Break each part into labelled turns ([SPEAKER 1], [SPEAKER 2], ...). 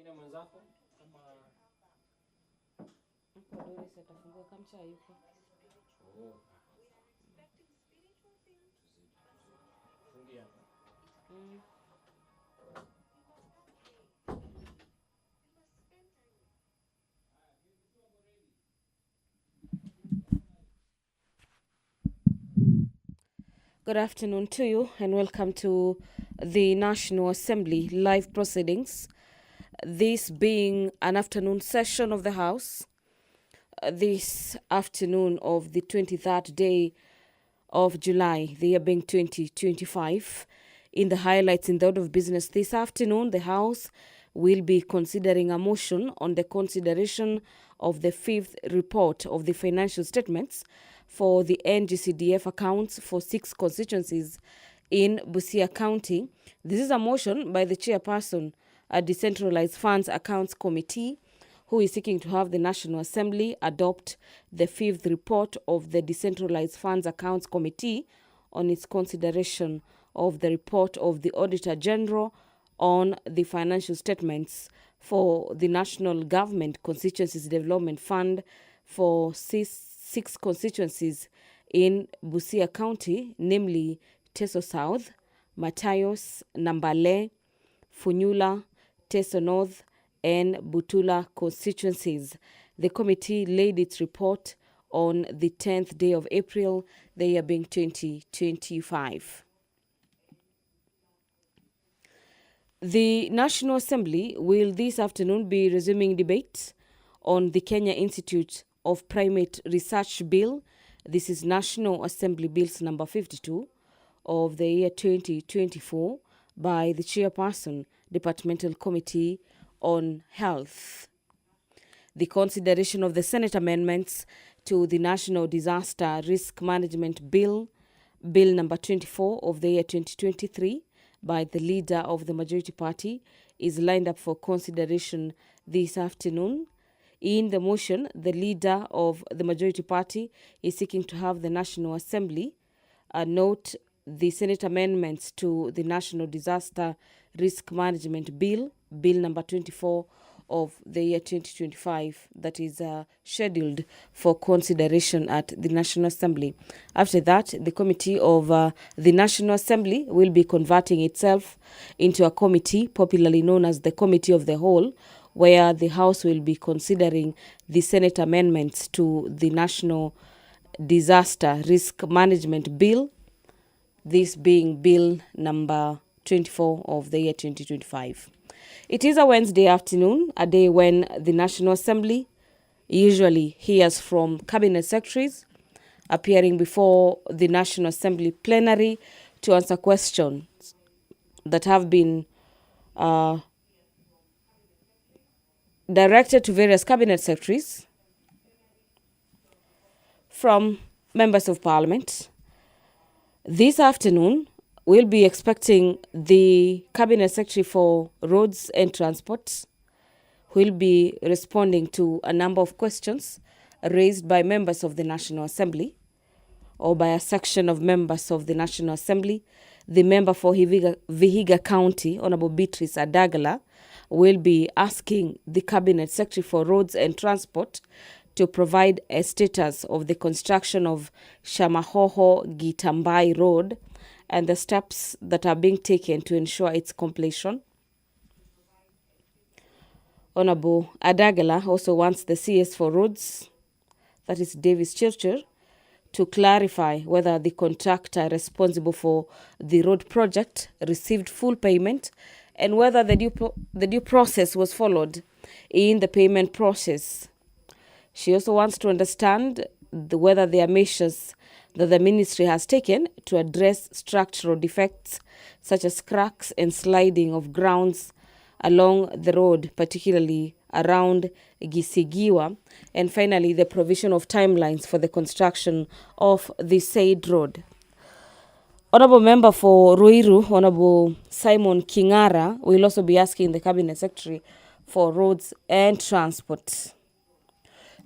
[SPEAKER 1] mwingine mwenzako kama
[SPEAKER 2] Doris atafungua kamcha yuko.
[SPEAKER 1] fungia.
[SPEAKER 2] Good afternoon to you and welcome to the National Assembly live proceedings. This being an afternoon session of the House, this afternoon of the 23rd day of July, the year being 2025. In the highlights in the order of business this afternoon, the House will be considering a motion on the consideration of the fifth report of the financial statements for the NGCDF accounts for 6 constituencies in Busia County. This is a motion by the chairperson at Decentralized Funds Accounts Committee, who is seeking to have the National Assembly adopt the fifth report of the Decentralized Funds Accounts Committee on its consideration of the report of the Auditor General on the financial statements for the National Government Constituencies Development Fund for 6 constituencies in Busia County, namely Teso South, Matayos, Nambale, Funyula, Teso North, and Butula constituencies. The committee laid its report on the 10th day of April, the year being 2025. The National Assembly will this afternoon be resuming debate on the Kenya Institute of Primate Research Bill. This is National Assembly Bills number 52 of the year 2024 by the chairperson, Departmental Committee on Health. The consideration of the Senate amendments to the National Disaster Risk Management Bill, Bill number 24 of the year 2023, by the leader of the majority party is lined up for consideration this afternoon. In the motion, the leader of the majority party is seeking to have the National Assembly note the Senate amendments to the National Disaster Risk Management Bill, Bill number 24 of the year 2025, that is scheduled for consideration at the National Assembly. After that, the committee of the National Assembly will be converting itself into a committee popularly known as the Committee of the Whole, where the House will be considering the Senate amendments to the National Disaster Risk Management Bill, this being Bill number 24 of the year 2025. It is a Wednesday afternoon, a day when the National Assembly usually hears from cabinet secretaries appearing before the National Assembly plenary to answer questions that have been directed to various cabinet secretaries from members of parliament. This afternoon, we'll be expecting the Cabinet Secretary for Roads and Transport, who will be responding to a number of questions raised by members of the National Assembly or by a section of members of the National Assembly. The member for Vihiga County, Honorable Beatrice Adagala, will be asking the Cabinet Secretary for Roads and Transport to provide a status of the construction of Shamahoho-Gitambai Road and the steps that are being taken to ensure its completion. Honorable Adagala also wants the CS for Roads, that is Davis Churchill, to clarify whether the contractor responsible for the road project received full payment and whether the due process was followed in the payment process. She also wants to understand whether there are measures that the ministry has taken to address structural defects such as cracks and sliding of grounds along the road, particularly around Gisigiwa, and finally the provision of timelines for the construction of the said road. Honorable Member for Ruiru, Honorable Simon Kingara, will also be asking the Cabinet Secretary for Roads and Transport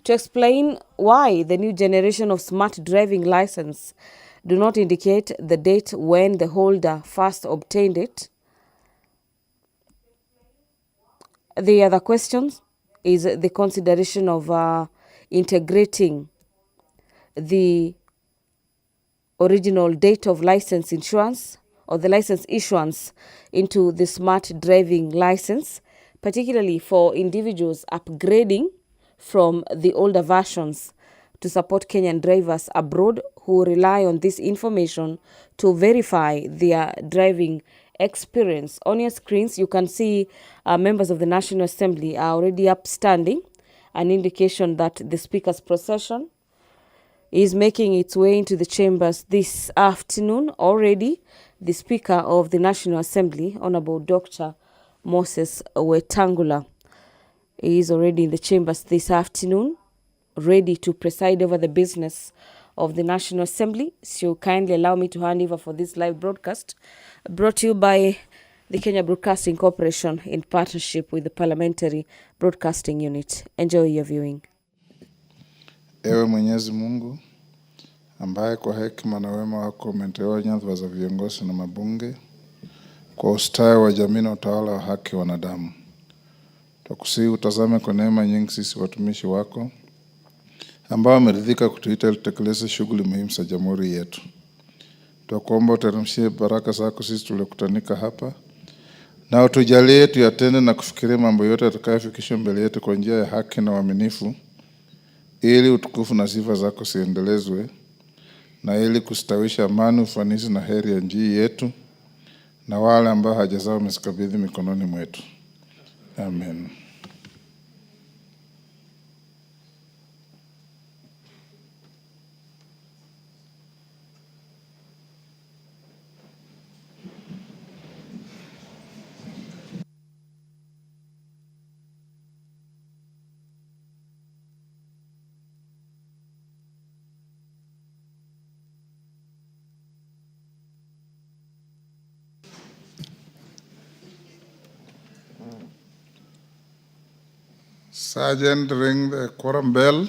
[SPEAKER 2] to explain why the new generation of smart driving license do not indicate the date when the holder first obtained it. The other question is the consideration of integrating the original date of license insurance or the license issuance into the smart driving license, particularly for individuals upgrading from the older versions to support Kenyan drivers abroad who rely on this information to verify their driving experience. On your screens, you can see members of the National Assembly are already upstanding, an indication that the Speaker's procession is making its way into the chambers this afternoon. Already, the Speaker of the National Assembly, Honorable Dr. Moses Wetangula, is already in the chambers this afternoon, ready to preside over the business of the National Assembly. So kindly allow me to hand over for this live broadcast, brought to you by the Kenya Broadcasting Corporation in partnership with the Parliamentary Broadcasting Unit. Enjoy your viewing.
[SPEAKER 3] Ewe Mwenyezi Mungu, ambaye kwa hekima na wema wako umeteua nyadhifa za viongozi na mabunge kwa ustawi wa jamii na utawala wa haki wa wanadamu. Tukusihi utazame kwa neema nyingi sisi watumishi wako ambao wameridhika kutuita ili tutekeleze shughuli muhimu za jamhuri yetu. Tunakuomba uteremshie baraka zako sisi tuliokutanika hapa, na utujalie tuyatende na kufikiria mambo yote yatakayofikisha mbele yetu kwa njia ya haki na uaminifu, ili utukufu na sifa zako siendelezwe, na ili kustawisha amani, ufanisi na heri ya nchi yetu na wale ambao haja zao umezikabidhi mikononi mwetu. Amen. Sergeant, ring the quorum bell.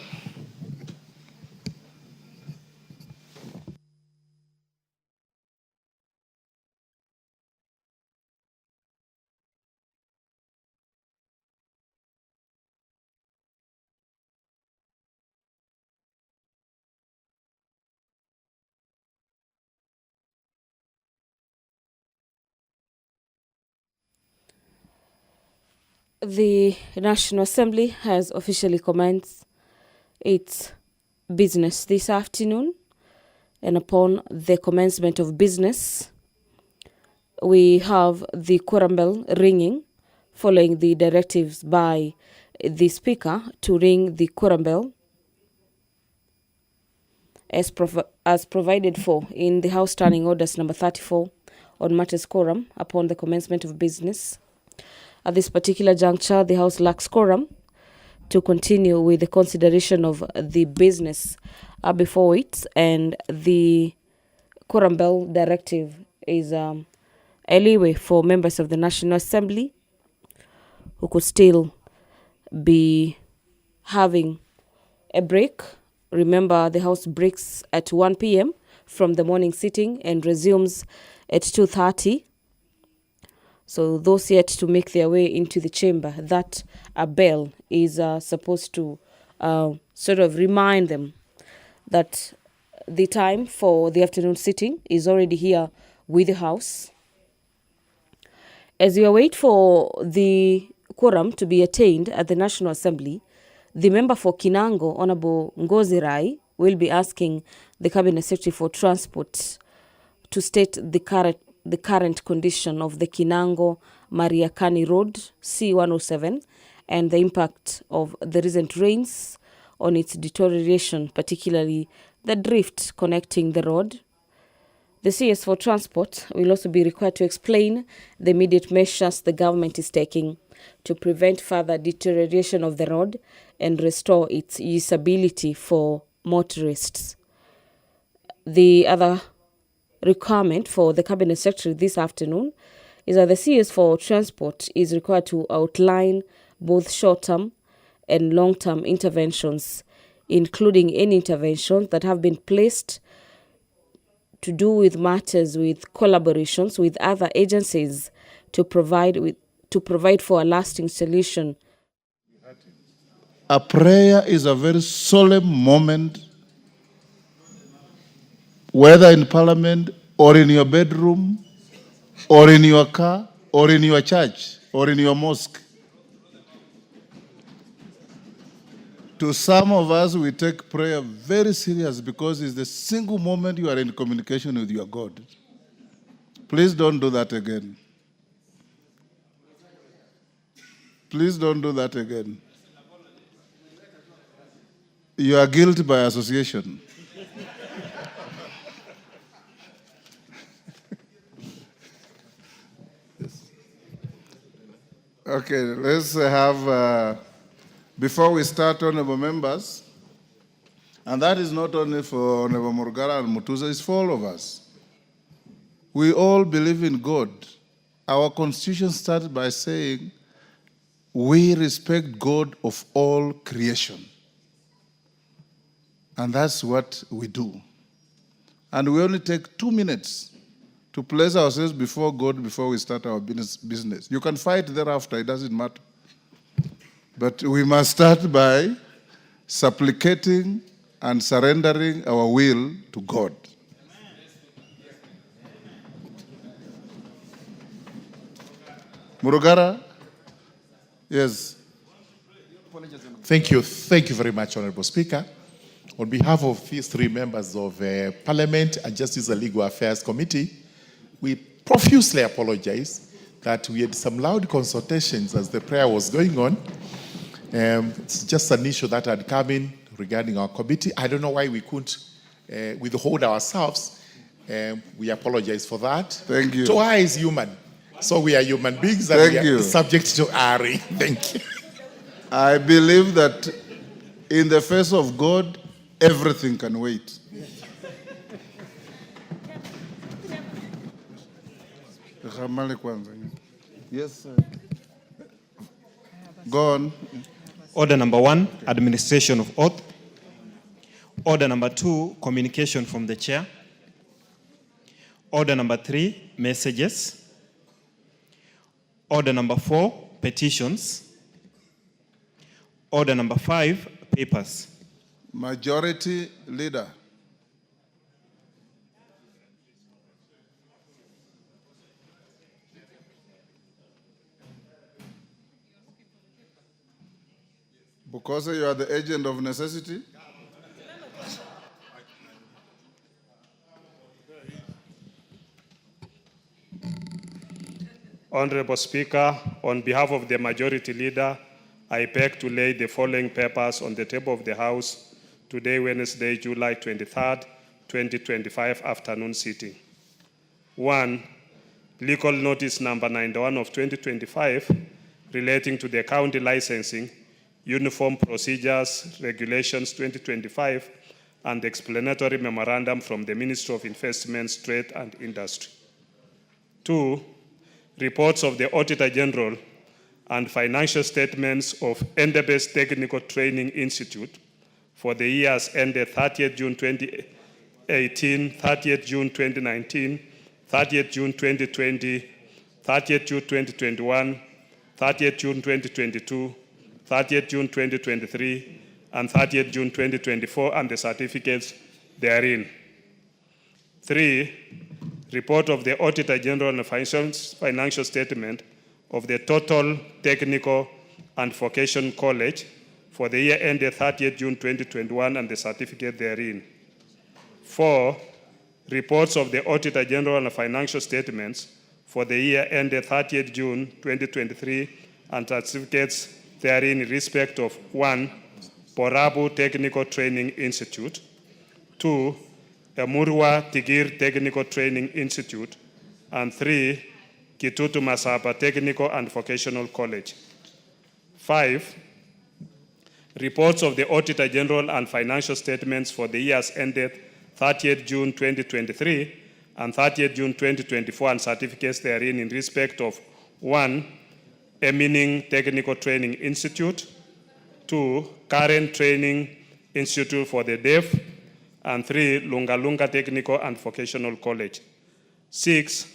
[SPEAKER 2] The National Assembly has officially commenced its business this afternoon, and upon the commencement of business, we have the quorum bell ringing, following the directives by the Speaker to ring the quorum bell as provided for in the House Standing Orders number 34 on matters quorum upon the commencement of business. At this particular juncture, the House lacks quorum to continue with the consideration of the business before it, and the quorum bell directive is a leeway for members of the National Assembly who could still be having a break. Remember, the House breaks at 1 p.m. from the morning sitting and resumes at 2:30. So those yet to make their way into the chamber, that a bell is supposed to sort of remind them that the time for the afternoon sitting is already here with the House. As we await for the quorum to be attained at the National Assembly, the member for Kinango, Honorable Ngozi Rai, will be asking the Cabinet Secretary for Transport to state the current condition of the Kinango Mariakani Road C107 and the impact of the recent rains on its deterioration, particularly the drift connecting the road. The CS for Transport will also be required to explain the immediate measures the government is taking to prevent further deterioration of the road and restore its usability for motorists. The other requirement for the Cabinet Secretary this afternoon is that the CS for Transport is required to outline both short-term and long-term interventions, including any interventions that have been placed to do with matters with collaborations with other agencies to provide with to provide for a lasting solution.
[SPEAKER 3] A prayer is a very solemn moment, whether in parliament or in your bedroom or in your car or in your church or in your mosque. To some of us, we take prayer very serious because it's the single moment you are in communication with your God. Please don't do that again. Please don't do that again. You are guilty by association. Okay, let's have, before we start, honorable members, and that is not only for Honorable Murugara and Mutuza, it's for all of us. We all believe in God. Our constitution starts by saying, we respect God of all creation. And that's what we do. And we only take 2 minutes to place ourselves before God before we start our business. You can fight thereafter, it doesn't matter. But we must start by supplicating and surrendering our will to God. Murugara? Yes.
[SPEAKER 4] Thank you very much, Honorable Speaker. On behalf of these three members of Parliament and Justice and Legal Affairs Committee, we profusely apologize that we had some loud consultations as the prayer was going on. It's just an issue that had come in regarding our committee. I don't know why we couldn't withhold ourselves. We apologize for that.
[SPEAKER 3] Thank you.
[SPEAKER 4] Toa is human. So we are human beings and we are subject to erring. Thank you.
[SPEAKER 3] I believe that in the face of God, everything can wait. Yes, sir. Go on.
[SPEAKER 5] Order number 1, administration of oath. Order number 2, communication from the chair. Order number 3, messages. Order number 4, petitions. Order number 5, papers.
[SPEAKER 3] Majority Leader. Because you are the agent of necessity.
[SPEAKER 6] Honorable Speaker, on behalf of the Majority Leader, I beg to lay the following papers on the table of the House today, Wednesday, July 23rd, 2025, afternoon sitting. 1. Legal notice number 91 of 2025 relating to the county licensing, uniform procedures, regulations 2025, and explanatory memorandum from the Ministry of Investments, Trade and Industry. 2. Reports of the Auditor General and financial statements of Endebess Technical Training Institute for the years ended 30th June 2018, 30th June 2019, 30th June 2020, 30th June 2021, 30th June 2022, 30th June 2023, and 30th June 2024, and the certificates therein. 3. Report of the Auditor General and financial statement of the Total Technical and Vocational College for the year ended 30th June 2021 and the certificate therein. 4. Reports of the Auditor General and financial statements for the year ended 30th June 2023 and certificates therein in respect of 1. Borabu Technical Training Institute, 2. Emurwa Tigir Technical Training Institute, and 3. Kitutu Masaba Technical and Vocational College. 5. Reports of the Auditor General and financial statements for the years ended 30th June 2023 and 30th June 2024 and certificates therein in respect of 1. Emining Technical Training Institute, 2. Current Training Institute for the Deaf, and 3. Lunga Lunga Technical and Vocational College. 6.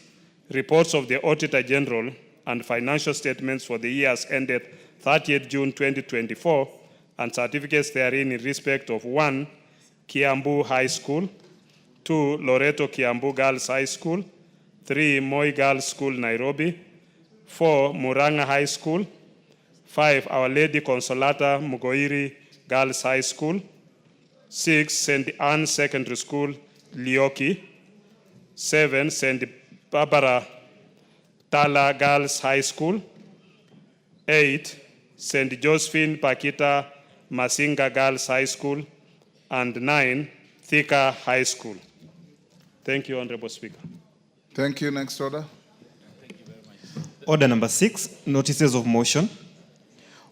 [SPEAKER 6] Reports of the Auditor General and financial statements for the years ended 30th June 2024 and certificates therein in respect of 1. Kiambu High School, 2. Loreto Kiambu Girls High School, 3. Moi Girls School, Nairobi, 4. Muranga High School, 5. Our Lady Consolata Mugoiri Girls High School, 6. St. Anne Secondary School, Lioki, 7. St. Barbara Tala Girls High School, 8. St. Josephine Pakita Masinga Girls High School, and 9. Thika High School. Thank you, Honorable Speaker.
[SPEAKER 3] Thank you. Next order.
[SPEAKER 5] Order number 6, notices of motion.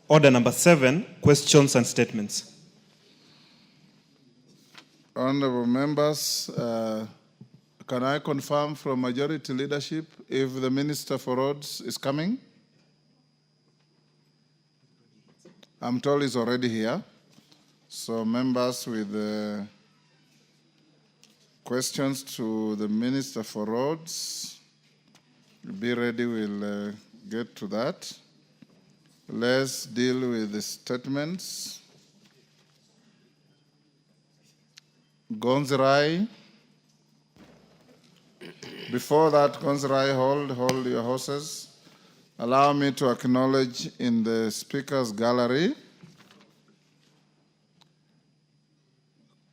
[SPEAKER 5] Order number 7, questions and statements.
[SPEAKER 3] Honorable members, can I confirm from majority leadership if the Minister for Roads is coming? I'm told he's already here. So members with questions to the Minister for Roads, be ready, we'll get to that. Let's deal with the statements. Gonzirai. Before that, Gonzirai, hold your horses. Allow me to acknowledge in the speakers gallery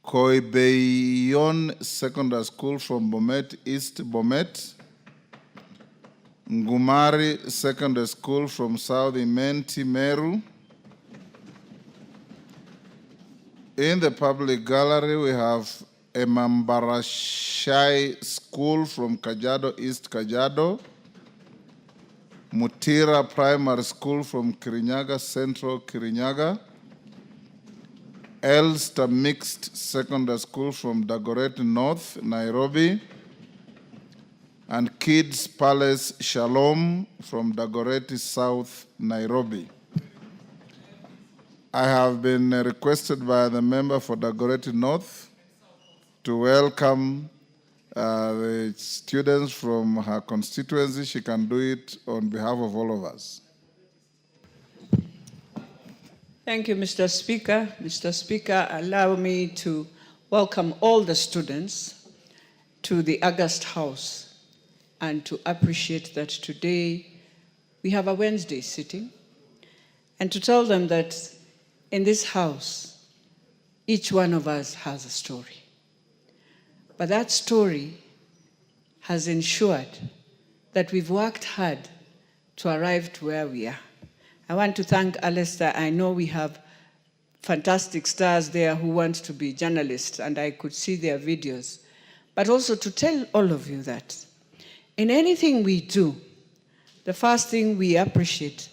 [SPEAKER 3] Koibeyon Secondary School from Bomet, East Bomet, Ngumari Secondary School from South Imenti, Meru. In the public gallery, we have Emambarashai School from Kajiado, East Kajiado, Mutira Primary School from Kirinyaga, Central Kirinyaga, Elster Mixed Secondary School from Dagoretti North, Nairobi, and Kids Palace Shalom from Dagoretti South, Nairobi. I have been requested by the member for Dagoretti North to welcome the students from her constituency. She can do it on behalf of all of us.
[SPEAKER 7] Thank you, Mr. Speaker. Mr. Speaker, allow me to welcome all the students to the August House and to appreciate that today we have a Wednesday sitting, and to tell them that in this house, each one of us has a story. But that story has ensured that we've worked hard to arrive to where we are. I want to thank Alistair. I know we have fantastic stars there who want to be journalists, and I could see their videos. But also to tell all of you that in anything we do, the first thing we appreciate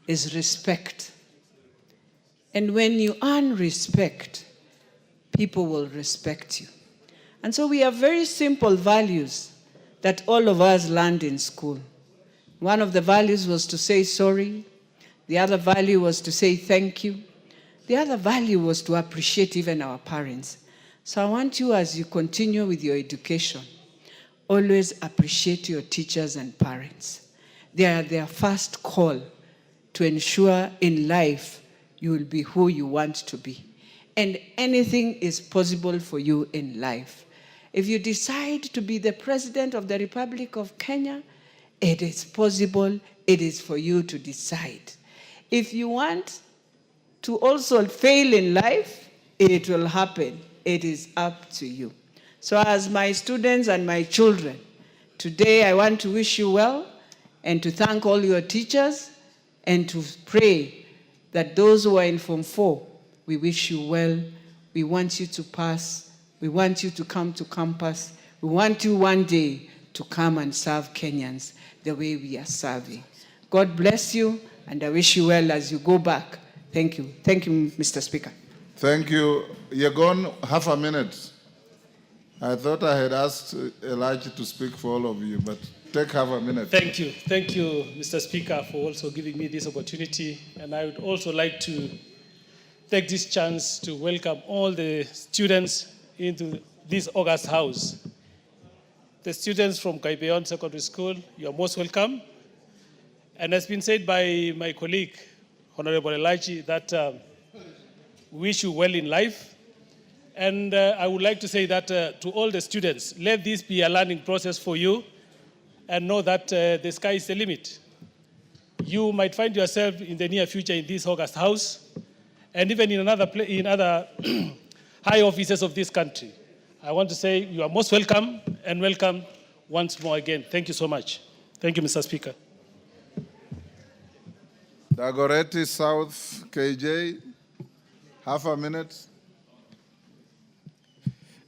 [SPEAKER 7] is respect. And when you earn respect, people will respect you. And so we have very simple values that all of us learned in school. One of the values was to say sorry. The other value was to say thank you. The other value was to appreciate even our parents. So I want you, as you continue with your education, always appreciate your teachers and parents. They are their first call to ensure in life you will be who you want to be. And anything is possible for you in life. If you decide to be the President of the Republic of Kenya, it is possible. It is for you to decide. If you want to also fail in life, it will happen. It is up to you. So as my students and my children, today I want to wish you well and to thank all your teachers and to pray that those who are in Form 4, we wish you well. We want you to pass. We want you to come to campus. We want you one day to come and serve Kenyans the way we are serving. God bless you, and I wish you well as you go back. Thank you. Thank you, Mr. Speaker.
[SPEAKER 3] Thank you. You're gone half a minute. I thought I had asked Elijah to speak for all of you, but take half a minute.
[SPEAKER 8] Thank you. Thank you, Mr. Speaker, for also giving me this opportunity. And I would also like to take this chance to welcome all the students into this August House. The students from Kaibeon Secondary School, you are most welcome. And as been said by my colleague, Honorable Elachi, that we wish you well in life. And I would like to say that to all the students, let this be a learning process for you, and know that the sky is the limit. You might find yourself in the near future in this August House, and even in other high offices of this country. I want to say you are most welcome, and welcome once more again. Thank you so much. Thank you, Mr. Speaker.
[SPEAKER 3] Dagoretti South KJ, half a minute.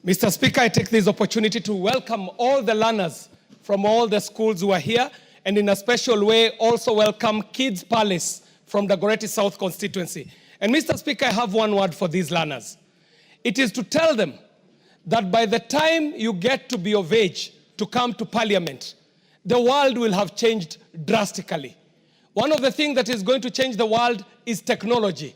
[SPEAKER 9] Mr. Speaker, I take this opportunity to welcome all the learners from all the schools who are here, and in a special way also welcome Kids Palace from the Dagoretti South constituency. And Mr. Speaker, I have one word for these learners. It is to tell them that by the time you get to be of age to come to Parliament, the world will have changed drastically. One of the things that is going to change the world is technology.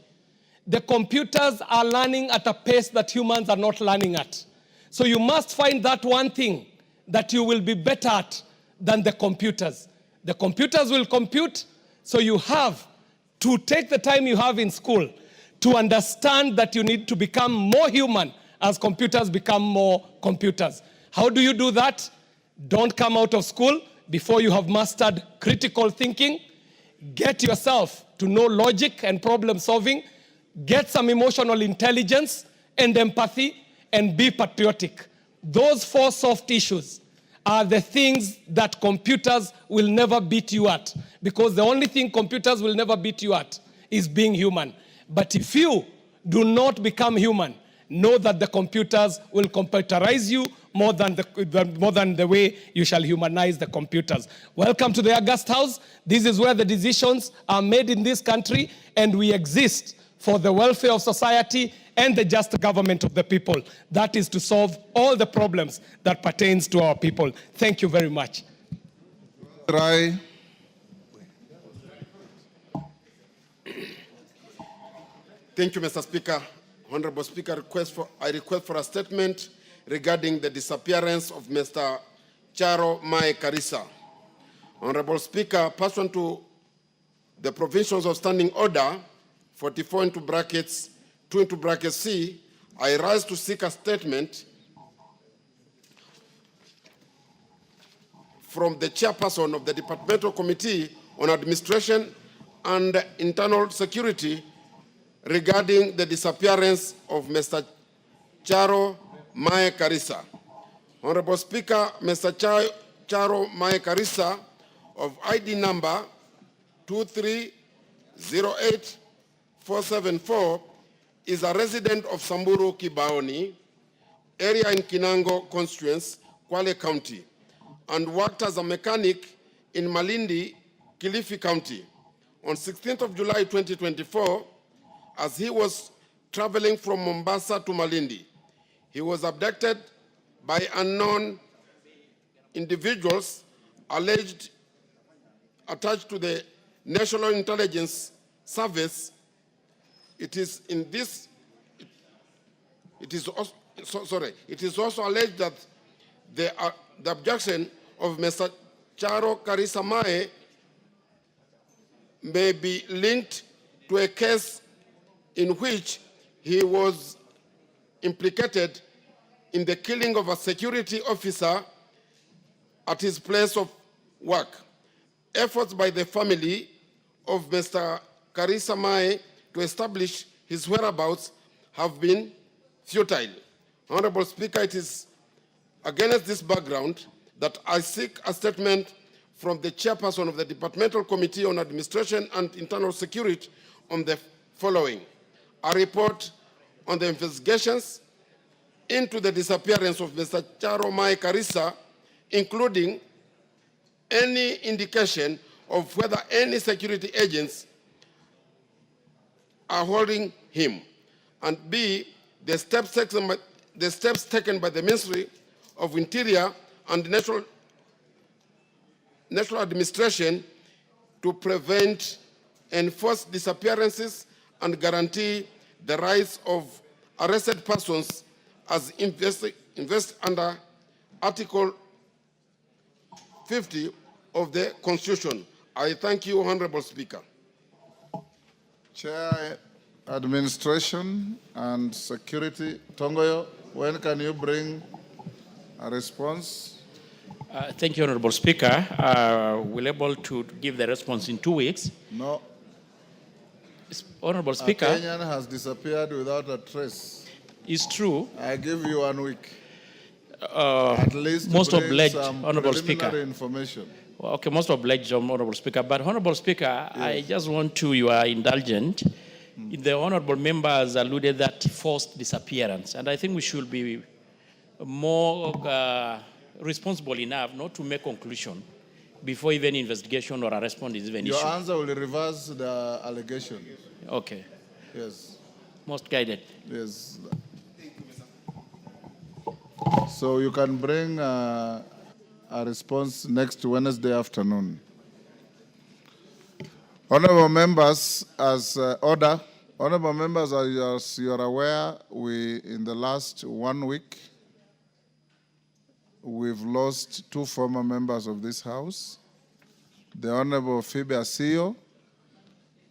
[SPEAKER 9] The computers are learning at a pace that humans are not learning at. So you must find that one thing that you will be better at than the computers. The computers will compute, so you have to take the time you have in school to understand that you need to become more human as computers become more computers. How do you do that? Don't come out of school before you have mastered critical thinking. Get yourself to know logic and problem solving. Get some emotional intelligence and empathy, and be patriotic. Those 4 soft issues are the things that computers will never beat you at, because the only thing computers will never beat you at is being human. But if you do not become human, know that the computers will computerize you more than the way you shall humanize the computers. Welcome to the August House. This is where the decisions are made in this country, and we exist for the welfare of society and the just government of the people. That is to solve all the problems that pertains to our people. Thank you very much.
[SPEAKER 3] Rai.
[SPEAKER 10] Thank you, Mr. Speaker. Honorable Speaker, I request for a statement regarding the disappearance of Mr. Charo Mae Karisa. Honorable Speaker, pursuant to the provisions of Standing Order 44 into brackets 2 into bracket C, I rise to seek a statement from the chairperson of the Departmental Committee on Administration and Internal Security regarding the disappearance of Mr. Charo Mae Karisa. Honorable Speaker, Mr. Charo Mae Karisa of ID number 2308474 is a resident of Samburu Kibaoni, area in Kinango constituency, Kwale County, and worked as a mechanic in Malindi, Kilifi County. On 16th of July 2024, as he was traveling from Mombasa to Malindi, he was abducted by unknown individuals alleged attached to the National Intelligence Service. It is also alleged that the abduction of Mr. Charo Karisa Mae may be linked to a case in which he was implicated in the killing of a security officer at his place of work. Efforts by the family of Mr. Karisa Mae to establish his whereabouts have been futile. Honorable Speaker, it is against this background that I seek a statement from the chairperson of the Departmental Committee on Administration and Internal Security on the following: a report on the investigations into the disappearance of Mr. Charo Mae Karisa, including any indication of whether any security agents are holding him, and B, the steps taken by the Ministry of Interior and National Administration to prevent, enforce disappearances and guarantee the rights of arrested persons as invest under Article 50 of the Constitution. I thank you, Honorable Speaker.
[SPEAKER 3] Chair, Administration and Security. Tongoyo, when can you bring a response?
[SPEAKER 1] Thank you, Honorable Speaker. We're able to give the response in 2 weeks.
[SPEAKER 3] No.
[SPEAKER 1] Honorable
[SPEAKER 3] A
[SPEAKER 1] Speaker,
[SPEAKER 3] Kenyan has disappeared without a trace.
[SPEAKER 1] it's true.
[SPEAKER 3] I give you 1 week. At least
[SPEAKER 1] Most
[SPEAKER 3] bring
[SPEAKER 1] obliged,
[SPEAKER 3] some
[SPEAKER 1] Honorable
[SPEAKER 3] preliminary
[SPEAKER 1] Speaker.
[SPEAKER 3] information.
[SPEAKER 1] Well, okay, most obliged, Honorable Speaker. But Honorable Speaker, I just want to, you are indulgent. The Honorable Member has alluded that forced disappearance. And I think we should be more responsible enough not to make conclusion before even investigation or arrestment is even
[SPEAKER 3] Your
[SPEAKER 1] issued.
[SPEAKER 3] answer will reverse the allegation.
[SPEAKER 1] Okay.
[SPEAKER 3] Yes.
[SPEAKER 1] Most guided.
[SPEAKER 3] Yes. So you can bring a response next Wednesday afternoon. Honorable members, as order, honorable members, as you are aware, in the last 1 week, we've lost 2 former members of this House, the Honorable Phoebe Asio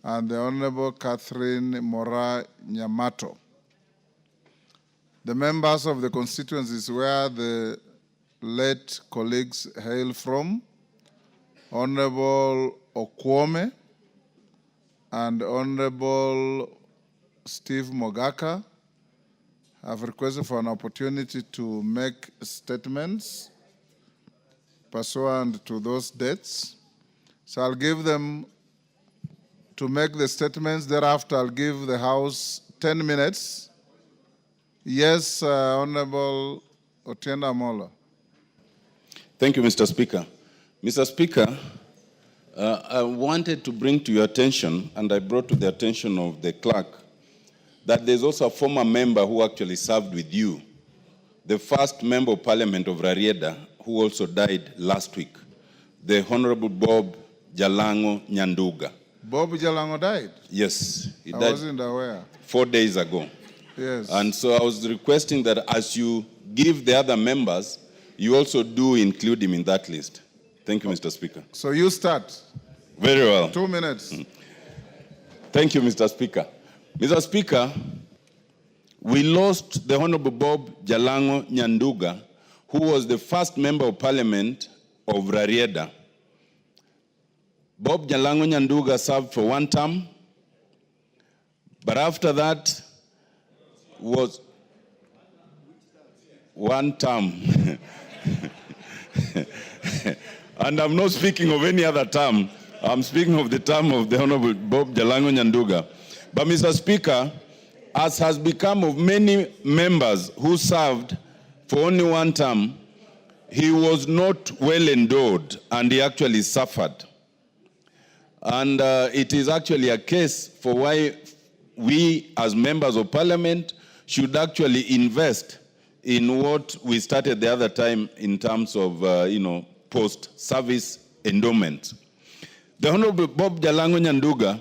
[SPEAKER 3] and the Honorable Catherine Mora Nyamato. The members of the constituencies where the late colleagues hail from, Honorable Okwome and Honorable Steve Mogaka, have requested for an opportunity to make statements pursuant to those dates. So I'll give them to make the statements. Thereafter, I'll give the House 10 minutes. Yes, Honorable Otienda Amolo.
[SPEAKER 11] Thank you, Mr. Speaker. Mr. Speaker, I wanted to bring to your attention, and I brought to the attention of the clerk, that there's also a former member who actually served with you, the first member of Parliament of Rarieda, who also died last week, the Honorable Bob Jalango Nyanduga.
[SPEAKER 3] Bob Jalango died?
[SPEAKER 11] Yes, he died.
[SPEAKER 3] I wasn't aware.
[SPEAKER 11] 4 days ago.
[SPEAKER 3] Yes.
[SPEAKER 11] And so I was requesting that as you give the other members, you also do include him in that list. Thank you, Mr. Speaker.
[SPEAKER 3] So you start.
[SPEAKER 11] Very well.
[SPEAKER 3] 2 minutes.
[SPEAKER 11] Thank you, Mr. Speaker. Mr. Speaker, we lost the Honorable Bob Jalango Nyanduga, who was the first member of Parliament of Rarieda. Bob Jalango Nyanduga served for 1 term, but after that was 1 term. And I'm not speaking of any other term. I'm speaking of the term of the Honorable Bob Jalango Nyanduga. But Mr. Speaker, as has become of many members who served for only 1 term, he was not well endowed and he actually suffered. And it is actually a case for why we as members of Parliament should actually invest in what we started the other time in terms of, post-service endowment. The Honorable Bob Jalango Nyanduga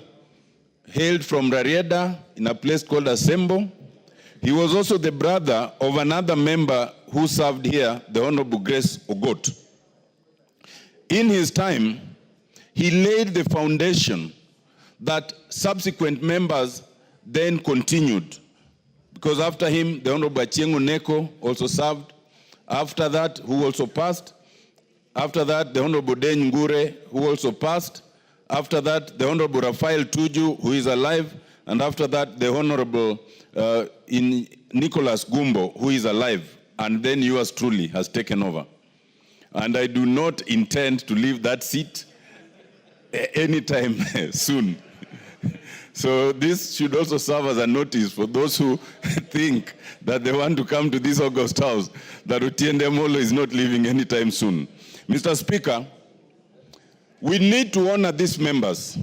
[SPEAKER 11] hailed from Rarieda in a place called Asembo. He was also the brother of another member who served here, the Honorable Grace Ogot. In his time, he laid the foundation that subsequent members then continued. Because after him, the Honorable Achieng' Oneko also served. After that, who also passed. After that, the Honorable Den Ngure, who also passed. After that, the Honorable Raphael Tuju, who is alive. And after that, the Honorable Nicholas Gumbo, who is alive. And then yours truly has taken over. And I do not intend to leave that seat anytime soon. So this should also serve as a notice for those who think that they want to come to this August House, that Otiende Amolo is not leaving anytime soon. Mr. Speaker, we need to honor these members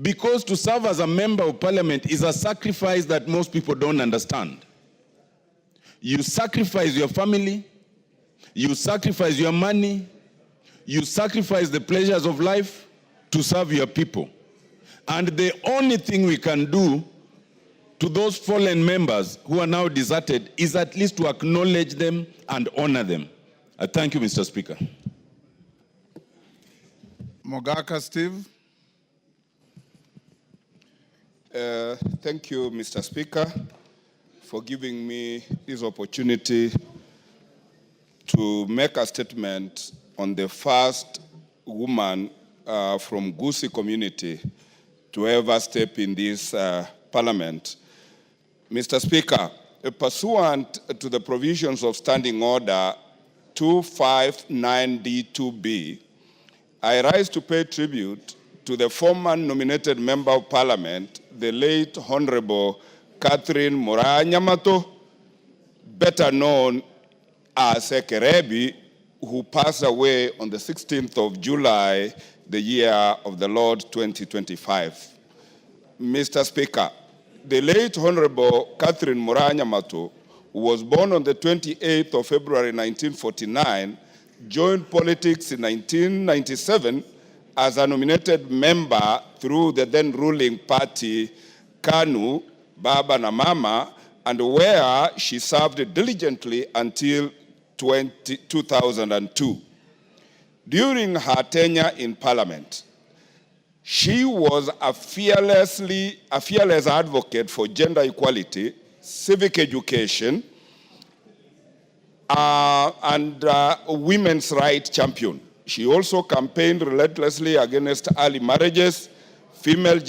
[SPEAKER 11] because to serve as a member of Parliament is a sacrifice that most people don't understand. You sacrifice your family, you sacrifice your money, you sacrifice the pleasures of life to serve your people. And the only thing we can do to those fallen members who are now deserted is at least to acknowledge them and honor them. I thank you, Mr. Speaker.
[SPEAKER 3] Mogaka Steve.
[SPEAKER 12] Thank you, Mr. Speaker, for giving me this opportunity to make a statement on the first woman from Gusii community to ever step in this parliament. Mr. Speaker, pursuant to the provisions of Standing Order 259D2B, I rise to pay tribute to the former nominated Member of Parliament, the late Honorable Catherine Moraa-Nyamato, better known as Ekerebi, who passed away on the 16th of July, the year of the Lord 2025. Mr. Speaker, the late Honorable Catherine Moraa-Nyamato, who was born on the 28th of February 1949, joined politics in 1997 as a nominated member through the then ruling party, KANU, Baba na Mama, and where she served diligently until 2002. During her tenure in Parliament, she was a fearless advocate for gender equality, civic education, and women's rights champion. She also campaigned relentlessly against early marriages, female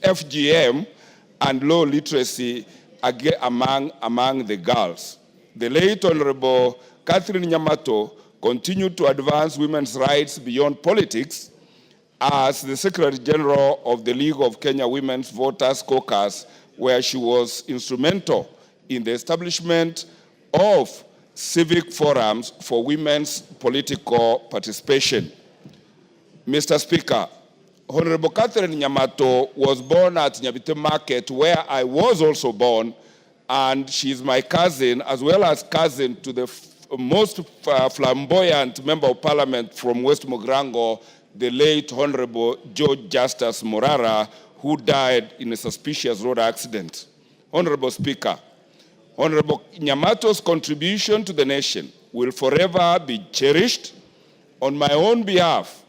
[SPEAKER 12] FGM, and low literacy among the girls. The late Honorable Catherine Nyamato continued to advance women's rights beyond politics as the Secretary General of the League of Kenya Women's Voters Caucus, where she was instrumental in the establishment of civic forums for women's political participation. Mr. Speaker, Honorable Catherine Nyamato was born at Nyabite Market, where I was also born, and she's my cousin, as well as cousin to the most flamboyant Member of Parliament from West Mogrango, the late Honorable George Justus Morara, who died in a suspicious road accident. Honorable Speaker, Honorable Nyamato's contribution to the nation will forever be cherished. On my own behalf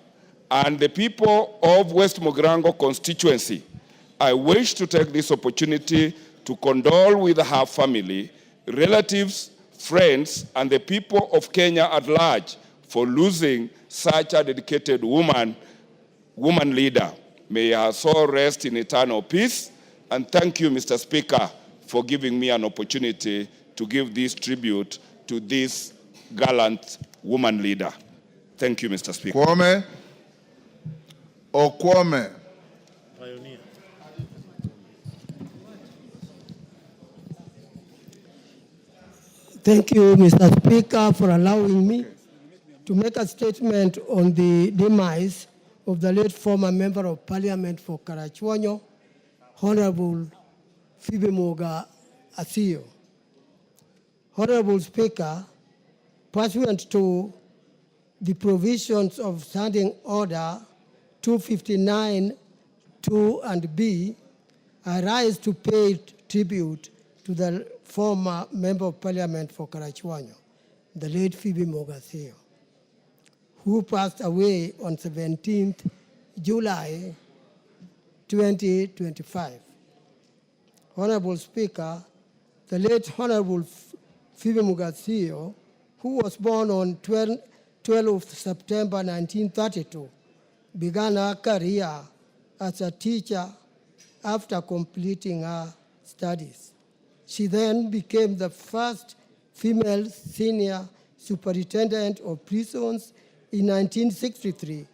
[SPEAKER 12] and the people of West Mogrango constituency, I wish to take this opportunity to condole with her family, relatives, friends, and the people of Kenya at large for losing such a dedicated woman leader. May her soul rest in eternal peace. And thank you, Mr. Speaker, for giving me an opportunity to give this tribute to this gallant woman leader. Thank you, Mr. Speaker.
[SPEAKER 3] Kwame or Kwame?
[SPEAKER 1] Pioneer.
[SPEAKER 13] Thank you, Mr. Speaker, for allowing me to make a statement on the demise of the late former Member of Parliament for Karachuonyo, Honorable Phoebe Moga Athio. Honorable Speaker, pursuant to the provisions of Standing Order 259 2 and B, I rise to pay tribute to the former Member of Parliament for Karachuonyo, the late Phoebe Moga Athio, who passed away on 17th July 2025. Honorable Speaker, the late Honorable Phoebe Moga Athio, who was born on 12th September 1932, began her career as a teacher after completing her studies. She then became the first female senior superintendent of prisons in 1963,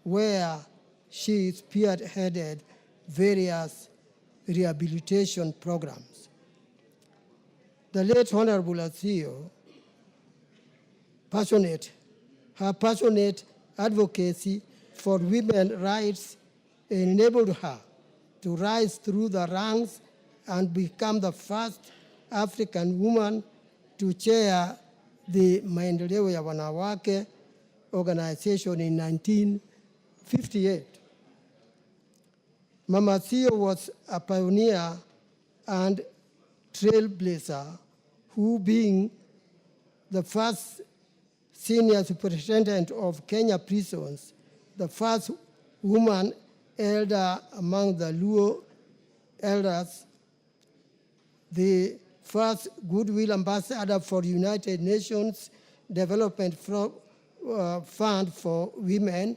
[SPEAKER 13] where she spearheaded various rehabilitation programs. The late Honorable Athio, her passionate advocacy for women's rights enabled her to rise through the ranks and become the first African woman to chair the Maendeleo ya Wanawake organization in 1958. Mama Athio was a pioneer and trailblazer who, being the first senior superintendent of Kenya prisons, the first woman elder among the Luo elders, the first Goodwill Ambassador for United Nations Development Fund for Women,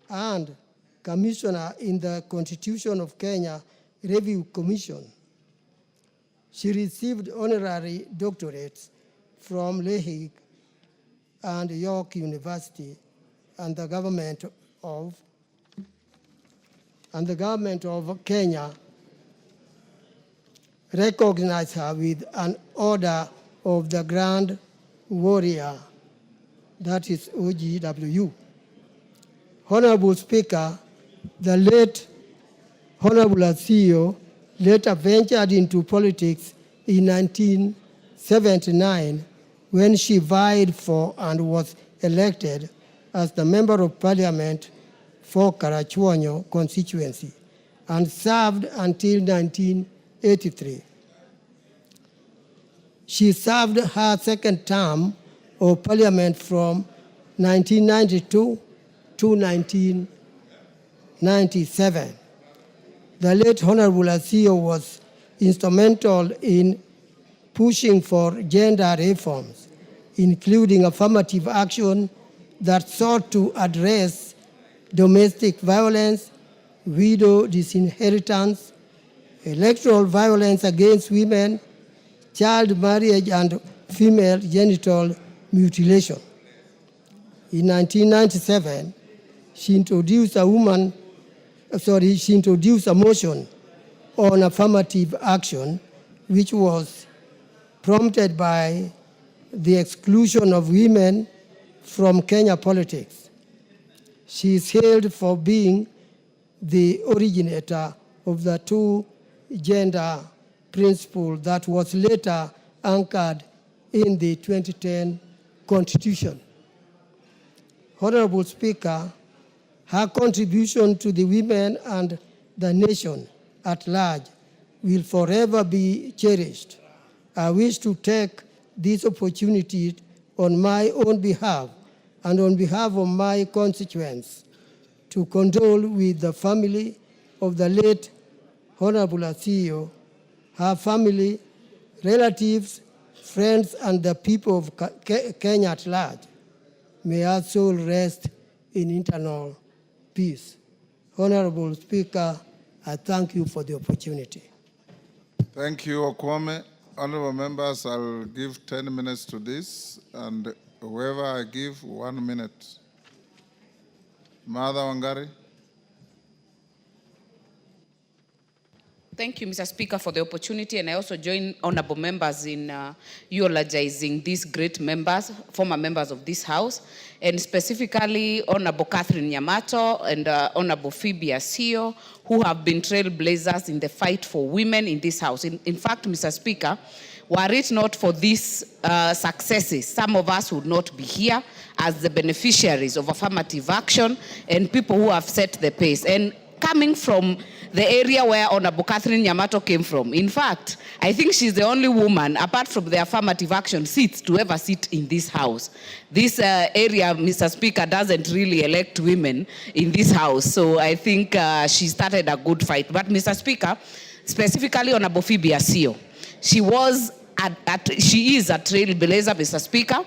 [SPEAKER 13] and Commissioner in the Constitution of Kenya Review Commission. She received honorary doctorates from Lehi and York University, and the government of Kenya recognized her with an Order of the Grand Warrior, that is OGW. Honorable Speaker, the late Honorable Asio later ventured into politics in 1979 when she vied for and was elected as the Member of Parliament for Karachuonyo constituency and served until 1983. She served her second term of Parliament from 1992 to 1997. The late Honorable Asio was instrumental in pushing for gender reforms, including affirmative action that sought to address domestic violence, widow disinheritance, electoral violence against women, child marriage, and female genital mutilation. In 1997, she introduced a motion on affirmative action, which was prompted by the exclusion of women from Kenya politics. She is hailed for being the originator of the two-gender principle that was later anchored in the 2010 Constitution. Honorable Speaker, her contribution to the women and the nation at large will forever be cherished. I wish to take this opportunity on my own behalf and on behalf of my constituents to condole with the family of the late Honorable Asio, her family, relatives, friends, and the people of Kenya at large. May her soul rest in eternal peace. Honorable Speaker, I thank you for the opportunity.
[SPEAKER 3] Thank you, Okwame. Honorable members, I'll give 10 minutes to this, and whoever I give, 1 minute. Mother Wangari.
[SPEAKER 14] Thank you, Mr. Speaker, for the opportunity, and I also join honorable members in eulogizing these great members, former members of this House, and specifically Honorable Catherine Nyamato and Honorable Phoebe Asio, who have been trailblazers in the fight for women in this House. In fact, Mr. Speaker, were it not for these successes, some of us would not be here as the beneficiaries of affirmative action and people who have set the pace. And coming from the area where Honorable Catherine Nyamato came from, in fact, I think she's the only woman, apart from the affirmative action seats, to ever sit in this House. This area, Mr. Speaker, doesn't really elect women in this House, so I think she started a good fight. But Mr. Speaker, specifically Honorable Phoebe Asio, she is a trailblazer, Mr. Speaker.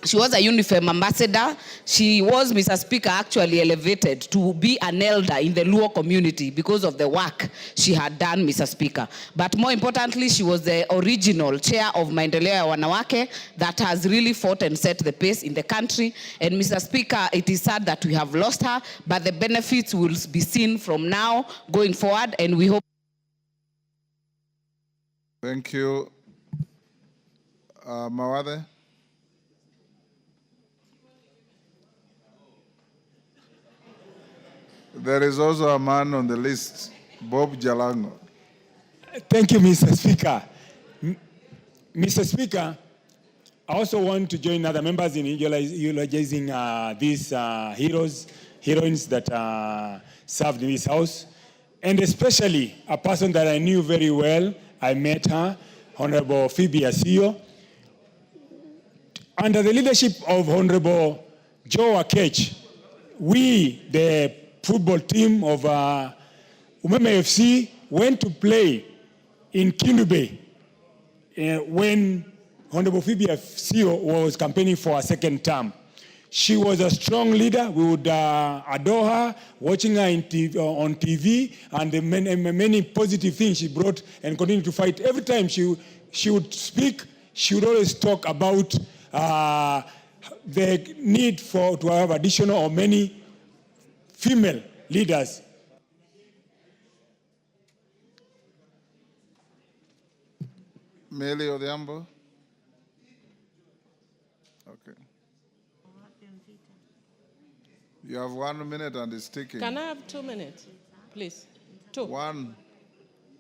[SPEAKER 14] She was a UNIFEM ambassador. She was, Mr. Speaker, actually elevated to be an elder in the Luo community because of the work she had done, Mr. Speaker. But more importantly, she was the original chair of Maendeleo ya Wanawake that has really fought and set the pace in the country. And Mr. Speaker, it is sad that we have lost her, but the benefits will be seen from now going forward, and we hope.
[SPEAKER 3] Thank you. Mawade. There is also a man on the list, Bob Jalango.
[SPEAKER 15] Thank you, Mr. Speaker. Mr. Speaker, I also want to join other members in eulogizing these heroines that served in this House, and especially a person that I knew very well. I met her, Honorable Phoebe Asio. Under the leadership of Honorable Joe Akech, we, the football team of Umeme FC went to play in Kinube when Honorable Phoebe Asio was campaigning for a second term. She was a strong leader. We would adore her, watching her on TV, and the many positive things she brought and continued to fight. Every time she would speak, she would always talk about the need to have additional or many female leaders.
[SPEAKER 3] Meli Odhiambo. Okay. You have 1 minute and it's ticking.
[SPEAKER 16] Can I have 2 minutes, please? 2.
[SPEAKER 3] 1.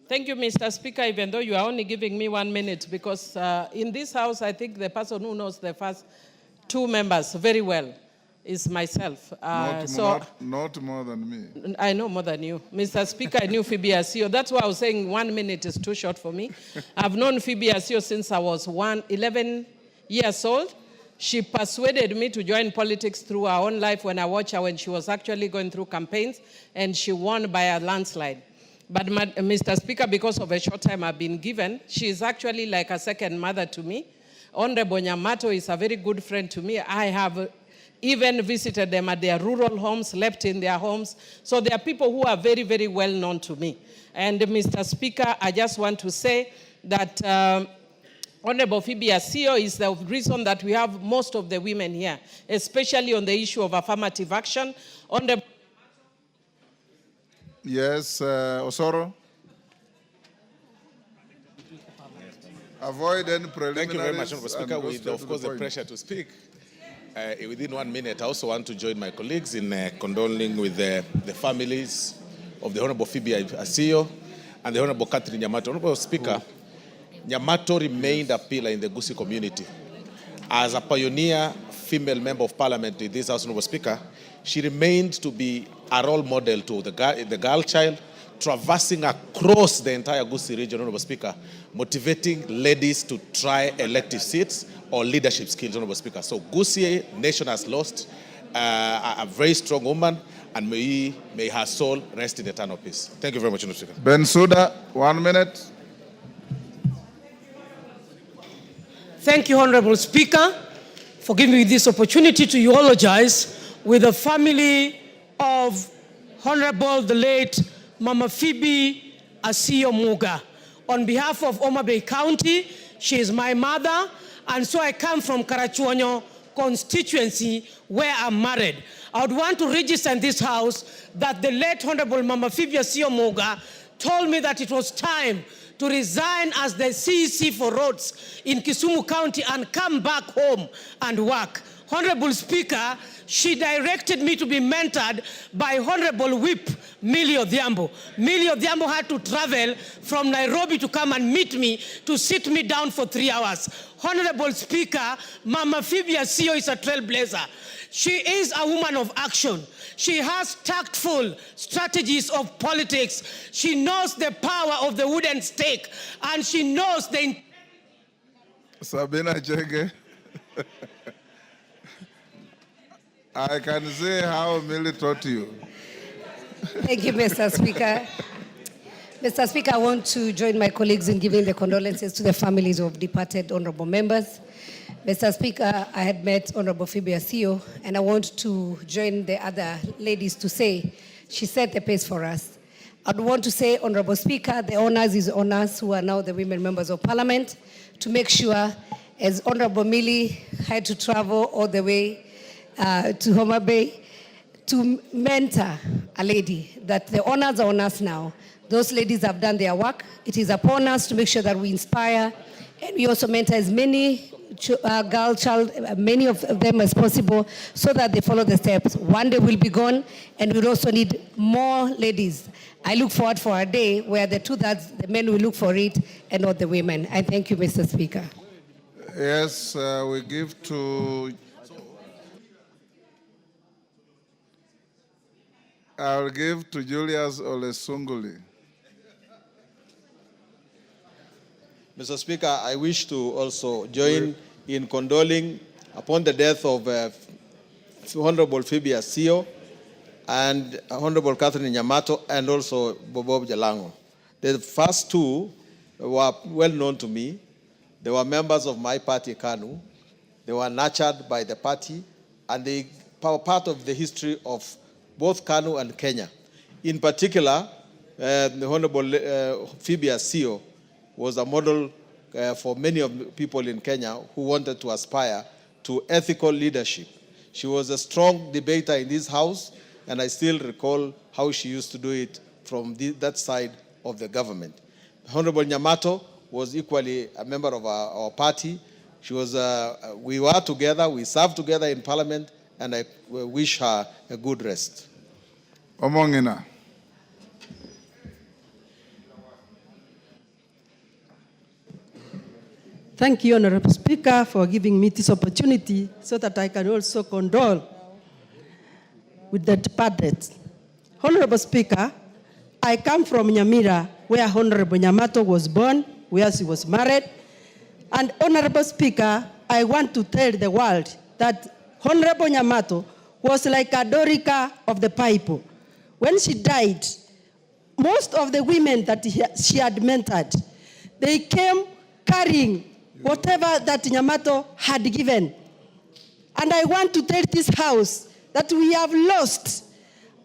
[SPEAKER 16] Thank you, Mr. Speaker, even though you are only giving me 1 minute, because in this House, I think the person who knows the first 2 members very well is myself.
[SPEAKER 3] Not more than me.
[SPEAKER 16] I know more than you. Mr. Speaker, I knew Phoebe Asio. That's why I was saying 1 minute is too short for me. I've known Phoebe Asio since I was 11 years old. She persuaded me to join politics through her own life when I watched her when she was actually going through campaigns, and she won by a landslide. But Mr. Speaker, because of a short time I've been given, she is actually like a second mother to me. Honorable Nyamato is a very good friend to me. I have even visited them at their rural homes, slept in their homes. So there are people who are very, very well known to me. And Mr. Speaker, I just want to say that Honorable Phoebe Asio is the reason that we have most of the women here, especially on the issue of affirmative action.
[SPEAKER 3] Yes, Osoro. Avoid any preliminaries.
[SPEAKER 17] Thank you very much, Honorable Speaker. With, of course, the pressure to speak. Within 1 minute, I also want to join my colleagues in condoling with the families of the Honorable Phoebe Asio and the Honorable Catherine Nyamato. Honorable Speaker, Nyamato remained a pillar in the Gusii community. As a pioneer female member of parliament in this House, Honorable Speaker, she remained to be a role model to the girl child, traversing across the entire Gusii region, Honorable Speaker, motivating ladies to try elective seats or leadership skills, Honorable Speaker. So Gusii nation has lost a very strong woman, and may her soul rest in eternal peace. Thank you very much, Honorable Speaker.
[SPEAKER 3] Bensouda, 1 minute.
[SPEAKER 18] Thank you, Honorable Speaker, for giving me this opportunity to eulogize with the family of Honorable the late Mama Phoebe Asio Muga. On behalf of Homa Bay County, she is my mother, and so I come from Karachuonyo constituency where I'm married. I would want to register in this House that the late Honorable Mama Phoebe Asio Muga told me that it was time to resign as the CEC for roads in Kisumu County and come back home and work. Honorable Speaker, she directed me to be mentored by Honorable Whip Millie Odhiambo. Millie Odhiambo had to travel from Nairobi to come and meet me, to sit me down for 3 hours. Honorable Speaker, Mama Phoebe Asio is a trailblazer. She is a woman of action. She has tactful strategies of politics. She knows the power of the wooden stake, and she knows the...
[SPEAKER 3] Sabina Chege. I can say how Millie taught you.
[SPEAKER 19] Thank you, Mr. Speaker. Mr. Speaker, I want to join my colleagues in giving the condolences to the families of departed honorable members. Mr. Speaker, I had met Honorable Phoebe Asio, and I want to join the other ladies to say she set the pace for us. I'd want to say, Honorable Speaker, the honors is on us who are now the women members of parliament to make sure, as Honorable Millie had to travel all the way to Homa Bay to mentor a lady, that the honors are on us now. Those ladies have done their work. It is upon us to make sure that we inspire, and we also mentor as many many of them as possible, so that they follow the steps. One day we'll be gone, and we'll also need more ladies. I look forward for a day where the 2/3, the men will look for it, and not the women. I thank you, Mr. Speaker.
[SPEAKER 3] Yes, we give to... I'll give to Julius Olesunguli.
[SPEAKER 20] Mr. Speaker, I wish to also join in condoling upon the death of Honorable Phoebe Asio, and Honorable Catherine Nyamato, and also Bob Jalango. The first two were well known to me. They were members of my party, KANU. They were nurtured by the party, and they were part of the history of both KANU and Kenya. In particular, the Honorable Phoebe Asio was a model for many of the people in Kenya who wanted to aspire to ethical leadership. She was a strong debater in this house, and I still recall how she used to do it from that side of the government. Honorable Nyamato was equally a member of our party. She was, we were together, we served together in Parliament, and I wish her a good rest.
[SPEAKER 3] Omongina.
[SPEAKER 21] Thank you, Honorable Speaker, for giving me this opportunity so that I can also condole with the departed. Honorable Speaker, I come from Nyamira, where Honorable Nyamato was born, where she was married. And Honorable Speaker, I want to tell the world that Honorable Nyamato was like a Dorica of the Bible. When she died, most of the women that she had mentored, they came carrying whatever that Nyamato had given. And I want to tell this house that we have lost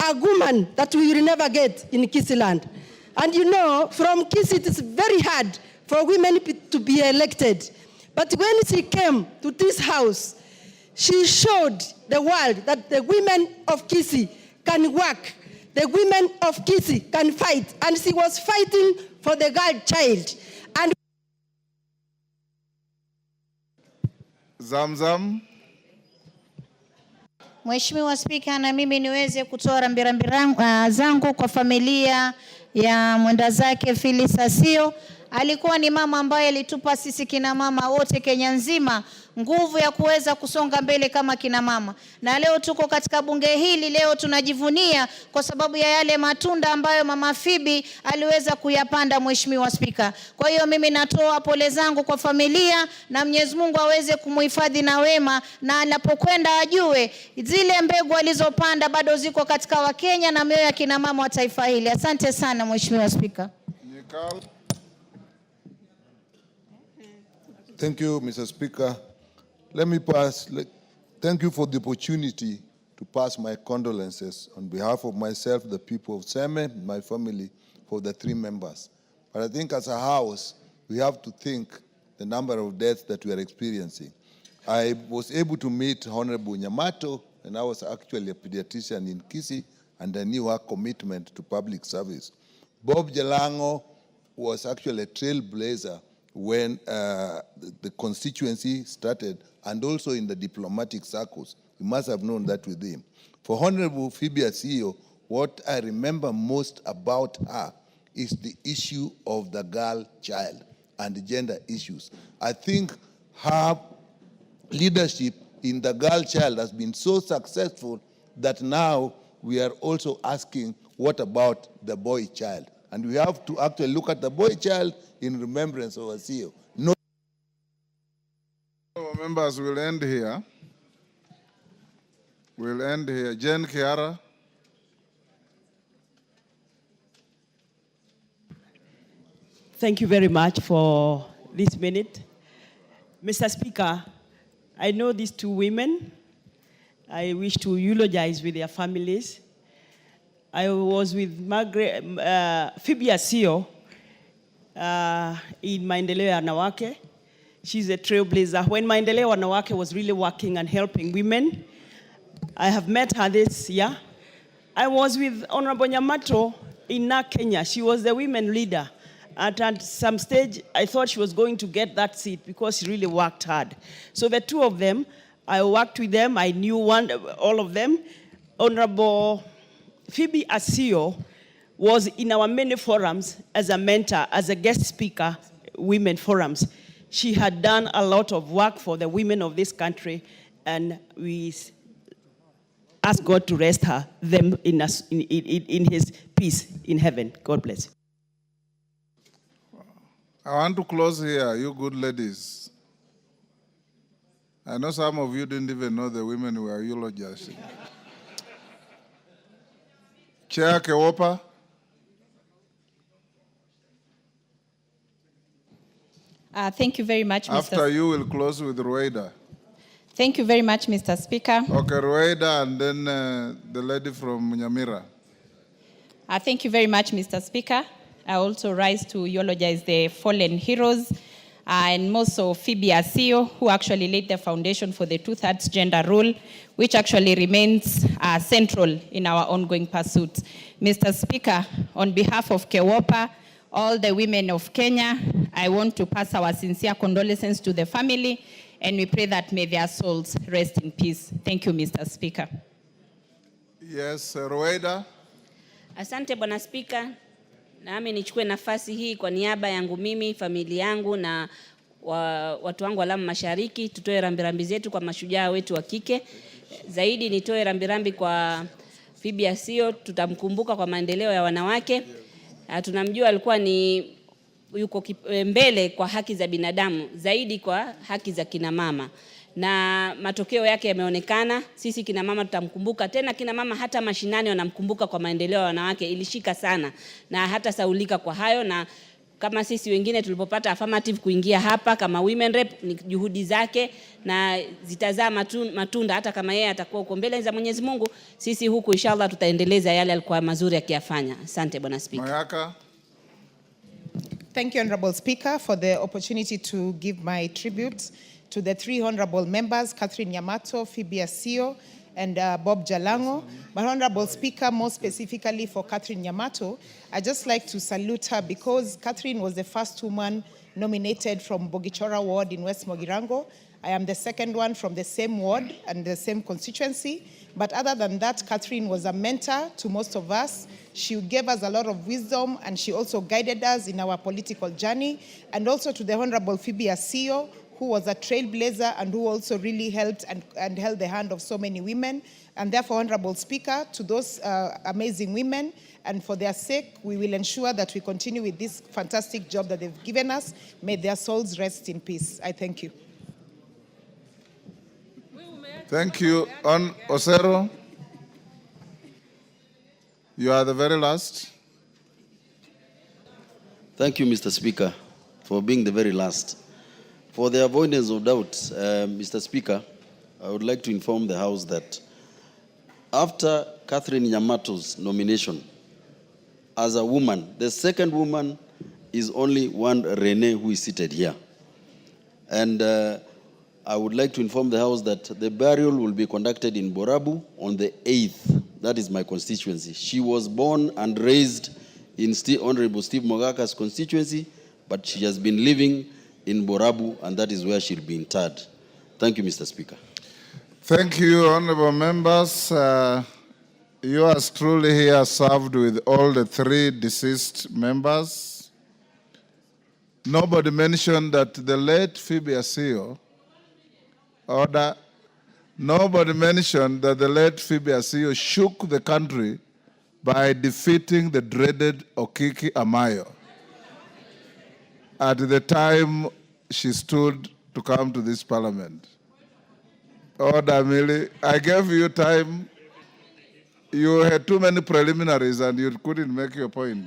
[SPEAKER 21] a woman that we will never get in Kisiland. And you know, from Kisi, it is very hard for women to be elected. But when she came to this house, she showed the world that the women of Kisi can work. The women of Kisi can fight. And she was fighting for the girl child. And
[SPEAKER 3] Zamzam.
[SPEAKER 22] Mheshimiwa Spika, na mimi niweze kutoa rambirambi zangu kwa familia ya mwenda zake Phyllis Asio. Alikuwa ni mama ambaye alitupa sisi kina mama wote Kenya nzima nguvu ya kuweza kusonga mbele kama kina mama. Na leo tuko katika bunge hili, leo tunajivunia kwa sababu ya yale matunda ambayo mama Phoebe aliweza kuyapanda, Mheshimiwa Spika. Kwa hiyo mimi natoa pole zangu kwa familia, na Mwenyezi Mungu aweze kumuhifadhi na wema, na anapokwenda ajue zile mbegu alizopanda bado ziko katika Wakenya na mioyo ya kina mama wa taifa hili. Asante sana Mheshimiwa Spika.
[SPEAKER 23] Thank you, Mr. Speaker. Thank you for the opportunity to pass my condolences on behalf of myself, the people of Seme, my family, for the 3 members. But I think as a house, we have to think the number of deaths that we are experiencing. I was able to meet Honorable Nyamato, and I was actually a pediatrician in Kisi, and I knew her commitment to public service. Bob Jalango was actually a trailblazer when the constituency started, and also in the diplomatic circles. You must have known that with him. For Honorable Phoebe Asio, what I remember most about her is the issue of the girl child and the gender issues. I think her leadership in the girl child has been so successful that now we are also asking, what about the boy child? And we have to actually look at the boy child in remembrance of Asio. No.
[SPEAKER 3] Members will end here. We'll end here. Jen Kiara.
[SPEAKER 24] Thank you very much for this minute. Mr. Speaker, I know these 2 women. I wish to eulogize with their families. I was with Phoebe Asio in Maendeleo Wanawake. She's a trailblazer. When Maendeleo Wanawake was really working and helping women, I have met her this year. I was with Honorable Nyamato in Kenya. She was the women leader. At some stage, I thought she was going to get that seat because she really worked hard. So the 2 of them, I worked with them. I knew all of them. Honorable Phoebe Asio was in our many forums as a mentor, as a guest speaker, women forums. She had done a lot of work for the women of this country, and we ask God to rest them in his peace in heaven. God bless.
[SPEAKER 3] I want to close here, you good ladies. I know some of you didn't even know the women were eulogizing. Chair Kewopa.
[SPEAKER 2] Thank you very much, Mr.
[SPEAKER 3] After you, will close with Rueda.
[SPEAKER 2] Thank you very much, Mr. Speaker.
[SPEAKER 3] Okay, Rueda, and then the lady from Nyamira.
[SPEAKER 2] Thank you very much, Mr. Speaker. I also rise to eulogize the fallen heroes and most of Phoebe Asio, who actually laid the foundation for the 2/3 gender rule, which actually remains central in our ongoing pursuits. Mr. Speaker, on behalf of Kewopa, all the women of Kenya, I want to pass our sincere condolences to the family, and we pray that may their souls rest in peace. Thank you, Mr. Speaker.
[SPEAKER 3] Yes, Rueda.
[SPEAKER 4] Asante Bwana Spika. Nami nichukue nafasi hii kwa niaba yangu mimi, familia yangu na watu wangu wa Lamu Mashariki, tutoe rambirambi zetu kwa mashujaa wetu wa kike. Zaidi nitoe rambirambi kwa Phoebe Asio, tutamkumbuka kwa maendeleo ya wanawake. Tunamjua alikuwa ni yuko mbele kwa haki za binadamu, zaidi kwa haki za kina mama. Na matokeo yake yameonekana. Sisi kina mama tutamkumbuka tena, kina mama hata mashinani wanamkumbuka kwa maendeleo ya wanawake. Ilishika sana na hata saulika kwa hayo, na kama sisi wengine tulipopata affirmative kuingia hapa kama women rep, ni juhudi zake na zitazaa matunda. Hata kama yeye atakuwa uko mbele za Mwenyezi Mungu, sisi huku inshallah tutaendeleza yale alikuwa mazuri akiyafanya. Asante Bwana Speaker.
[SPEAKER 3] Mayaka.
[SPEAKER 5] Thank you, Honorable Speaker, for the opportunity to give my tribute to the three honorable members, Catherine Yamato, Phoebe Asio, and Bob Jalango. But Honorable Speaker, more specifically for Catherine Yamato, I'd just like to salute her because Catherine was the first woman nominated from Bogichora ward in West Mogirango. I am the second one from the same ward and the same constituency. But other than that, Catherine was a mentor to most of us. She gave us a lot of wisdom, and she also guided us in our political journey. And also to the Honorable Phoebe Asio, who was a trailblazer and who also really helped and held the hand of so many women. And therefore, Honorable Speaker, to those amazing women, and for their sake, we will ensure that we continue with this fantastic job that they've given us. May their souls rest in peace. I thank you.
[SPEAKER 3] Thank you. On Osero, you are the very last.
[SPEAKER 6] Thank you, Mr. Speaker, for being the very last. For the avoidance of doubt, Mr. Speaker, I would like to inform the House that after Catherine Nyamato's nomination as a woman, the second woman is only one Renee who is seated here. And I would like to inform the House that the burial will be conducted in Borabu on the 8th. That is my constituency. She was born and raised in Honorable Steve Mogaka's constituency, but she has been living in Borabu, and that is where she'll be interred. Thank you, Mr. Speaker.
[SPEAKER 3] Thank you, honorable members. Yours truly here served with all the three deceased members. Nobody mentioned that the late Phoebe Asio, nobody mentioned that the late Phoebe Asio shook the country by defeating the dreaded Okiki Amayo at the time she stood to come to this parliament. Order, Millie. I gave you time. You had too many preliminaries and you couldn't make your point.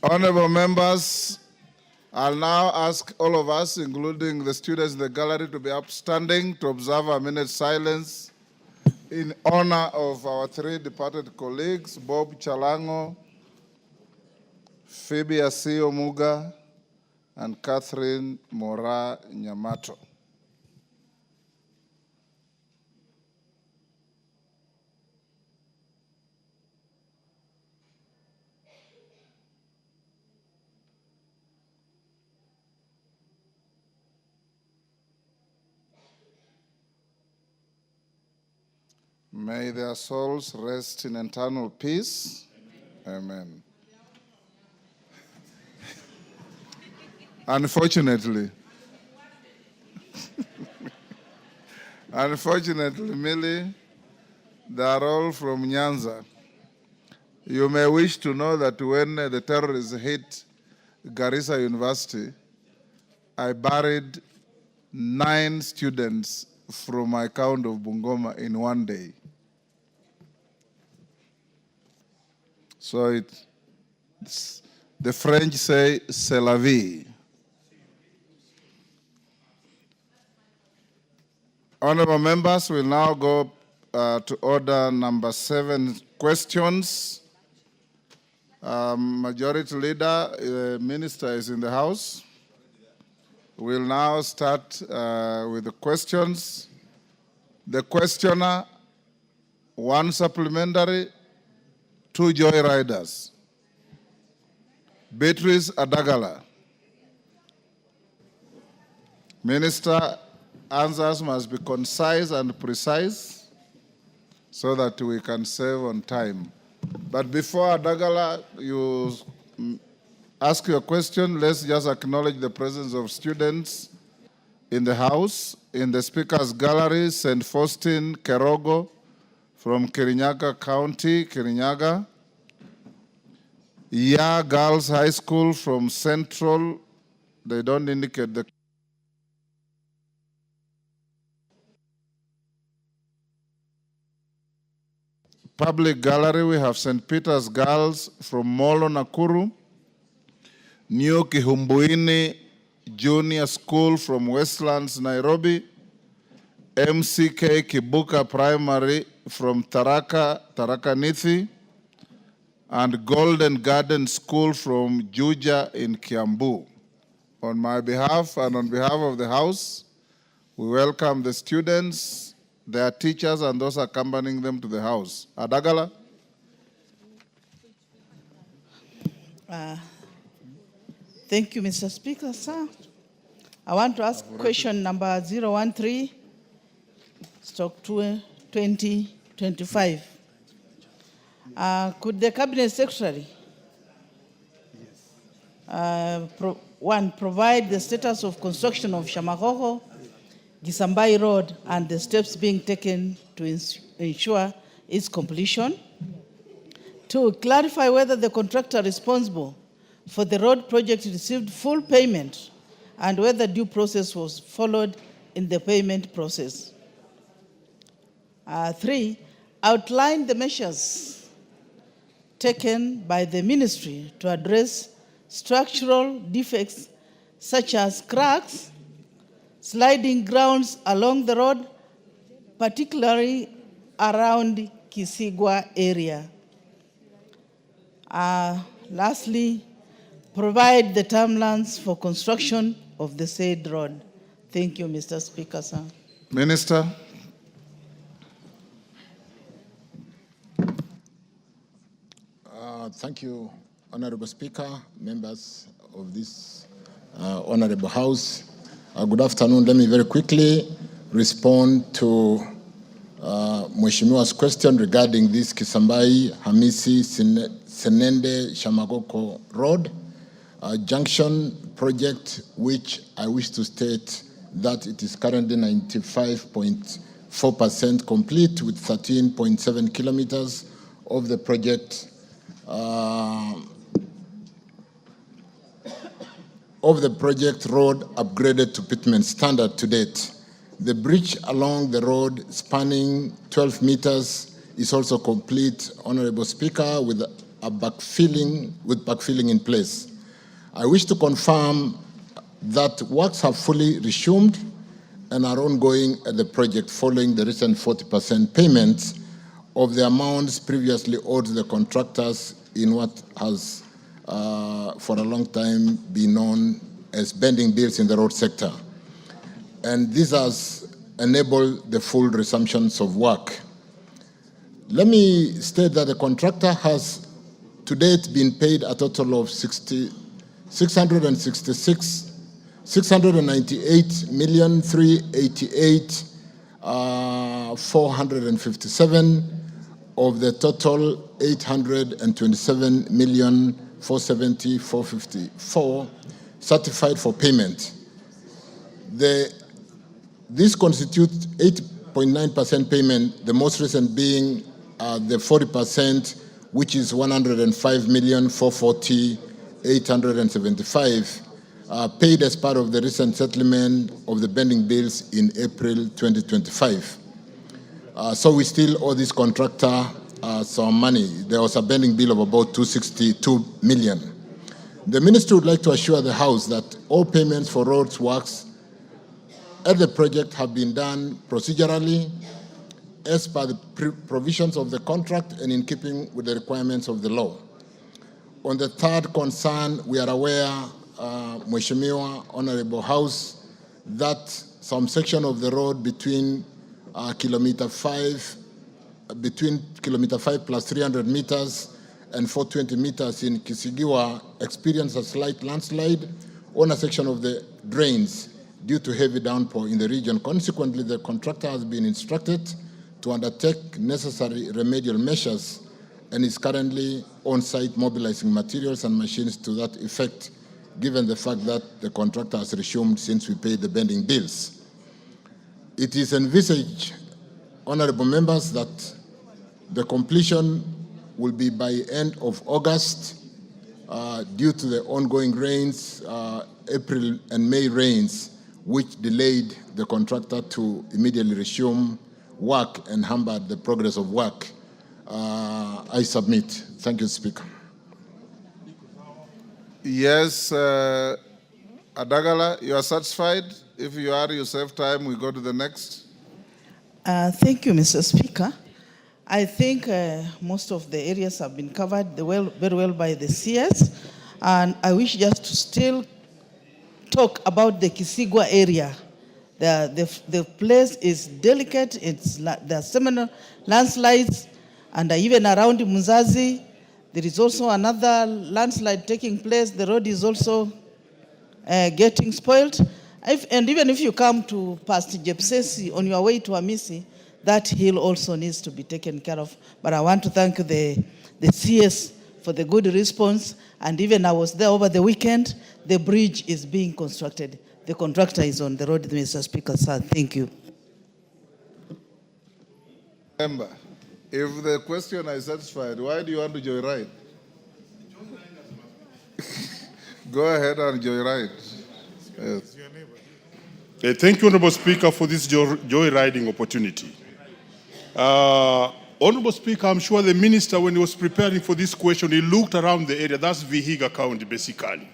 [SPEAKER 3] Honorable members, I'll now ask all of us, including the students in the gallery, to be upstanding to observe a minute's silence in honor of our three departed colleagues, Bob Jalango, Phoebe Asio Muga, and Catherine Mora Nyamato. May their souls rest in eternal peace. Amen. Unfortunately, Millie, they are all from Nyanza. You may wish to know that when the terrorists hit Garissa University, I buried 9 students from my count of Bungoma in one day. So the French say, c'est la vie. Honorable members, we'll now go to order number 7, questions. Majority Leader, Minister is in the house. We'll now start with the questions. The questioner, 1 supplementary, 2 joy riders. Beatrice Adagala. Minister, answers must be concise and precise so that we can save on time. But before Adagala, you ask your question, let's just acknowledge the presence of students in the house. In the Speaker's Gallery, St. Faustin Kerogo from Kirinyaga County, Kirinyaga. Ya Girls High School from Central, they don't indicate the Public Gallery. We have St. Peter's Girls from Molo, Nakuru. New Kihumbuini Junior School from Westlands, Nairobi. MCK Kibuka Primary from Tharaka Nithi. And Golden Garden School from Juja in Kiambu. On my behalf and on behalf of the House, we welcome the students, their teachers, and those accompanying them to the house. Adagala.
[SPEAKER 7] Thank you, Mr. Speaker, sir. I want to ask question number 013/2025. Could the Cabinet Secretary provide the status of construction of Shamagogo, Gisambai Road, and the steps being taken to ensure its completion? 2, clarify whether the contractor responsible for the road project received full payment and whether due process was followed in the payment process. 3, outline the measures taken by the ministry to address structural defects such as cracks, sliding grounds along the road, particularly around Kisigwa area. Lastly, provide the timelines for construction of the said road. Thank you, Mr. Speaker, sir.
[SPEAKER 3] Minister.
[SPEAKER 8] Thank you, Honorable Speaker, members of this Honorable House. Good afternoon. Let me very quickly respond to Mheshimiwa's question regarding this Kisambai Hamisi Senende Shamagoko Road junction project, which I wish to state that it is currently 95.4% complete with 13.7 kilometers of the project road upgraded to pavement standard to date. The bridge along the road spanning 12 meters is also complete, Honorable Speaker, with backfilling in place. I wish to confirm that works have fully resumed and are ongoing at the project following the recent 40% payments of the amounts previously owed to the contractors in what has for a long time been known as pending bills in the road sector. And this has enabled the full resumptions of work. Let me state that the contractor has to date been paid a total of 698,388,457 of the total 827,470,454 certified for payment. This constitutes 8.9% payment, the most recent being the 40%, which is 105,440,875 paid as part of the recent settlement of the pending bills in April 2025. So we still owe this contractor some money. There was a pending bill of about 262 million. The ministry would like to assure the House that all payments for roads works at the project have been done procedurally as per the provisions of the contract and in keeping with the requirements of the law. On the third concern, we are aware, Mheshimiwa Honorable House, that some section of the road between kilometer 5 plus 300 meters and 420 meters in Kisigiwa experienced a slight landslide on a section of the drains due to heavy downpour in the region. Consequently, the contractor has been instructed to undertake necessary remedial measures and is currently on site mobilizing materials and machines to that effect, given the fact that the contractor has resumed since we paid the pending bills. It is envisaged, honorable members, that the completion will be by end of August due to the ongoing rains, April and May rains, which delayed the contractor to immediately resume work and hampered the progress of work. I submit. Thank you, Speaker.
[SPEAKER 3] Yes, Adagala, you are satisfied? If you are, you save time, we go to the next.
[SPEAKER 7] Thank you, Mr. Speaker. I think most of the areas have been covered very well by the CS, and I wish just to still talk about the Kisigwa area. The place is delicate. There are seminal landslides, and even around Muzazi, there is also another landslide taking place. The road is also getting spoiled. And even if you come to past Jepsesi on your way to Amisi, that hill also needs to be taken care of. But I want to thank the CS for the good response. And even I was there over the weekend. The bridge is being constructed. The contractor is on the road, Mr. Speaker, sir. Thank you.
[SPEAKER 3] Remember, if the question is satisfied, why do you want to joyride? Go ahead and joyride. Yes.
[SPEAKER 9] Thank you, Honorable Speaker, for this joyriding opportunity. Honorable Speaker, I'm sure the Minister, when he was preparing for this question, he looked around the area. That's Vihiga County, basically.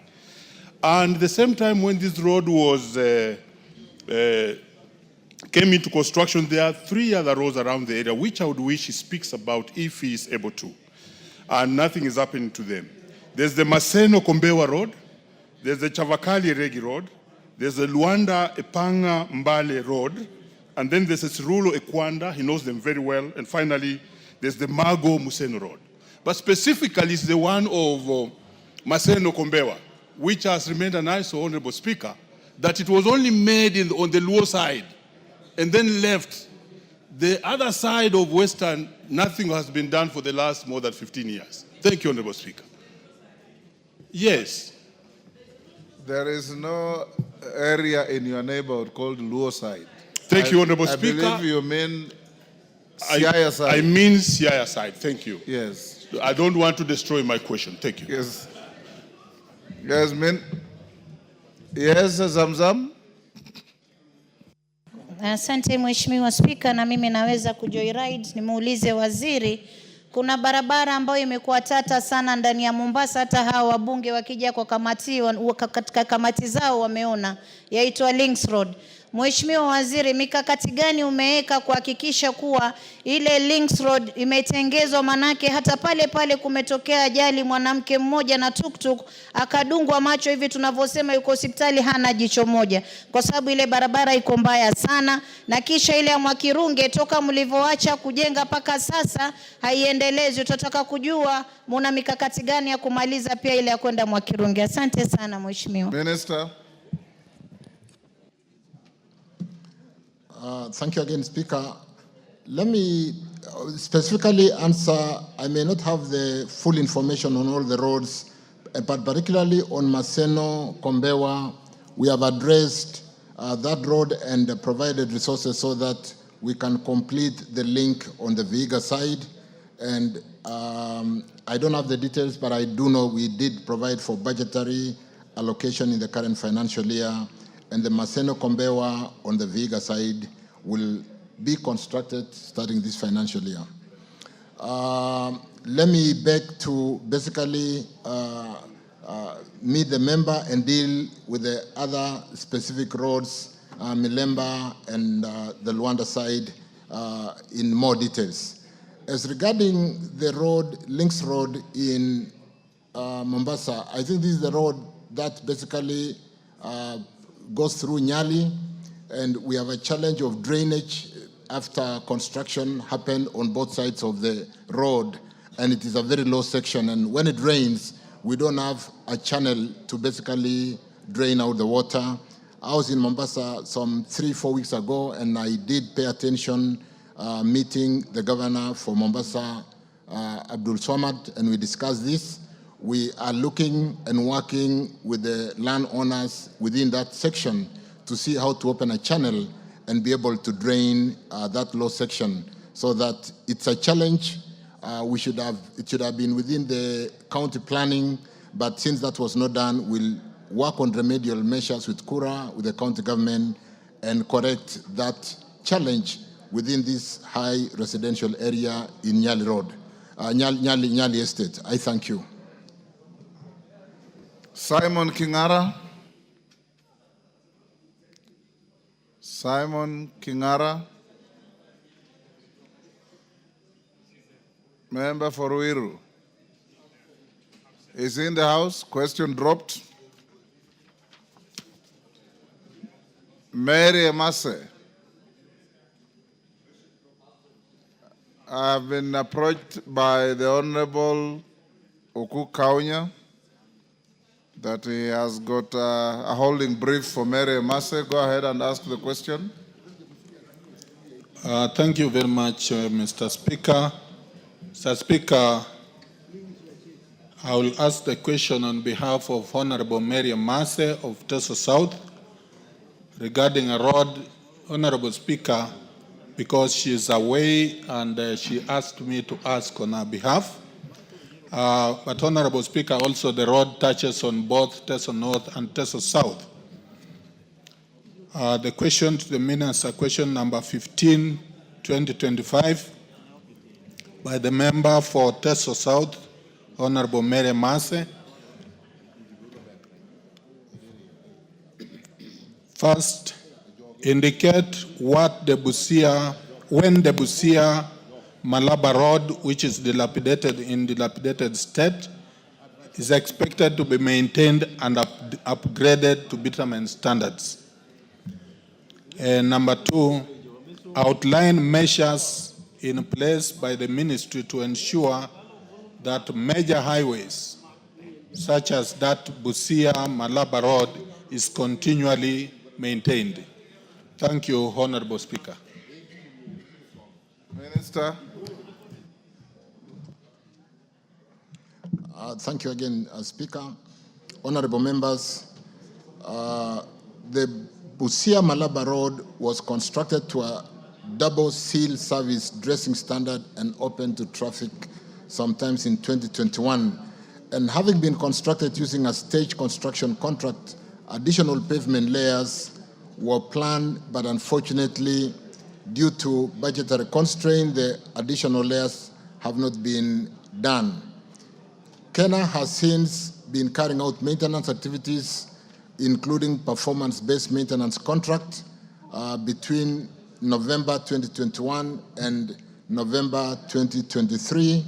[SPEAKER 9] And at the same time, when this road was came into construction, there are 3 other roads around the area, which I would wish he speaks about if he is able to. And nothing is happening to them. There's the Maseno Kombewa Road, there's the Chavakali Regi Road, there's the Luanda Epanga Mbale Road, and then there's the Sirulo Ekwanda, he knows them very well, and finally, there's the Mago Museno Road. But specifically, it's the one of Maseno Kombewa, which has remained an ISO, Honorable Speaker, that it was only made on the Luo side, and then left. The other side of Western, nothing has been done for the last more than 15 years. Thank you, Honorable Speaker. Yes.
[SPEAKER 3] There is no area in your neighborhood called Luo side.
[SPEAKER 9] Thank you, Honorable Speaker.
[SPEAKER 3] I believe you mean Siaya side.
[SPEAKER 9] I mean Siaya side. Thank you.
[SPEAKER 3] Yes.
[SPEAKER 9] I don't want to destroy my question. Thank you.
[SPEAKER 3] Yes. Yes, yes, Zamzam.
[SPEAKER 22] Asante Mheshimiwa Spika, na mimi naweza kujoyride. Nimuulize waziri, kuna barabara ambayo imekuwa tata sana ndani ya Mombasa, hata hawa wabunge wakija kwa kamati, katika kamati zao wameona, yaitwa Links Road. Mheshimiwa Waziri, mikakati gani umeweka kuhakikisha kuwa ile Links Road imetengezwa? Manake hata pale pale kumetokea ajali, mwanamke mmoja na tuktuk akadungwa macho, hivi tunavyosema yuko hospitali hana jicho moja, kwa sababu ile barabara iko mbaya sana. Na kisha ile ya Mwakirunge, toka mlivyoacha kujenga paka sasa haiendelezwi. Tutataka kujua muna mikakati gani ya kumaliza pia ile ya kwenda Mwakirunge. Asante sana Mheshimiwa.
[SPEAKER 3] Minister.
[SPEAKER 8] Thank you again, Speaker. Let me specifically answer. I may not have the full information on all the roads, but particularly on Maseno, Kombewa, we have addressed that road and provided resources so that we can complete the link on the Vihiga side. And I don't have the details, but I do know we did provide for budgetary allocation in the current financial year, and the Maseno Kombewa on the Vihiga side will be constructed starting this financial year. Let me beg to basically meet the member and deal with the other specific roads, Milemba and the Luanda side, in more details. As regarding the road, Links Road in Mombasa, I think this is the road that basically goes through Nyali, and we have a challenge of drainage after construction happened on both sides of the road, and it is a very low section, and when it rains, we don't have a channel to basically drain out the water. I was in Mombasa some 3-4 weeks ago, and I did pay attention meeting the governor for Mombasa, Abdul Swamad, and we discussed this. We are looking and working with the landowners within that section to see how to open a channel and be able to drain that low section, so that it's a challenge. It should have been within the county planning, but since that was not done, we'll work on remedial measures with Kura, with the county government, and correct that challenge within this high residential area in Nyali Road, Nyali Estate. I thank you.
[SPEAKER 3] Simon Kingara. Simon Kingara. Member for Ruiru. Is in the house. Question dropped. Mary Emase. I have been approached by the Honorable Oku Kaunya that he has got a holding brief for Mary Emase. Go ahead and ask the question.
[SPEAKER 1] Thank you very much, Mr. Speaker. Mr. Speaker, I will ask the question on behalf of Honorable Mary Emase of Teso South regarding a road. Honorable Speaker, because she is away and she asked me to ask on her behalf. But Honorable Speaker, also the road touches on both Teso North and Teso South. The question to the Minister, question number 15, 2025, by the member for Teso South, Honorable Mary Emase. First, indicate what the Busia, when the Busia Malaba Road, which is dilapidated in dilapidated state, is expected to be maintained and upgraded to bitumen standards. And number two, outline measures in place by the ministry to ensure that major highways, such as that Busia Malaba Road, is continually maintained. Thank you, Honorable Speaker.
[SPEAKER 3] Minister.
[SPEAKER 8] Thank you again, Speaker. Honorable members, the Busia Malaba Road was constructed to a double seal service dressing standard and open to traffic sometimes in 2021. And having been constructed using a stage construction contract, additional pavement layers were planned, but unfortunately, due to budgetary constraint, the additional layers have not been done. Kenya has since been carrying out maintenance activities, including performance-based maintenance contract between November 2021 and November 2023,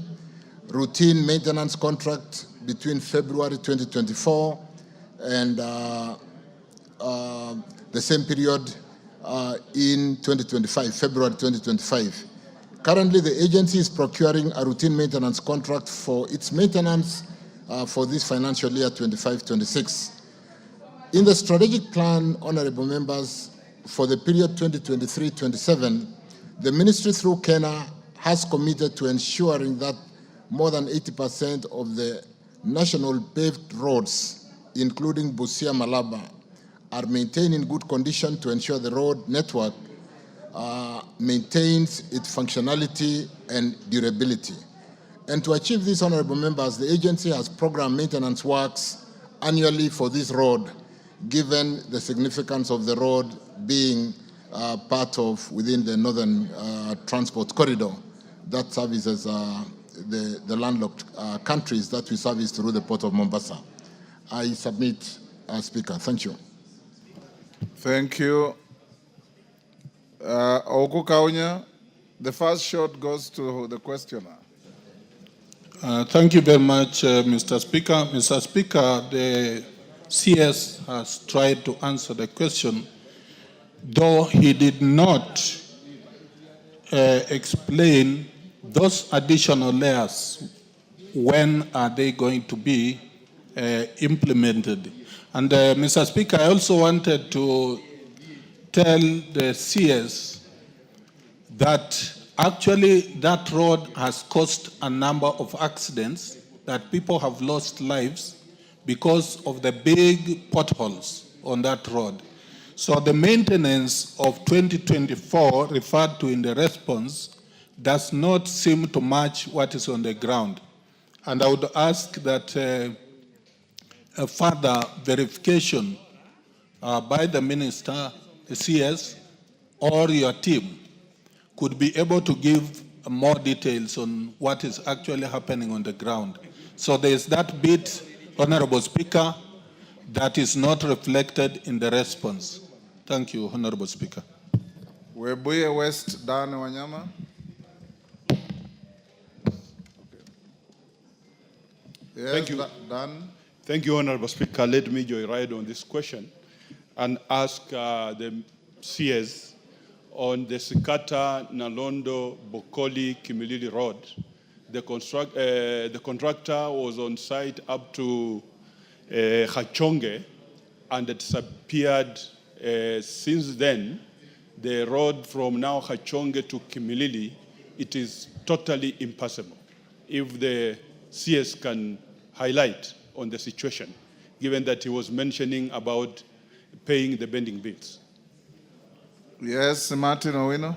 [SPEAKER 8] routine maintenance contract between February 2024 and the same period in 2025, February 2025. Currently, the agency is procuring a routine maintenance contract for its maintenance for this financial year 25-26. In the strategic plan, honorable members, for the period 2023-27, the ministry through Kenya has committed to ensuring that more than 80% of the national paved roads, including Busia Malaba, are maintained in good condition to ensure the road network maintains its functionality and durability. And to achieve this, honorable members, the agency has programmed maintenance works annually for this road, given the significance of the road being part of within the northern transport corridor that services the landlocked countries that we service through the port of Mombasa. I submit, Speaker. Thank you.
[SPEAKER 3] Thank you. Oku Kaunya, the first shot goes to the questioner.
[SPEAKER 1] Thank you very much, Mr. Speaker. Mr. Speaker, the CS has tried to answer the question, though he did not explain those additional layers. When are they going to be implemented? And Mr. Speaker, I also wanted to tell the CS that actually that road has caused a number of accidents, that people have lost lives because of the big potholes on that road. So the maintenance of 2024 referred to in the response does not seem to match what is on the ground. And I would ask that a further verification by the minister, the CS, or your team could be able to give more details on what is actually happening on the ground. So there is that bit, Honorable Speaker, that is not reflected in the response. Thank you, Honorable Speaker.
[SPEAKER 3] Webuye West, Dan Wanyama. Yes,
[SPEAKER 9] Thank you.
[SPEAKER 3] Dan.
[SPEAKER 9] Thank you, Honorable Speaker. Let me joyride on this question and ask the CS on the Sikata, Nalondo, Bokoli, Kimilili Road. The contractor was on site up to Hachonge and disappeared. Since then, the road from now Hachonge to Kimilili, it is totally impassable. If the CS can highlight on the situation, given that he was mentioning about paying the bending bills.
[SPEAKER 3] Yes, Martin Owino.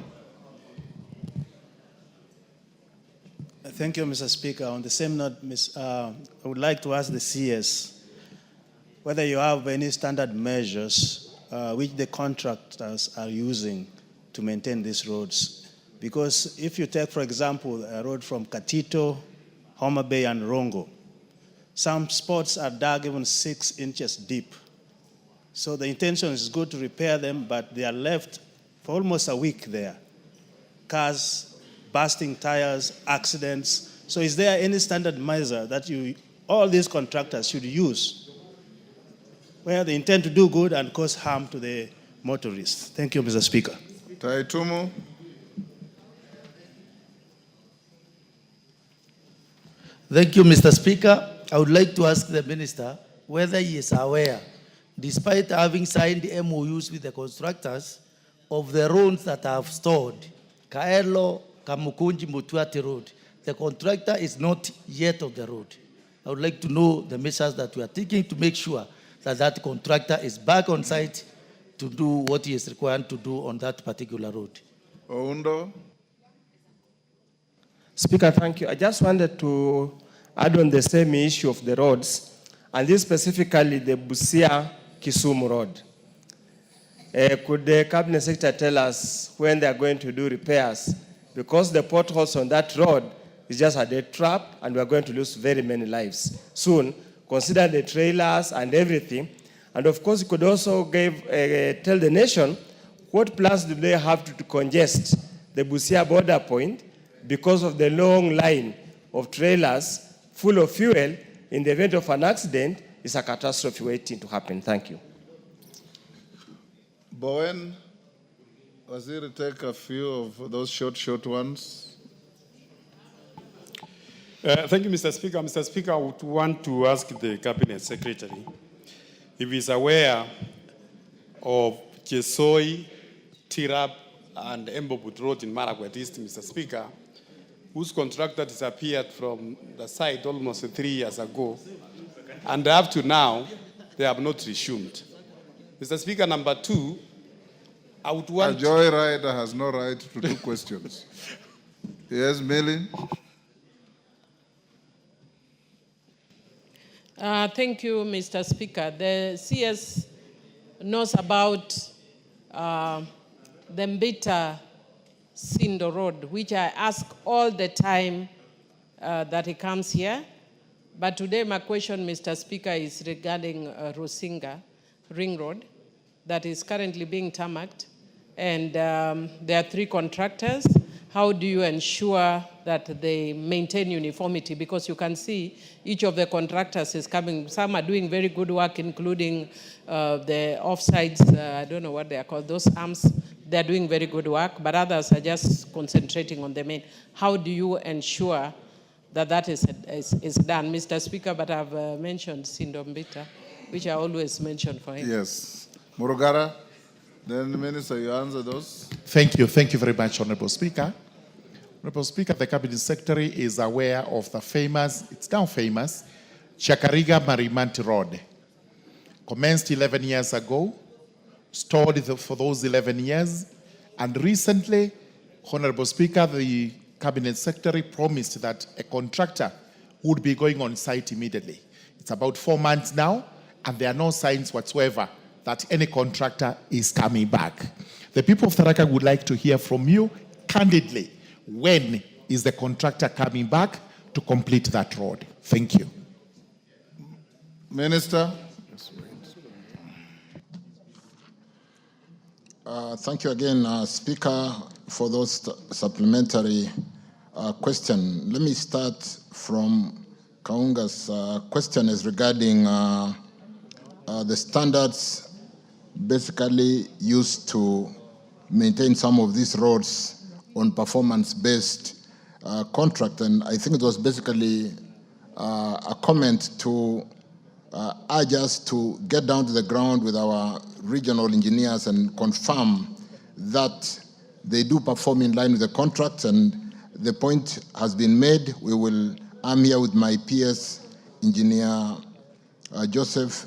[SPEAKER 10] Thank you, Mr. Speaker. On the same note, I would like to ask the CS whether you have any standard measures which the contractors are using to maintain these roads. Because if you take, for example, a road from Katito, Homa Bay, and Rongo, some spots are dug even 6 inches deep. So the intention is good to repair them, but they are left for almost a week there. Cars, busting tires, accidents. So is there any standard measure that all these contractors should use where they intend to do good and cause harm to the motorists? Thank you, Mr. Speaker.
[SPEAKER 3] Taitumu.
[SPEAKER 11] Thank you, Mr. Speaker. I would like to ask the Minister whether he is aware, despite having signed MOUs with the constructors, of the roads that I have stored, Kaelo, Kamukunji, Mutuati Road. The contractor is not yet on the road. I would like to know the measures that we are taking to make sure that that contractor is back on site to do what he is required to do on that particular road.
[SPEAKER 3] Oundo.
[SPEAKER 12] Speaker, thank you. I just wanted to add on the same issue of the roads, and this specifically the Busia-Kisumu road. Could the Cabinet Secretary tell us when they are going to do repairs? Because the potholes on that road is just a dead trap, and we are going to lose very many lives soon. Consider the trailers and everything. And of course, you could also tell the nation what plans do they have to congest the Busia border point because of the long line of trailers full of fuel. In the event of an accident, it's a catastrophe waiting to happen. Thank you.
[SPEAKER 3] Bowen, Waziri, take a few of those short ones.
[SPEAKER 13] Thank you, Mr. Speaker. Mr. Speaker, I would want to ask the Cabinet Secretary if he's aware of Chesoi, Tirap, and Embobut Road in Marakwet East, Mr. Speaker, whose contractor disappeared from the site almost 3 years ago, and up to now, they have not resumed. Mr. Speaker, number 2, I would want...
[SPEAKER 3] A joyrider has no right to do questions. Yes, Millie?
[SPEAKER 14] Thank you, Mr. Speaker. The CS knows about the Mbita Sindo Road, which I ask all the time that he comes here. But today my question, Mr. Speaker, is regarding Rusinga Ring Road that is currently being tarmacked. And there are 3 contractors. How do you ensure that they maintain uniformity? Because you can see each of the contractors is coming. Some are doing very good work, including the offsides, I don't know what they are called, those arms. They're doing very good work, but others are just concentrating on the main. How do you ensure that that is done, Mr. Speaker? But I've mentioned Sindombita, which I always mention for him.
[SPEAKER 3] Yes. Murugara, then Minister, you answer those.
[SPEAKER 15] Thank you very much, Honorable Speaker. Honorable Speaker, the Cabinet Secretary is aware of the famous, it's now famous, Chakariga Marimanti Road. Commenced 11 years ago, stored for those 11 years, and recently, Honorable Speaker, the Cabinet Secretary promised that a contractor would be going on site immediately. It's about 4 months now, and there are no signs whatsoever that any contractor is coming back. The people of Tharaka would like to hear from you candidly. When is the contractor coming back to complete that road? Thank you.
[SPEAKER 3] Minister.
[SPEAKER 8] Thank you again, Speaker, for those supplementary questions. Let me start from Kaunga's question is regarding the standards basically used to maintain some of these roads on performance-based contract. And I think it was basically a comment to urge us to get down to the ground with our regional engineers and confirm that they do perform in line with the contract. And the point has been made. I'm here with my PS, Engineer Joseph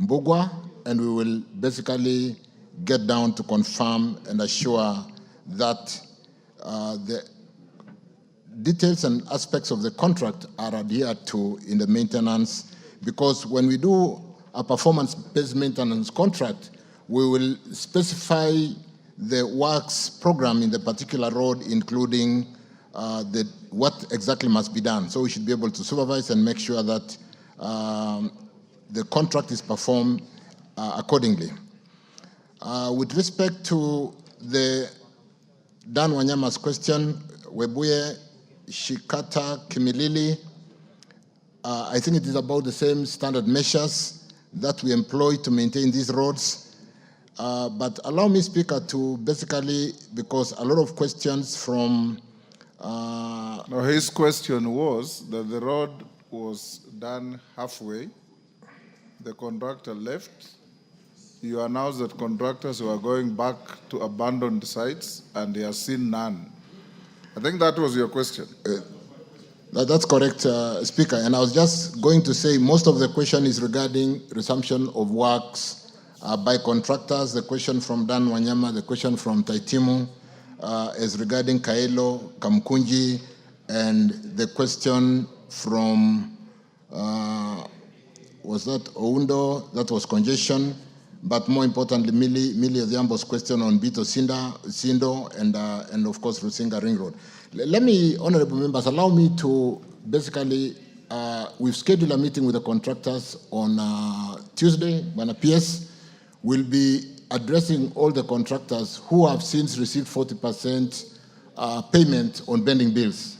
[SPEAKER 8] Mbugwa, and we will basically get down to confirm and assure that the details and aspects of the contract are adhered to in the maintenance, because when we do a performance-based maintenance contract, we will specify the works program in the particular road, including what exactly must be done. So we should be able to supervise and make sure that the contract is performed accordingly. With respect to the Dan Wanyama's question, Webuye, Shikata, Kimilili, I think it is about the same standard measures that we employ to maintain these roads. But allow me, Speaker, to basically, because a lot of questions from...
[SPEAKER 3] No, his question was that the road was done halfway. The contractor left. You announced that contractors were going back to abandoned sites, and he has seen none. I think that was your question.
[SPEAKER 8] That's correct, Speaker. And I was just going to say most of the question is regarding resumption of works by contractors. The question from Dan Wanyama, the question from Taitimu is regarding Kaelo, Kamkunji, and the question from, was that Oundo? That was congestion. But more importantly, Millie Odhiambo's question on Bito Sindo and of course, Rusinga Ring Road. Let me, honorable members, allow me to basically, we've scheduled a meeting with the contractors on Tuesday, when a PS will be addressing all the contractors who have since received 40% payment on pending bills.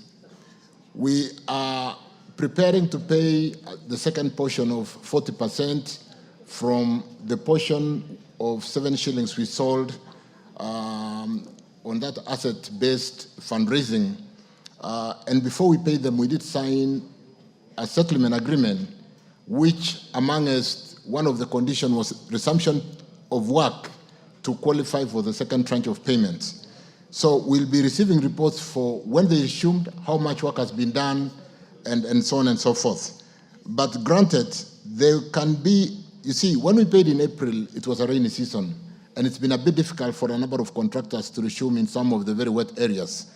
[SPEAKER 8] We are preparing to pay the second portion of 40% from the portion of 7 shillings we sold on that asset-based fundraising. And before we paid them, we did sign a settlement agreement, which among us, one of the conditions was resumption of work to qualify for the second tranche of payments. So we'll be receiving reports for when they resumed, how much work has been done, and so on and so forth. But granted, there can be, you see, when we paid in April, it was a rainy season, and it's been a bit difficult for a number of contractors to resume in some of the very wet areas.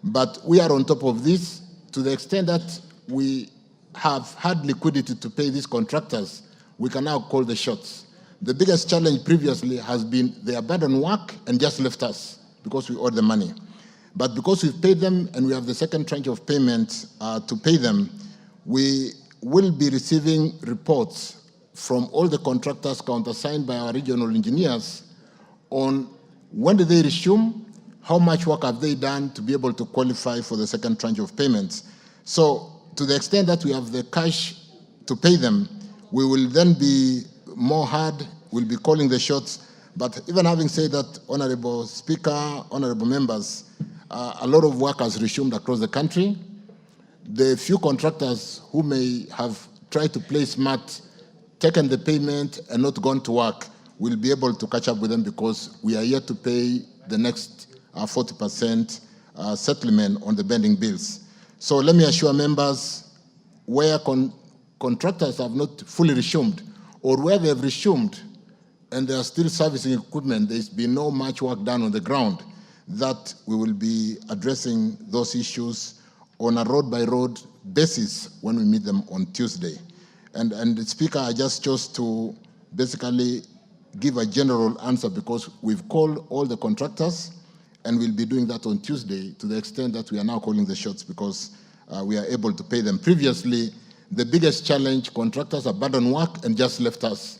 [SPEAKER 8] But we are on top of this to the extent that we have had liquidity to pay these contractors, we can now call the shots. The biggest challenge previously has been they abandoned work and just left us because we owed the money. But because we've paid them and we have the second tranche of payment to pay them, we will be receiving reports from all the contractors countersigned by our regional engineers on when did they resume, how much work have they done to be able to qualify for the second tranche of payments. So to the extent that we have the cash to pay them, we will then be more hard, we'll be calling the shots. But even having said that, Honorable Speaker, honorable members, a lot of work has resumed across the country. The few contractors who may have tried to play smart, taken the payment and not gone to work, will be able to catch up with them because we are yet to pay the next 40% settlement on the pending bills. So let me assure members, where contractors have not fully resumed, or where they have resumed and they are still servicing equipment, there's been no much work done on the ground, that we will be addressing those issues on a road-by-road basis when we meet them on Tuesday. And Speaker, I just chose to basically give a general answer because we've called all the contractors and we'll be doing that on Tuesday to the extent that we are now calling the shots because we are able to pay them. Previously, the biggest challenge, contractors abandoned work and just left us.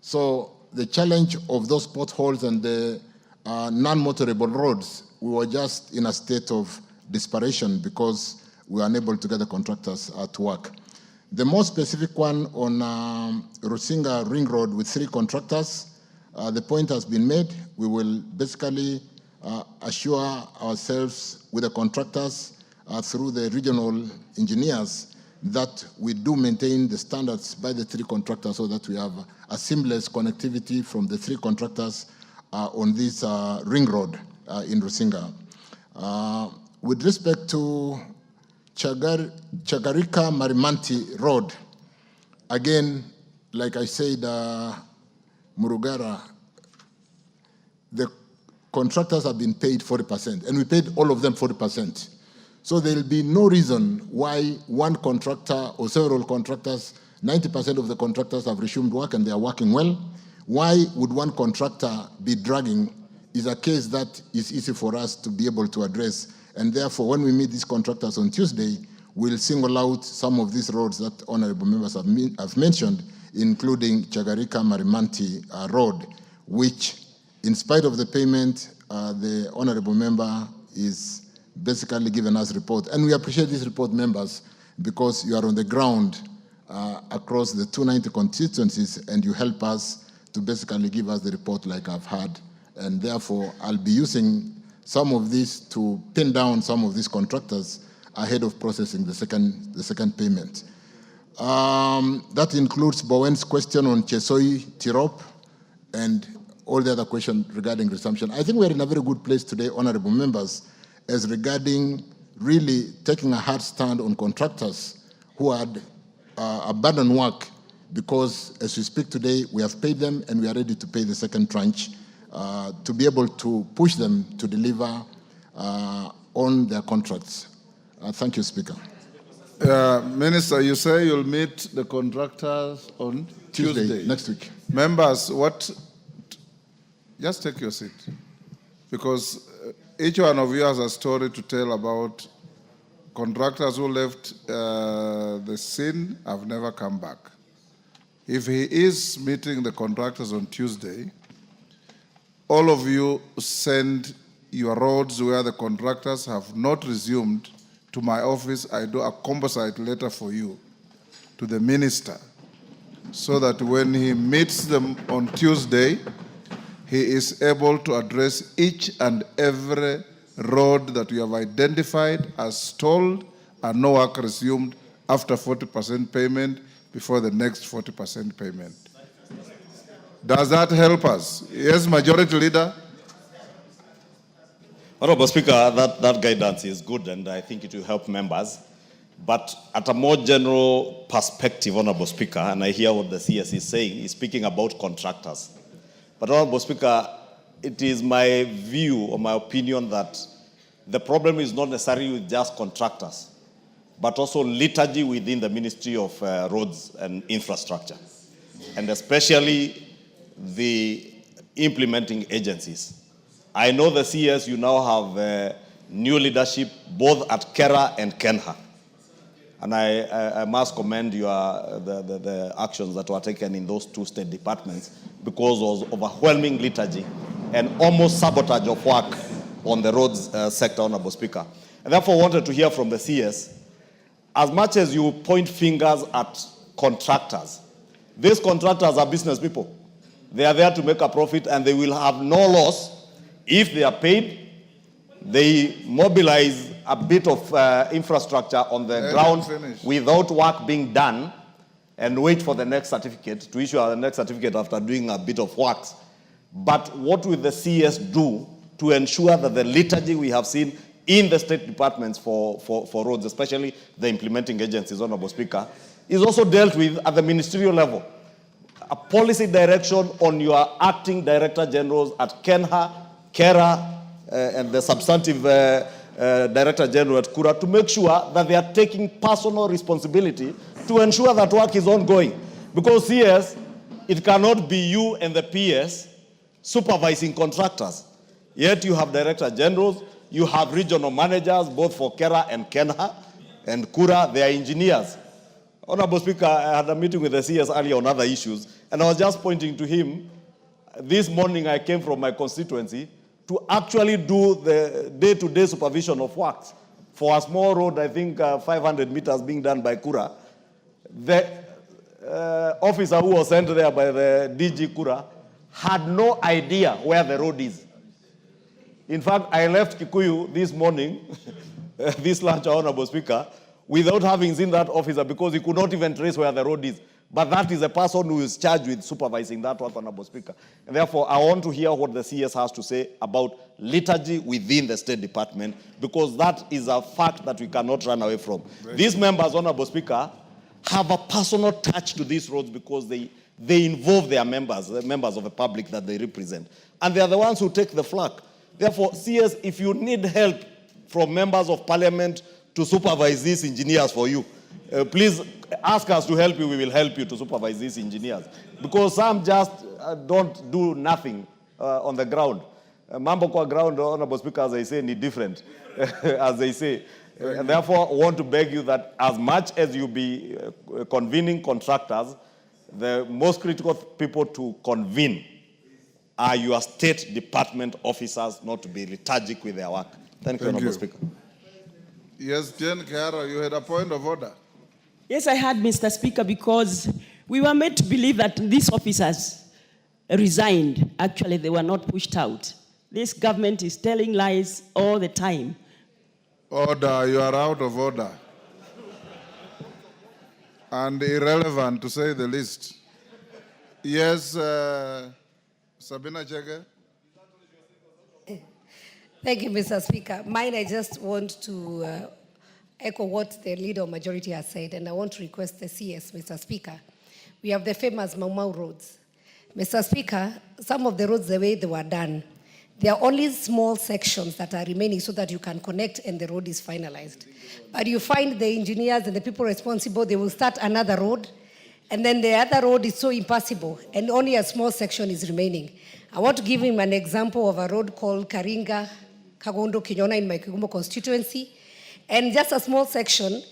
[SPEAKER 8] So the challenge of those potholes and the non-motorable roads, we were just in a state of desperation because we were unable to get the contractors to work. The more specific one on Rusinga Ring Road with 3 contractors, the point has been made. We will basically assure ourselves with the contractors through the regional engineers that we do maintain the standards by the 3 contractors so that we have a seamless connectivity from the 3 contractors on this ring road in Rusinga. With respect to Chagarika Marimanti Road, again, like I said, Murugara, the contractors have been paid 40%, and we paid all of them 40%. So there will be no reason why one contractor or several contractors, 90% of the contractors have resumed work and they are working well. Why would one contractor be dragging is a case that is easy for us to be able to address. And therefore, when we meet these contractors on Tuesday, we'll single out some of these roads that honorable members have mentioned, including Chagarika Marimanti Road, which, in spite of the payment, the honorable member is basically giving us report. And we appreciate this report, members, because you are on the ground across the 290 constituencies and you help us to basically give us the report like I've had. And therefore, I'll be using some of this to pin down some of these contractors ahead of processing the second payment. That includes Bowen's question on Chesoi, Tirop, and all the other questions regarding resumption. I think we're in a very good place today, honorable members, as regarding really taking a hard stand on contractors who had abandoned work because, as we speak today, we have paid them and we are ready to pay the second tranche to be able to push them to deliver on their contracts. Thank you, Speaker.
[SPEAKER 3] Minister, you say you'll meet the contractors on Tuesday.
[SPEAKER 8] Next week.
[SPEAKER 3] Members, just take your seat, because each one of you has a story to tell about contractors who left the scene have never come back. If he is meeting the contractors on Tuesday, all of you send your roads where the contractors have not resumed to my office. I do a composite letter for you to the minister so that when he meets them on Tuesday, he is able to address each and every road that you have identified as stalled and no work resumed after 40% payment before the next 40% payment. Does that help us? Yes, Majority Leader?
[SPEAKER 16] Honorable Speaker, that guidance is good and I think it will help members. But at a more general perspective, Honorable Speaker, and I hear what the CS is saying, he's speaking about contractors. But Honorable Speaker, it is my view or my opinion that the problem is not necessarily with just contractors. but also liturgy within the Ministry of Roads and Infrastructure, and especially the implementing agencies. I know the CS, you now have new leadership both at Kera and Kenha. And I must commend the actions that were taken in those two state departments, because of overwhelming liturgy and almost sabotage of work on the roads sector, Honorable Speaker. And therefore wanted to hear from the CS, as much as you point fingers at contractors, these contractors are business people. They are there to make a profit, and they will have no loss if they are paid. They mobilize a bit of infrastructure on the ground without work being done, and wait for the next certificate, to issue the next certificate after doing a bit of works. But what will the CS do to ensure that the liturgy we have seen in the state departments for roads, especially the implementing agencies, Honorable Speaker, is also dealt with at the ministerial level? A policy direction on your acting director generals at Kenha, Kera, and the substantive Director General at Kura, to make sure that they are taking personal responsibility to ensure that work is ongoing. Because CS, it cannot be you and the PS supervising contractors. Yet you have Director Generals, you have regional managers, both for Kera and Kenha and Kura, they are engineers. Honorable Speaker, I had a meeting with the CS earlier on other issues, and I was just pointing to him. This morning I came from my constituency to actually do the day-to-day supervision of works. For a small road, I think 500 meters being done by Kura. The officer who was sent there by the DG Kura had no idea where the road is. In fact, I left Kikuyu this morning, this lunch, Honorable Speaker, without having seen that officer, because he could not even trace where the road is. But that is the person who is charged with supervising that work, Honorable Speaker. And therefore, I want to hear what the CS has to say about liturgy within the State Department, because that is a fact that we cannot run away from. These members, Honorable Speaker, have a personal touch to these roads because they involve their members, the members of the public that they represent. And they are the ones who take the flack. Therefore, CS, if you need help from members of parliament to supervise these engineers for you, please ask us to help you. We will help you to supervise these engineers. Because some just don't do nothing on the ground. Mambo kwa ground, Honorable Speaker, as I say, need different, as they say. And therefore, I want to beg you that as much as you be convening contractors, the most critical people to convene are your state department officers, not to be lethargic with their work. Thank you, Honorable Speaker.
[SPEAKER 3] Yes, Jane Kara, you had a point of order.
[SPEAKER 24] Yes, I had, Mr. Speaker, because we were made to believe that these officers resigned. Actually, they were not pushed out. This government is telling lies all the time.
[SPEAKER 3] Order, you are out of order. And irrelevant, to say the least. Yes, Sabina Chege.
[SPEAKER 17] Thank you, Mr. Speaker. Mine, I just want to echo what the leader of majority has said, and I want to request the CS, Mr. Speaker. We have the famous Mau Mau roads. Mr. Speaker, some of the roads, the way they were done, there are only small sections that are remaining so that you can connect and the road is finalized. But you find the engineers and the people responsible, they will start another road, and then the other road is so impassable, and only a small section is remaining. I want to give him an example of a road called Karinga, Kagondo, Kinyona in my Kigumo constituency. And just a small section,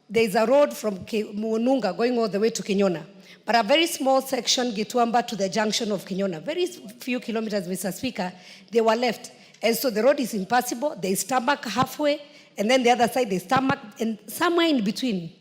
[SPEAKER 17] there's a road from Mununga going all the way to Kinyona. But a very small section, Gituamba to the junction of Kinyona, very few kilometers, Mr. Speaker, they were left. And so the road is impassable, there's tarmac halfway, and then the other side there's tarmac, and somewhere in between,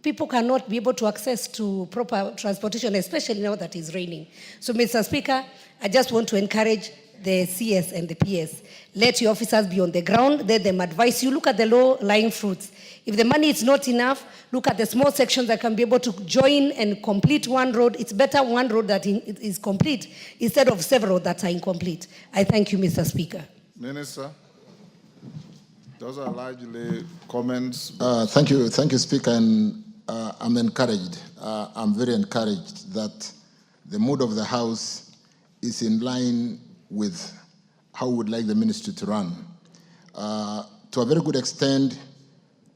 [SPEAKER 17] people cannot be able to access to proper transportation, especially now that it's raining. So, Mr. Speaker, I just want to encourage the CS and the PS. Let your officers be on the ground, let them advise you. Look at the low-lying fruits. If the money is not enough, look at the small sections that can be able to join and complete one road. It's better one road that is complete instead of several that are incomplete. I thank you, Mr. Speaker.
[SPEAKER 3] Minister, those are largely comments.
[SPEAKER 8] Thank you, Speaker, and I'm encouraged. I'm very encouraged that the mood of the House is in line with how we would like the ministry to run. To a very good extent,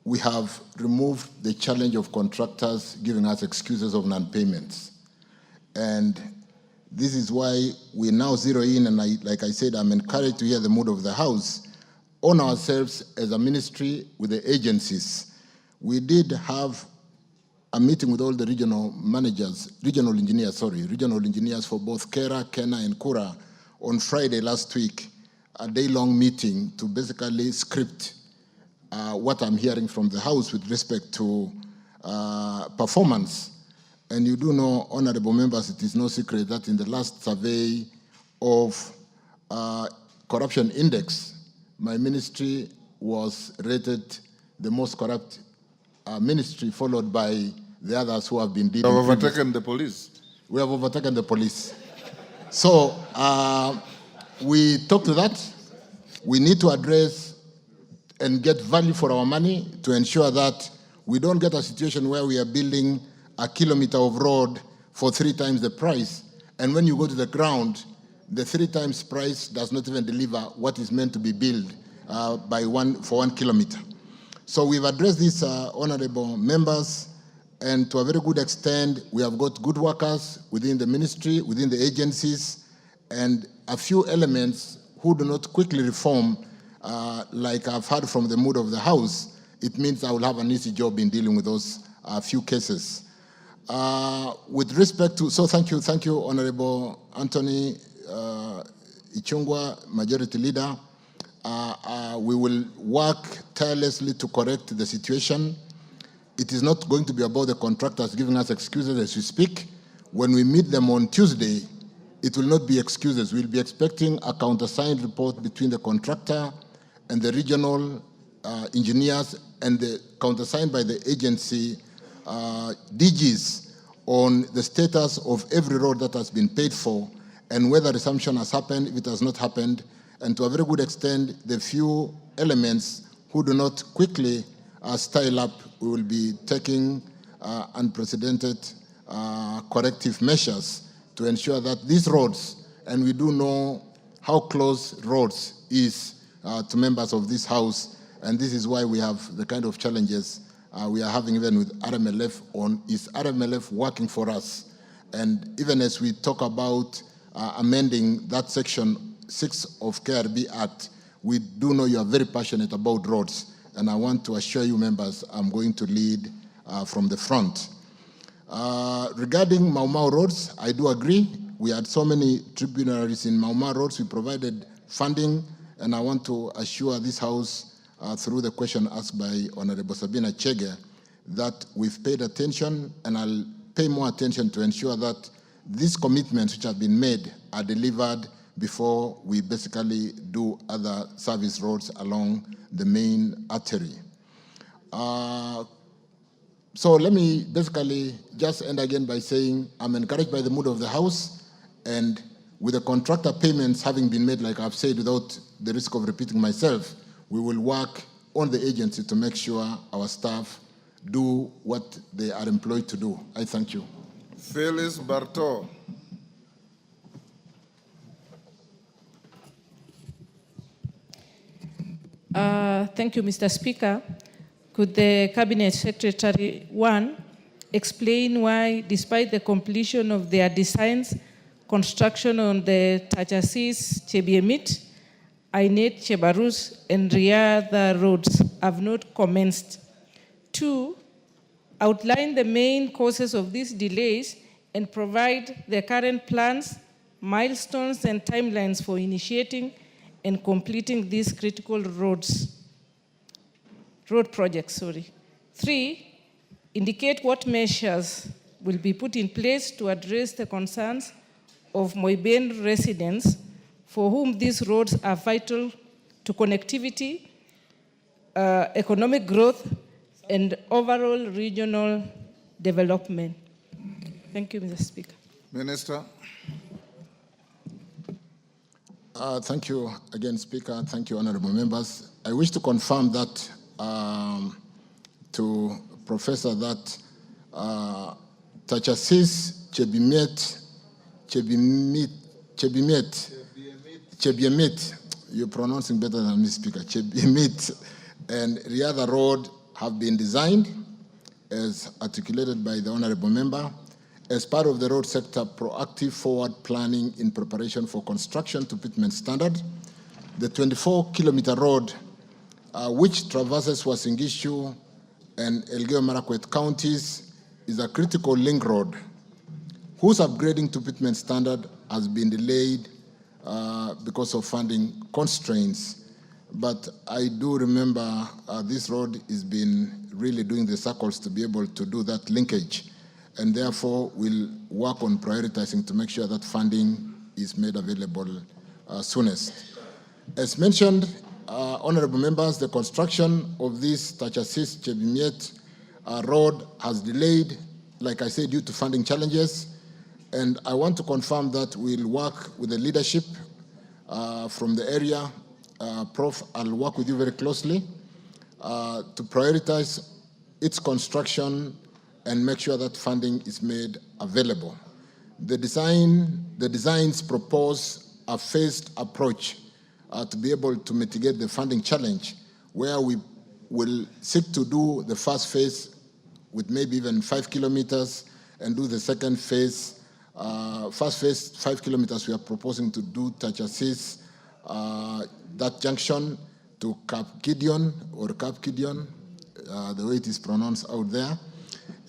[SPEAKER 8] we have removed the challenge of contractors giving us excuses of non-payments. And this is why we now zero in, and like I said, I'm encouraged to hear the mood of the House, on ourselves as a ministry with the agencies. We did have a meeting with all the regional engineers for both Kera, Kena, and Kura on Friday last week, a day-long meeting to basically script what I'm hearing from the House with respect to performance. And you do know, honorable members, it is no secret that in the last survey of corruption index, my ministry was rated the most corrupt ministry, followed by the others who have been dealing.
[SPEAKER 23] You have overtaken the police.
[SPEAKER 8] We have overtaken the police. So we talked to that. We need to address and get value for our money to ensure that we don't get a situation where we are building a kilometer of road for 3 times the price. And when you go to the ground, the 3 times price does not even deliver what is meant to be built for 1 kilometer. So we've addressed these, honorable members, and to a very good extent, we have got good workers within the ministry, within the agencies, and a few elements who do not quickly reform, like I've heard from the mood of the House. It means I will have an easy job in dealing with those few cases. With respect to, so thank you, Honorable Anthony Ichungwa, Majority Leader. We will work tirelessly to correct the situation. It is not going to be about the contractors giving us excuses as we speak. When we meet them on Tuesday, it will not be excuses. We'll be expecting a countersigned report between the contractor and the regional engineers, and the countersigned by the agency DGs on the status of every road that has been paid for and whether resumption has happened, if it has not happened, and to a very good extent, the few elements who do not quickly style up, we will be taking unprecedented corrective measures to ensure that these roads, and we do know how close roads is to members of this House, and this is why we have the kind of challenges we are having even with RMLF on, is RMLF working for us? And even as we talk about amending that section 6 of KRB Act, we do know you are very passionate about roads, and I want to assure you members, I'm going to lead from the front. Regarding Mau Mau roads, I do agree. We had so many tribunaries in Mau Mau roads. We provided funding, and I want to assure this House through the question asked by Honorable Sabina Chege that we've paid attention, and I'll pay more attention to ensure that these commitments which have been made are delivered before we basically do other service roads along the main artery. So let me basically just end again by saying I'm encouraged by the mood of the House, and with the contractor payments having been made, like I've said, without the risk of repeating myself, we will work on the agency to make sure our staff do what they are employed to do. I thank you.
[SPEAKER 23] Phyllis Barto.
[SPEAKER 18] Thank you, Mr. Speaker. Could the Cabinet Secretary, 1, explain why, despite the completion of their designs, construction on the Tachasis, Chebiemit, Ainet, Chebarus, and Riyadh roads have not commenced? 2, outline the main causes of these delays and provide the current plans, milestones, and timelines for initiating and completing these critical road projects. 3, indicate what measures will be put in place to address the concerns of Moiben residents for whom these roads are vital to connectivity, economic growth, and overall regional development. Thank you, Mr. Speaker.
[SPEAKER 23] Minister.
[SPEAKER 8] Thank you again, Speaker. Thank you, honorable members. I wish to confirm that to Professor that Tachasis, Chebiemit, you're pronouncing better than me, Speaker, Chebiemit, and Riyadh Road have been designed, as articulated by the Honorable Member, as part of the road sector proactive forward planning in preparation for construction to pitman standard. The 24-kilometer road, which traverses Wasingishu and Elgeyo-Marakwet counties, is a critical link road whose upgrading to pitman standard has been delayed because of funding constraints. But I do remember this road has been really doing the circles to be able to do that linkage, and therefore we'll work on prioritizing to make sure that funding is made available soonest. As mentioned, honorable members, the construction of this Tachasis Chebimiet road has delayed, like I said, due to funding challenges. And I want to confirm that we'll work with the leadership from the area. Prof, I'll work with you very closely to prioritize its construction and make sure that funding is made available. The designs propose a phased approach to be able to mitigate the funding challenge, where we will seek to do the first phase with maybe even 5 kilometers and do the second phase. First phase, 5 kilometers, we are proposing to do Tachasis, that junction to Cap Gideon, or Cap Gideon, the way it is pronounced out there.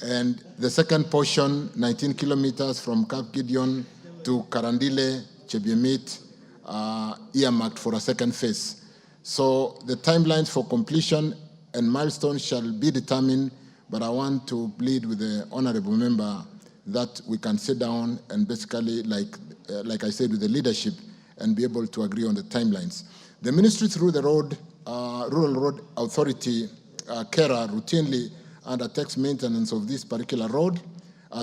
[SPEAKER 8] And the second portion, 19 kilometers from Cap Gideon to Karandile, Chebiemit, earmarked for a second phase. So the timelines for completion and milestones shall be determined, but I want to plead with the honorable member that we can sit down and basically, like I said, with the leadership and be able to agree on the timelines. The ministry, through the Rural Road Authority, KERA, routinely undertakes maintenance of this particular road,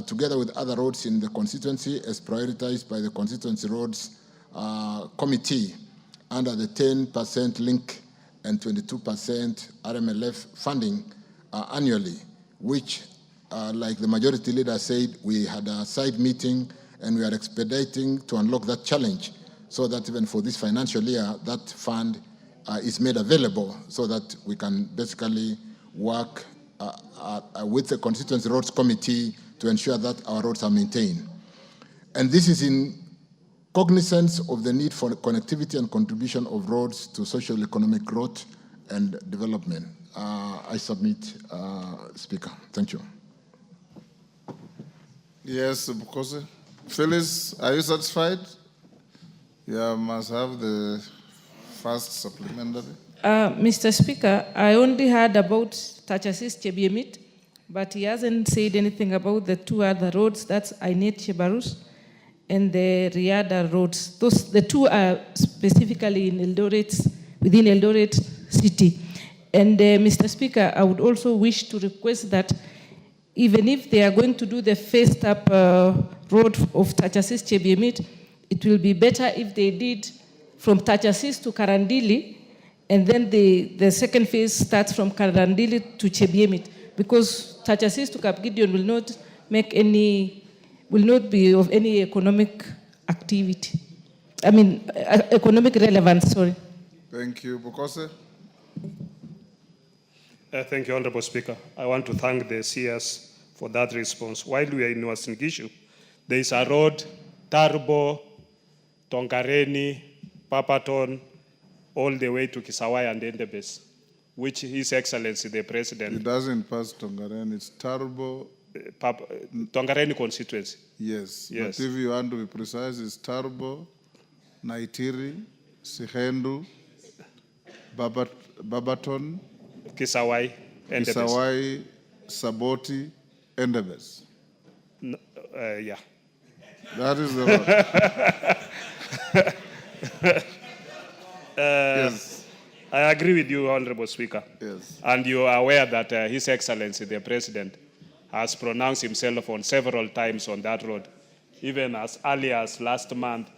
[SPEAKER 8] together with other roads in the constituency, as prioritized by the Constituency Roads Committee under the 10% link and 22% RMLF funding annually, which, like the majority leader said, we had a side meeting and we are expediting to unlock that challenge, so that even for this financial year, that fund is made available so that we can basically work with the Constituency Roads Committee to ensure that our roads are maintained. And this is in cognizance of the need for connectivity and contribution of roads to social economic growth and development. I submit, Speaker. Thank you.
[SPEAKER 3] Yes, because Phyllis, are you satisfied? You must have the first supplementary.
[SPEAKER 18] Mr. Speaker, I only heard about Tachasis Chebiemit, but he hasn't said anything about the two other roads, that's Ainet Chebarus and the Riada roads. The two are specifically in Eldoret, within Eldoret city. And Mr. Speaker, I would also wish to request that even if they are going to do the first up road of Tachasis Chebiemit, it will be better if they did from Tachasis to Karandili, and then the second phase starts from Karandili to Chebiemit, because Tachasis to Cap Gideon will not be of any economic activity. Economic relevance, sorry.
[SPEAKER 3] Thank you. Bukose?
[SPEAKER 2] Thank you, Honorable Speaker. I want to thank the CS for that response. While we are in Wasingishu, there is a road, Tarbo, Tongareni, Papaton, all the way to Kisawai and Endebes, which His Excellency the President...
[SPEAKER 3] It doesn't pass Tongareni, it's Tarbo...
[SPEAKER 2] Tongareni constituency.
[SPEAKER 3] Yes,
[SPEAKER 2] yes.
[SPEAKER 3] But if you want to be precise, it's Tarbo, Naitiri, Sihendu, Babaton,
[SPEAKER 2] Kisawai, Endebes.
[SPEAKER 3] Kisawai, Saboti, Endebes.
[SPEAKER 2] No, yeah.
[SPEAKER 3] That is the road. Yes.
[SPEAKER 2] I agree with you, Honorable Speaker.
[SPEAKER 3] Yes.
[SPEAKER 2] And you are aware that His Excellency, the President, has pronounced himself on several times on that road, even as early as last month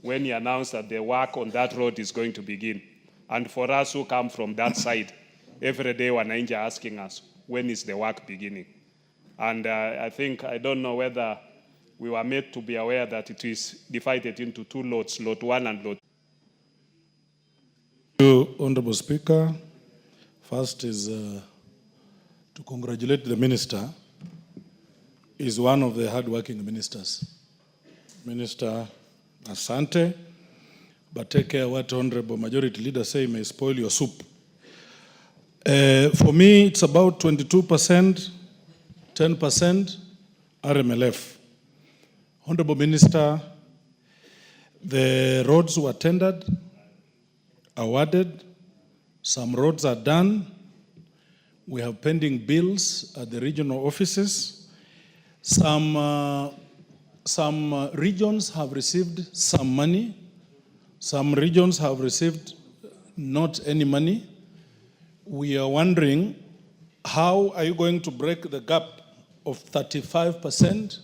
[SPEAKER 2] when he announced that the work on that road is going to begin. And for us who come from that side, every day wananchi are asking us, when is the work beginning? And I don't know whether we were made to be aware that it is divided into two lots, lot 1 and lot 2.
[SPEAKER 19] Thank you, Honorable Speaker. First is
[SPEAKER 4] to congratulate the minister. He's one of the hard-working ministers. Minister, asante, but take care what Honorable Majority Leader say may spoil your soup. For me, it's about 22%, 10% RMLF. Honorable Minister, the roads were tendered, awarded, some roads are done. We have pending bills at the regional offices. Some regions have received some money. Some regions have received not any money. We are wondering, how are you going to break the gap of 35%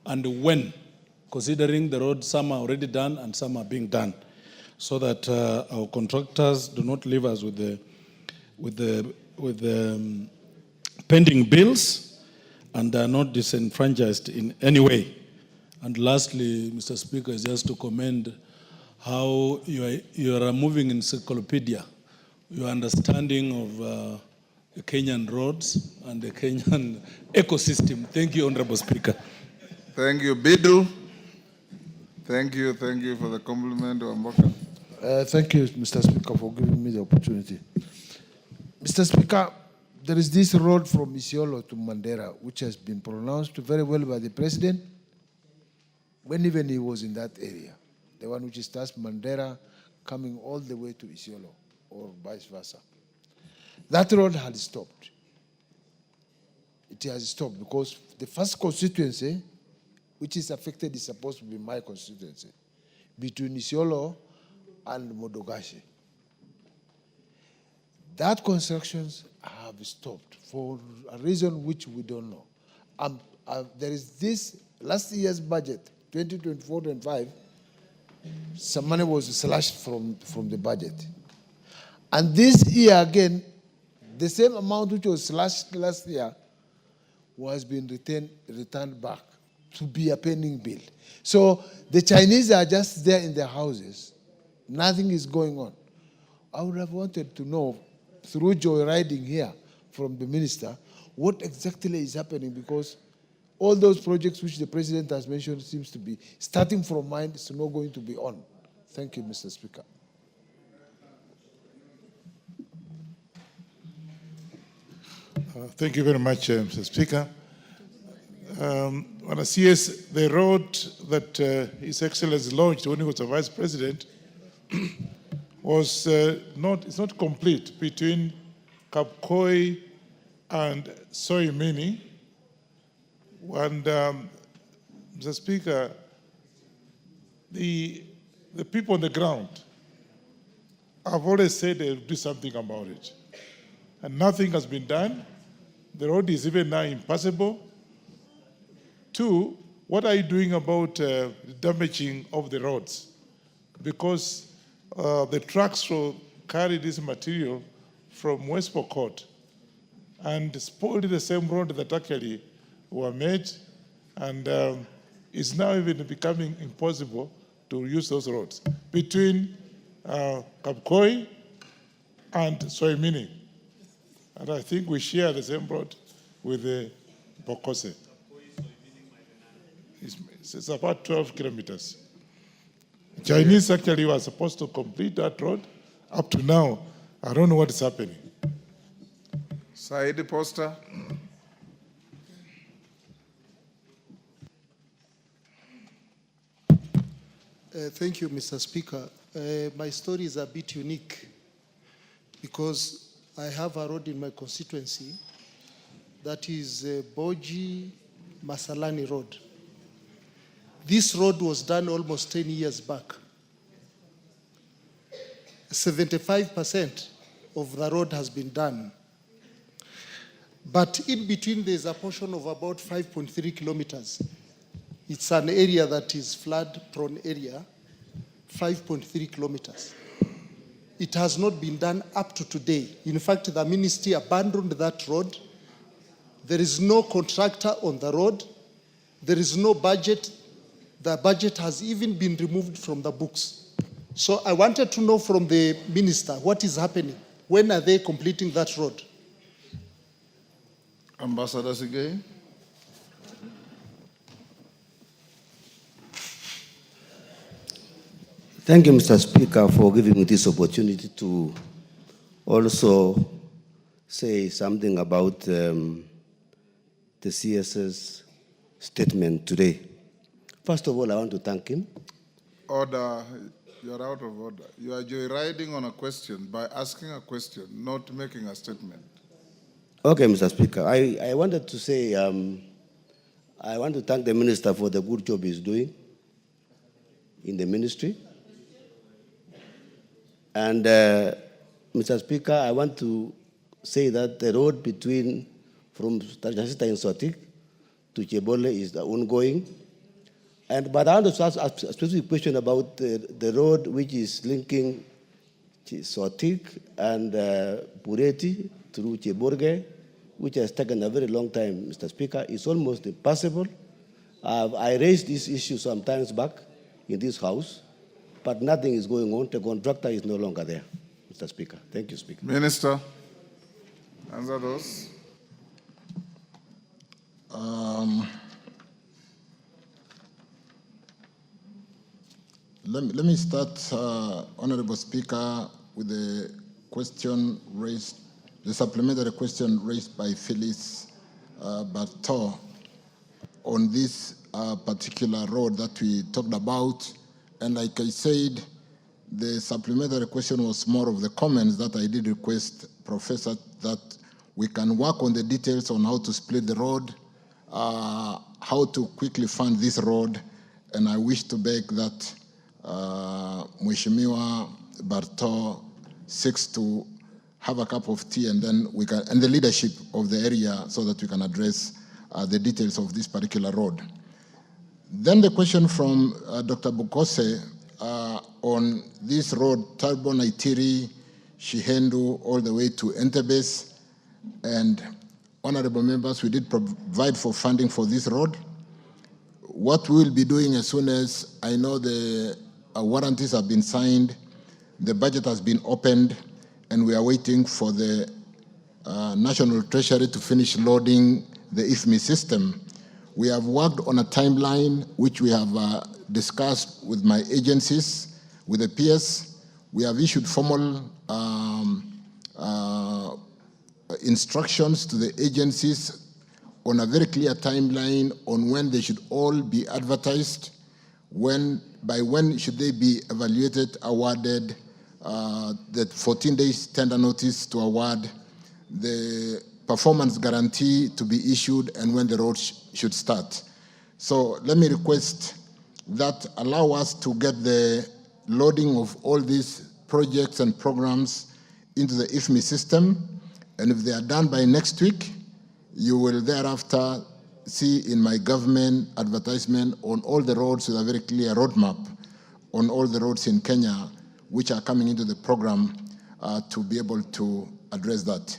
[SPEAKER 4] and when, considering the roads, some are already done and some are being done, so that our contractors do not leave us with the pending bills and are not disenfranchised in any way. And lastly, Mr. Speaker, is just to commend how you are moving encyclopedia, your understanding of the Kenyan roads and the Kenyan ecosystem. Thank you, Honorable Speaker.
[SPEAKER 3] Thank you, Bidu. Thank you for the compliment, Wamboka.
[SPEAKER 19] Thank you, Mr. Speaker, for giving me the opportunity. Mr. Speaker, there is this road from Isiolo to Mandera, which has been pronounced very well by the President when even he was in that area. The one which starts Mandera coming all the way to Isiolo, or vice versa. That road had stopped. It has stopped because the first constituency which is affected is supposed to be my constituency, between Isiolo and Modogashi. That constructions have stopped for a reason which we don't know. There is this last year's budget, 2024-25, some money was slashed from the budget. And this year again, the same amount which was slashed last year was being returned back to be a pending bill. So the Chinese are just there in their houses. Nothing is going on. I would have wanted to know, through joyriding here from the minister, what exactly is happening, because all those projects which the President has mentioned seems to be starting from mine, it's not going to be on. Thank you, Mr. Speaker.
[SPEAKER 20] Thank you very much, Mr. Speaker. When I see the road that His Excellency launched when he was a Vice President was it's not complete between Kapkoi and Soimini. And Mr. Speaker, the people on the ground have always said they'll do something about it. And nothing has been done. The road is even now impassable. Two, what are you doing about the damaging of the roads? Because the trucks will carry this material from West Pokot and spoiled the same road that actually were made, and it's now even becoming impossible to use those roads between Kapkoi and Soimini. And I think we share the same road with the Bokose. It's about 12 kilometers. Chinese actually were supposed to complete that road. Up to now, I don't know what is happening.
[SPEAKER 3] Saidi Poster.
[SPEAKER 21] Thank you, Mr. Speaker. My story is a bit unique because I have a road in my constituency that is Boji Masalani Road. This road was done almost 10 years back. 75% of the road has been done. But in between, there's a portion of about 5.3 kilometers. It's an area that is flood-prone area, 5.3 kilometers. It has not been done up to today. In fact, the ministry abandoned that road. There is no contractor on the road. There is no budget. The budget has even been removed from the books. So I wanted to know from the minister what is happening. When are they completing that road?
[SPEAKER 3] Ambassador Sigay.
[SPEAKER 5] Thank you, Mr. Speaker, for giving me this opportunity to also say something about the CS's statement today. First of all, I want to thank him.
[SPEAKER 3] Order. You are out of order. You are joyriding on a question by asking a question, not making a statement.
[SPEAKER 5] Okay, Mr. Speaker. I wanted to say, I want to thank the minister for the good job he's doing in the ministry. And Mr. Speaker, I want to say that the road from Tajasita in Sotik to Chebole is ongoing. But I want to ask a specific question about the road which is linking Sotik and Bureti through Cheborge, which has taken a very long time, Mr. Speaker. It's almost impossible. I raised this issue some times back in this House, but nothing is going on. The contractor is no longer there, Mr. Speaker. Thank you, Speaker.
[SPEAKER 3] Minister, answer those.
[SPEAKER 8] Let me start, Honorable Speaker, with the question raised, the supplementary question raised by Phyllis Bartow on this particular road that we talked about. And like I said, the supplementary question was more of the comments that I did request, Professor, that we can work on the details on how to split the road, how to quickly fund this road, and I wish to beg that Mheshimiwa Bartow seeks to have a cup of tea, and then we can, and the leadership of the area, so that we can address the details of this particular road. Then the question from Dr. Bukose on this road, Turbo Naitiri, Shihendu, all the way to Entebbe. And honorable members, we did provide for funding for this road. What we will be doing as soon as I know the warranties have been signed, the budget has been opened, and we are waiting for the National Treasury to finish loading the IFMI system. We have worked on a timeline which we have discussed with my agencies, with the PS. We have issued formal instructions to the agencies on a very clear timeline on when they should all be advertised, by when should they be evaluated, awarded, the 14 days tender notice to award, the performance guarantee to be issued, and when the road should start. So let me request that allow us to get the loading of all these projects and programs into the IFMI system, and if they are done by next week, you will thereafter see in my government advertisement on all the roads with a very clear roadmap on all the roads in Kenya which are coming into the program to be able to address that.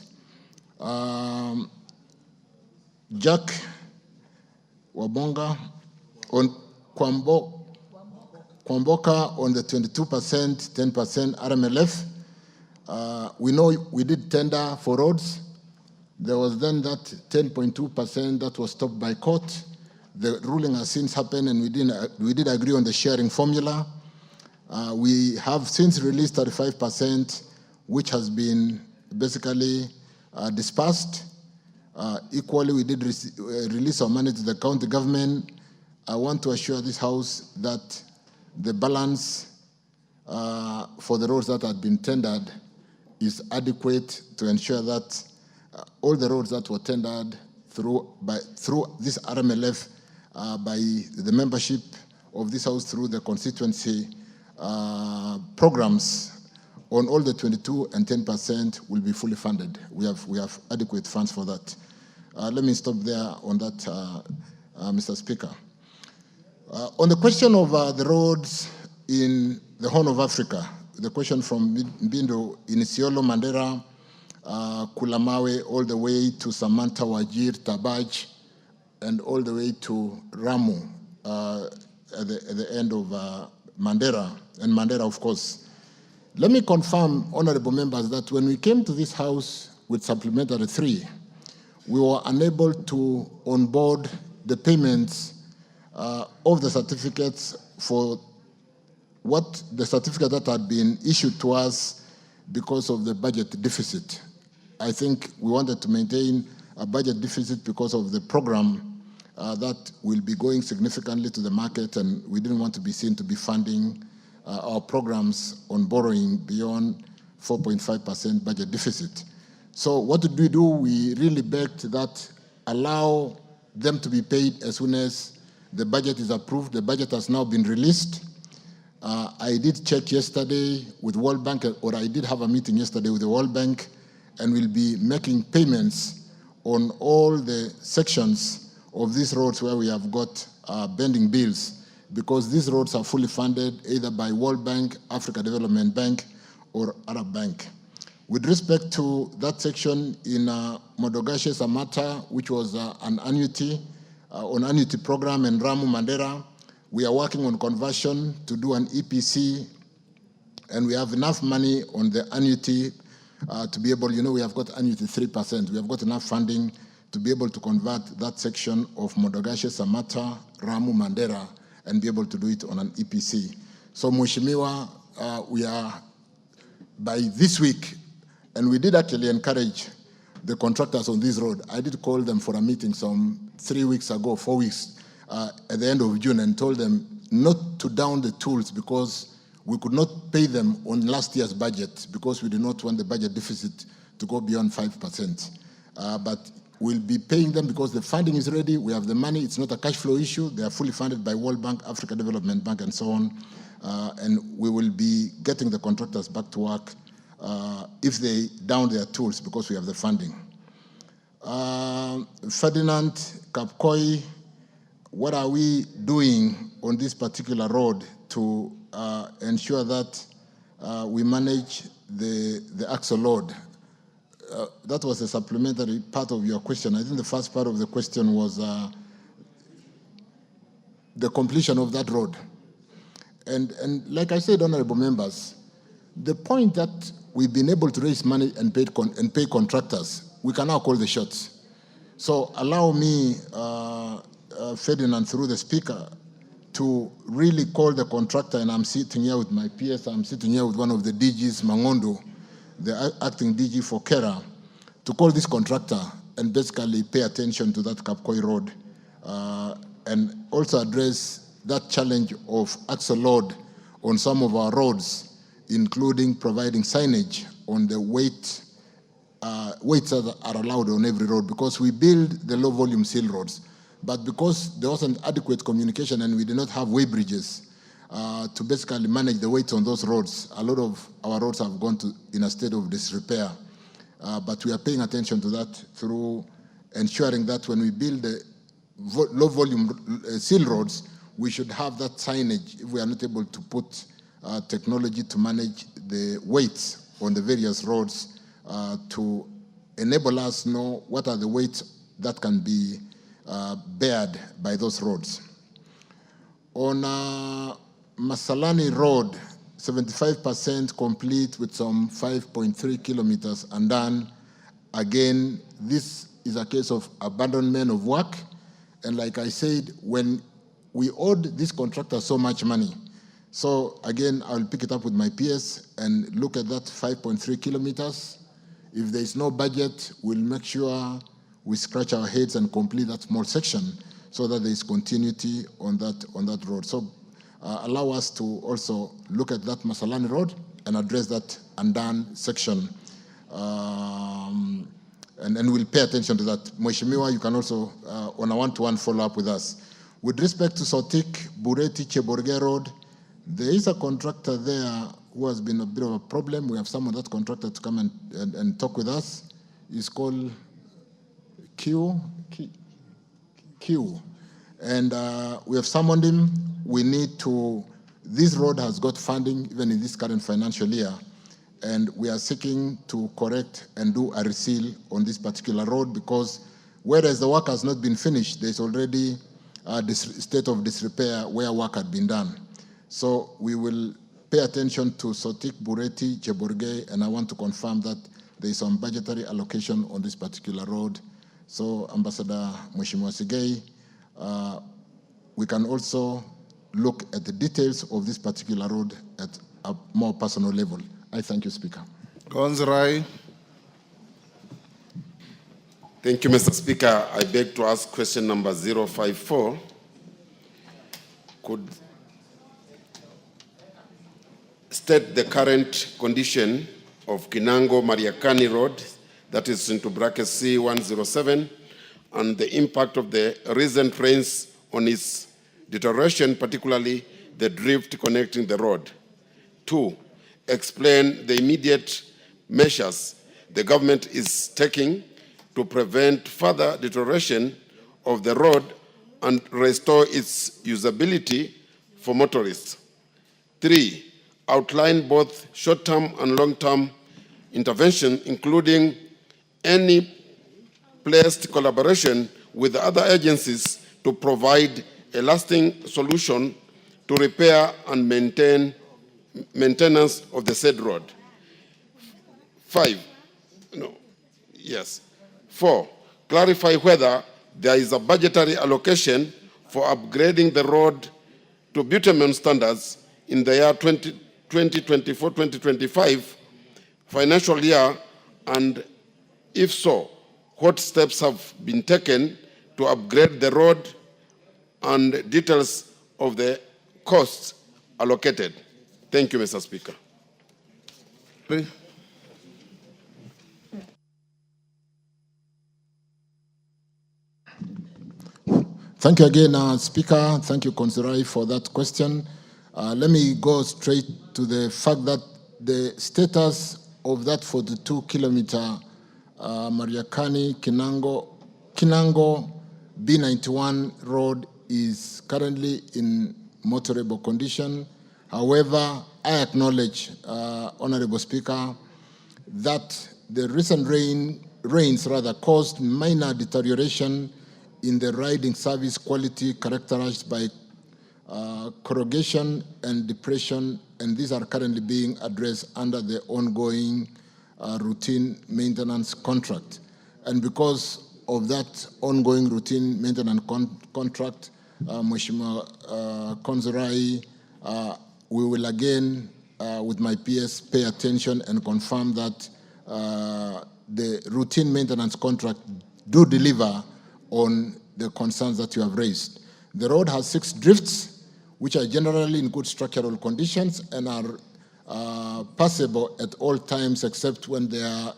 [SPEAKER 8] Jack Wabonga on Kwamboka on the 22%, 10% RMLF. We know we did tender for roads. There was then that 10.2% that was stopped by court. The ruling has since happened, and we did agree on the sharing formula. We have since released 35%, which has been basically dispersed. Equally, we did release our money to the county government. I want to assure this House that the balance for the roads that had been tendered is adequate to ensure that all the roads that were tendered through this RMLF by the membership of this House through the constituency programs on all the 22 and 10% will be fully funded. We have adequate funds for that. Let me stop there on that, Mr. Speaker. On the question of the roads in the Horn of Africa, the question from Mbindo in Isiolo, Mandera, Kulamawe, all the way to Samantha, Wajir, Tabaj, and all the way to Ramu at the end of Mandera, and Mandera, of course. Let me confirm, honorable members, that when we came to this House with Supplementary 3, we were unable to onboard the payments of the certificates for what the certificate that had been issued to us because of the budget deficit. I think we wanted to maintain a budget deficit because of the program that will be going significantly to the market, and we didn't want to be seen to be funding our programs on borrowing beyond 4.5% budget deficit. So what did we do? We really begged that allow them to be paid as soon as the budget is approved. The budget has now been released. I did check yesterday with World Bank, or I did have a meeting yesterday with the World Bank, and we'll be making payments on all the sections of these roads where we have got pending bills, because these roads are fully funded either by World Bank, Africa Development Bank, or Arab Bank. With respect to that section in Modogashe Samata, which was an annuity program, in Ramu Mandera, we are working on conversion to do an EPC, and we have enough money on the annuity to be able, we have got annuity 3%. We have got enough funding to be able to convert that section of Modogashe Samata, Ramu Mandera, and be able to do it on an EPC. So Mheshimiwa, we are, by this week, and we did actually encourage the contractors on this road. I did call them for a meeting some 3 weeks ago, 4 weeks, at the end of June, and told them not to down the tools because we could not pay them on last year's budget because we do not want the budget deficit to go beyond 5%. But we'll be paying them because the funding is ready, we have the money, it's not a cash flow issue, they are fully funded by World Bank, Africa Development Bank, and so on. And we will be getting the contractors back to work if they down their tools because we have the funding. Ferdinand, Kapkoi, what are we doing on this particular road to ensure that we manage the axle load? That was a supplementary part of your question. I think the first part of the question was the completion of that road. And like I said, honorable members, the point that we've been able to raise money and pay contractors, we can now call the shots. So allow me, Ferdinand, through the speaker, to really call the contractor, and I'm sitting here with my PS, I'm sitting here with one of the DGs, Mangondo, the acting DG for Kera, to call this contractor and basically pay attention to that Kapkoi road and also address that challenge of axle load on some of our roads, including providing signage on the weights that are allowed on every road, because we build the low volume seal roads. But because there wasn't adequate communication and we did not have weight bridges to basically manage the weights on those roads, a lot of our roads have gone in a state of disrepair. But we are paying attention to that through ensuring that when we build the low volume seal roads, we should have that signage if we are not able to put technology to manage the weights on the various roads to enable us know what are the weights that can be bared by those roads. On Masalani Road, 75% complete with some 5.3 kilometers undone. Again, this is a case of abandonment of work. And like I said, when we owed this contractor so much money, so again, I'll pick it up with my PS and look at that 5.3 kilometers. If there is no budget, we'll make sure we scratch our heads and complete that small section so that there is continuity on that road. So allow us to also look at that Masalani Road and address that undone section. And we'll pay attention to that. Mheshimiwa, you can also, on a one-to-one, follow up with us. With respect to Sotik, Bureti, Cheborge Road, there is a contractor there who has been a bit of a problem. We have summoned that contractor to come and talk with us. It's called Q. And we have summoned him. We need to, this road has got funding even in this current financial year, and we are seeking to correct and do a reseal on this particular road, because whereas the work has not been finished, there's already a state of disrepair where work had been done. So we will pay attention to Sotik, Bureti, Cheborge, and I want to confirm that there is some budgetary allocation on this particular road So, Ambassador Mheshimiwa Sigei, we can also look at the details of this particular road at a more personal level. I thank you, Speaker.
[SPEAKER 3] Gonzrai.
[SPEAKER 1] Thank you, Mr. Speaker. I beg to ask question number 054. Could state the current condition of Kinango Mariakani Road, that is into bracket C107, and the impact of the recent rains on its deterioration, particularly the drift connecting the road. 2, explain the immediate measures the government is taking to prevent further deterioration of the road and restore its usability for motorists. 3, outline both short-term and long-term intervention, including any placed collaboration with other agencies to provide a lasting solution to repair and maintenance of the said road. 4, clarify whether there is a budgetary allocation for upgrading the road to bitumen standards in the year 2024-2025 financial year, and if so, what steps have been taken to upgrade the road and details of the costs allocated. Thank you, Mr. Speaker.
[SPEAKER 8] Thank you again, Speaker. Thank you, Konsirai, for that question. Let me go straight to the fact that the status of that 42-kilometer Mariakani Kinango B91 road is currently in motorable condition. However, I acknowledge, Honorable Speaker, that the recent rains caused minor deterioration in the riding service quality characterized by corrugation and depression, and these are currently being addressed under the ongoing routine maintenance contract. And because of that ongoing routine maintenance contract, Mheshimiwa Konzirai, we will again, with my PS, pay attention and confirm that the routine maintenance contract do deliver on the concerns that you have raised. The road has 6 drifts, which are generally in good structural conditions and are passable at all times, except when they are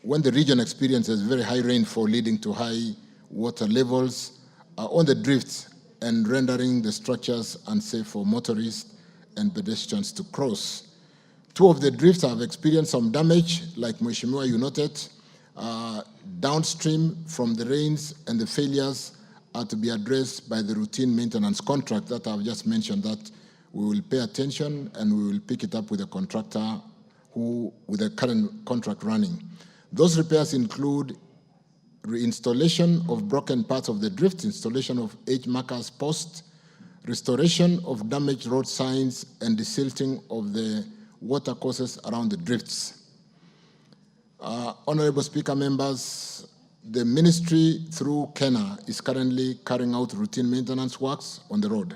[SPEAKER 8] when the region experiences very high rainfall leading to high water levels on the drifts and rendering the structures unsafe for motorists and pedestrians to cross. 2 of the drifts have experienced some damage, like Mheshimiwa, you noted, downstream from the rains, and the failures are to be addressed by the routine maintenance contract that I've just mentioned, that we will pay attention and we will pick it up with the contractor with the current contract running. Those repairs include reinstallation of broken parts of the drift, installation of age markers posts, restoration of damaged road signs, and desilting of the water courses around the drifts. Honorable Speaker, members, the ministry through KENA is currently carrying out routine maintenance works on the road.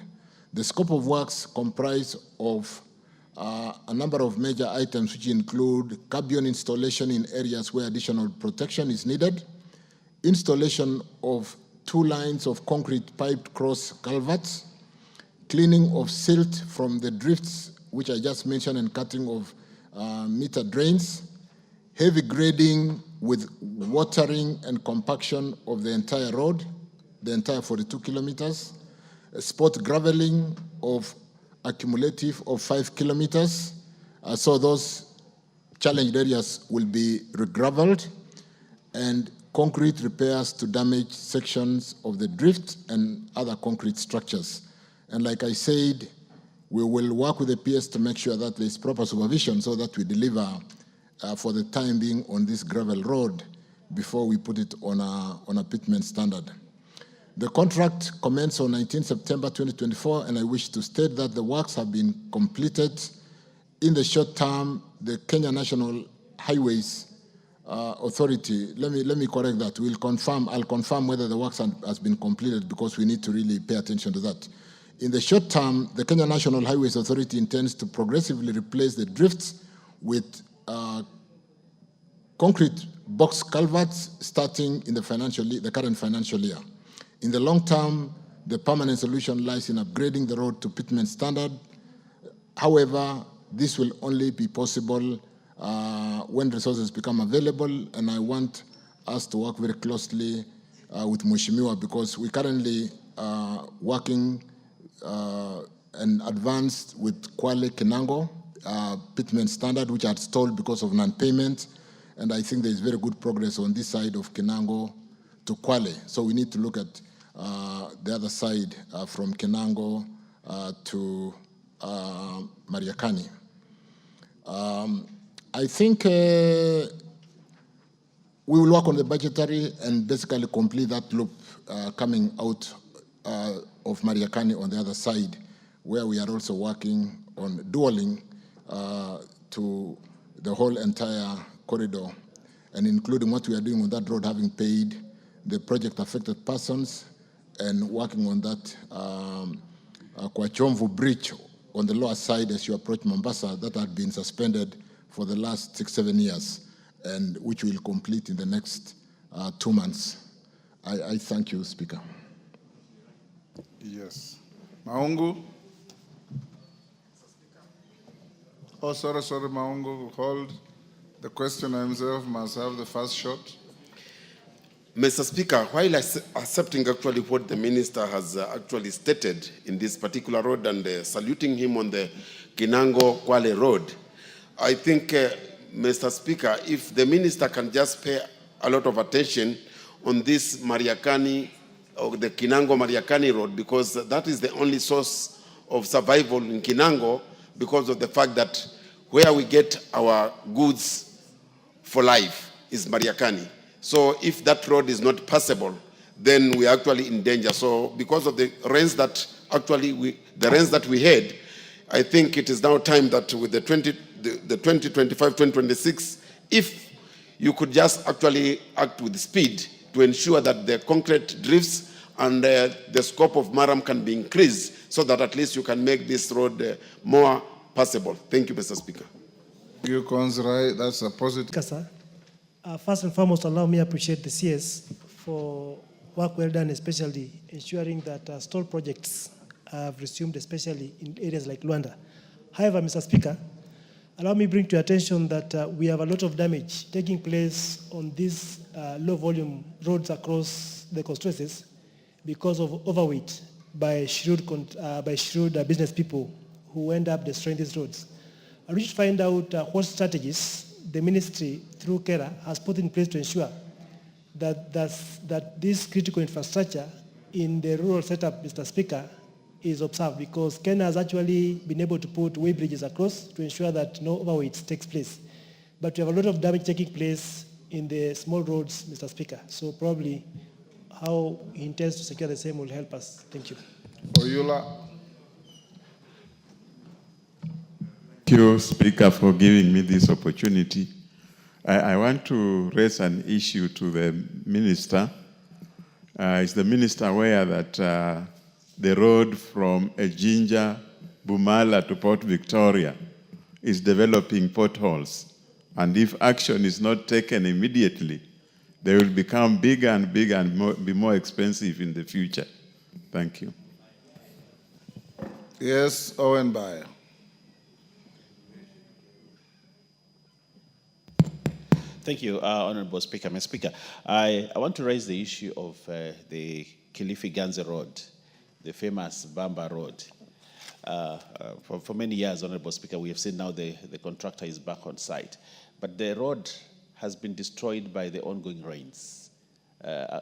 [SPEAKER 8] The scope of works comprise of a number of major items, which include gabion installation in areas where additional protection is needed, installation of 2 lines of concrete piped cross culverts, cleaning of silt from the drifts, which I just mentioned, and cutting of meter drains, heavy grading with watering and compaction of the entire road, the entire 42 kilometers, spot graveling of accumulative of 5 kilometers. So those challenged areas will be regraveled, and concrete repairs to damaged sections of the drift and other concrete structures. And like I said, we will work with the PS to make sure that there is proper supervision so that we deliver for the time being on this gravel road before we put it on a pitment standard. The contract commenced on 19 September 2024, and I wish to state that the works have been completed. In the short term, the Kenya National Highways authority, let me correct that. I'll confirm whether the works has been completed because we need to really pay attention to that. In the short term, the Kenya National Highways Authority intends to progressively replace the drifts with concrete box culverts starting in the current financial year. In the long term, the permanent solution lies in upgrading the road to pitman standard. However, this will only be possible when resources become available, and I want us to work very closely with Mheshimiwa because we currently working and advanced with Kwale Kinango pitman standard, which are stalled because of non-payment, and I think there is very good progress on this side of Kinango to Kwale. So we need to look at the other side from Kinango to Mariakani. I think we will work on the budgetary and basically complete that loop coming out of Mariakani on the other side, where we are also working on dualing to the whole entire corridor, and including what we are doing on that road, having paid the project-affected persons and working on that Kwachomvu Bridge on the lower side as you approach Mombasa that had been suspended for the last 6-7 years, and which we'll complete in the next 2 months. I thank you, Speaker.
[SPEAKER 3] Yes. Maungu? Oh, sorry, Maungu, hold. The questioner himself must have the first shot.
[SPEAKER 1] Mr. Speaker, while accepting actually what the minister has actually stated in this particular road and saluting him on the Kinango-Kwale road, I think, Mr. Speaker, if the minister can just pay a lot of attention on this Mariakani, or the Kinango-Mariakani road, because that is the only source of survival in Kinango because of the fact that where we get our goods for life is Mariakani. So if that road is not passable, then we are actually in danger. So because of the rains that we had, I think it is now time that with the 2025-2026, if you could just actually act with speed to ensure that the concrete drifts and the scope of Maram can be increased so that at least you can make this road more passable. Thank you, Mr. Speaker.
[SPEAKER 3] You, Konzrai, that's a positive.
[SPEAKER 6] Sir. First and foremost, allow me to appreciate the CS for work well done, especially ensuring that stall projects have resumed, especially in areas like Luanda. However, Mr. Speaker, allow me to bring to your attention that we have a lot of damage taking place on these low-volume roads across the constituencies because of overweight by shrewd business people who end up destroying these roads. I wish to find out what strategies the ministry, through KERA, has put in place to ensure that this critical infrastructure in the rural setup, Mr. Speaker, is observed, because Kenya has actually been able to put way bridges across to ensure that no overweight takes place. But we have a lot of damage taking place in the small roads, Mr. Speaker. So probably how he intends to secure the same will help us. Thank you.
[SPEAKER 3] Oyula.
[SPEAKER 7] Thank you, Speaker, for giving me this opportunity. I want to raise an issue to the Minister. Is the Minister aware that the road from Ejinja, Bumala to Port Victoria is developing potholes? And if action is not taken immediately, they will become bigger and bigger and be more expensive in the future. Thank you.
[SPEAKER 3] Yes, Owen Bayer.
[SPEAKER 9] Thank you, Honorable Speaker. Mr. Speaker, I want to raise the issue of the Kilifi-Ganze Road, the famous Bamba Road. For many years, Honorable Speaker, we have seen now the contractor is back on site. But the road has been destroyed by the ongoing rains,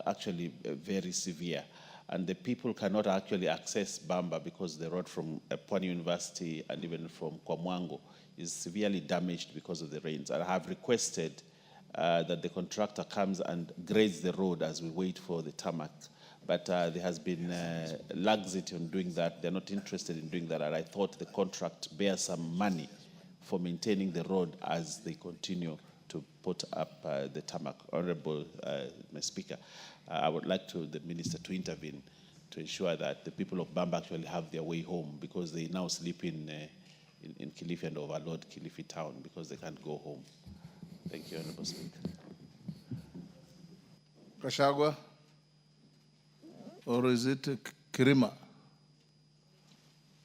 [SPEAKER 9] actually very severe. And the people cannot actually access Bamba because the road from Pwani University and even from Kwamwango is severely damaged because of the rains. And I have requested that the contractor comes and grades the road as we wait for the tarmac. But there has been laxity on doing that. They're not interested in doing that. And I thought the contract bears some money for maintaining the road as they continue to put up the tarmac. Honorable Speaker, I would like the Minister to intervene to ensure that the people of Bamba actually have their way home, because they now sleep in Kilifi and overload Kilifi town because they can't go home. Thank you, Honorable Speaker.
[SPEAKER 3] Kashagwa, or is it Kirima?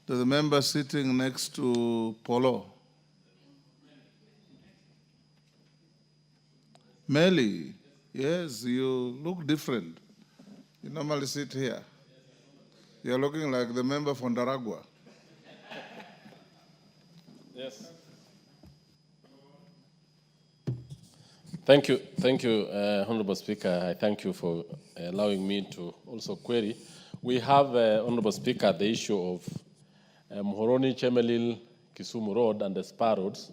[SPEAKER 3] To the member sitting next to Polo. Meli, yes, you look different. You normally sit here. You're looking like the member from Daragwa.
[SPEAKER 10] Yes. Thank you, Honorable Speaker. I thank you for allowing me to also query. We have, Honorable Speaker, the issue of Muhoroni, Chemelil, Kisumu Road and the Spar roads.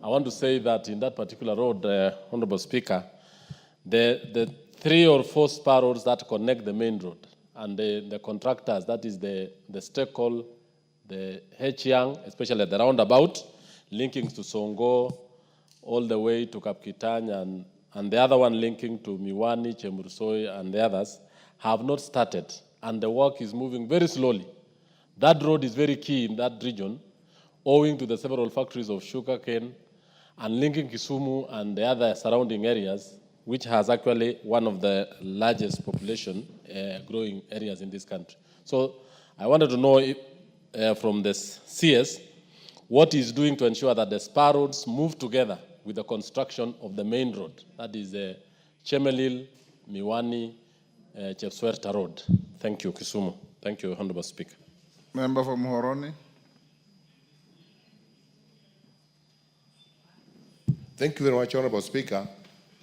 [SPEAKER 10] I want to say that in that particular road, Honorable Speaker, the 3 or 4 spar roads that connect the main road and the contractors, that is the Stekol, the H-Young, especially at the roundabout, linking to Songo, all the way to Kapkitany, and the other one linking to Miwani, Chemursoi, and the others, have not started, and the work is moving very slowly. That road is very key in that region, owing to the several factories of sugarcane, and linking Kisumu and the other surrounding areas, which has actually one of the largest population growing areas in this country. So I wanted to know if, from the CS, what is doing to ensure that the spar roads move together with the construction of the main road, that is Chemelil, Miwani, Chepswerta Road. Thank you, Kisumu. Thank you, Honorable Speaker.
[SPEAKER 3] Member from Muhoroni.
[SPEAKER 11] Thank you very much, Honorable Speaker.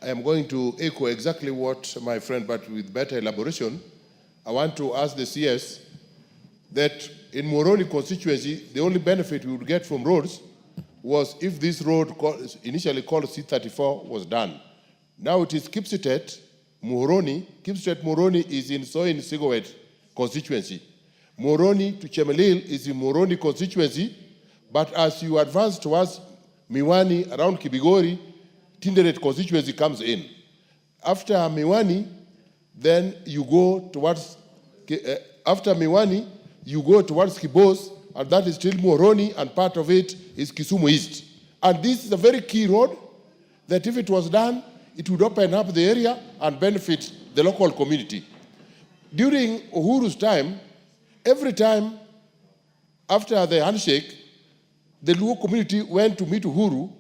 [SPEAKER 11] I am going to echo exactly what my friend, but with better elaboration. I want to ask the CS that in Muhoroni constituency, the only benefit we would get from roads was if this road initially called C34 was done. Now it is Kipsitet, Muhoroni. Kipsitet, Muhoroni is in Soin Sigowet constituency. Muhoroni to Chemelil is in Muhoroni constituency, but as you advance towards Miwani around Kibigori, Tinderet constituency comes in. After Miwani, then you go towards, after Miwani, you go towards Kibos, and that is still Muhoroni, and part of it is Kisumu East. And this is a very key road that if it was done, it would open up the area and benefit the local community. During Uhuru's time, every time after the handshake, the Luo community went to meet Uhuru,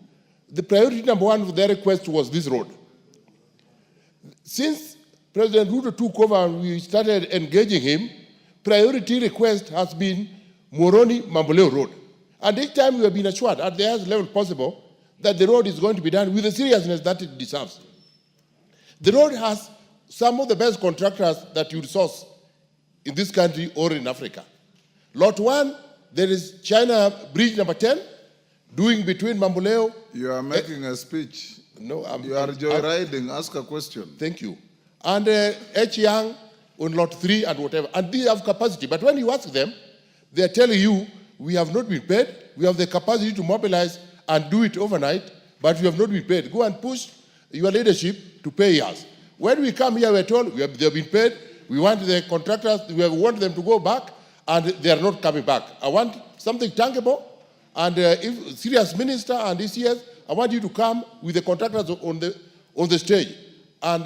[SPEAKER 11] the priority number 1 of their request was this road. Since President Ruto took over and we started engaging him, priority request has been Muhoroni Mamboleo Road. And each time we have been assured at the highest level possible that the road is going to be done with the seriousness that it deserves. The road has some of the best contractors that you resource in this country or in Africa. Lot 1, there is China Bridge number 10, doing between Mamboleo.
[SPEAKER 3] You are making a speech.
[SPEAKER 11] No,
[SPEAKER 3] you are joyriding. Ask a question.
[SPEAKER 11] Thank you. And H-Young on lot 3 and whatever. And they have capacity. But when you ask them, they are telling you, we have not been paid. We have the capacity to mobilize and do it overnight, but we have not been paid. Go and push your leadership to pay us. When we come here, we're told they have been paid. We want the contractors, we want them to go back, and they are not coming back. I want something tangible. And if serious minister and ECS, I want you to come with the contractors on the stage and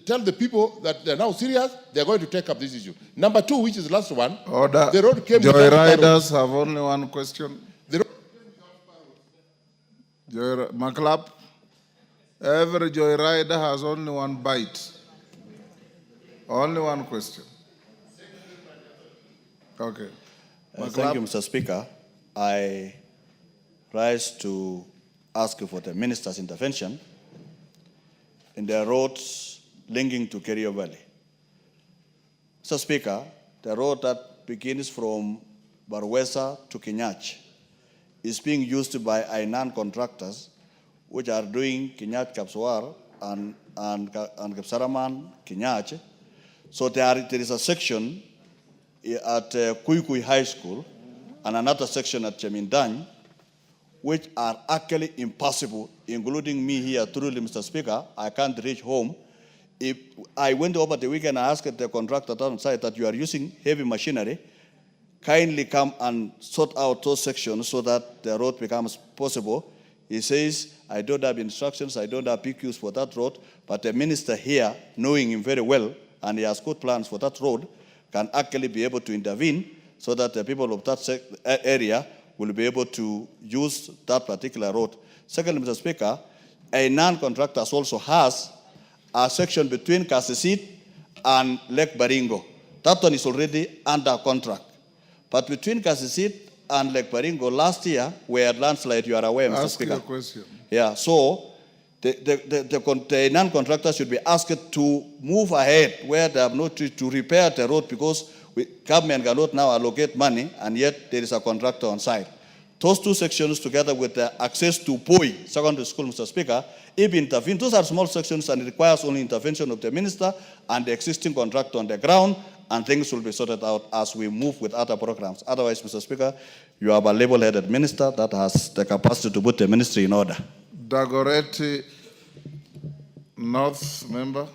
[SPEAKER 11] tell the people that they're now serious, they're going to take up this issue. Number 2, which is the last one,
[SPEAKER 3] Order.
[SPEAKER 11] The road came
[SPEAKER 3] Joyriders have only one question. Maclap, every joyrider has only one bite. Only one question. Okay.
[SPEAKER 16] Thank you, Mr. Speaker. I rise to ask for the minister's intervention in the roads linking to Kerio Valley. Mr. Speaker, the road that begins from Barwesa to Kinyach is being used by Ainan contractors, which are doing Kinyach Kapswar and Kapsaraman Kinyach. So there is a section at Kuikui High School and another section at Chemindany, which are actually impossible, including me here, truly, Mr. Speaker, I can't reach home. If I went over the weekend, I asked the contractor on site that you are using heavy machinery, kindly come and sort out those sections so that the road becomes possible. He says, I don't have instructions, I don't have PQs for that road, but the minister here, knowing him very well, and he has good plans for that road, can actually be able to intervene so that the people of that area will be able to use that particular road. Secondly, Mr. Speaker, a non-contractor also has a section between Kasisit and Lake Baringo. That one is already under contract. But between Kasisit and Lake Baringo, last year, we had landslide, you are aware, Mr. Speaker.
[SPEAKER 3] Ask your question.
[SPEAKER 16] Yeah, so the non-contractor should be asked to move ahead where they have not to repair the road because government cannot now allocate money and yet there is a contractor on site. Those two sections together with the access to Poi secondary school, Mr. Speaker, if intervened, those are small sections and it requires only intervention of the minister and the existing contractor on the ground, and things will be sorted out as we move with other programs. Otherwise, Mr. Speaker, you have a level-headed minister that has the capacity to put the ministry in order.
[SPEAKER 3] Dagoretti, North member.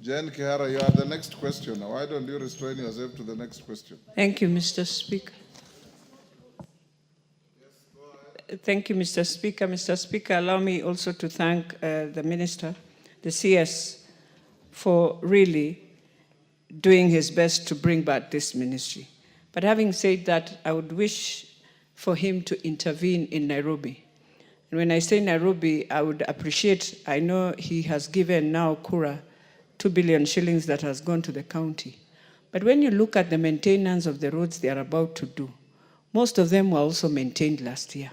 [SPEAKER 3] Jen Kihara, you are the next question. Why don't you restrain yourself to the next question?
[SPEAKER 12] Thank you, Mr. Speaker. Thank you, Mr. Speaker. Mr. Speaker, allow me also to thank the Minister, the CS, for really doing his best to bring back this ministry. But having said that, I would wish for him to intervene in Nairobi. And when I say Nairobi, I would appreciate, I know he has given now Kura 2 billion shillings that has gone to the county. But when you look at the maintenance of the roads they are about to do, most of them were also maintained last year.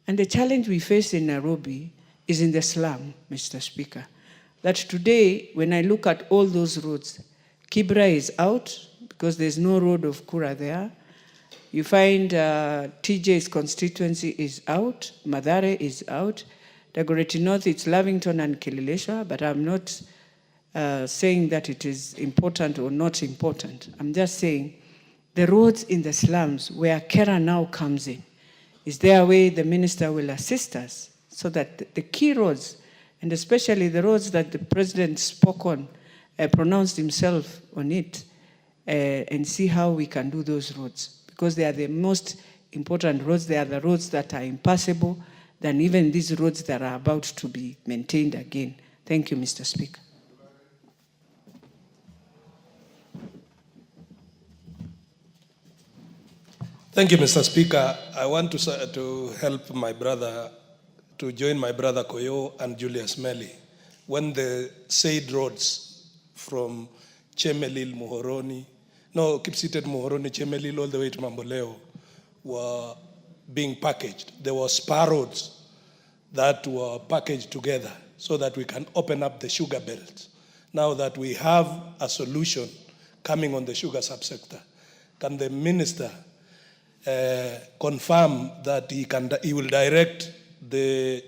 [SPEAKER 12] And the challenge we face in Nairobi is in the slum, Mr. Speaker. That today, when I look at all those roads, Kibra is out because there's no road of Kura there. You find TJ's constituency is out, Madare is out. Dagoretti North, it's Lavington and Kilileshwa, but I'm not saying that it is important or not important. I'm just saying the roads in the slums where Kera now comes in, is there a way the minister will assist us so that the key roads, and especially the roads that the president spoke on, pronounced himself on it, and see how we can do those roads? Because they are the most important roads. They are the roads that are impassable than even these roads that are about to be maintained again. Thank you, Mr. Speaker.
[SPEAKER 4] Thank you, Mr. Speaker. I want to help my brother, to join my brother Koyo and Julius Melly. When the said roads from Chemelil, Muhoroni, Kipsitet, Muhoroni, Chemelil, all the way to Mamboleo were being packaged. There were spar roads that were packaged together so that we can open up the sugar belt. Now that we have a solution coming on the sugar subsector, can the minister confirm that he will direct the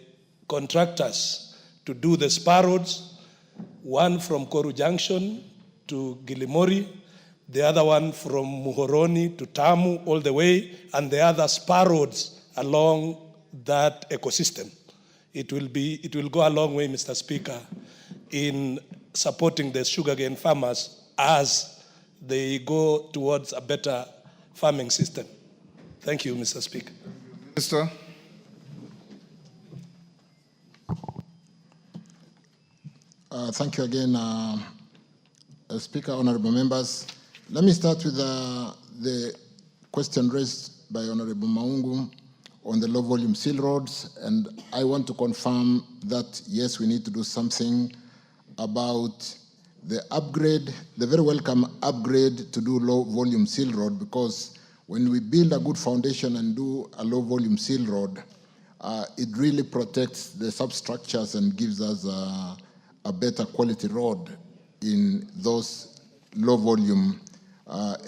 [SPEAKER 4] contractors to do the spar roads, one from Koru Junction to Gilimori, the other one from Muhoroni to Tamu all the way, and the other spar roads along that ecosystem. It will go a long way, Mr. Speaker, in supporting the sugarcane farmers as they go towards a better farming system. Thank you, Mr. Speaker.
[SPEAKER 3] Minister.
[SPEAKER 8] Thank you again, Speaker, honorable members. Let me start with the question raised by Honorable Maungu on the low volume seal roads. And I want to confirm that, yes, we need to do something about the upgrade, the very welcome upgrade to do low volume seal road, because when we build a good foundation and do a low volume seal road, it really protects the substructures and gives us a better quality road in those low volume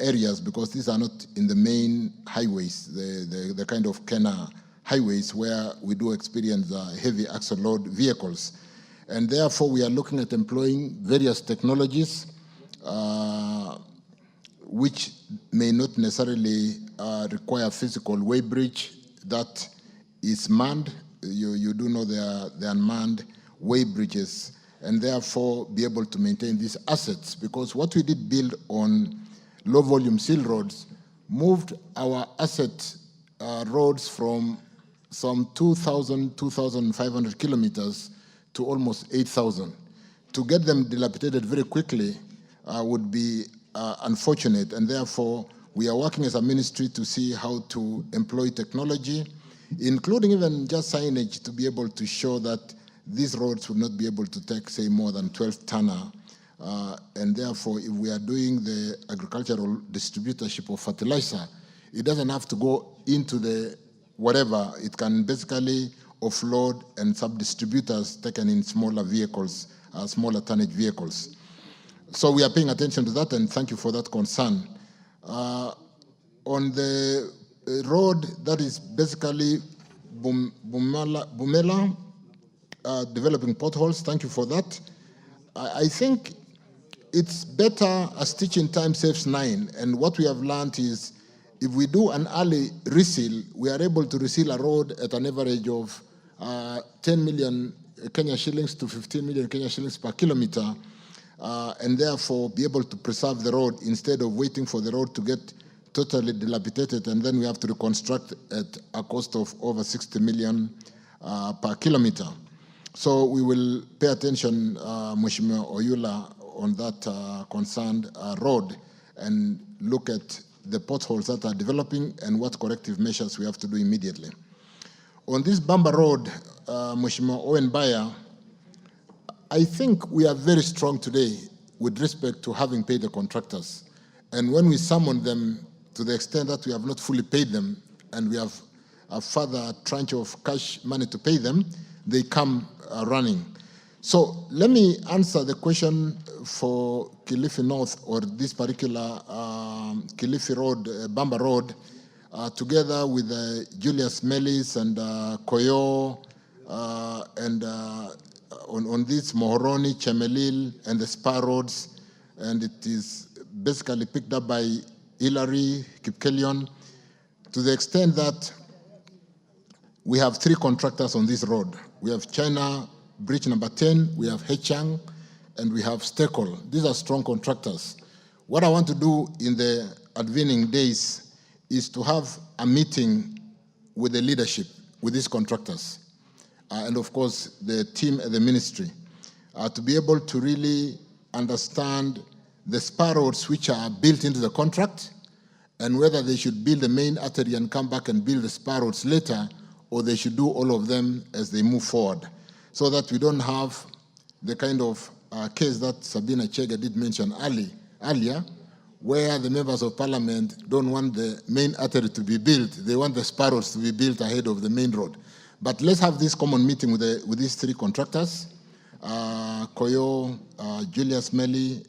[SPEAKER 8] areas, because these are not in the main highways, the kind of Kena highways where we do experience heavy axle load vehicles. And therefore we are looking at employing various technologies which may not necessarily require physical weighbridge, that is manned. You do know they are unmanned way bridges, and therefore be able to maintain these assets, because what we did build on low volume seal roads moved our asset roads from some 2,500 kilometers to almost 8,000. To get them dilapidated very quickly would be unfortunate, and therefore we are working as a ministry to see how to employ technology, including even just signage, to be able to show that these roads would not be able to take, say, more than 12 tonner. And therefore, if we are doing the agricultural distributorship of fertilizer, it doesn't have to go into the whatever. It can basically offload and sub-distributors taken in smaller vehicles, smaller tonnage vehicles. So we are paying attention to that, and thank you for that concern. On the road that is basically Bumela, developing potholes, thank you for that. I think it's better a stitch in time saves 9, and what we have learned is if we do an early reseal, we are able to reseal a road at an average of 10 million Kenya shillings to 15 million Kenya shillings per kilometer, and therefore be able to preserve the road instead of waiting for the road to get totally dilapidated, and then we have to reconstruct at a cost of over 60 million per kilometer. So we will pay attention, Mheshimiwa Oyula, on that concerned road, and look at the potholes that are developing and what corrective measures we have to do immediately. On this Bamba Road, Mheshimiwa Owen Baya, I think we are very strong today with respect to having paid the contractors. And when we summon them, to the extent that we have not fully paid them, and we have a further tranche of cash money to pay them, they come running. So let me answer the question for Kilifi North, or this particular Kilifi Road, Bamba Road, together with Julius Melis and Koyo, and on this Mohoroni, Chemelil, and the Spar Roads, and it is basically picked up by Hillary, Kipkelion, to the extent that we have 3 contractors on this road. We have China Bridge number 10, we have Hechang, and we have Stekel. These are strong contractors. What I want to do in the advening days is to have a meeting with the leadership, with these contractors, and of course the team at the ministry, to be able to really understand the spar roads which are built into the contract, and whether they should build the main artery and come back and build the spar roads later, or they should do all of them as they move forward, so that we don't have the kind of case that Sabina Chega did mention earlier, where the members of parliament don't want the main artery to be built, they want the spar roads to be built ahead of the main road. But let's have this common meeting with these 3 contractors, Koyo, Julius Meli,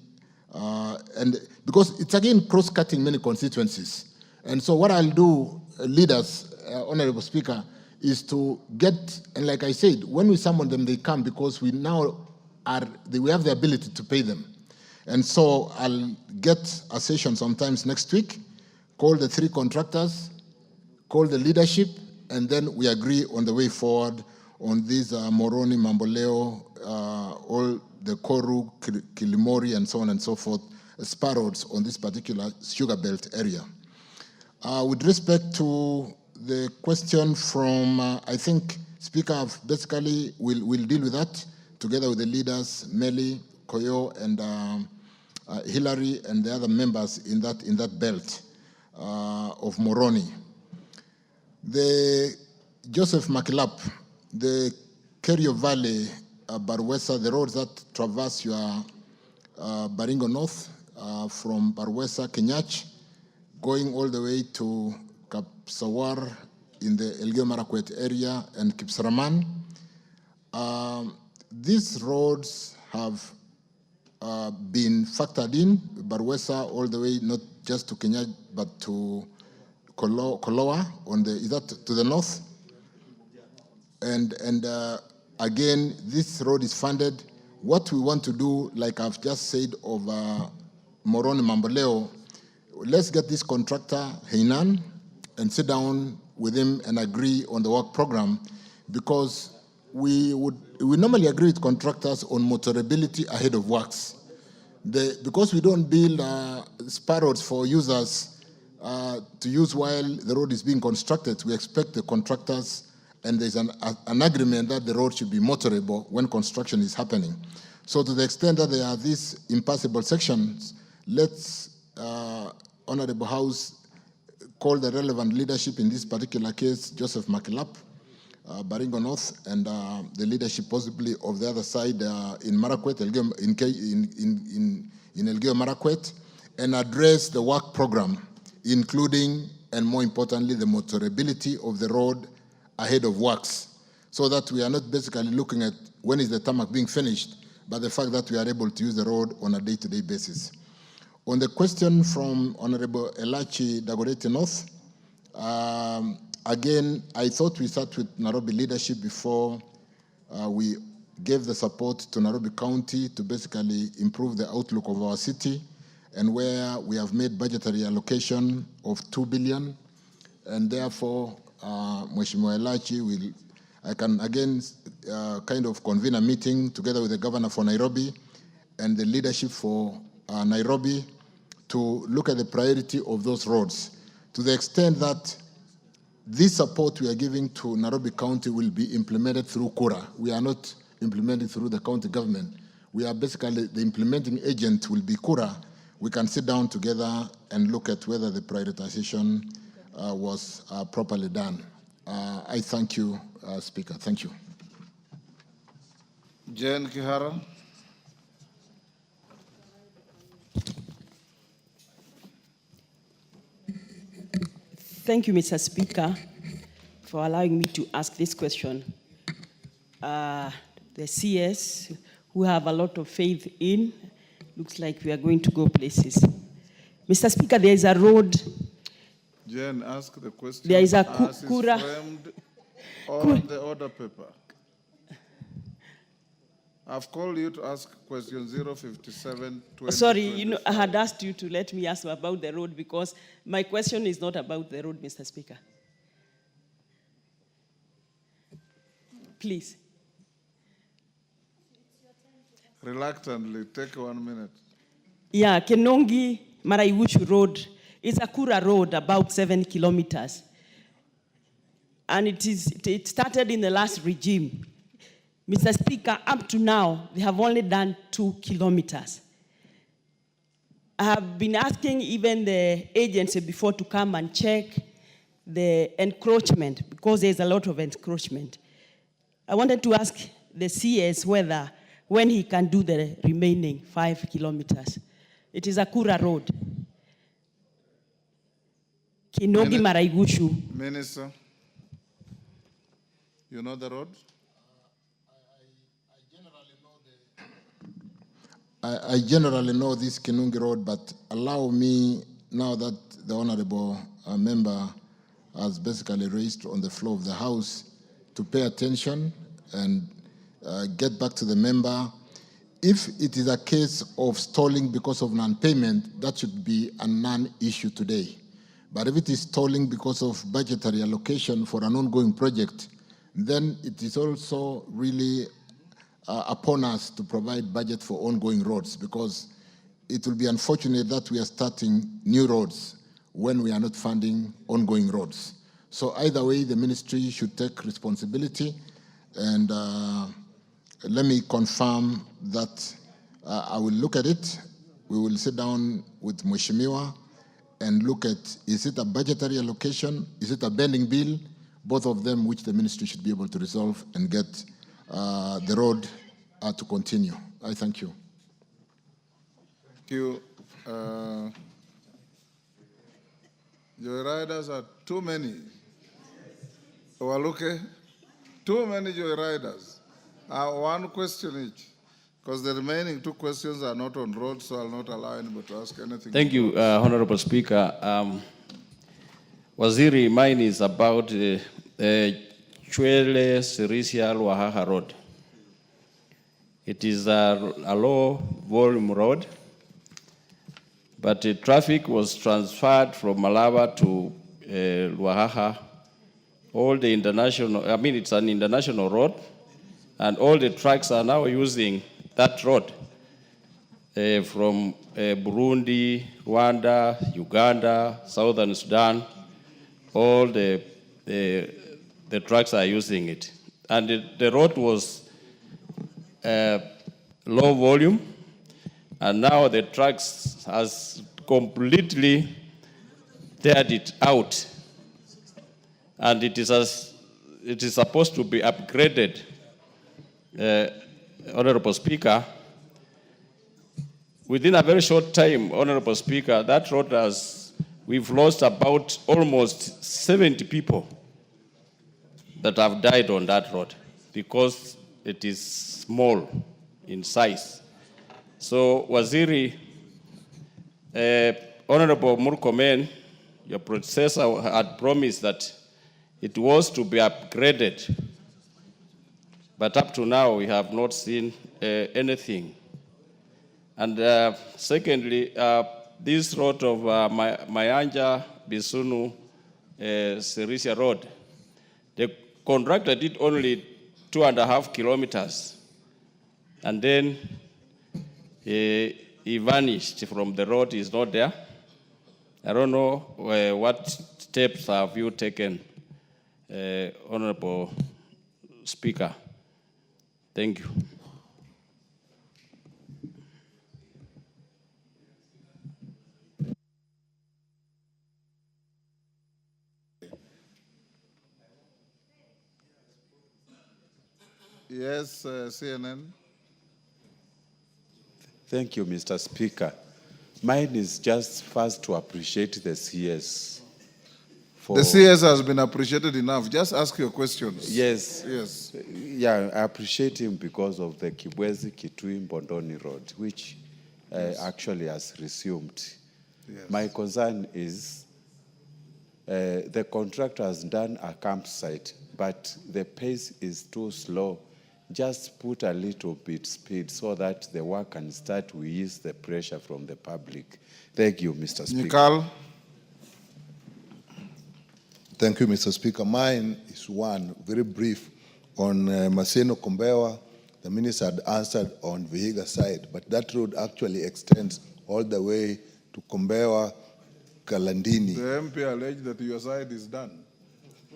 [SPEAKER 8] and because it's again cross-cutting many constituencies. And so what I'll do, leaders, Honorable Speaker, is to get, and like I said, when we summon them, they come because we now we have the ability to pay them. And so I'll get a session sometimes next week, call the 3 contractors, call the leadership, and then we agree on the way forward on these Moroni, Mamboleo, all the Koru, Kilimori, and so on and so forth, spar roads on this particular sugar belt area. With respect to the question from, I think Speaker basically will deal with that together with the leaders, Meli, Koyo, and Hillary, and the other members in that belt of Moroni. The Joseph Makilap, the Kerio Valley, Barwesa, the roads that traverse your Baringo North from Barwesa, Kenyach, going all the way to Kapsawar in the Elgeyo Marakwet area and Kipsaraman. These roads have been factored in, Barwesa all the way, not just to Kenya, but to Koloa, is that to the north? And again, this road is funded. What we want to do, like I've just said of Moroni Mamboleo, let's get this contractor, Heinan, and sit down with him and agree on the work program, because we normally agree with contractors on motorability ahead of works. Because we don't build spur roads for users to use while the road is being constructed, we expect the contractors, and there's an agreement that the road should be motorable when construction is happening. So to the extent that there are these impassable sections, let's, Honorable House, call the relevant leadership in this particular case, Joseph Makilap, Baringo North, and the leadership possibly of the other side in Marakwet, in Elgeyo Marakwet, and address the work program, including, and more importantly, the motorability of the road ahead of works, so that we are not basically looking at when is the tarmac being finished, but the fact that we are able to use the road on a day-to-day basis. On the question from Honorable Elachi Dagoretti North, again, I thought we start with Nairobi leadership before we gave the support to Nairobi County to basically improve the outlook of our city, and where we have made budgetary allocation of 2 billion, and therefore, Mheshimiwa Elachi I can again kind of convene a meeting together with the governor for Nairobi and the leadership for Nairobi to look at the priority of those roads, to the extent that this support we are giving to Nairobi County will be implemented through Kura. We are not implementing through the county government. We are basically, the implementing agent will be Kura. We can sit down together and look at whether the prioritization was properly done. I thank you, Speaker. Thank you.
[SPEAKER 3] Jane Kihara.
[SPEAKER 24] Thank you, Mr. Speaker, for allowing me to ask this question. The CS, who have a lot of faith in, looks like we are going to go places. Mr. Speaker, there is a road.
[SPEAKER 3] Jen, ask the question.
[SPEAKER 24] There is a
[SPEAKER 3] Kura on the order paper. I've called you to ask question 057.
[SPEAKER 24] Sorry, I had asked you to let me ask about the road, because my question is not about the road, Mr. Speaker. Please.
[SPEAKER 3] Reluctantly, take 1 minute.
[SPEAKER 24] Yeah, Kenongi Maraiwuchu Road is a Kura road, about 7 kilometers. And it started in the last regime. Mr. Speaker, up to now, they have only done 2 kilometers. I have been asking even the agency before to come and check the encroachment, because there's a lot of encroachment. I wanted to ask the CS whether, when he can do the remaining 5 kilometers. It is a Kura road. Kinogi Maraigushu.
[SPEAKER 3] Minister, you know the road?
[SPEAKER 8] I generally know this Kinungi Road, but allow me, now that the honorable member has basically raised on the floor of the House, to pay attention and get back to the member. If it is a case of stalling because of non-payment, that should be a non-issue today. But if it is stalling because of budgetary allocation for an ongoing project, then it is also really upon us to provide budget for ongoing roads, because it will be unfortunate that we are starting new roads when we are not funding ongoing roads. So either way, the ministry should take responsibility, and let me confirm that I will look at it. We will sit down with Mheshimiwa and look at, is it a budgetary allocation? Is it a bending bill? Both of them, which the ministry should be able to resolve and get the road to continue. I thank you.
[SPEAKER 3] Thank you. Joyriders are too many. Waluke, too many joyriders. One question each, because the remaining 2 questions are not on roads, so I'll not allow anybody to ask anything.
[SPEAKER 10] Thank you, Honorable Speaker. Waziri, mine is about Chwele Sirisia Luahaha Road. It is a low volume road, but the traffic was transferred from Malaba to Luahaha all the international, it's an international road, and all the trucks are now using that road from Burundi, Rwanda, Uganda, Southern Sudan. All the trucks are using it. And the road was low volume, and now the trucks has completely teared it out. And it is supposed to be upgraded, Honorable Speaker. Within a very short time, Honorable Speaker, that road we've lost about almost 70 people that have died on that road because it is small in size. So, Waziri, Honorable Murkomen, your predecessor had promised that it was to be upgraded, but up to now we have not seen anything. And secondly, this road of Mayanja, Bisunu, Sirisia Road, the contractor did only 2.5 kilometers, and then he vanished from the road. He's not there. I don't know what steps have you taken, Honorable Speaker. Thank you.
[SPEAKER 3] Yes, CNN.
[SPEAKER 13] Thank you, Mr. Speaker. Mine is just first to appreciate the CS.
[SPEAKER 3] The CS has been appreciated enough. Just ask your questions.
[SPEAKER 13] Yes.
[SPEAKER 3] Yes.
[SPEAKER 13] Yeah, I appreciate him because of the Kibwezi Kitui Mbondoni Road, which actually has resumed.
[SPEAKER 3] Yes.
[SPEAKER 13] My concern is the contractor has done a campsite, but the pace is too slow. Just put a little bit speed so that the work can start to ease the pressure from the public. Thank you, Mr. Speaker.
[SPEAKER 3] Nikal.
[SPEAKER 23] Thank you, Mr. Speaker. Mine is one, very brief, on Maseno Kombewa. The minister had answered on Vihiga side, but that road actually extends all the way to Kombewa, Kalandini.
[SPEAKER 3] The MP alleged that your side is done.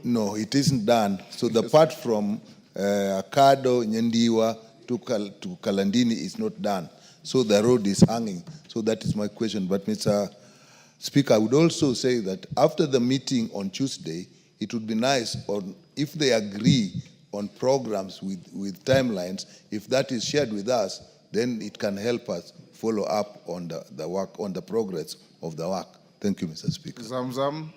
[SPEAKER 23] No, it isn't done. So the part from Akado, Nyendiwa to Kalandini is not done. So the road is hanging. So that is my question. But Mr. Speaker, I would also say that after the meeting on Tuesday, it would be nice if they agree on programs with timelines. If that is shared with us, then it can help us follow up on the work, on the progress of the work. Thank you, Mr. Speaker.
[SPEAKER 3] Zamzam.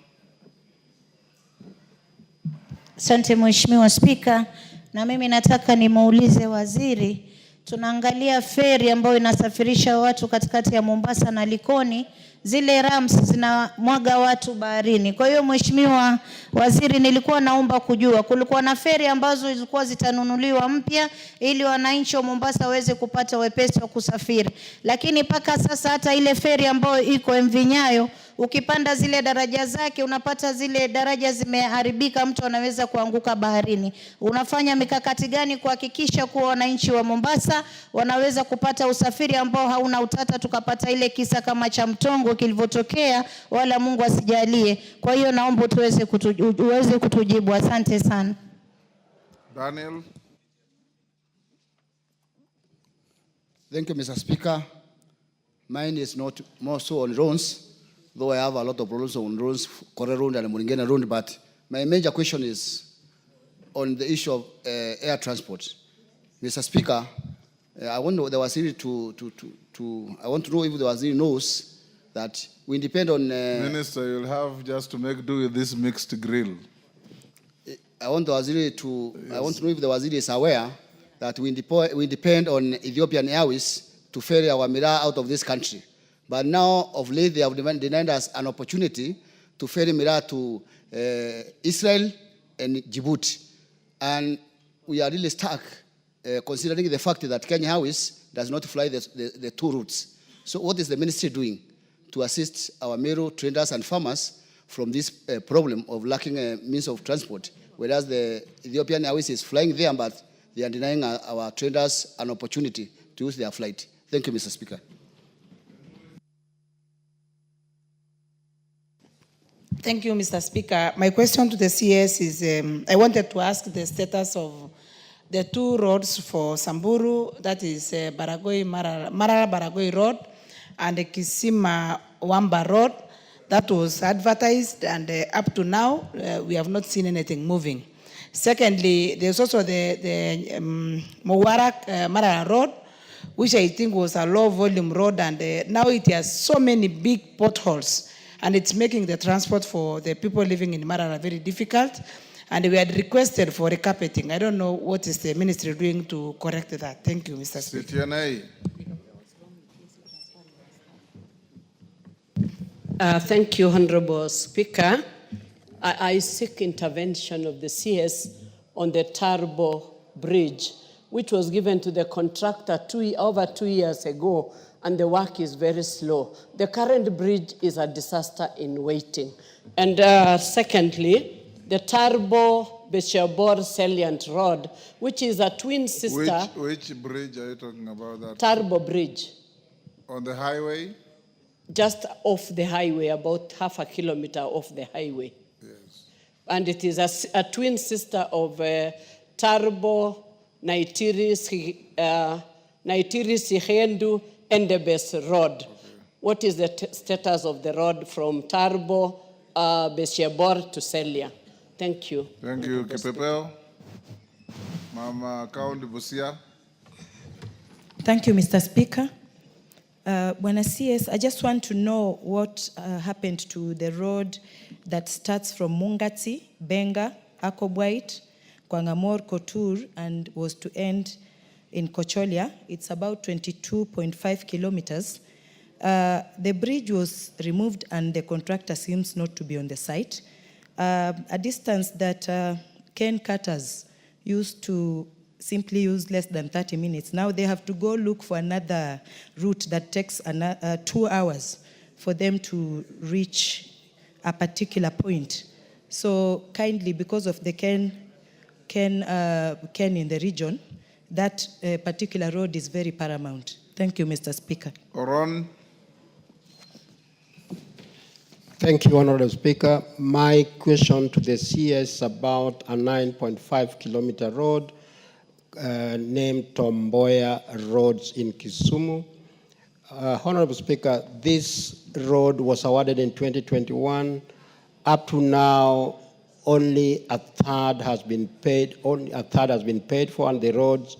[SPEAKER 14] Asante Mheshimiwa Spika, na mimi nataka nimuulize waziri, tunaangalia feri ambayo inasafirisha watu katikati ya Mombasa na Likoni, zile rams zinamwaga watu baharini. Kwa hiyo Mheshimiwa Waziri, nilikuwa naomba kujua kulikuwa na feri ambazo zilikuwa zitanunuliwa mpya ili wananchi wa Mombasa waweze kupata wepesi wa kusafiri. Lakini paka sasa hata ile feri ambayo iko MV Nyayo, ukipanda zile daraja zake unapata zile daraja zimeharibika, mtu anaweza kuanguka baharini. Unafanya mikakati gani kuhakikisha kuwa wananchi wa Mombasa wanaweza kupata usafiri ambao hauna utata, tukapata ile kisa kama cha Mtongo kilivyotokea, wala Mungu asijalie. Kwa hiyo naomba uweze kutujibu. Asante sana.
[SPEAKER 3] Daniel.
[SPEAKER 15] Thank you, Mr. Speaker. Mine is not more so on roads, though I have a lot of problems on roads, Kore Road and Muringena Road, but my major question is on the issue of air transport. Mr. Speaker, I want the Waziri I want to know if the Waziri knows that we depend on...
[SPEAKER 3] Minister, you'll have just to make do with this mixed grill.
[SPEAKER 15] I want the Waziri I want to know if the Waziri is aware that we depend on Ethiopian Airways to ferry our miraa out of this country. But now, of late, they have denied us an opportunity to ferry miraa to Israel and Djibouti. And we are really stuck, considering the fact that Kenya Airways does not fly the two routes. So what is the ministry doing to assist our Meru traders and farmers from this problem of lacking a means of transport whereas the Ethiopian Airways is flying there, but they are denying our traders an opportunity to use their flight. Thank you, Mr. Speaker.
[SPEAKER 2] Thank you, Mr. Speaker. My question to the CS is, I wanted to ask the status of the two roads for Samburu, that is Marara-Baragoi Road and the Kisima-Wamba Road. That was advertised, and up to now, we have not seen anything moving. Secondly, there's also the Mowarak-Marara Road, which I think was a low-volume road, and now it has so many big potholes, and it's making the transport for the people living in Marara very difficult. And we had requested for recarpeting. I don't know what is the ministry doing to correct that. Thank you, Mr. Speaker.
[SPEAKER 17] Thank you, Honorable Speaker. I seek intervention of the CS on the Turbo Bridge, which was given to the contractor over 2 years ago, and the work is very slow. The current bridge is a disaster in waiting. And secondly, the Turbo Beshabor Salient Road, which is a twin sister.
[SPEAKER 3] Which bridge are you talking about? That?
[SPEAKER 17] Turbo Bridge.
[SPEAKER 3] On the highway?
[SPEAKER 17] Just off the highway, about half a kilometer off the highway.
[SPEAKER 3] Yes.
[SPEAKER 17] And it is a twin sister of Turbo, Naitiri, Sihendu, Endebes Road. Okay. What is the status of the road from Turbo, Beshabor to Celia? Thank you.
[SPEAKER 3] Thank you, Kipepeo. Mama Kaundi Busia.
[SPEAKER 2] Thank you, Mr. Speaker. Bwana CS, I just want to know what happened to the road that starts from Mungati, Benga, Akobwait, Kwangamor, Kotur, and was to end in Kocholia. It's about 22.5 kilometers. The bridge was removed and the contractor seems not to be on the site. A distance that Ken cutters used to simply use less than 30 minutes. Now they have to go look for another route that takes 2 hours for them to reach a particular point. So kindly, because of the Ken in the region, that particular road is very paramount. Thank you, Mr. Speaker.
[SPEAKER 3] Oron.
[SPEAKER 18] Thank you, Honorable Speaker. My question to the CS about a 9.5 kilometer road named Tomboya Roads in Kisumu. Honorable Speaker, this road was awarded in 2021. Up to now, only a third has been paid. Only a third has been paid for, and the roads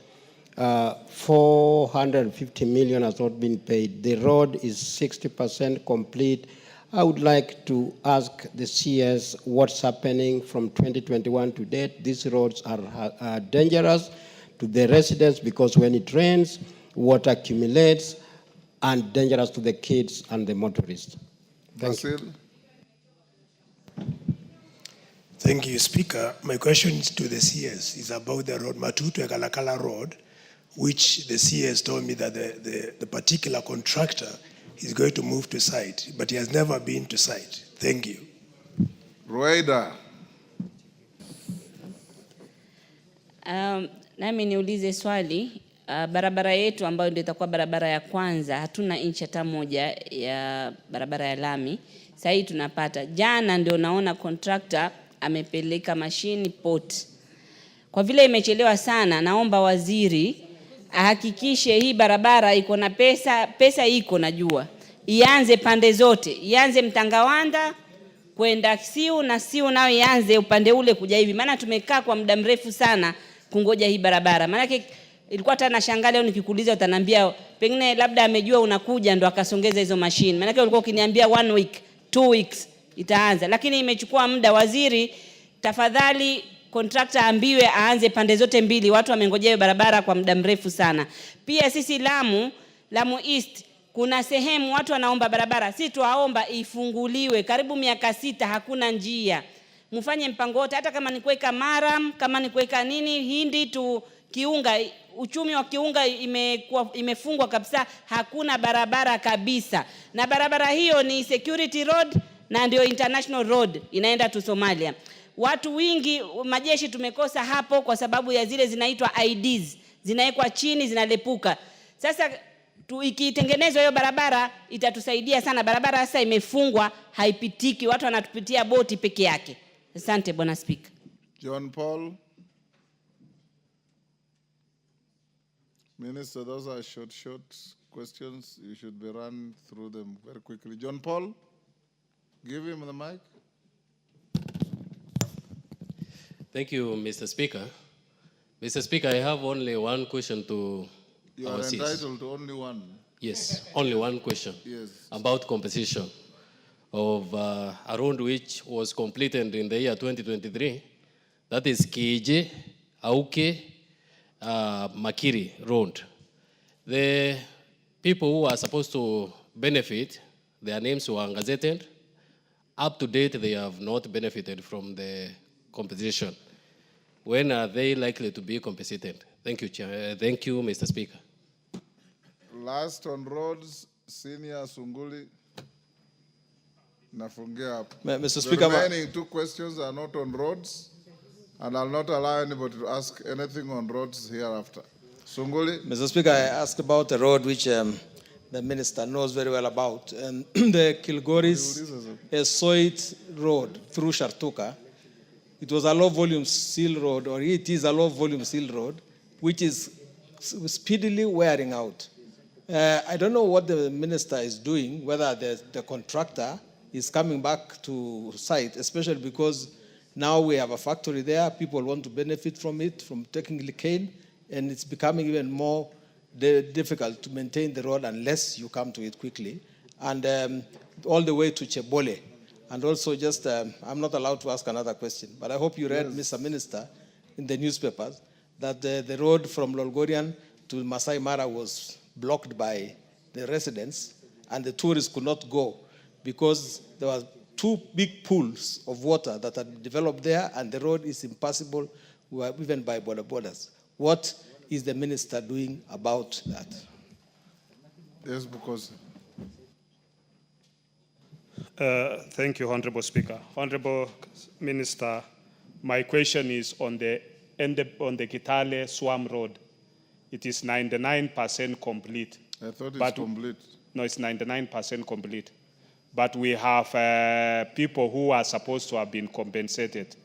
[SPEAKER 18] 450 million has not been paid. The road is 60% complete. I would like to ask the CS what's happening from 2021 to date. These roads are dangerous to the residents because when it rains, water accumulates, and dangerous to the kids and the motorists. Thank you.
[SPEAKER 22] Thank you, Speaker. My question to the CS is about the road Matutu-Ekalakala Road, which the CS told me that the particular contractor is going to move to site, but he has never been to site. Thank you.
[SPEAKER 3] Rueda.
[SPEAKER 25] Nami niulize swali, barabara yetu ambayo ndio itakuwa barabara ya kwanza, hatuna inchi hata moja ya barabara ya lami. Sasa hii tunapata. Jana ndio naona contractor amepeleka mashini port. Kwa vile imechelewa sana, naomba waziri ahakikishe hii barabara iko na pesa iko najua. Ianze pande zote, ianze Mtangawanda kwenda Siu na Siu nao ianze upande ule kuja hivi. Maana tumekaa kwa muda mrefu sana kungoja hii barabara. Maana ilikuwa tena shangaa leo nikikuuliza utaniambia pengine labda amejua unakuja ndo akasongeza hizo mashine. Maana ulikuwa ukiniambia 1 week, 2 weeks itaanza. Lakini imechukua muda. Waziri, tafadhali contractor ambiwe aanze pande zote mbili. Watu wamengojea barabara kwa muda mrefu sana. Pia sisi Lamu East kuna sehemu watu wanaomba barabara. Sisi tuwaomba ifunguliwe. Karibu miaka 6 hakuna njia. Mfanye mpango wote, hata kama ni kuweka maram, kama ni kuweka nini, hindi tu Kiunga, uchumi wa Kiunga imefungwa kabisa, hakuna barabara kabisa. Na barabara hiyo ni security road na ndio international road inaenda to Somalia. Watu wingi majeshi tumekosa hapo kwa sababu ya zile zinaitwa IDs, zinawekwa chini zinalepuka. Sasa ikitengenezwa hiyo barabara itatusaidia sana. Barabara sasa imefungwa, haipitiki, watu wanatupitia boti peke yake. Asante Bwana Spika.
[SPEAKER 3] John Paul. Minister, those are short questions. You should be run through them very quickly. John Paul, give him the mic.
[SPEAKER 1] Thank you, Mr. Speaker. Mr. Speaker, I have only one question to
[SPEAKER 3] You
[SPEAKER 1] our
[SPEAKER 3] are
[SPEAKER 1] CS.
[SPEAKER 3] entitled to only one.
[SPEAKER 1] Yes, only one question.
[SPEAKER 3] Yes.
[SPEAKER 1] About composition of a road which was completed in the year 2023. That is Kije, Auke, Makiri Road. The people who are supposed to benefit, their names were gazetted. Up to date, they have not benefited from the compensation. When are they likely to be compensated? Thank you, Chair. Thank you, Mr. Speaker.
[SPEAKER 3] Last on roads, Senior Sunguli. Nafungia hapo.
[SPEAKER 5] Mr. Speaker,
[SPEAKER 3] the remaining two questions are not on roads, and I'll not allow anybody to ask anything on roads hereafter. Sunguli.
[SPEAKER 5] Mr. Speaker, I asked about a road which the minister knows very well about. The Kilgoris Soit Road through Shartuka. It was a low-volume seal road, or it is a low-volume seal road, which is speedily wearing out. I don't know what the minister is doing, whether the contractor is coming back to site, especially because now we have a factory there. People want to benefit from it, from taking cane, and it's becoming even more difficult to maintain the road unless you come to it quickly. And all the way to Chebole. And also just, I'm not allowed to ask another question, but I hope you read, Mr. Minister, in the newspapers, that the road from Lolgorian to Masai Mara was blocked by the residents, and the tourists could not go because there were two big pools of water that had developed there, and the road is impassable even by border borders. What is the minister doing about that?
[SPEAKER 3] Yes, because.
[SPEAKER 19] Thank you, Honorable Speaker. Honorable Minister, my question is on the Kitale Swam Road. It is 99% complete.
[SPEAKER 3] I thought it's complete.
[SPEAKER 19] No, it's 99% complete. But we have people who are supposed to have been compensated.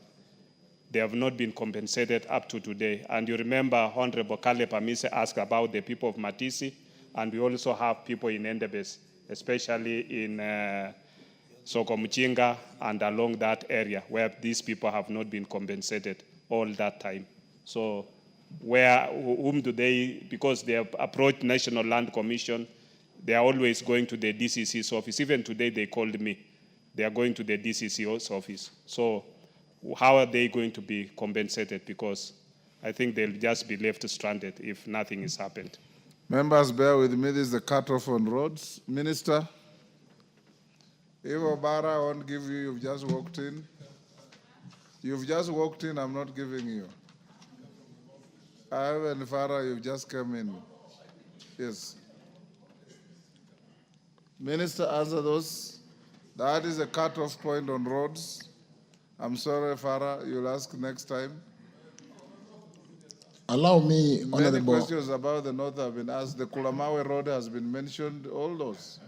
[SPEAKER 19] They have not been compensated up to today. And you remember Honorable Kale Pamise asked about the people of Matisi, and we also have people in Endebess, especially in Sokomuchinga and along that area where these people have not been compensated all that time. So whom do they, because they have approached National Land Commission, they are always going to the DCC's office. Even today they called me. They are going to the DCC's office. So how are they going to be compensated? Because I think they'll just be left stranded if nothing has happened.
[SPEAKER 3] Members, bear with me. This is the cutoff on roads. Minister, if Obara won't give you, you've just walked in. You've just walked in, I'm not giving you. Ivan Farah, you've just come in. Yes. Minister, answer those. That is a cutoff point on roads. I'm sorry, Farah, you'll ask next time.
[SPEAKER 8] Allow me,
[SPEAKER 3] Many
[SPEAKER 8] Honorable.
[SPEAKER 3] questions about the north have been asked. The Kulamawe Road has been mentioned, all those.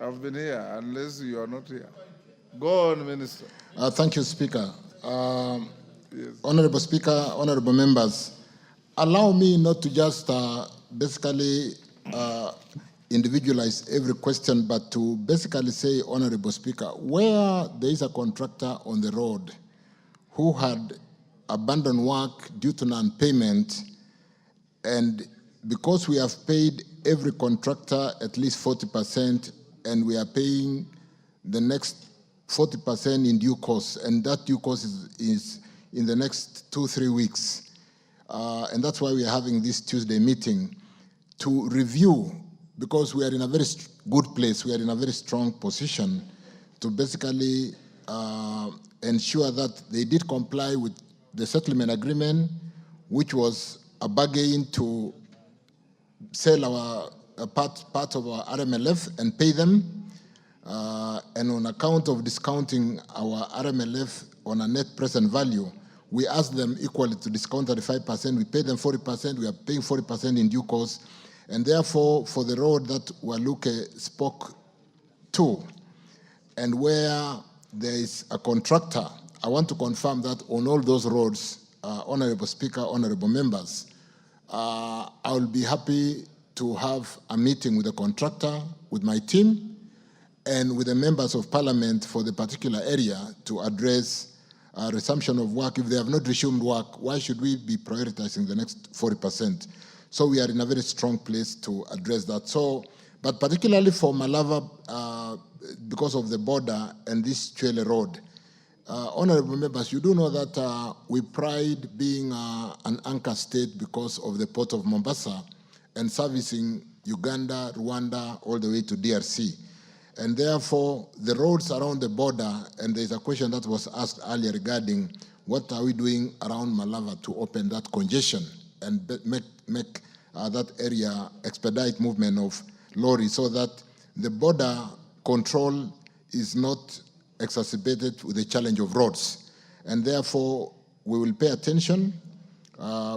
[SPEAKER 3] I've been here, unless you are not here. Go on, Minister.
[SPEAKER 8] Thank you, Speaker. Honorable Speaker, honorable members, allow me not to just basically individualize every question, but to basically say, Honorable Speaker, where there is a contractor on the road who had abandoned work due to non-payment, and because we have paid every contractor at least 40%, and we are paying the next 40% in due course, and that due course is in the next 2-3 weeks. And that's why we are having this Tuesday meeting to review, because we are in a very good place, we are in a very strong position to basically ensure that they did comply with the settlement agreement, which was a bargain to sell our part of our RMLF and pay them. and on account of discounting our RMLF on a net present value, we ask them equally to discount 35%. We pay them 40%. We are paying 40% in due course. And therefore, for the road that Waluke spoke to, and where there is a contractor, I want to confirm that on all those roads, Honorable Speaker, honorable members, I will be happy to have a meeting with the contractor, with my team, and with the members of parliament for the particular area to address resumption of work. If they have not resumed work, why should we be prioritizing the next 40%? So we are in a very strong place to address that. So, but particularly for Malava, because of the border and this Chwele Road, honorable members, you do know that we pride being an anchor state because of the port of Mombasa and servicing Uganda, Rwanda, all the way to DRC. And therefore, the roads around the border, and there's a question that was asked earlier regarding what are we doing around Malava to open that congestion and make that area expedite movement of lorries so that the border control is not exacerbated with the challenge of roads. And therefore, we will pay attention.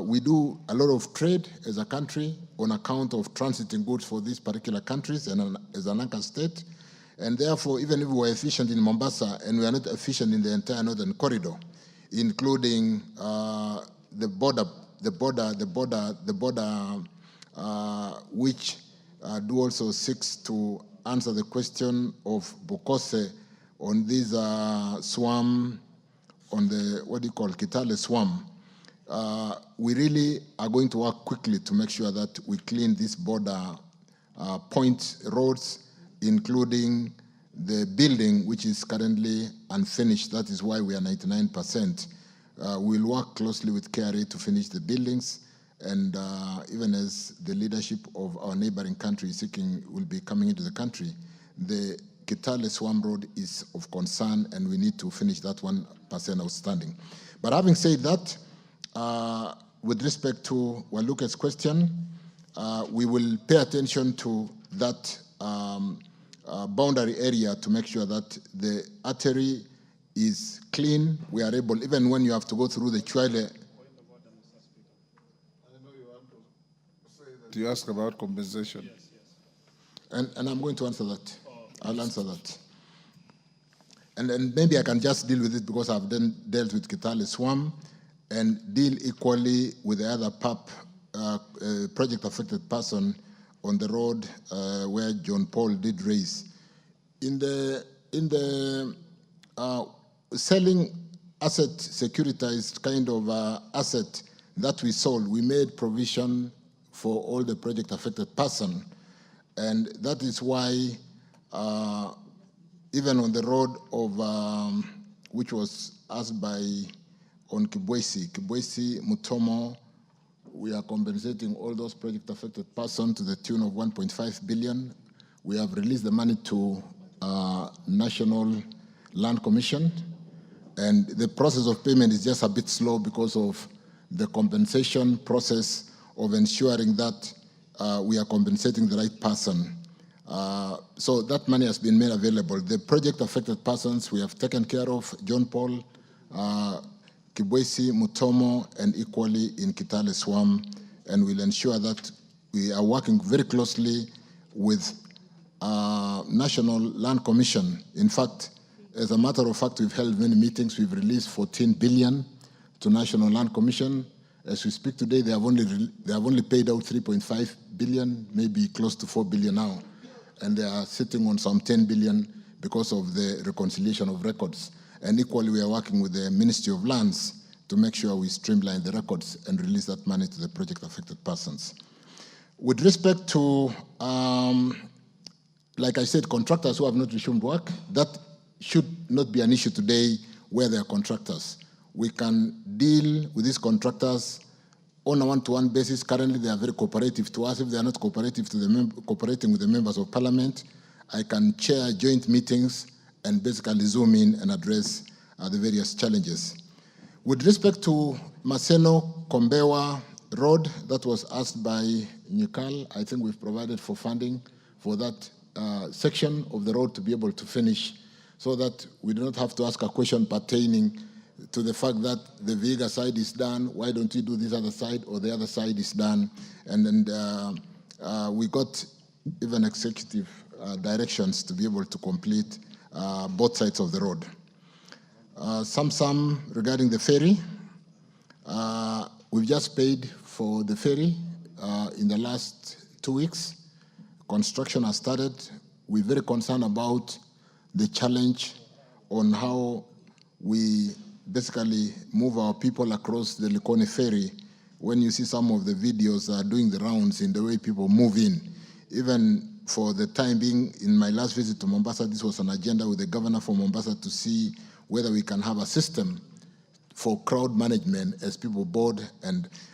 [SPEAKER 8] We do a lot of trade as a country on account of transiting goods for these particular countries and as an anchor state. And therefore, even if we are efficient in Mombasa and we are not efficient in the entire northern corridor, including the border, which do also seeks to answer the question of Bokose on this swamp, on the, what do you call, Kitale swamp. We really are going to work quickly to make sure that we clean these border point roads, including the building, which is currently unfinished. That is why we are 99%. We'll work closely with KRA to finish the buildings, and even as the leadership of our neighboring country will be coming into the country, the Kitale Swamp Road is of concern, and we need to finish that 1% outstanding. But having said that, with respect to Waluke's question, we will pay attention to that boundary area to make sure that the artery is clean. We are able, even when you have to go through the Chwele.
[SPEAKER 3] Do you ask about compensation?
[SPEAKER 8] Yes, yes. And I'm going to answer that. I'll answer that. And then maybe I can just deal with it because I've then dealt with Kitale Swamp and deal equally with the other PAP, project affected person on the road where John Paul did raise. In the selling asset, securitized kind of asset that we sold, we made provision for all the project affected person. And that is why even on the road of, which was asked by, on Kibwesi Mutomo, we are compensating all those project affected persons to the tune of 1.5 billion. We have released the money to National Land Commission, and the process of payment is just a bit slow because of the compensation process of ensuring that we are compensating the right person. So that money has been made available. The project affected persons we have taken care of, John Paul, Kibwesi, Mutomo, and equally in Kitale Swamp, and we'll ensure that we are working very closely with National Land Commission. In fact, as a matter of fact, we've held many meetings. We've released 14 billion to National Land Commission. As we speak today, they have only paid out 3.5 billion, maybe close to 4 billion now, and they are sitting on some 10 billion because of the reconciliation of records. And equally, we are working with the Ministry of Lands to make sure we streamline the records and release that money to the project-affected persons. With respect to, like I said, contractors who have not resumed work, that should not be an issue today where they are contractors. We can deal with these contractors on a one-to-one basis. Currently, they are very cooperative to us. If they are not cooperative to cooperating with the members of parliament, I can chair joint meetings and basically zoom in and address the various challenges. With respect to Maseno-Kombewa Road, that was asked by Nyikal, I think we've provided for funding for that section of the road to be able to finish, so that we do not have to ask a question pertaining to the fact that the Vihiga side is done, why don't you do this other side, or the other side is done. And then we got even executive directions to be able to complete both sides of the road. Some regarding the ferry. We've just paid for the ferry in the last 2 weeks. Construction has started. We're very concerned about the challenge on how we basically move our people across the Likoni ferry. When you see some of the videos doing the rounds in the way people move in, even for the time being, in my last visit to Mombasa, this was an agenda with the governor for Mombasa to see whether we can have a system for crowd management as people board.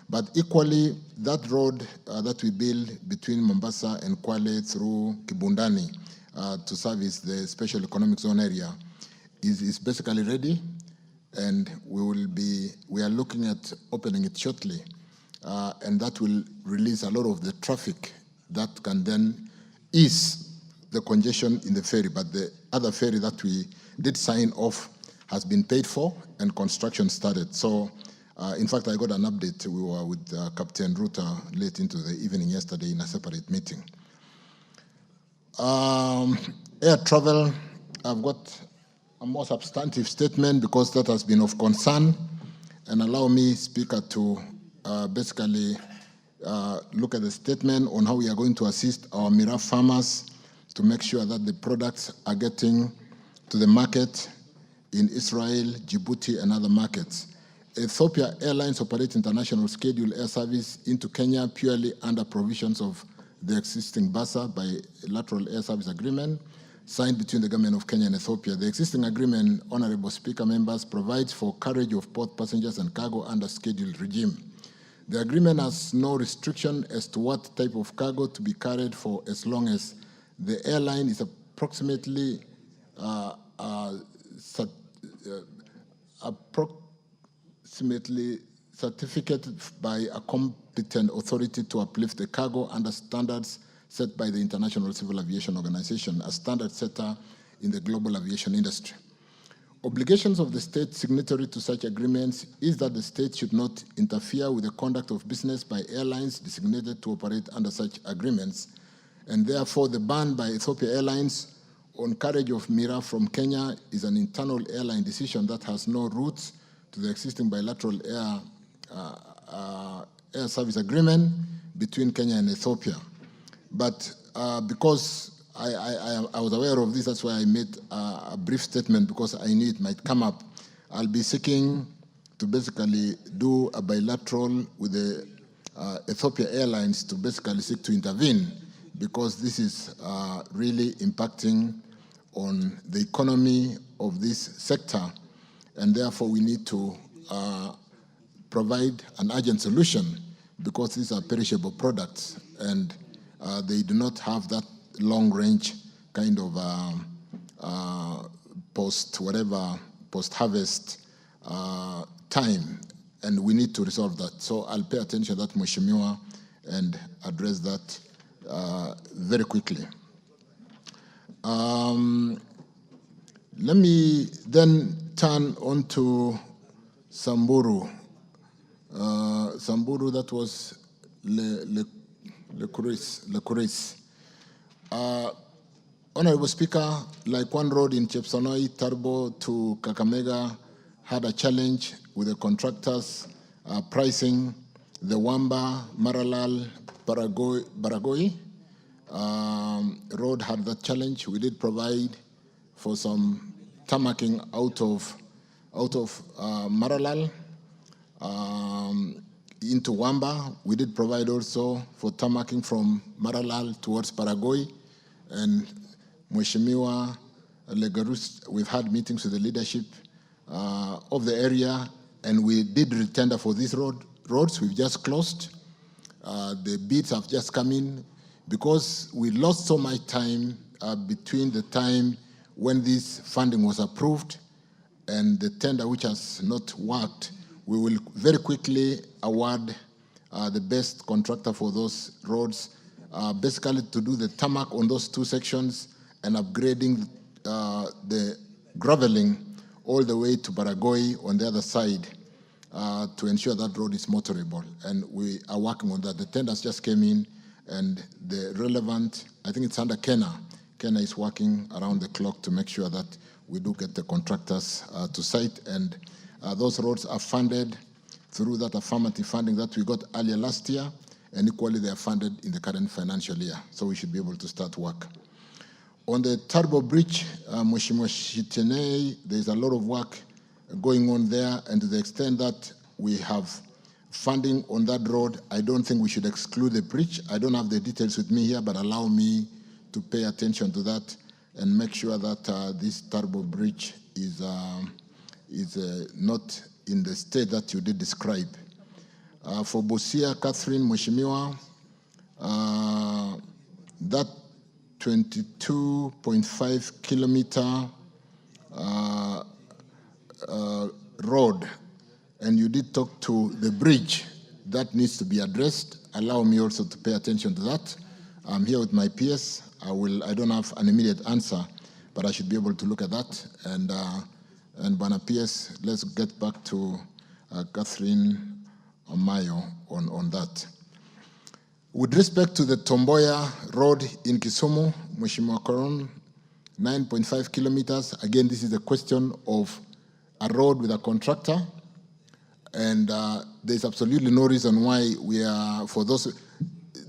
[SPEAKER 8] But equally, that road that we built between Mombasa and Kwale through Kibundani to service the special economic zone area is basically ready, and we are looking at opening it shortly, and that will release a lot of the traffic that can then ease the congestion in the ferry. But the other ferry that we did sign off has been paid for and construction started. So, in fact, I got an update. We were with Captain Ruta late into the evening yesterday in a separate meeting. Air travel, I've got a more substantive statement because that has been of concern, and allow me, Speaker, to basically look at the statement on how we are going to assist our Mira farmers to make sure that the products are getting to the market in Israel, Djibouti, and other markets. Ethiopia Airlines operate international scheduled air service into Kenya purely under provisions of the existing BASA by Electoral Air Service Agreement signed between the government of Kenya and Ethiopia. The existing agreement, Honorable Speaker, members, provides for carriage of both passengers and cargo under scheduled regime. The agreement has no restriction as to what type of cargo to be carried for as long as the airline is approximately certificated by a competent authority to uplift the cargo under standards set by the International Civil Aviation Organization, a standard setter in the global aviation industry. Obligations of the state signatory to such agreements is that the state should not interfere with the conduct of business by airlines designated to operate under such agreements, and therefore the ban by Ethiopia Airlines on carriage of Mira from Kenya is an internal airline decision that has no roots to the existing bilateral air service agreement between Kenya and Ethiopia. But because I was aware of this, that's why I made a brief statement, because I knew it might come up. I'll be seeking to basically do a bilateral with the Ethiopia Airlines to basically seek to intervene, because this is really impacting on the economy of this sector, and therefore we need to provide an urgent solution, because these are perishable products and they do not have that long-range kind of post-harvest time, and we need to resolve that. So I'll pay attention to that, Mheshimiwa, and address that very quickly. Let me then turn on to Samburu. Samburu, that was Le Kuris. Honorable Speaker, like one road in Chepsanoi, Tarbo to Kakamega had a challenge with the contractors pricing the Wamba, Maralal, Baragoi road had that challenge. We did provide for some tarmacking out of Maralal into Wamba. We did provide also for tarmacking from Maralal towards Baragoi. And Mheshimiwa Legarus, we've had meetings with the leadership of the area, and we did retender for these roads. We've just closed. The bids have just come in, because we lost so much time between the time when this funding was approved and the tender, which has not worked. We will very quickly award the best contractor for those roads basically to do the tarmac on those two sections and upgrading the graveling all the way to Baragoi on the other side to ensure that road is motorable. And we are working on that. The tenders just came in, and the relevant, I think it's under Kena. Kena is working around the clock to make sure that we do get the contractors to site, and those roads are funded through that affirmative funding that we got earlier last year, and equally they are funded in the current financial year. So we should be able to start work. On the Turbo Bridge, Mheshimiwa Shitenei, there's a lot of work going on there, and to the extent that we have funding on that road, I don't think we should exclude the bridge. I don't have the details with me here, but allow me to pay attention to that and make sure that this Turbo Bridge is not in the state that you did describe. For Busia, Catherine, Mheshimiwa, that 22.5 kilometer road, and you did talk to the bridge, that needs to be addressed. Allow me also to pay attention to that. I'm here with my PS. I don't have an immediate answer, but I should be able to look at that. And Bana PS, let's get back to Catherine Amayo on that. With respect to the Tomboya Road in Kisumu, Mheshimiwa Quorum, 9.5 kilometers. Again, this is a question of a road with a contractor, and there's absolutely no reason why we are, for those,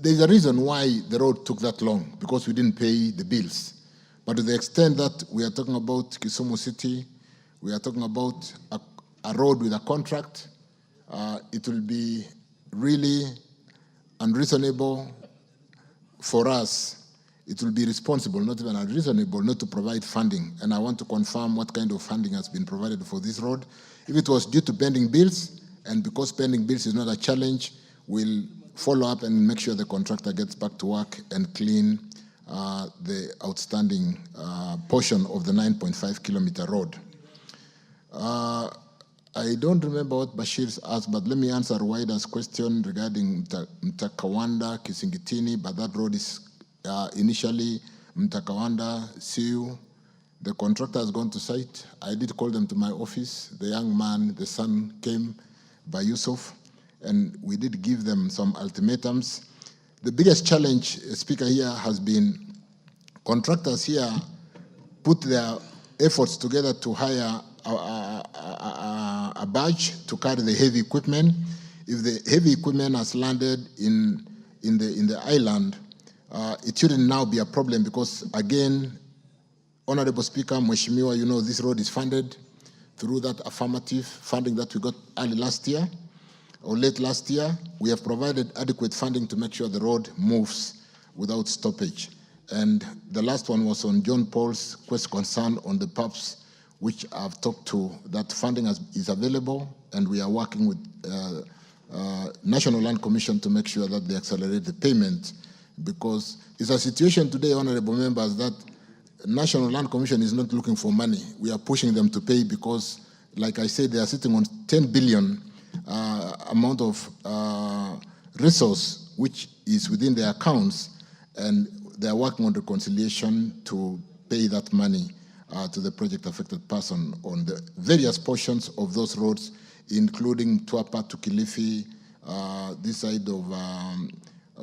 [SPEAKER 8] there's a reason why the road took that long, because we didn't pay the bills. But to the extent that we are talking about Kisumu City, we are talking about a road with a contract, it will be really unreasonable for us. It will be responsible, not even unreasonable, not to provide funding. And I want to confirm what kind of funding has been provided for this road. If it was due to pending bills, and because pending bills is not a challenge, we'll follow up and make sure the contractor gets back to work and clean the outstanding portion of the 9.5 kilometer road. I don't remember what Bashir's asked, but let me answer Waida's question regarding Mtakawanda, Kisingitini, but that road is initially Mtakawanda, Siu. The contractor has gone to site. I did call them to my office. The young man, the son, came by Yusuf, and we did give them some ultimatums. The biggest challenge, Speaker, here has been contractors here put their efforts together to hire a barge to carry the heavy equipment. If the heavy equipment has landed in the island, it shouldn't now be a problem, because again, Honorable Speaker, Mheshimiwa, you know this road is funded through that affirmative funding that we got early last year or late last year. We have provided adequate funding to make sure the road moves without stoppage. And the last one was on John Paul's concern on the PUPs, which I've talked to. That funding is available, and we are working with National Land Commission to make sure that they accelerate the payment, because it's a situation today, honorable members, that National Land Commission is not looking for money. We are pushing them to pay because, like I said, they are sitting on 10 billion amount of resource, which is within their accounts, and they are working on reconciliation to pay that money to the project-affected person on the various portions of those roads, including Tuapa to Kilifi, this side of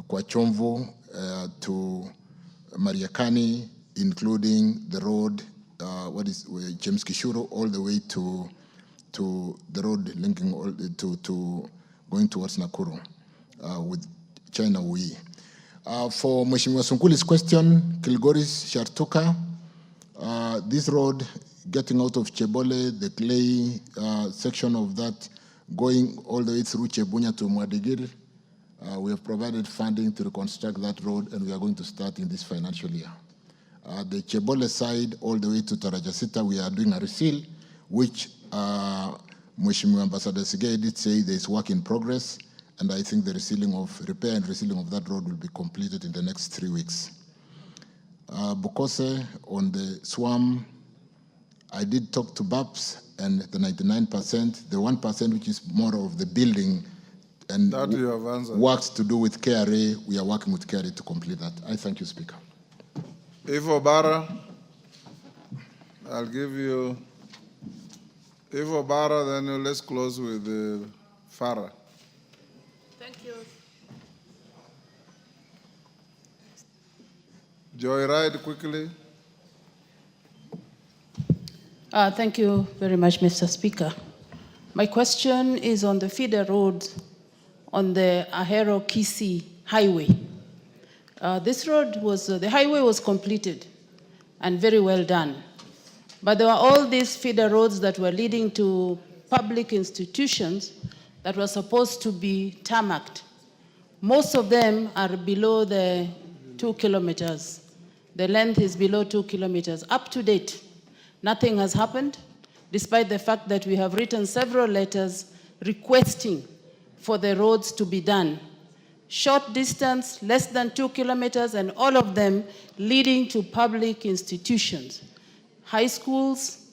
[SPEAKER 8] Kwachomvu to Mariakani, including the road, James Kishuro, all the way to the road linking to going towards Nakuru with China Wui. For Mheshimiwa Sunkuli's question, Kilgoris Shartuka, this road getting out of Chebole, the clay section of that, going all the way through Chebunya to Mwadigir, we have provided funding to reconstruct that road, and we are going to start in this financial year. The Chebole side, all the way to Tarajasita, we are doing a reseal, which Mheshimiwa Ambassador Sigei did say there is work in progress, and I think the repair and resealing of that road will be completed in the next 3 weeks. Bukose, on the SWAM, I did talk to BAPS, and the 99%, the 1% which is more of the building And
[SPEAKER 3] That you have answered.
[SPEAKER 8] works to do with KRA, we are working with KRA to complete that. I thank you, Speaker.
[SPEAKER 3] Ivo Bara, I'll give you Ivo Bara, then let's close with Farah.
[SPEAKER 6] Thank you.
[SPEAKER 3] Joyride quickly.
[SPEAKER 6] Thank you very much, Mr. Speaker. My question is on the feeder road on the Ahero-Kisii highway. This road was, the highway was completed and very well done. But there were all these feeder roads that were leading to public institutions that were supposed to be tarmacked. Most of them are below the 2 kilometers. The length is below 2 kilometers. Up to date, nothing has happened, despite the fact that we have written several letters requesting for the roads to be done. Short distance, less than 2 kilometers, and all of them leading to public institutions, high schools,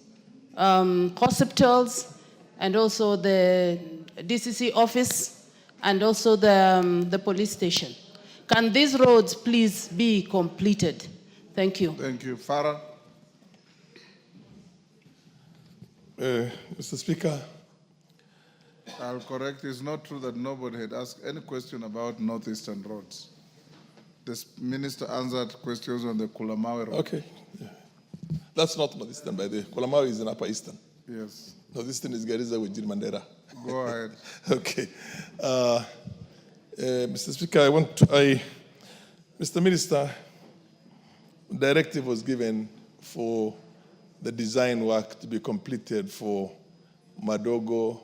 [SPEAKER 6] hospitals, and also the DCC office, and also the police station. Can these roads please be completed? Thank you.
[SPEAKER 3] Thank you. Farah.
[SPEAKER 7] Mr. Speaker,
[SPEAKER 3] I'll correct. It's not true that nobody had asked any question about northeastern roads. The minister answered questions on the Kulamawe road.
[SPEAKER 7] okay. Yeah. That's not northeastern, by the way. Kolamawi is in upper eastern.
[SPEAKER 3] Yes.
[SPEAKER 7] Northeastern is Garissa with Mandera.
[SPEAKER 3] Go ahead.
[SPEAKER 7] Okay. Mr. Speaker, Mr. Minister, directive was given for the design work to be completed for Madogo,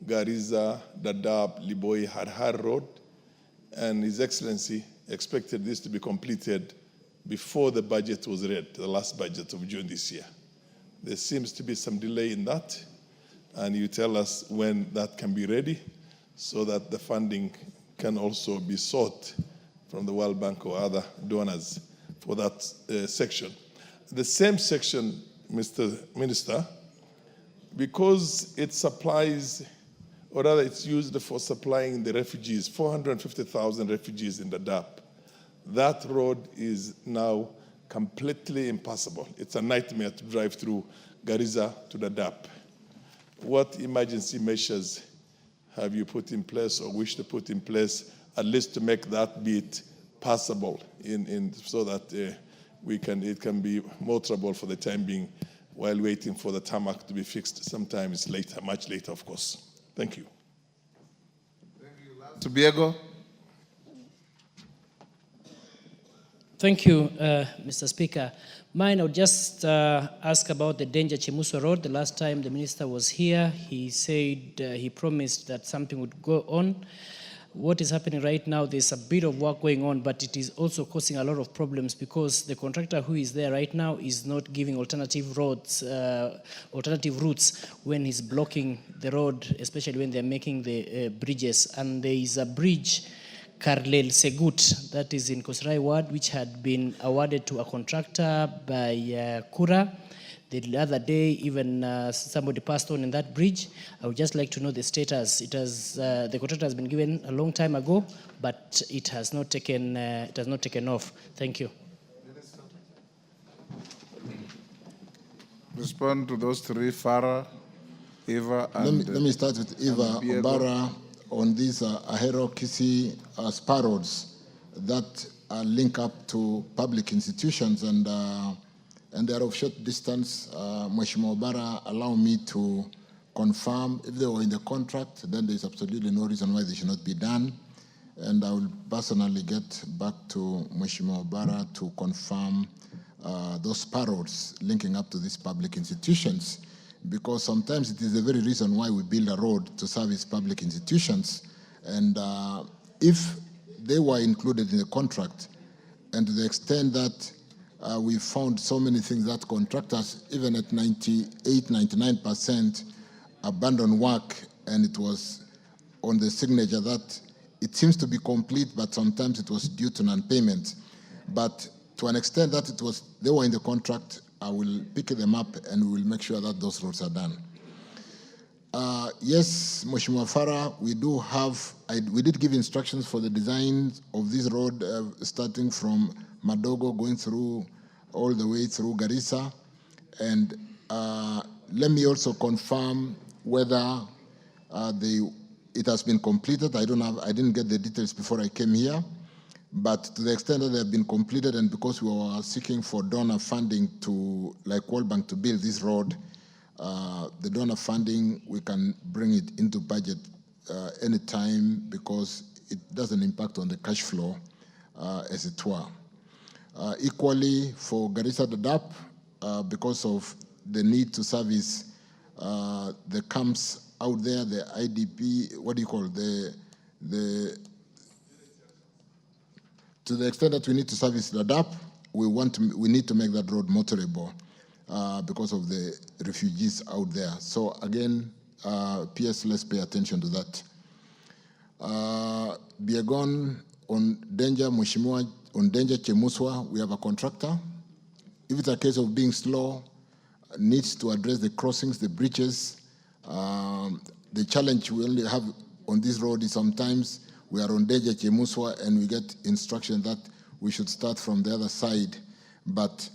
[SPEAKER 7] Garissa, Dadaab, Liboi, Harhar Road, and His Excellency expected this to be completed before the budget was read, the last budget of June this year. There seems to be some delay in that, and you tell us when that can be ready so that the funding can also be sought from the World Bank or other donors for that section. The same section, Mr. Minister, because it supplies, or rather it's used for supplying the refugees, 450,000 refugees in Dadaab. That road is now completely impassable. It's a nightmare to drive through Garissa to Dadaab. What emergency measures have you put in place or wish to put in place, at least to make that bit passable so that it can be motorable for the time being while waiting for the tarmac to be fixed sometimes later, much later, of course. Thank you.
[SPEAKER 3] Tobiego.
[SPEAKER 9] Thank you, Mr. Speaker. Mine, I would just ask about the Danger Chemuso Road. The last time the minister was here, he said he promised that something would go on. What is happening right now, there's a bit of work going on, but it is also causing a lot of problems because the contractor who is there right now is not giving alternative routes when he's blocking the road, especially when they're making the bridges. And there is a bridge, Karlel Segut, that is in Kosrai Ward, which had been awarded to a contractor by Kura. The other day, even somebody passed on in that bridge. I would just like to know the status. It has the contract has been given a long time ago, but it has not taken off. Thank you.
[SPEAKER 3] Respond to those three: Farah, Eva, and
[SPEAKER 8] let me start with Eva Obara on these Ahero-Kisii spar roads that link up to public institutions and they are of short distance. Mheshimiwa Obara, allow me to confirm if they were in the contract, then there is absolutely no reason why they should not be done. And I will personally get back to Mheshimiwa Obara to confirm those spar roads linking up to these public institutions, because sometimes it is the very reason why we build a road to service public institutions. And if they were included in the contract, and to the extent that we found so many things that contractors, even at 98, 99%, abandoned work, and it was on the signature that it seems to be complete, but sometimes it was due to non-payment. But to an extent that they were in the contract, I will pick them up and we will make sure that those roads are done. Yes, Mheshimiwa Farah, we did give instructions for the design of this road starting from Madogo going through all the way through Garissa. And let me also confirm whether it has been completed. I didn't get the details before I came here, but to the extent that they have been completed, and because we were seeking for donor funding to, like World Bank, to build this road, the donor funding, we can bring it into budget anytime because it doesn't impact on the cash flow, as it were. Equally, for Garissa Dadaab, because of the need to service the camps out there, the IDP, what do you call to the extent that we need to service Dadaab, we need to make that road motorable because of the refugees out there. So again, PS, let's pay attention to that. Biegon on Danger Mheshimiwa, on Danger Chemuswa, we have a contractor. If it's a case of being slow, needs to address the crossings, the bridges. The challenge we only have on this road is sometimes we are on Danger Chemuswa and we get instruction that we should start from the other side. But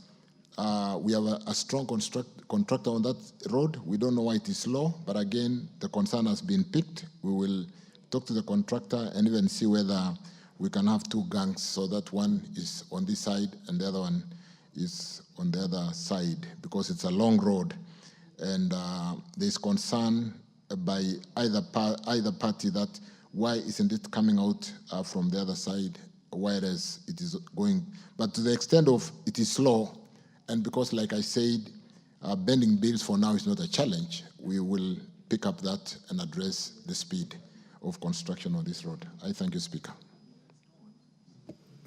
[SPEAKER 8] we have a strong contractor on that road. We don't know why it is slow, but again, the concern has been picked. We will talk to the contractor and even see whether we can have two gangs so that one is on this side and the other one is on the other side, because it's a long road and there's concern by either party that why isn't it coming out from the other side, whereas it is going. But to the extent of it is slow, and because, like I said, bending bills for now is not a challenge, we will pick up that and address the speed of construction on this road. I thank you, Speaker.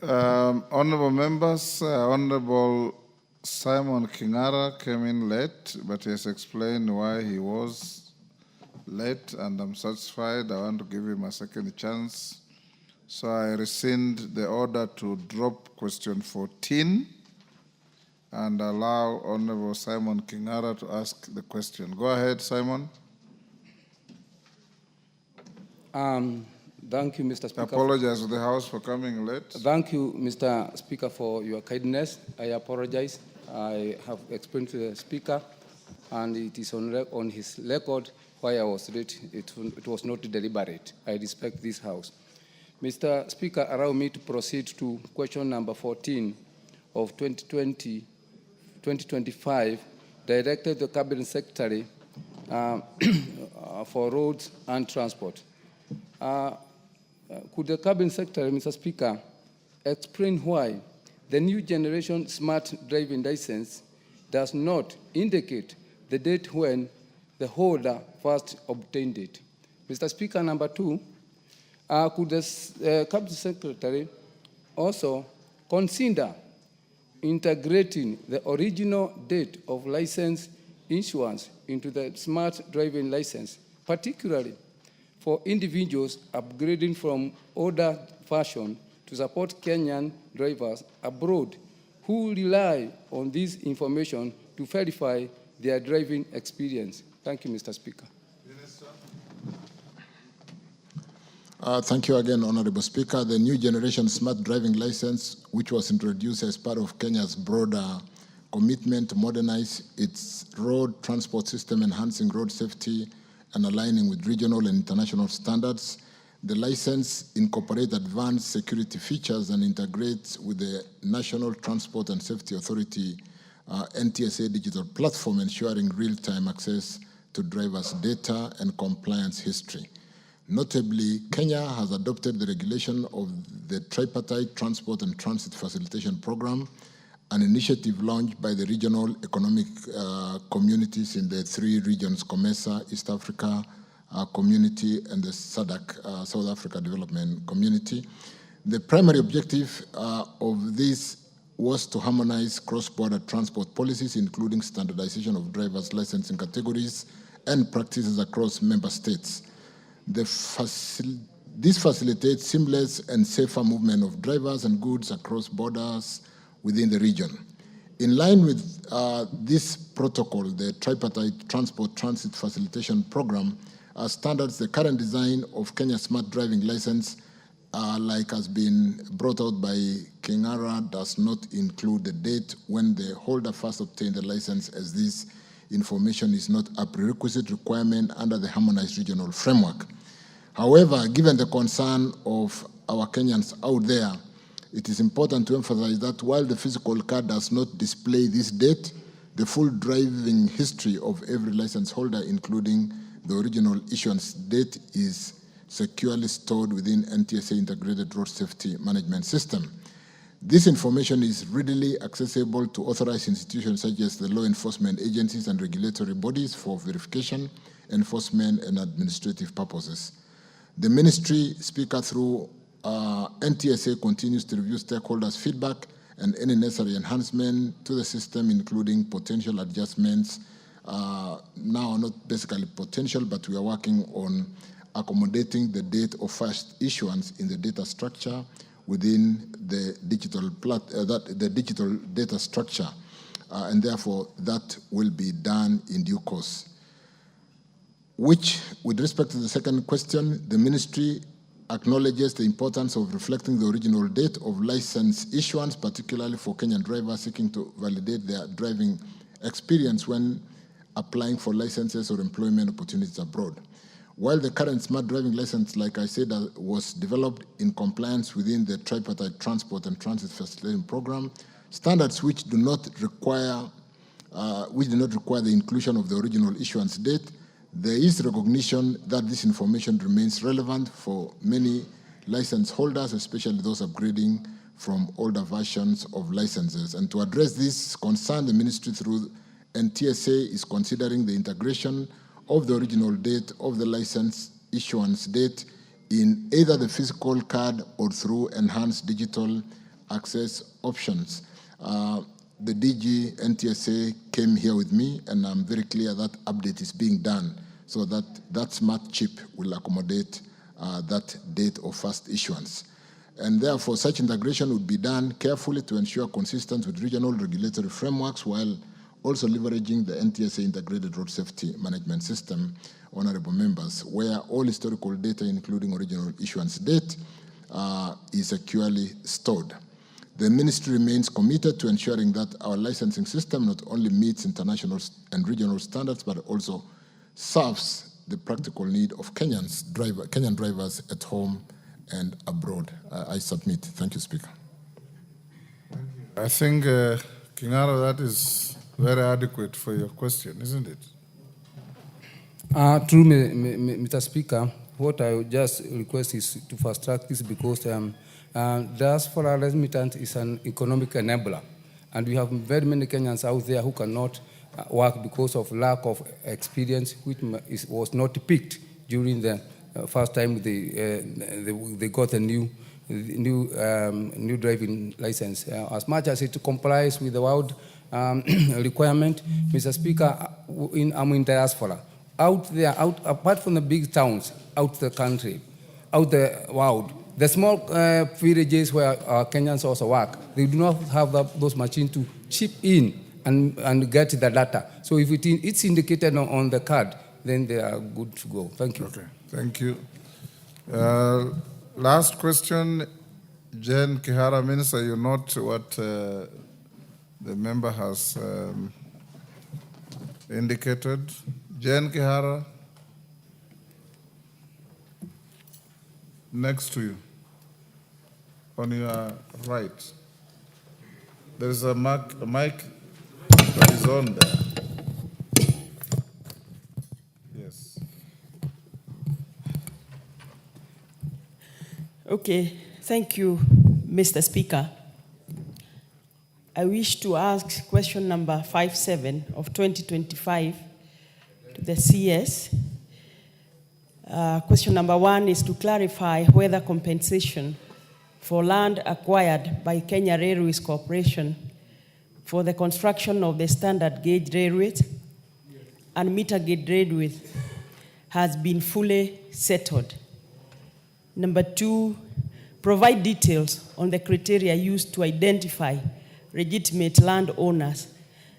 [SPEAKER 3] Honorable members, Honorable Simon Kingara came in late, but he has explained why he was late, and I'm satisfied. I want to give him a second chance. So I rescind the order to drop question 14 and allow Honorable Simon Kingara to ask the question. Go ahead, Simon.
[SPEAKER 11] Thank you, Mr. Speaker.
[SPEAKER 3] I apologize to the House for coming late.
[SPEAKER 11] Thank you, Mr. Speaker, for your kindness. I apologize. I have explained to the Speaker, and it is on his record why I was late. It was not deliberate. I respect this House. Mr. Speaker, allow me to proceed to question number 14 of 2020-2025, directed to the Cabinet Secretary for Roads and Transport. Could the Cabinet Secretary, Mr. Speaker, explain why the new generation smart driving license does not indicate the date when the holder first obtained it? Mr. Speaker, number 2, could the Cabinet Secretary also consider integrating the original date of license issuance into the smart driving license, particularly for individuals upgrading from older version to support Kenyan drivers abroad who rely on this information to verify their driving experience? Thank you, Mr. Speaker.
[SPEAKER 8] Thank you again, Honorable Speaker. The new generation smart driving license, which was introduced as part of Kenya's broader commitment to modernize its road transport system, enhancing road safety and aligning with regional and international standards. The license incorporates advanced security features and integrates with the National Transport and Safety Authority NTSA digital platform, ensuring real-time access to drivers' data and compliance history. Notably, Kenya has adopted the regulation of the Tripartite Transport and Transit Facilitation Program, an initiative launched by the regional economic communities in the 3 regions, COMESA, East Africa Community, and the SADC, South Africa Development Community. The primary objective of this was to harmonize cross-border transport policies, including standardization of driver's licensing categories and practices across member states. This facilitates seamless and safer movement of drivers and goods across borders within the region. In line with this protocol, the Tripartite Transport Transit Facilitation Program, standards, the current design of Kenya's smart driving license, like has been brought out by Kingara, does not include the date when the holder first obtained the license, as this information is not a prerequisite requirement under the harmonized regional framework. However, given the concern of our Kenyans out there, it is important to emphasize that while the physical card does not display this date, the full driving history of every license holder, including the original issuance date, is securely stored within NTSA Integrated Road Safety Management System. This information is readily accessible to authorized institutions such as the law enforcement agencies and regulatory bodies for verification, enforcement, and administrative purposes. The Ministry, Speaker, through NTSA continues to review stakeholders' feedback and any necessary enhancement to the system, including potential adjustments. Now, not basically potential, but we are working on accommodating the date of first issuance in the data structure within the digital digital data structure, and therefore that will be done in due course. Which, with respect to the second question, the Ministry acknowledges the importance of reflecting the original date of license issuance, particularly for Kenyan drivers seeking to validate their driving experience when applying for licenses or employment opportunities abroad. While the current smart driving license, like I said, was developed in compliance within the Tripartite Transport and Transit Facilitation Program, standards which do not require the inclusion of the original issuance date, there is recognition that this information remains relevant for many license holders, especially those upgrading from older versions of licenses. And to address this concern, the Ministry through NTSA is considering the integration of the original date of the license issuance date in either the physical card or through enhanced digital access options. The DG NTSA came here with me, and I'm very clear that update is being done so that that smart chip will accommodate that date of first issuance. And therefore, such integration would be done carefully to ensure consistency with regional regulatory frameworks while also leveraging the NTSA Integrated Road Safety Management System, honorable members, where all historical data, including original issuance date, is securely stored. The Ministry remains committed to ensuring that our licensing system not only meets international and regional standards, but also serves the practical need of Kenyan drivers at home and abroad. I submit. Thank you, Speaker.
[SPEAKER 3] I think, Kingaro, that is very adequate for your question, isn't it?
[SPEAKER 11] True, Mr. Speaker. What I would just request is to fast track this because diaspora remittance is an economic enabler. And we have very many Kenyans out there who cannot work because of lack of experience, which was not picked during the first time they got a new driving license. As much as it complies with the world requirement, Mr. Speaker, I'm in diaspora. Out there, apart from the big towns, out the country, out the world, the small villages where our Kenyans also work, they do not have those machines to chip in and get the data. So if it's indicated on the card, then they are good to go. Thank you.
[SPEAKER 3] Okay, thank you. Last question, Jen Kihara, Minister, you note what the member has indicated. Jen Kihara, next to you, on your right. There is a mic that is on there. Yes.
[SPEAKER 24] Okay, thank you, Mr. Speaker. I wish to ask question number 57 of 2025 to the CS. Question number 1 is to clarify whether compensation for land acquired by Kenya Railways Corporation for the construction of the standard gauge railways and meter gauge railways has been fully settled. Number 2, provide details on the criteria used to identify legitimate landowners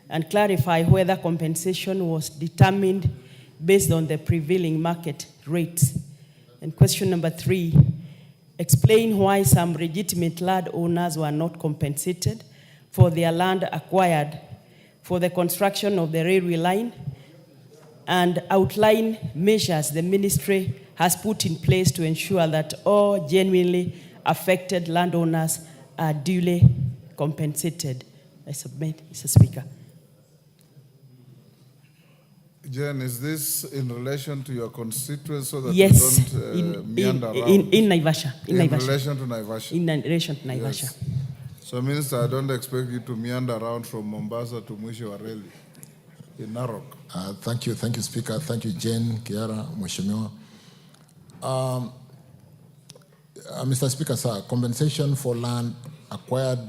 [SPEAKER 24] and clarify whether compensation was determined based on the prevailing market rates. And question number 3, explain why some legitimate landowners were not compensated for their land acquired for the construction of the railway line, and outline measures the ministry has put in place to ensure that all genuinely affected landowners are duly compensated. I submit, Mr. Speaker.
[SPEAKER 3] Jen, is this in relation to your constituents so that
[SPEAKER 24] Yes,
[SPEAKER 3] you don't meander around?
[SPEAKER 24] in Naivasha.
[SPEAKER 3] In relation to Naivasha?
[SPEAKER 24] In relation to Naivasha.
[SPEAKER 3] Yes. So, Minister, I don't expect you to meander around from Mombasa to Mwisho wa Reli in Narok.
[SPEAKER 8] Thank you, Speaker. Thank you, Jane, Kiara, Mheshimiwa. Mr. Speaker, sir, compensation for land acquired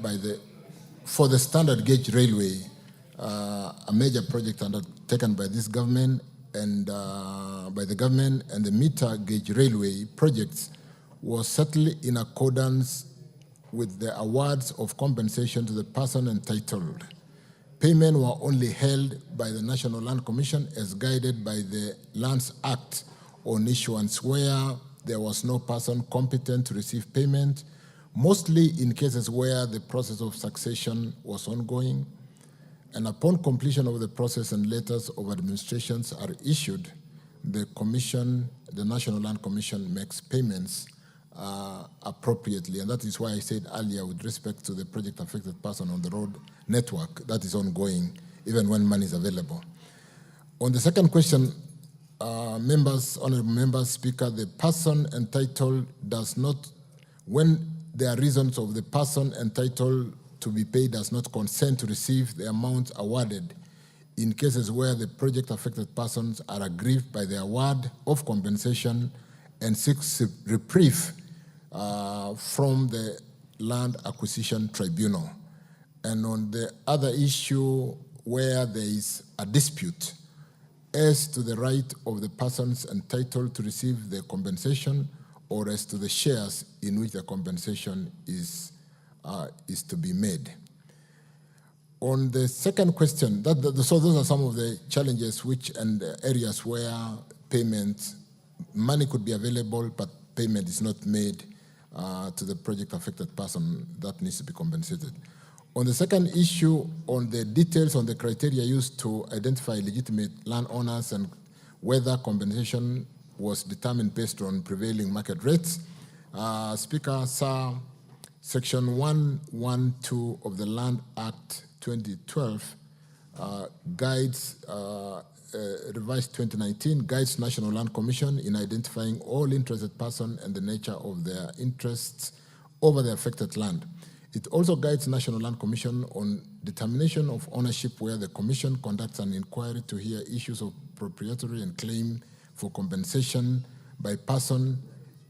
[SPEAKER 8] for the standard gauge railway, a major project undertaken by this government and by the government, and the meter gauge railway projects was settled in accordance with the awards of compensation to the person entitled. Payment were only held by the National Land Commission as guided by the Lands Act on issuance, where there was no person competent to receive payment, mostly in cases where the process of succession was ongoing. And upon completion of the process and letters of administrations are issued, the Commission, the National Land Commission, makes payments appropriately. And that is why I said earlier, with respect to the project affected person on the road network, that is ongoing, even when money is available. On the second question, honorable members, Speaker, the person entitled does not, when there are reasons of the person entitled to be paid does not consent to receive the amount awarded, in cases where the project affected persons are aggrieved by the award of compensation and seeks reprieve from the Land Acquisition Tribunal. And on the other issue where there is a dispute as to the right of the persons entitled to receive the compensation or as to the shares in which the compensation is to be made. On the second question, so those are some of the challenges and areas where money could be available, but payment is not made to the project affected person that needs to be compensated. On the second issue, on the details on the criteria used to identify legitimate landowners and whether compensation was determined based on prevailing market rates, Speaker, sir, Section 112 of the Land Act 2012 guides, revised 2019, guides National Land Commission in identifying all interested persons and the nature of their interests over the affected land. It also guides National Land Commission on determination of ownership, where the Commission conducts an inquiry to hear issues of proprietary and claim for compensation by person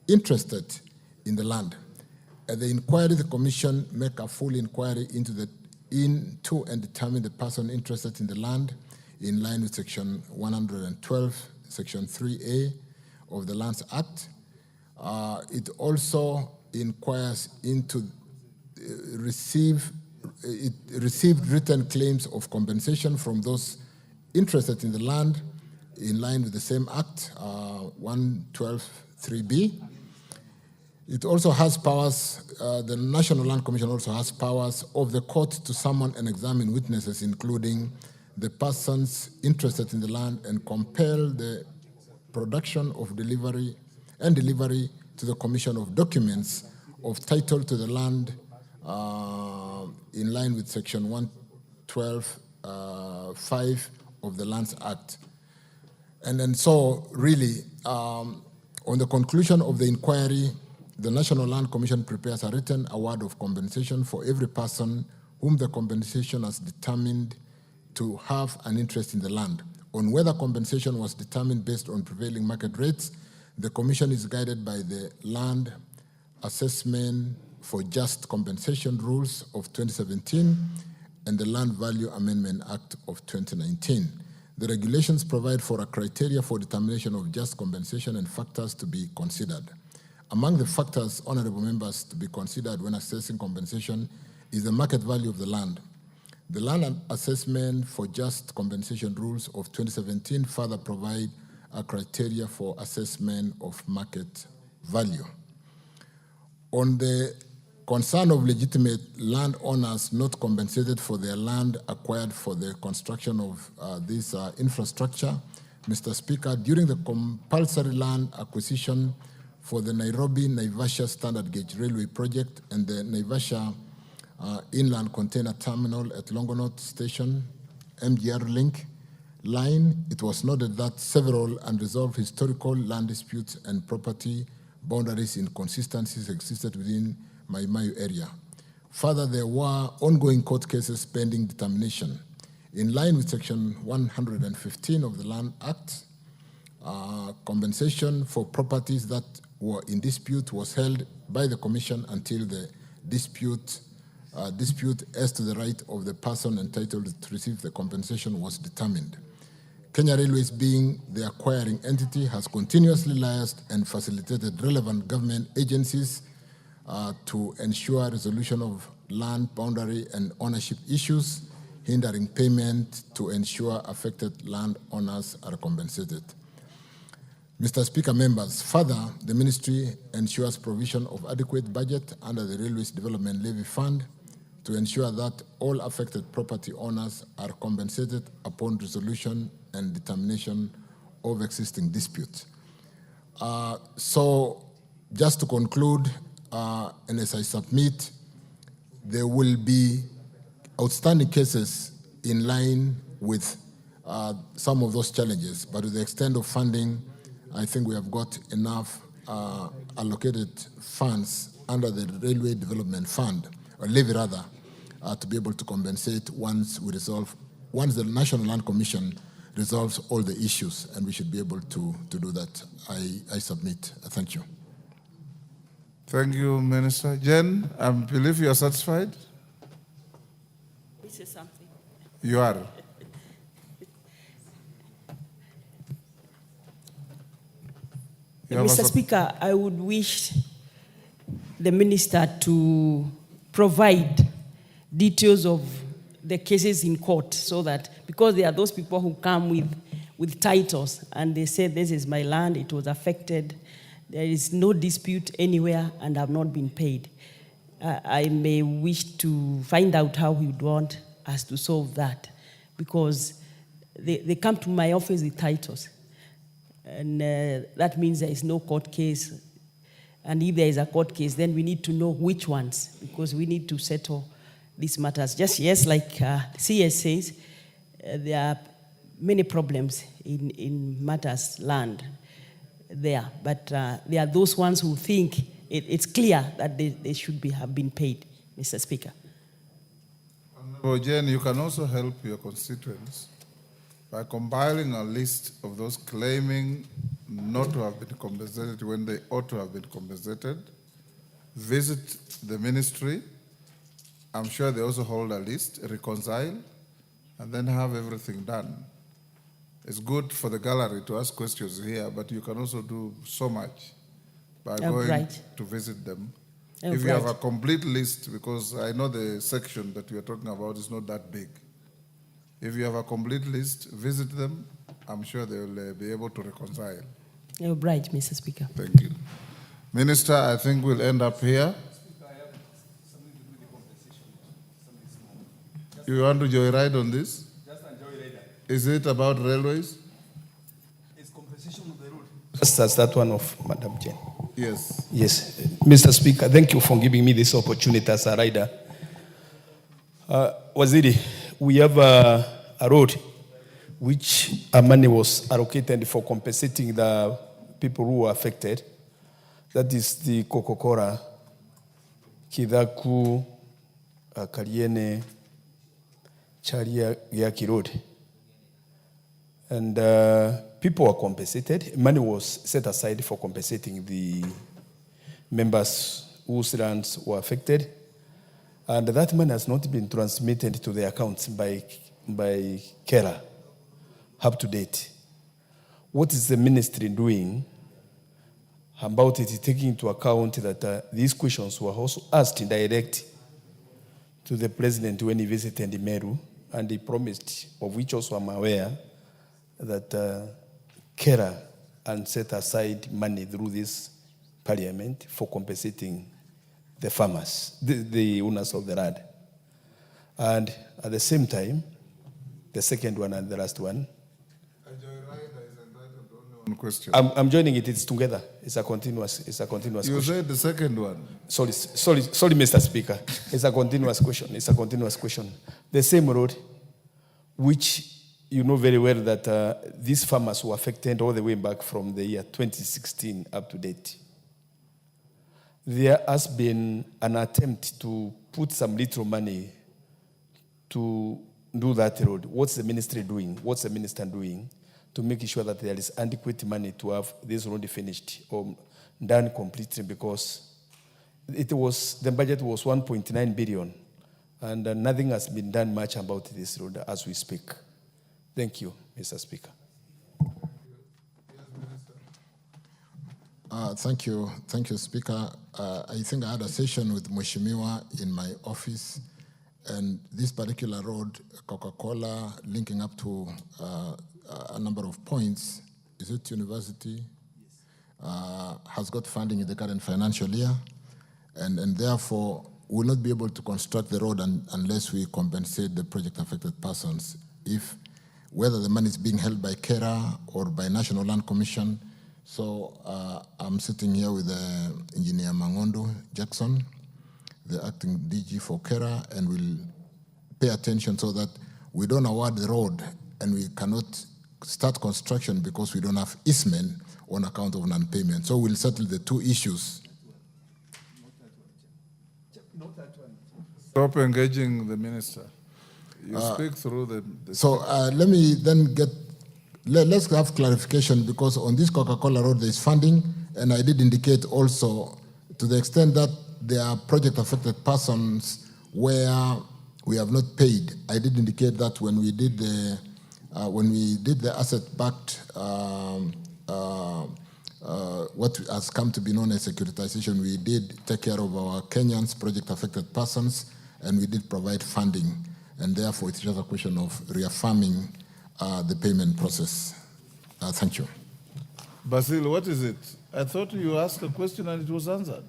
[SPEAKER 8] interested in the land. At the inquiry, the Commission make a full inquiry into and determine the person interested in the land in line with Section 112, Section 3A of the Lands Act. It also inquires into received written claims of compensation from those interested in the land in line with the same Act, 112.3b. It also has powers, the National Land Commission also has powers of the court to summon and examine witnesses, including the persons interested in the land, and compel the production of delivery to the Commission of documents of title to the land in line with Section 112.5 of the Lands Act. And then so really, on the conclusion of the inquiry, the National Land Commission prepares a written award of compensation for every person whom the compensation has determined to have an interest in the land. On whether compensation was determined based on prevailing market rates, the Commission is guided by the Land Assessment for Just Compensation Rules of 2017 and the Land Value Amendment Act of 2019. The regulations provide for a criteria for determination of just compensation and factors to be considered. Among the factors, honorable members, to be considered when assessing compensation is the market value of the land. The land assessment for just compensation rules of 2017 further provide a criteria for assessment of market value. On the concern of legitimate landowners not compensated for their land acquired for the construction of this infrastructure, Mr. Speaker, during the compulsory land acquisition for the Nairobi-Naivasha Standard Gauge Railway Project and the Naivasha Inland Container Terminal at Longonot Station, MGR Link line, it was noted that several unresolved historical land disputes and property boundaries inconsistencies existed within Mai Mahiu area. Further, there were ongoing court cases pending determination. In line with Section 115 of the Land Act, compensation for properties that were in dispute was held by the Commission until the dispute as to the right of the person entitled to receive the compensation was determined. Kenya Railways, being the acquiring entity, has continuously liaised and facilitated relevant government agencies to ensure resolution of land boundary and ownership issues, hindering payment to ensure affected landowners are compensated. Mr. Speaker, members, further, the Ministry ensures provision of adequate budget under the Railways Development Levy Fund to ensure that all affected property owners are compensated upon resolution and determination of existing disputes. So, just to conclude, and as I submit, there will be outstanding cases in line with some of those challenges, but to the extent of funding, I think we have got enough allocated funds under the Railway Development Fund, or levy rather, to be able to compensate once the National Land Commission resolves all the issues, and we should be able to do that. I submit. Thank you.
[SPEAKER 3] Thank you, Minister. Jen, I believe you are satisfied?
[SPEAKER 24] This is something.
[SPEAKER 3] You are.
[SPEAKER 24] Mr. Speaker, I would wish the minister to provide details of the cases in court, so that, because there are those people who come with titles and they say, this is my land, it was affected, there is no dispute anywhere and have not been paid. I may wish to find out how he would want us to solve that, because they come to my office with titles. And that means there is no court case. And if there is a court case, then we need to know which ones, because we need to settle these matters. Just yes, like CS says, there are many problems in matters land there, but there are those ones who think it's clear that they should have been paid, Mr. Speaker.
[SPEAKER 3] Honorable Jen, you can also help your constituents by compiling a list of those claiming not to have been compensated when they ought to have been compensated. Visit the ministry. I'm sure they also hold a list, reconcile, and then have everything done. It's good for the gallery to ask questions here, but you can also do so much by going to visit them. If you have a complete list, because I know the section that we are talking about is not that big. If you have a complete list, visit them. I'm sure they will be able to reconcile.
[SPEAKER 24] You're right, Mr. Speaker.
[SPEAKER 3] Thank you. Minister, I think we'll end up here. You want to joyride on this?
[SPEAKER 4] Just a joyride.
[SPEAKER 3] Is it about railways?
[SPEAKER 4] It's compensation of the road. Just as that one of Madam Jen. Yes. Yes. Mr. Speaker, thank you for giving me this opportunity as a rider. Waziri, we have a road which money was allocated for compensating the people who were affected. That is the Kokokora, Kidaku, Kariene, Charia Yaki Road. And people were compensated. Money was set aside for compensating the members whose lands were affected. And that money has not been transmitted to the accounts by Kera up to date. What is the ministry doing about it, taking into account that these questions were also asked in direct to the president when he visited Meru, and he promised, of which also I'm aware, that Kera and set aside money through this parliament for compensating the farmers, the owners of the land. And at the same time, the second one and the last one,
[SPEAKER 3] question.
[SPEAKER 4] I'm joining it. It's together. It's a continuous. It's a continuous.
[SPEAKER 3] You
[SPEAKER 4] question.
[SPEAKER 3] said the second one.
[SPEAKER 4] Sorry, Mr. Speaker. It's a continuous question. It's a continuous question. The same road, which you know very well that these farmers were affected all the way back from the year 2016 up to date. There has been an attempt to put some little money to do that road. What's the ministry doing? What's the minister doing to make sure that there is adequate money to have this road finished or done completely? Because the budget was 1.9 billion, and nothing has been done much about this road as we speak. Thank you, Mr. Speaker.
[SPEAKER 8] Thank you, Speaker. I think I had a session with Mheshimiwa in my office, and this particular road, Coca-Cola, linking up to a number of points, is it university? Yes. Has got funding in the current financial year, and therefore will not be able to construct the road unless we compensate the project affected persons. If whether the money is being held by KERA or by National Land Commission. So I'm sitting here with Engineer Mangondo Jackson, the acting DG for KERA, and we'll pay attention so that we don't award the road and we cannot start construction because we don't have easement on account of non-payment. So we'll settle the two issues.
[SPEAKER 3] Stop engaging the minister. You speak through the
[SPEAKER 8] So let me then let's have clarification, because on this Coca-Cola road there is funding, and I did indicate also to the extent that there are project affected persons where we have not paid. I did indicate that when we did the asset-backed what has come to be known as securitization, we did take care of our Kenyans project affected persons, and we did provide funding, and therefore it's just a question of reaffirming the payment process. Thank you.
[SPEAKER 3] Basil, what is it? I thought you asked a question and it was answered.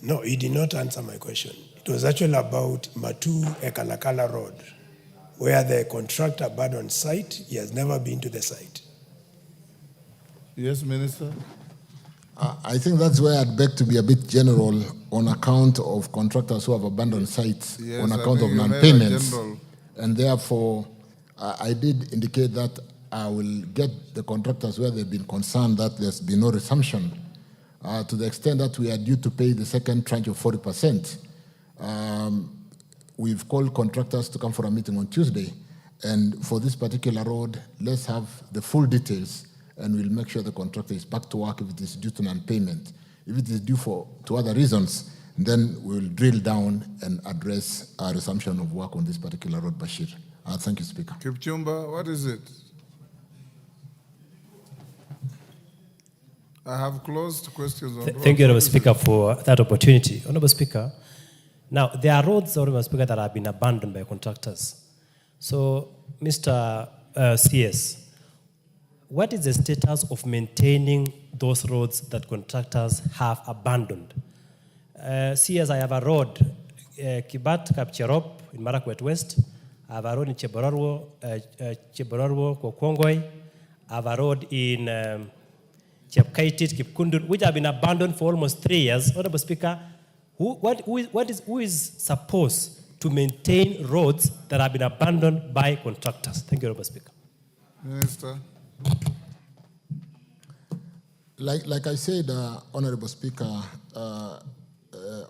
[SPEAKER 22] No, he did not answer my question. It was actually about Matu Ekalakala Road, where the contractor abandoned site. He has never been to the site.
[SPEAKER 3] Yes, Minister?
[SPEAKER 8] I think that's where I'd beg to be a bit general on account of contractors who have abandoned sites on account of non-payments. And therefore, I did indicate that I will get the contractors where they've been concerned that there's been no resumption. To the extent that we are due to pay the second tranche of 40%. We've called contractors to come for a meeting on Tuesday. And for this particular road, let's have the full details, and we'll make sure the contractor is back to work if it is due to non-payment. If it is due to other reasons, then we'll drill down and address a resumption of work on this particular road, Bashir. Thank you, Speaker.
[SPEAKER 3] Kipchumba, what is it? I have closed questions on roads.
[SPEAKER 10] Thank you, Honourable Speaker, for that opportunity. Honourable Speaker, now there are roads, Honourable Speaker, that have been abandoned by contractors. So, Mr. CS, what is the status of maintaining those roads that contractors have abandoned? CS, I have a road, Kibat Kapcherop in Marakwet West. I have a road in Chebororwo, Kokongoi. I have a road in Chepkaitit, Kipkundur, which have been abandoned for almost 3 years. Honourable Speaker, who is supposed to maintain roads that have been abandoned by contractors? Thank you, Honourable Speaker.
[SPEAKER 3] Minister.
[SPEAKER 8] Like I said, Honourable Speaker,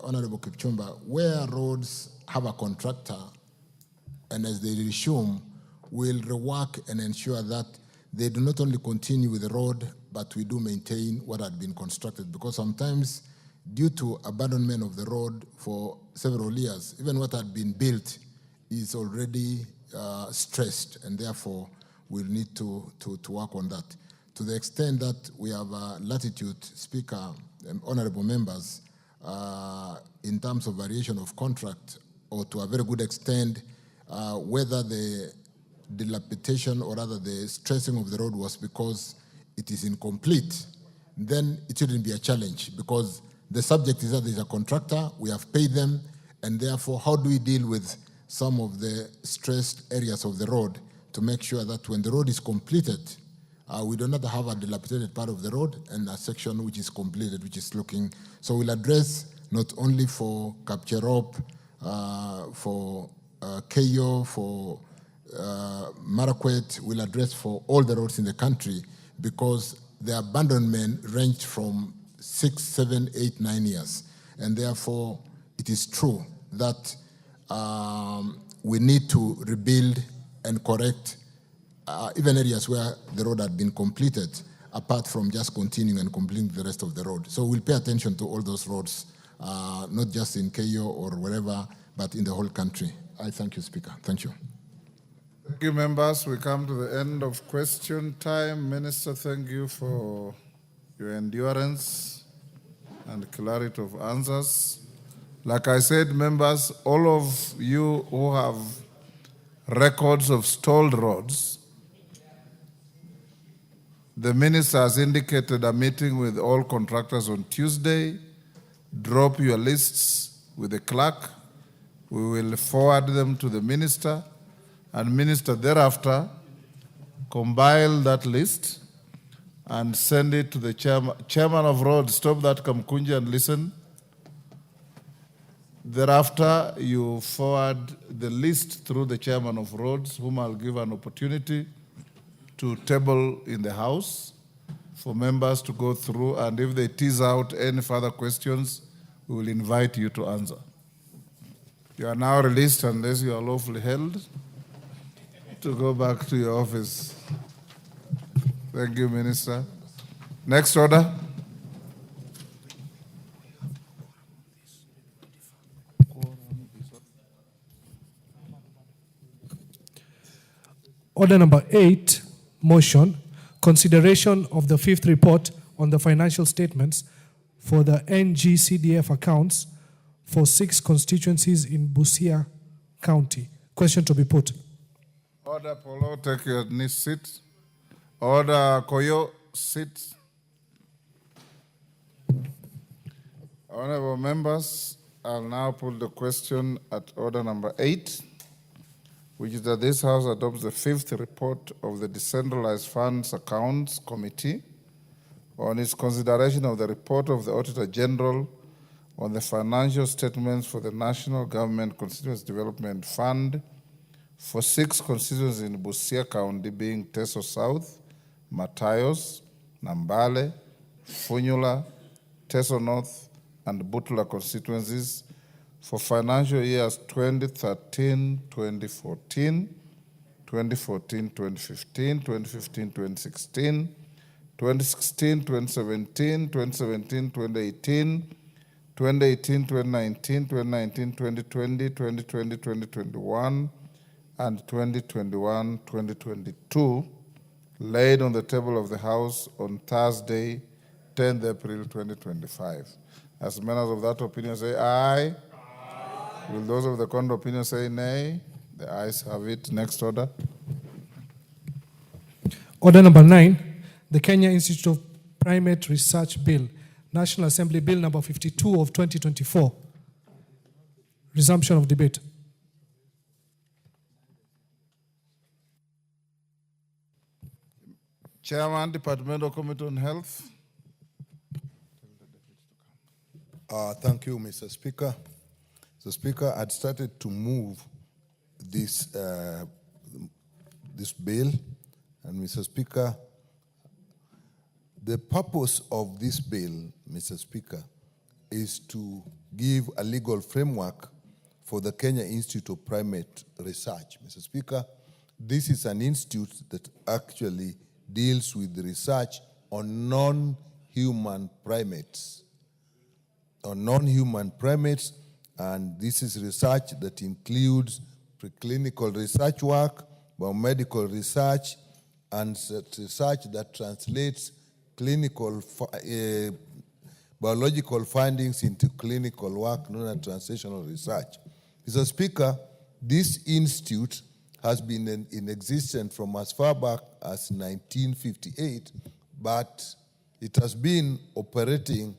[SPEAKER 8] Honourable Kipchumba, where roads have a contractor, and as they resume, we'll rework and ensure that they do not only continue with the road, but we do maintain what had been constructed. Because sometimes, due to abandonment of the road for several years, even what had been built is already stressed, and therefore we'll need to work on that. To the extent that we have latitude, Speaker and honourable members, in terms of variation of contract, or to a very good extent, whether the dilapidation or rather the stressing of the road was because it is incomplete, then it shouldn't be a challenge, because the subject is that there's a contractor, we have paid them, and therefore how do we deal with some of the stressed areas of the road to make sure that when the road is completed, we do not have a dilapidated part of the road and a section which is completed, which is looking. So we'll address not only for Kapcherop, for Keyo, for Marakwet, we'll address for all the roads in the country, because the abandonment ranged from 6, 7, 8, 9 years. And therefore, it is true that we need to rebuild and correct even areas where the road had been completed, apart from just continuing and completing the rest of the road. So we'll pay attention to all those roads, not just in Keyo or wherever, but in the whole country. I thank you, Speaker. Thank you.
[SPEAKER 3] Thank you, members. We come to the end of question time. Minister, thank you for your endurance and clarity of answers. Like I said, members, all of you who have records of stalled roads, the minister has indicated a meeting with all contractors on Tuesday. Drop your lists with the clerk. We will forward them to the minister, and minister thereafter compile that list and send it to the chairman of roads. Stop that, Kamkunji, and listen. Thereafter, you forward the list through the chairman of roads, whom I'll give an opportunity to table in the House for members to go through, and if they tease out any further questions, we will invite you to answer. You are now released, unless you are lawfully held, to go back to your office. Thank you, Minister. Next order.
[SPEAKER 12] Order number 8, motion, consideration of the 5th report on the financial statements for the NGCDF accounts for 6 constituencies in Busia County. Question to be put.
[SPEAKER 3] Order, Polo, take your seat. Order, Koyo, sit. Honorable members, I'll now put the question at order number 8, which is that this House adopts the 5th report of the Decentralized Funds Accounts Committee on its consideration of the report of the Auditor General on the financial statements for the National Government Constituency Development Fund for 6 constituencies in Busia County, being Teso South, Matayos, Nambale, Funyula, Teso North, and Butula constituencies for financial years 2013-2014, 2014-2015, 2015-2016, 2016-2017, 2017-2018, 2018-2019, 2019-2020, 2020-2021, and 2021-2022, laid on the table of the House on Thursday, 10th April 2025. As members of that opinion say aye. Will those of the contrary opinion say nay? The ayes have it. Next order.
[SPEAKER 12] Order number 9, the Kenya Institute of Primate Research Bill, National Assembly Bill number 52 of 2024. Resumption of debate.
[SPEAKER 3] Chairman, Departmental Committee on Health.
[SPEAKER 23] Thank you, Mr. Speaker. Mr. Speaker, I'd started to move this bill, and Mr. Speaker, the purpose of this bill, Mr. Speaker, is to give a legal framework for the Kenya Institute of Primate Research. Mr. Speaker, this is an institute that actually deals with research on non-human primates. And this is research that includes preclinical research work, biomedical research, and research that translates clinical biological findings into clinical work, known as translational research. Mr. Speaker, this institute has been in existence from as far back as 1958, but it has been operating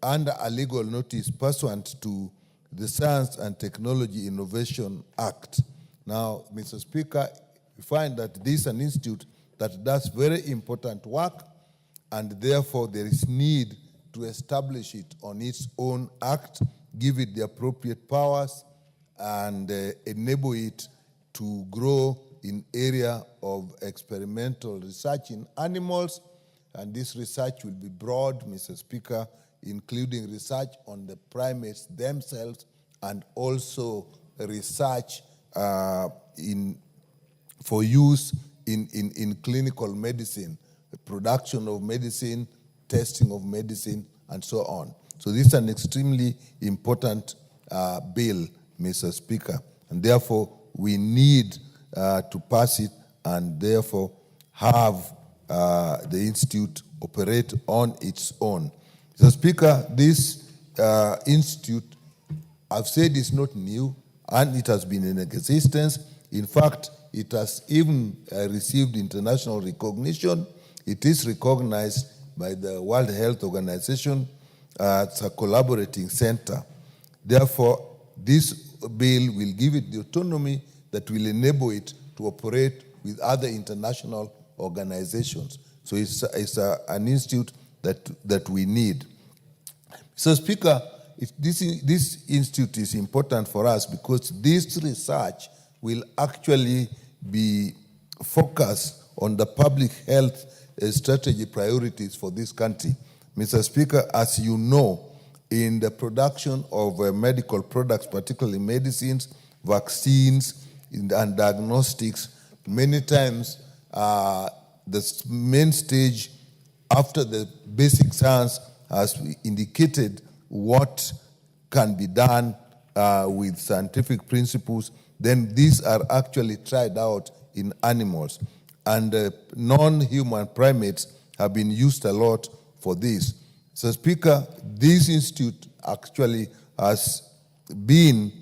[SPEAKER 23] under a legal notice pursuant to the Science and Technology Innovation Act. Now, Mr. Speaker, we find that this is an institute that does very important work, and therefore there is need to establish it on its own act, give it the appropriate powers, and enable it to grow in area of experimental research in animals. And this research will be broad, Mr. Speaker, including research on the primates themselves and also research for use in clinical medicine, the production of medicine, testing of medicine, and so on. So this is an extremely important bill, Mr. Speaker, and therefore we need to pass it and therefore have the institute operate on its own. Mr. Speaker, this institute, I've said, is not new, and it has been in existence. In fact, it has even received international recognition. It is recognized by the World Health Organization as a collaborating center. Therefore, this bill will give it the autonomy that will enable it to operate with other international organizations. So it's an institute that we need. So, Speaker, this institute is important for us because this research will actually be focused on the public health strategy priorities for this country. Mr. Speaker, as you know, in the production of medical products, particularly medicines, vaccines, and diagnostics, many times the main stage after the basic science has indicated what can be done with scientific principles, then these are actually tried out in animals. And non-human primates have been used a lot for this. So, Speaker, this institute actually has been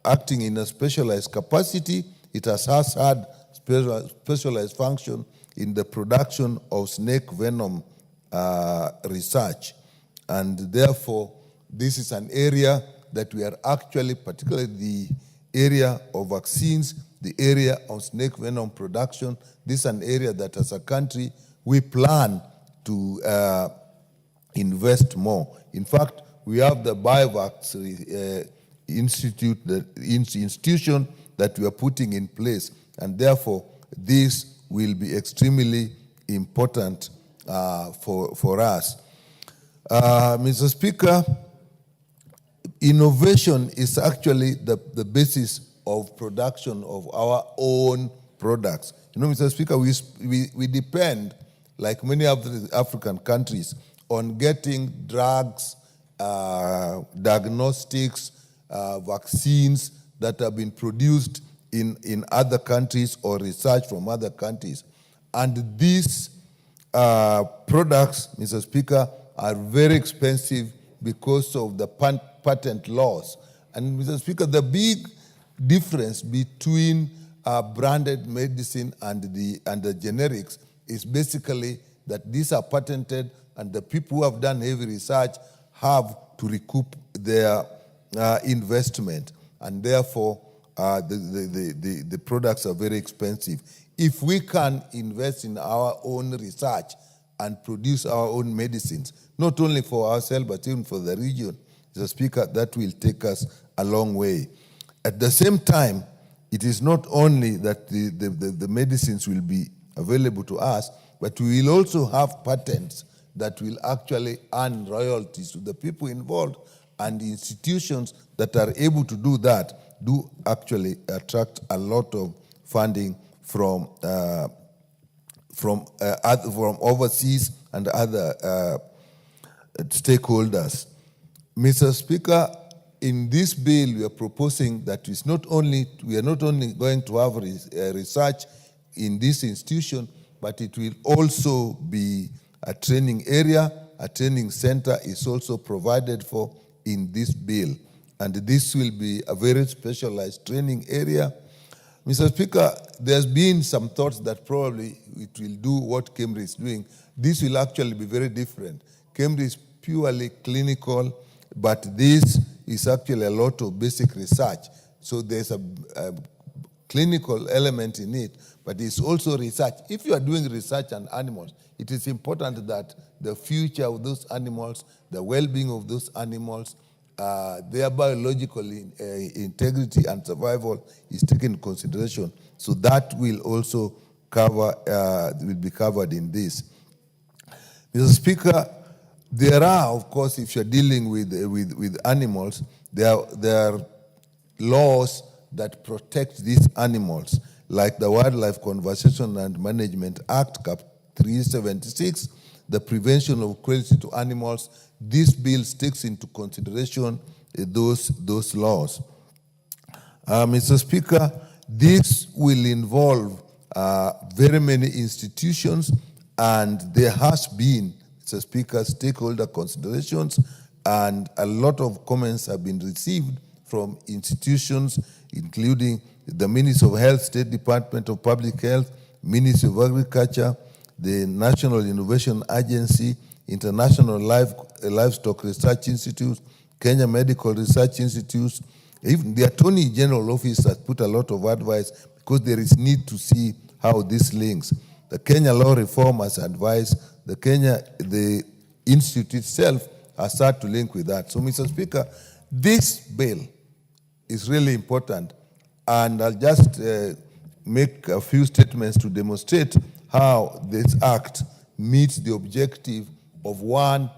[SPEAKER 23] acting in a specialized capacity. It has had specialized function in the production of snake venom research. And therefore, this is an area that we are actually, particularly the area of vaccines, the area of snake venom production, this is an area that as a country we plan to invest more. In fact, we have the Biovax institution that we are putting in place, and therefore this will be extremely important for us. Mr. Speaker, innovation is actually the basis of production of our own products. You know, Mr. Speaker, we depend, like many of the African countries, on getting drugs, diagnostics, vaccines that have been produced in other countries or research from other countries. And these products, Mr. Speaker, are very expensive because of the patent laws. And Mr. Speaker, the big difference between branded medicine and the generics is basically that these are patented and the people who have done heavy research have to recoup their investment, and therefore the products are very expensive. If we can invest in our own research and produce our own medicines, not only for ourselves but even for the region, Mr. Speaker, that will take us a long way. At the same time, it is not only that the medicines will be available to us, but we will also have patents that will actually earn royalties to the people involved, and the institutions that are able to do that do actually attract a lot of funding from overseas and other stakeholders. Mr. Speaker, in this bill, we are proposing that we are not only going to have research in this institution, but it will also be a training area. A training center is also provided for in this bill. and this will be a very specialized training area. Mr. Speaker, there's been some thoughts that probably it will do what Cambridge is doing. This will actually be very different. Cambridge is purely clinical, but this is actually a lot of basic research. So there's a clinical element in it, but it's also research. If you are doing research on animals, it is important that the future of those animals, the well-being of those animals, their biological integrity and survival is taken into consideration. So that will also will be covered in this. Mr. Speaker, there are, of course, if you're dealing with animals, there are laws that protect these animals, like the Wildlife Conservation and Management Act, Cap 376, the Prevention of Cruelty to Animals. This bill takes into consideration those laws. Mr. Speaker, this will involve very many institutions, and there has been, Mr. Speaker, stakeholder considerations, and a lot of comments have been received from institutions, including the Ministry of Health, State Department of Public Health, Ministry of Agriculture, the National Innovation Agency, International Livestock Research Institute, Kenya Medical Research Institute. Even the Attorney General Office has put a lot of advice because there is need to see how this links. The Kenya Law Reform has advised, the Institute itself has started to link with that. So, Mr. Speaker, this bill is really important, and I'll just make a few statements to demonstrate how this act meets the objective of 1,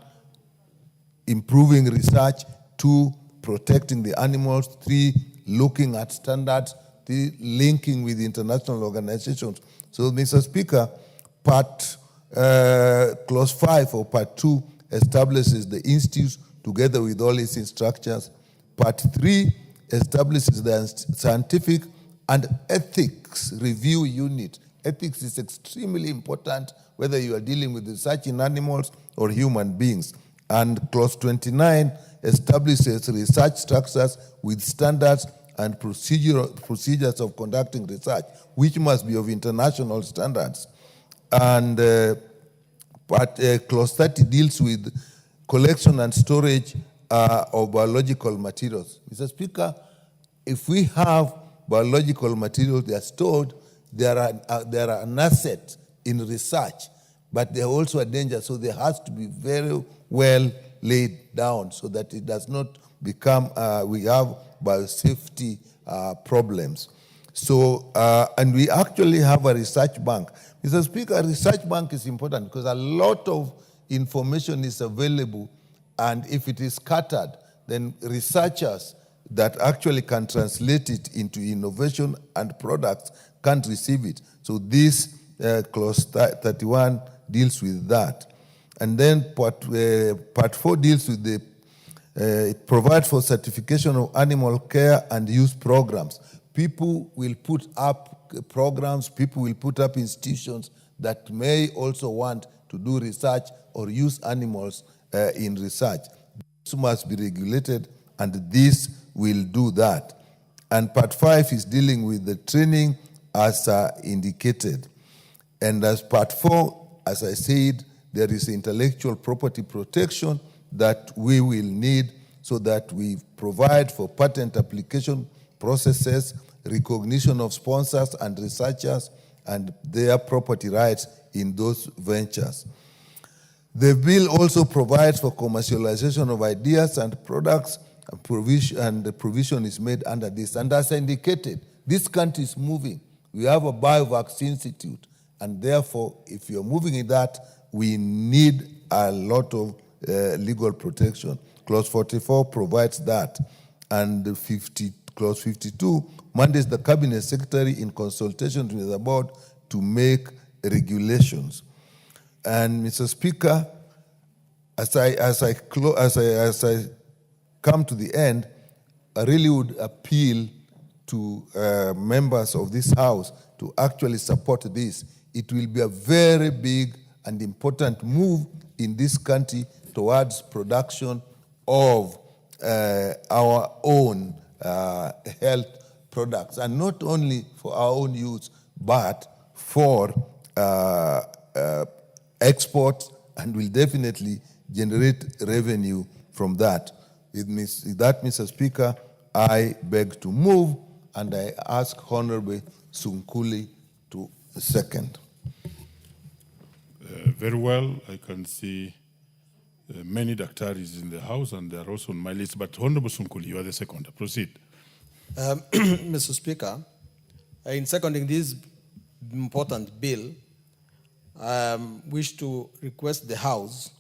[SPEAKER 23] improving research, 2, protecting the animals, 3, looking at standards, 3, linking with international organizations. So, Mr. Speaker, Clause 5 of Part 2 establishes the institute together with all its structures. Part 3 establishes the scientific and ethics review unit. Ethics is extremely important, whether you are dealing with research in animals or human beings. And Clause 29 establishes research structures with standards and procedures of conducting research, which must be of international standards. And Clause 30 deals with collection and storage of biological materials. Mr. Speaker, if we have biological materials, they are stored, they are an asset in research, but they are also a danger, so they has to be very well laid down so that it does not become, we have biosafety problems. So, and we actually have a research bank. Mr. Speaker, a research bank is important because a lot of information is available, and if it is scattered, then researchers that actually can translate it into innovation and products can't receive it. So this Clause 31 deals with that. And then Part 4 deals with it provides for certification of animal care and use programs. People will put up programs, people will put up institutions that may also want to do research or use animals in research. This must be regulated, and this will do that. And Part 5 is dealing with the training as indicated. And as Part 4, as I said, there is intellectual property protection that we will need so that we provide for patent application processes, recognition of sponsors and researchers, and their property rights in those ventures. The bill also provides for commercialization of ideas and products, and the provision is made under this. And as indicated, this country is moving. We have a biovaccine institute, and therefore, if you're moving in that, we need a lot of legal protection. Clause 44 provides that, and Clause 52 mandates the Cabinet Secretary in consultation with the board to make regulations. And Mr. Speaker, as I come to the end, I really would appeal to members of this House to actually support this. It will be a very big and important move in this country towards production of our own health products, and not only for our own use, but for export, and will definitely generate revenue from that. With that, Mr. Speaker, I beg to move, and I ask Honorable Sunkuli to second.
[SPEAKER 13] Very well. I can see many Daktaris in the House, and they are also on my list. But Honorable Sunkuli, you are the second. Proceed.
[SPEAKER 5] Mr. Speaker, in seconding this important bill, I wish to request the House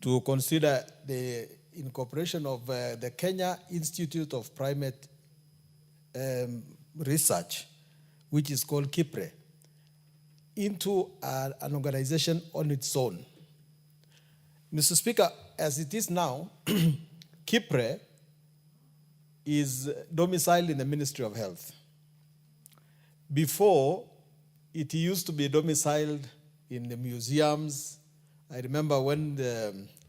[SPEAKER 5] to consider the incorporation of the Kenya Institute of Primate Research, which is called KIPRE, into an organization on its own. Mr. Speaker, as it is now, KIPRE is domiciled in the Ministry of Health. Before, it used to be domiciled in the museums. I remember when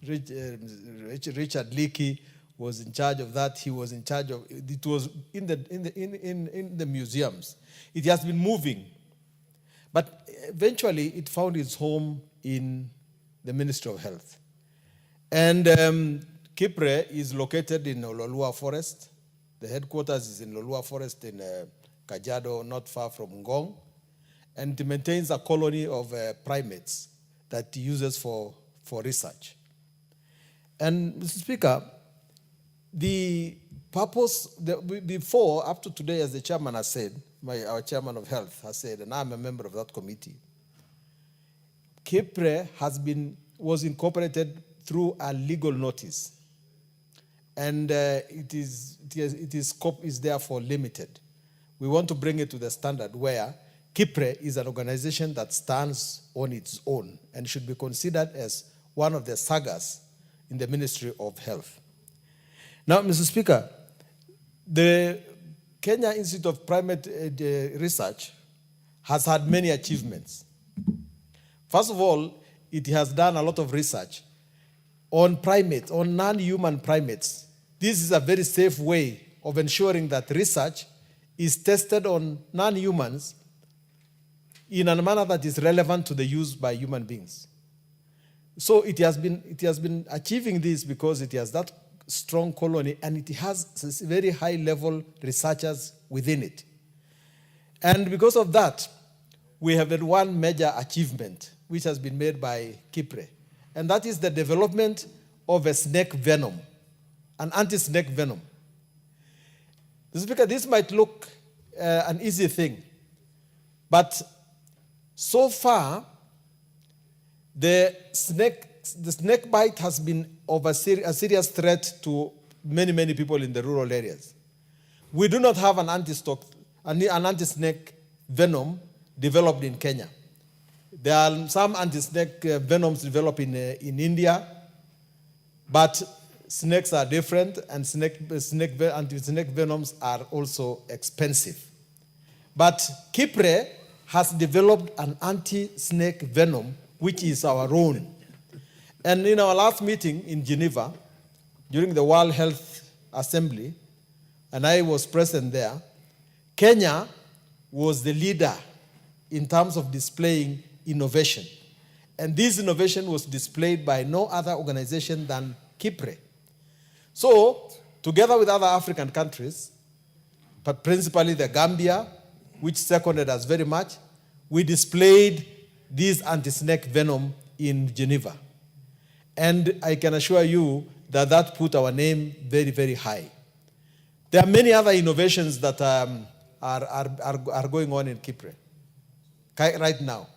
[SPEAKER 5] Richard Leakey was in charge of that. He was in charge of it. Was in the museums. It has been moving, but eventually it found its home in the Ministry of Health. And KIPRE is located in Lolua Forest. The headquarters is in Lolua Forest in Kajiado, not far from Ngong, and it maintains a colony of primates that it uses for research. And Mr. Speaker, the purpose, before, up to today, as the chairman has said, our chairman of health has said, and I'm a member of that committee, KIPRE was incorporated through a legal notice, and its scope is therefore limited. We want to bring it to the standard where KIPRE is an organization that stands on its own and should be considered as one of the sagas in the Ministry of Health. Now, Mr. Speaker, the Kenya Institute of Primate Research has had many achievements. First of all, it has done a lot of research on primates, on non-human primates. This is a very safe way of ensuring that research is tested on non-humans in a manner that is relevant to the use by human beings. So it has been achieving this because it has that strong colony, and it has very high-level researchers within it. And because of that, we have had one major achievement which has been made by KIPRE, and that is the development of a snake venom, an anti-snake venom. Mr. Speaker, this might look an easy thing, but so far, the snake bite has been of a serious threat to many, many people in the rural areas. We do not have an anti-snake venom developed in Kenya. There are some anti-snake venoms developed in India, but snakes are different, and anti-snake venoms are also expensive. But KIPRE has developed an anti-snake venom, which is our own. And in our last meeting in Geneva, during the World Health Assembly, and I was present there, Kenya was the leader in terms of displaying innovation. And this innovation was displayed by no other organization than KIPRE. So, together with other African countries, but principally the Gambia, which seconded us very much, we displayed this anti-snake venom in Geneva. And I can assure you that that put our name very, very high. There are many other innovations that are going on in KIPRE right now.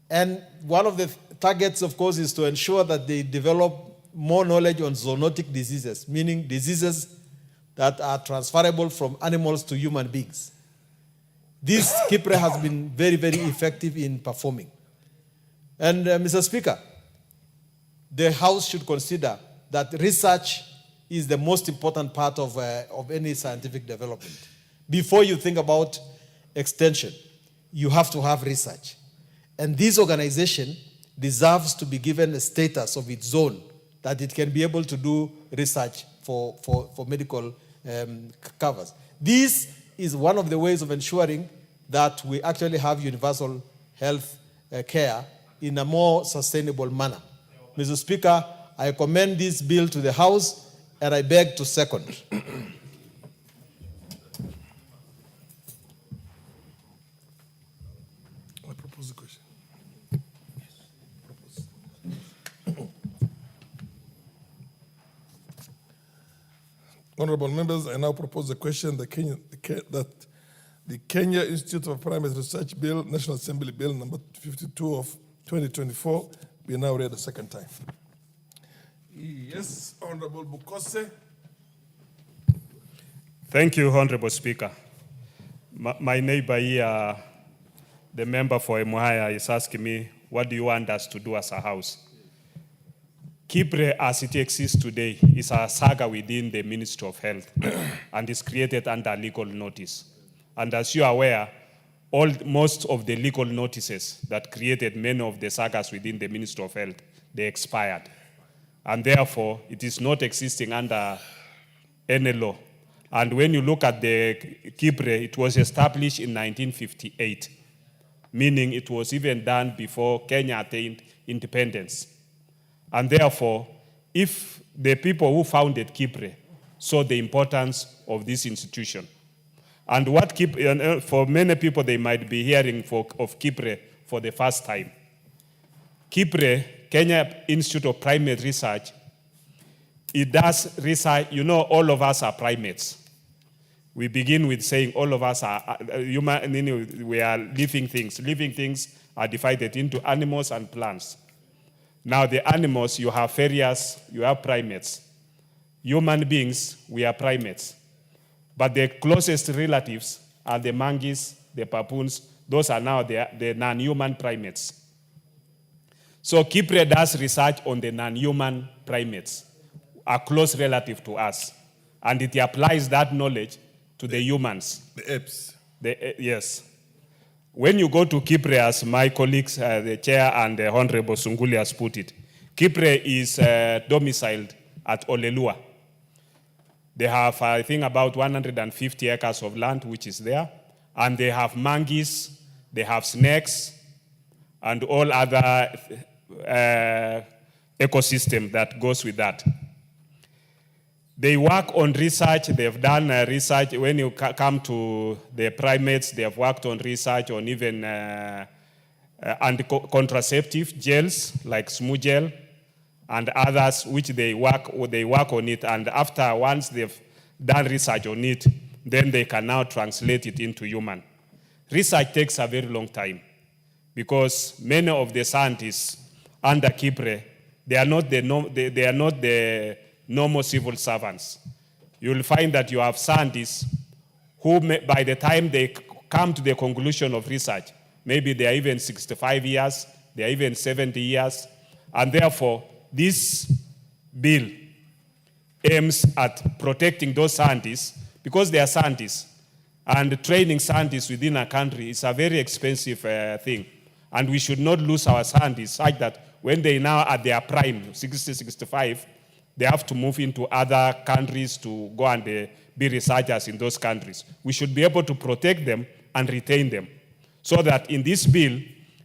[SPEAKER 5] And one of the targets, of course, is to ensure that they develop more knowledge on zoonotic diseases, meaning diseases that are transferable from animals to human beings. This KIPRE has been very, very effective in performing. And Mr. Speaker, the House should consider that research is the most important part of any scientific development. Before you think about extension, you have to have research. And this organization deserves to be given a status of its own, that it can be able to do research
[SPEAKER 14] for medical covers. This is one of the ways of ensuring that we actually have universal health care in a more sustainable manner. Mr. Speaker, I commend this bill to the House and I beg to second.
[SPEAKER 7] I propose the question. Honorable members, I now propose the question that the Kenya Institute of Primate Research Bill, National Assembly Bill number 52 of 2024, be now read a second time. Yes, Honorable Bukose.
[SPEAKER 19] Thank you, Honorable Speaker. My neighbor here, the member for Emuhaya, is asking me, what do you want us to do as a house? Kipre, as it exists today, is a saga within the Ministry of Health and is created under legal notice. And as you are aware, most of the legal notices that created many of the sagas within the Ministry of Health, they expired. And therefore, it is not existing under any law. And when you look at the Kipre, it was established in 1958, meaning it was even done before Kenya attained independence. And therefore, if the people who founded Kipre saw the importance of this institution, and what Kipre, for many people, they might be hearing of Kipre for the first time. Kipre, Kenya Institute of Primate Research, it does research. You know, all of us are primates. We begin with saying all of us are human, we are living things. Living things are divided into animals and plants. Now the animals, you have fairies, you have primates. Human beings, we are primates. But the closest relatives are the monkeys, the baboons. Those are now the non-human primates. So Kipre does research on the non-human primates, a close relative to us. And it applies that knowledge to the humans.
[SPEAKER 7] The apes.
[SPEAKER 19] Yes. When you go to Kipre, as my colleagues, the chair and the Honorable Sunguli has put it, Kipre is domiciled at Olelua. They have, I think, about 150 acres of land, which is there. And they have monkeys, they have snakes, and all other ecosystem that goes with that. They work on research. They've done research. When you come to the primates, they have worked on research on even contraceptive gels like Smooth Gel and others, which they work on it. And once they've done research on it, then they can now translate it into human. Research takes a very long time because many of the scientists under Kipre, they are not the normal civil servants. You'll find that you have scientists who, by the time they come to the conclusion of research, maybe they are even 65 years, they are even 70 years, and therefore this bill aims at protecting those scientists because they are scientists, and training scientists within a country is a very expensive thing, and we should not lose our scientists such that when they now at their prime, 60, 65, they have to move into other countries to go and be researchers in those countries. We should be able to protect them and retain them. So that in this bill,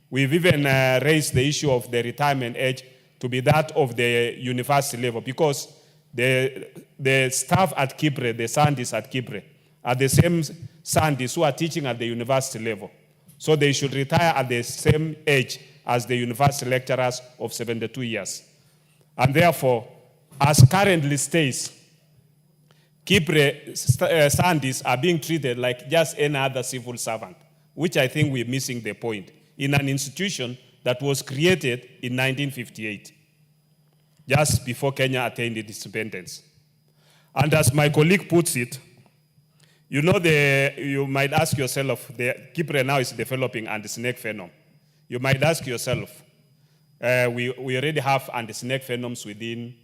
[SPEAKER 19] we've even raised the issue of the retirement age to be that of the university level, because the staff at Kipre, the scientists at Kipre, are the same scientists who are teaching at the university level. So they should retire at the same age as the university lecturers of 72 years. And therefore, as currently states, Kipre scientists are being treated like just any other civil servant, which I think we're missing the point, in an institution that was created in 1958, just before Kenya attained its independence. And as my colleague puts it, you know, you might ask yourself, the Kipre now is developing anti-snake venom. You might ask yourself, we already have anti-snake venoms within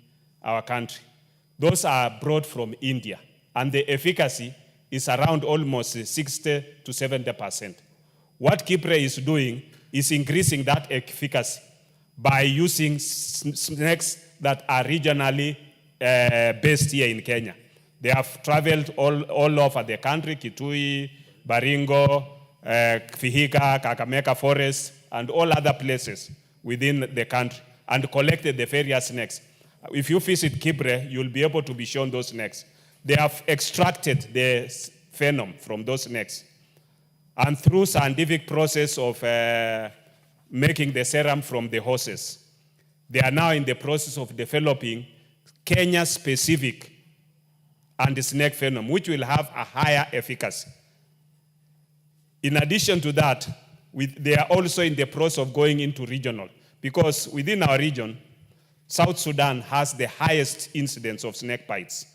[SPEAKER 19] our country. Those are brought from India, and the efficacy is around almost 60 to 70%. What Kipre is doing is increasing that efficacy by using snakes that are regionally based here in Kenya. They have traveled all over the country, Kitui, Baringo, Vihiga, Kakamega Forest, and all other places within the country, and collected the various snakes. If you visit Kibre, you'll be able to be shown those snakes. They have extracted the venom from those snakes. And through scientific process of making the serum from the horses, they are now in the process of developing Kenya-specific anti-snake venom, which will have a higher efficacy. In addition to that, they are also in the process of going into regional, because within our region, South Sudan has the highest incidence of snake bites.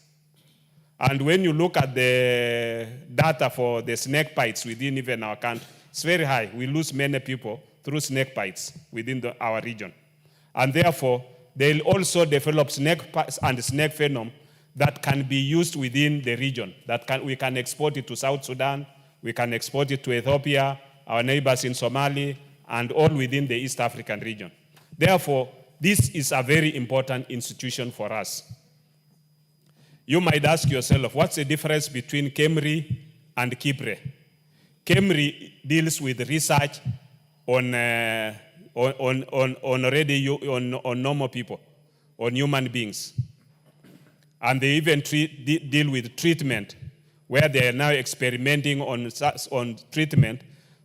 [SPEAKER 19] And when you look at the data for the snake bites within even our country, it's very high. We lose many people through snake bites within our region. And therefore, they'll also develop snake bites and snake venom that can be used within the region. We can export it to South Sudan, we can export it to Ethiopia, our neighbors in Somalia, and all within the East African region. Therefore, this is a very important institution for us. You might ask yourself, what's the difference between KEMRI and KIPRE? KEMRI deals with research on normal people, on human beings. And they even deal with treatment, where they are now experimenting on treatment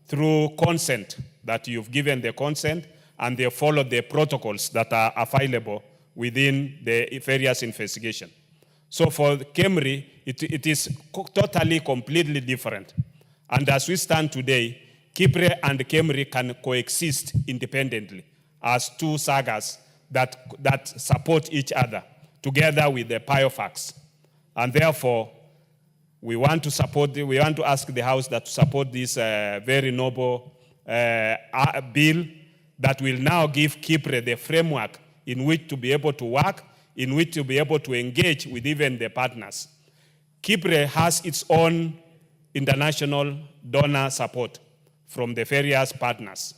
[SPEAKER 19] through consent, that you've given the consent, and they follow the protocols that are available within the various investigation. So for KEMRI, it is totally, completely different. And as we stand today, KIPRE and KEMRI can coexist independently as two sagas that support each other, together with the PIOFACs. And therefore, we want to ask the House that to support this very noble bill that will now give KIPRE the framework in which to be able to work, in which to be able to engage with even the partners. KIPRE has its own international donor support from the various partners.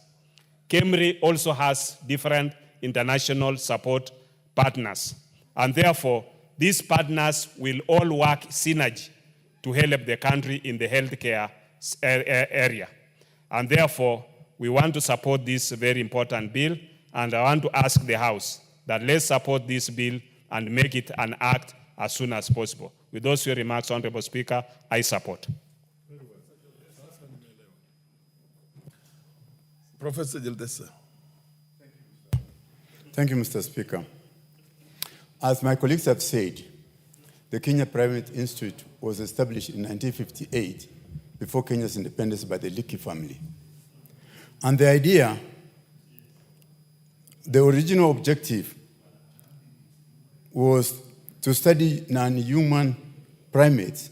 [SPEAKER 19] KEMRI also has different international support partners. And therefore, these partners will all work synergy to help the country in the healthcare area. And therefore, we want to support this very important bill, and I want to ask the House that let's support this bill and make it an act as soon as possible. With those few remarks, Honorable Speaker, I support.
[SPEAKER 7] Professor Gildesa.
[SPEAKER 15] Thank you, Mr. Speaker. As my colleagues have said, the Kenya Primate Institute was established in 1958 before Kenya's independence by the Liki family. And the idea, the original objective was to study non-human primates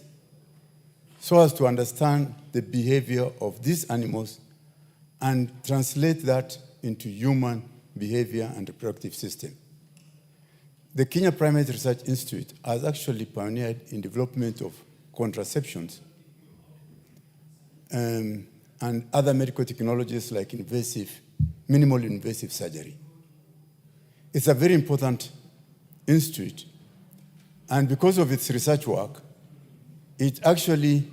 [SPEAKER 15] so as to understand the behavior of these animals and translate that into human behavior and reproductive system. The Kenya Primate Research Institute has actually pioneered in development of contraceptions and other medical technologies like minimally invasive surgery. It's a very important institute, and because of its research work, it actually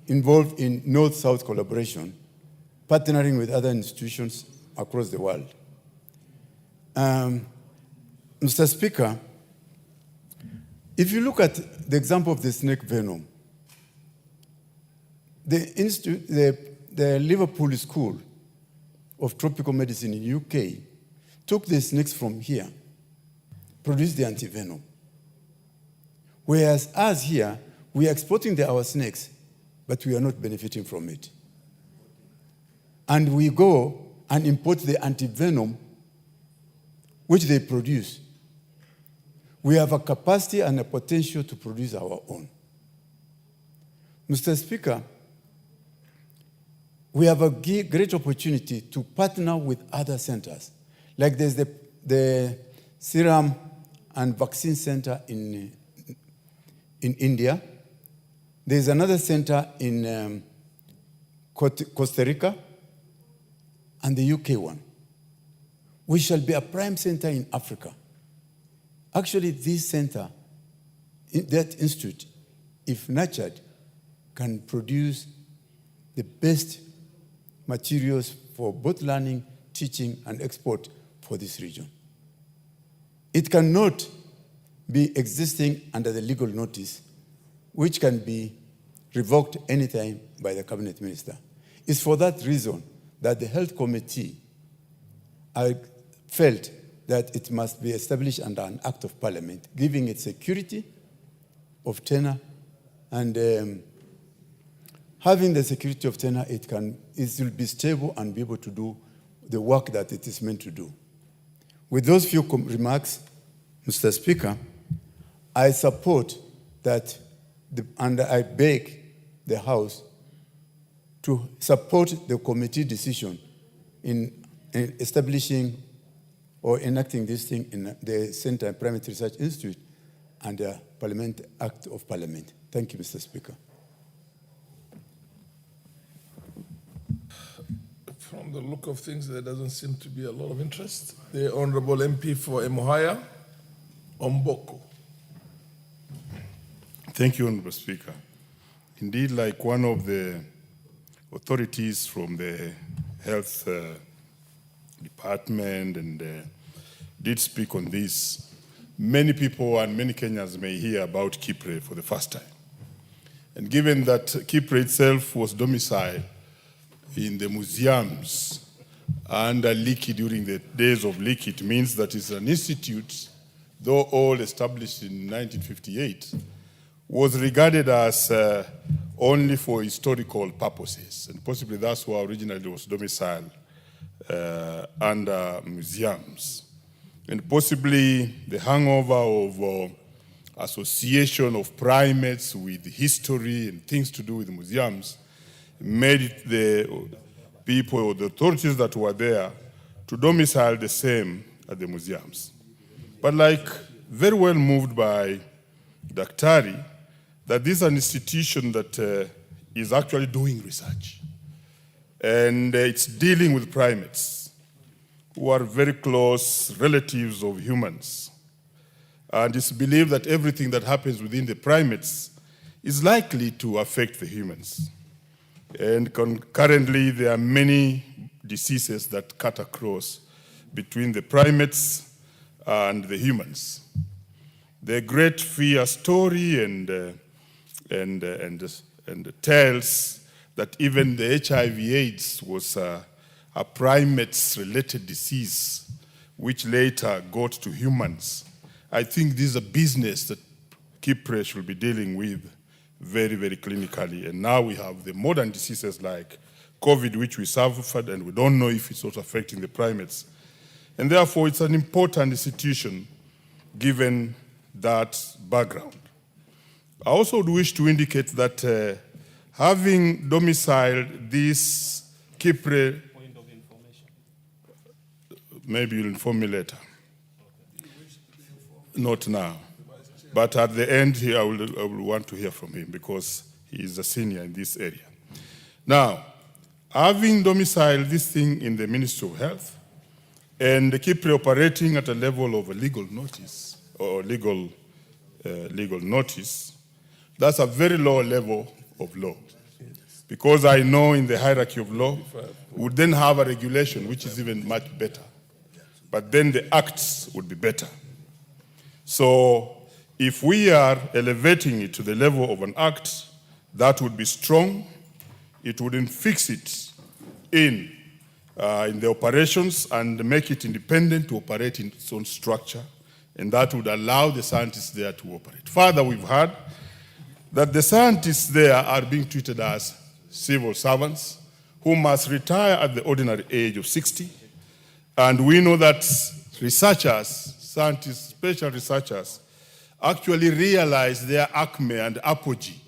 [SPEAKER 15] involved in North-South collaboration, partnering with other institutions across the world. Mr. Speaker, if you look at the example of the snake venom, the Liverpool School of Tropical Medicine in the UK took the snakes from here, produced the antivenom. Whereas us here, we are exporting our snakes, but we are not benefiting from it. And we go and import the antivenom which they produce. We have a capacity and a potential to produce our own. Mr. Speaker, we have a great opportunity to partner with other centers. Like there's the Serum and Vaccine Center in India. There's another center in Costa Rica, and the UK one. We shall be a prime center in Africa Actually, this center, that institute, if nurtured, can produce the best materials for both learning, teaching, and export for this region. It cannot be existing under the legal notice, which can be revoked anytime by the cabinet minister. It's for that reason that the health committee felt that it must be established under an act of parliament, giving it security of tenure, and having the security of tenure, it will be stable and be able to do the work that it is meant to do. With those few remarks, Mr. Speaker, I support that, and I beg the House to support the committee decision in establishing or enacting this thing in the Center Primate Research Institute and the Parliament Act of Parliament. Thank you, Mr. Speaker.
[SPEAKER 7] From the look of things, there doesn't seem to be a lot of interest. The Honorable MP for Emuhaya, Omboko.
[SPEAKER 13] Thank you, Honorable Speaker. Indeed, like one of the authorities from the health department and did speak on this, many people and many Kenyans may hear about Kipre for the first time. And given that Kipre itself was domiciled in the museums under Leakey during the days of Leakey, it means that it's an institute, though all established in 1958, was regarded as only for historical purposes. And possibly that's why originally it was domiciled under museums. And possibly the hangover of association of primates with history and things to do with museums made it the people or the authorities that were there to domicile the same at the museums. But like very well moved by Daktari, that this is an institution that is actually doing research. And it's dealing with primates who are very close relatives of humans. And it's believed that everything that happens within the primates is likely to affect the humans. And concurrently, there are many diseases that cut across between the primates and the humans. The great fear story and tells that even the HIV/AIDS was a primates-related disease, which later got to humans. I think this is a business that Kipre should be dealing with very, very clinically. And now we have the modern diseases like COVID, which we suffered, and we don't know if it's also affecting the primates. And therefore, it's an important institution given that background. I also would wish to indicate that having domiciled this Kipre, maybe you'll inform me later. Not now. But at the end here, I will want to hear from him because he is a senior in this area. Now, having domiciled this thing in the Ministry of Health and Kipre operating at a level of a legal notice or legal notice, that's a very low level of law. Because I know in the hierarchy of law, we would then have a regulation which is even much better. But then the acts would be better. So if we are elevating it to the level of an act, that would be strong. It wouldn't fix it in the operations and make it independent to operate in its own structure. And that would allow the scientists there to operate. Further, we've heard that the scientists there are being treated as civil servants who must retire at the ordinary age of 60. And we know that researchers, scientists, special researchers, actually realize their acme and apogee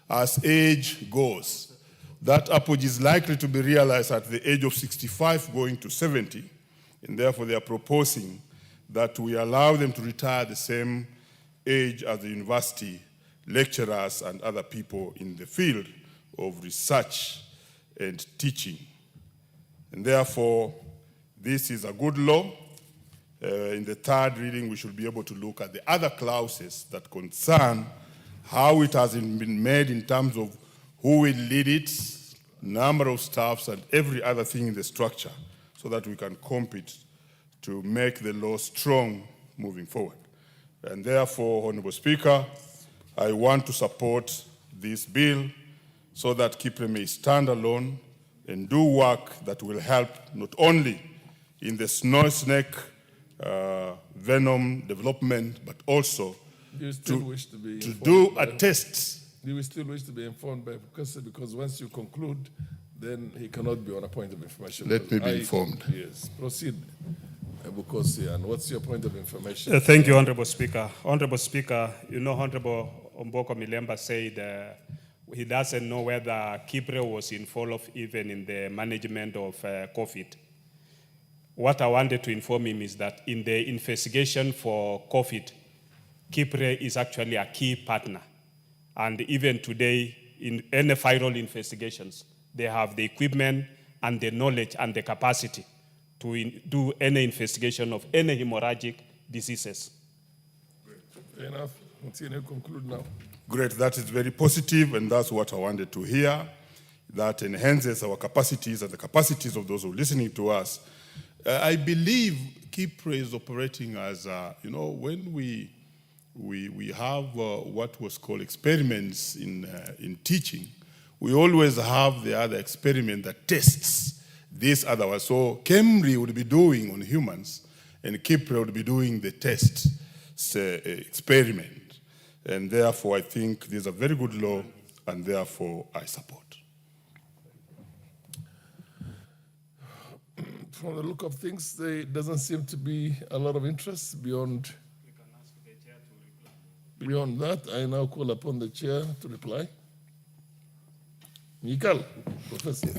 [SPEAKER 13] as age goes. That apogee is likely to be realized at the age of 65 going to 70, and therefore they are proposing that we allow them to retire the same age as the university lecturers and other people in the field of research and teaching. And therefore, this is a good law, in the third reading, we should be able to look at the other clauses that concern how it has been made in terms of who will lead it, number of staffs, and every other thing in the structure, so that we can compete to make the law strong moving forward. And therefore, Honorable Speaker, I want to support this bill so that Kipre may stand alone and do work that will help not only in the snow snake venom development, but also
[SPEAKER 7] Do you still wish to be
[SPEAKER 13] to
[SPEAKER 7] informed
[SPEAKER 13] do
[SPEAKER 7] by-
[SPEAKER 13] a test.
[SPEAKER 7] Do you still wish to be informed by Professor? Because once you conclude, then he cannot be on a point of information.
[SPEAKER 13] Let me be informed.
[SPEAKER 7] Yes, proceed, Bukosi. And what's your point of information?
[SPEAKER 19] Thank you, Honorable Speaker. Honorable Speaker, you know, Honorable Omboko Milemba said he doesn't know whether Kipre was involved even in the management of COVID. What I wanted to inform him is that in the investigation for COVID, Kipre is actually a key partner. And even today, in any viral investigations, they have the equipment and the knowledge and the capacity to do any investigation of any hemorrhagic diseases.
[SPEAKER 7] Fair enough. Continue, conclude now.
[SPEAKER 13] Great, that is very positive, and that's what I wanted to hear. That enhances our capacities and the capacities of those who are listening to us. I believe Kipre is operating as, when we have what was called experiments in teaching, we always have the other experiment that tests this otherwise. So Kemri would be doing on humans, and Kipre would be doing the test experiment. And therefore, I think this is a very good law, and therefore I support.
[SPEAKER 7] From the look of things, there doesn't seem to be a lot of interest beyond that. I now call upon the chair to reply. Mikal, Professor.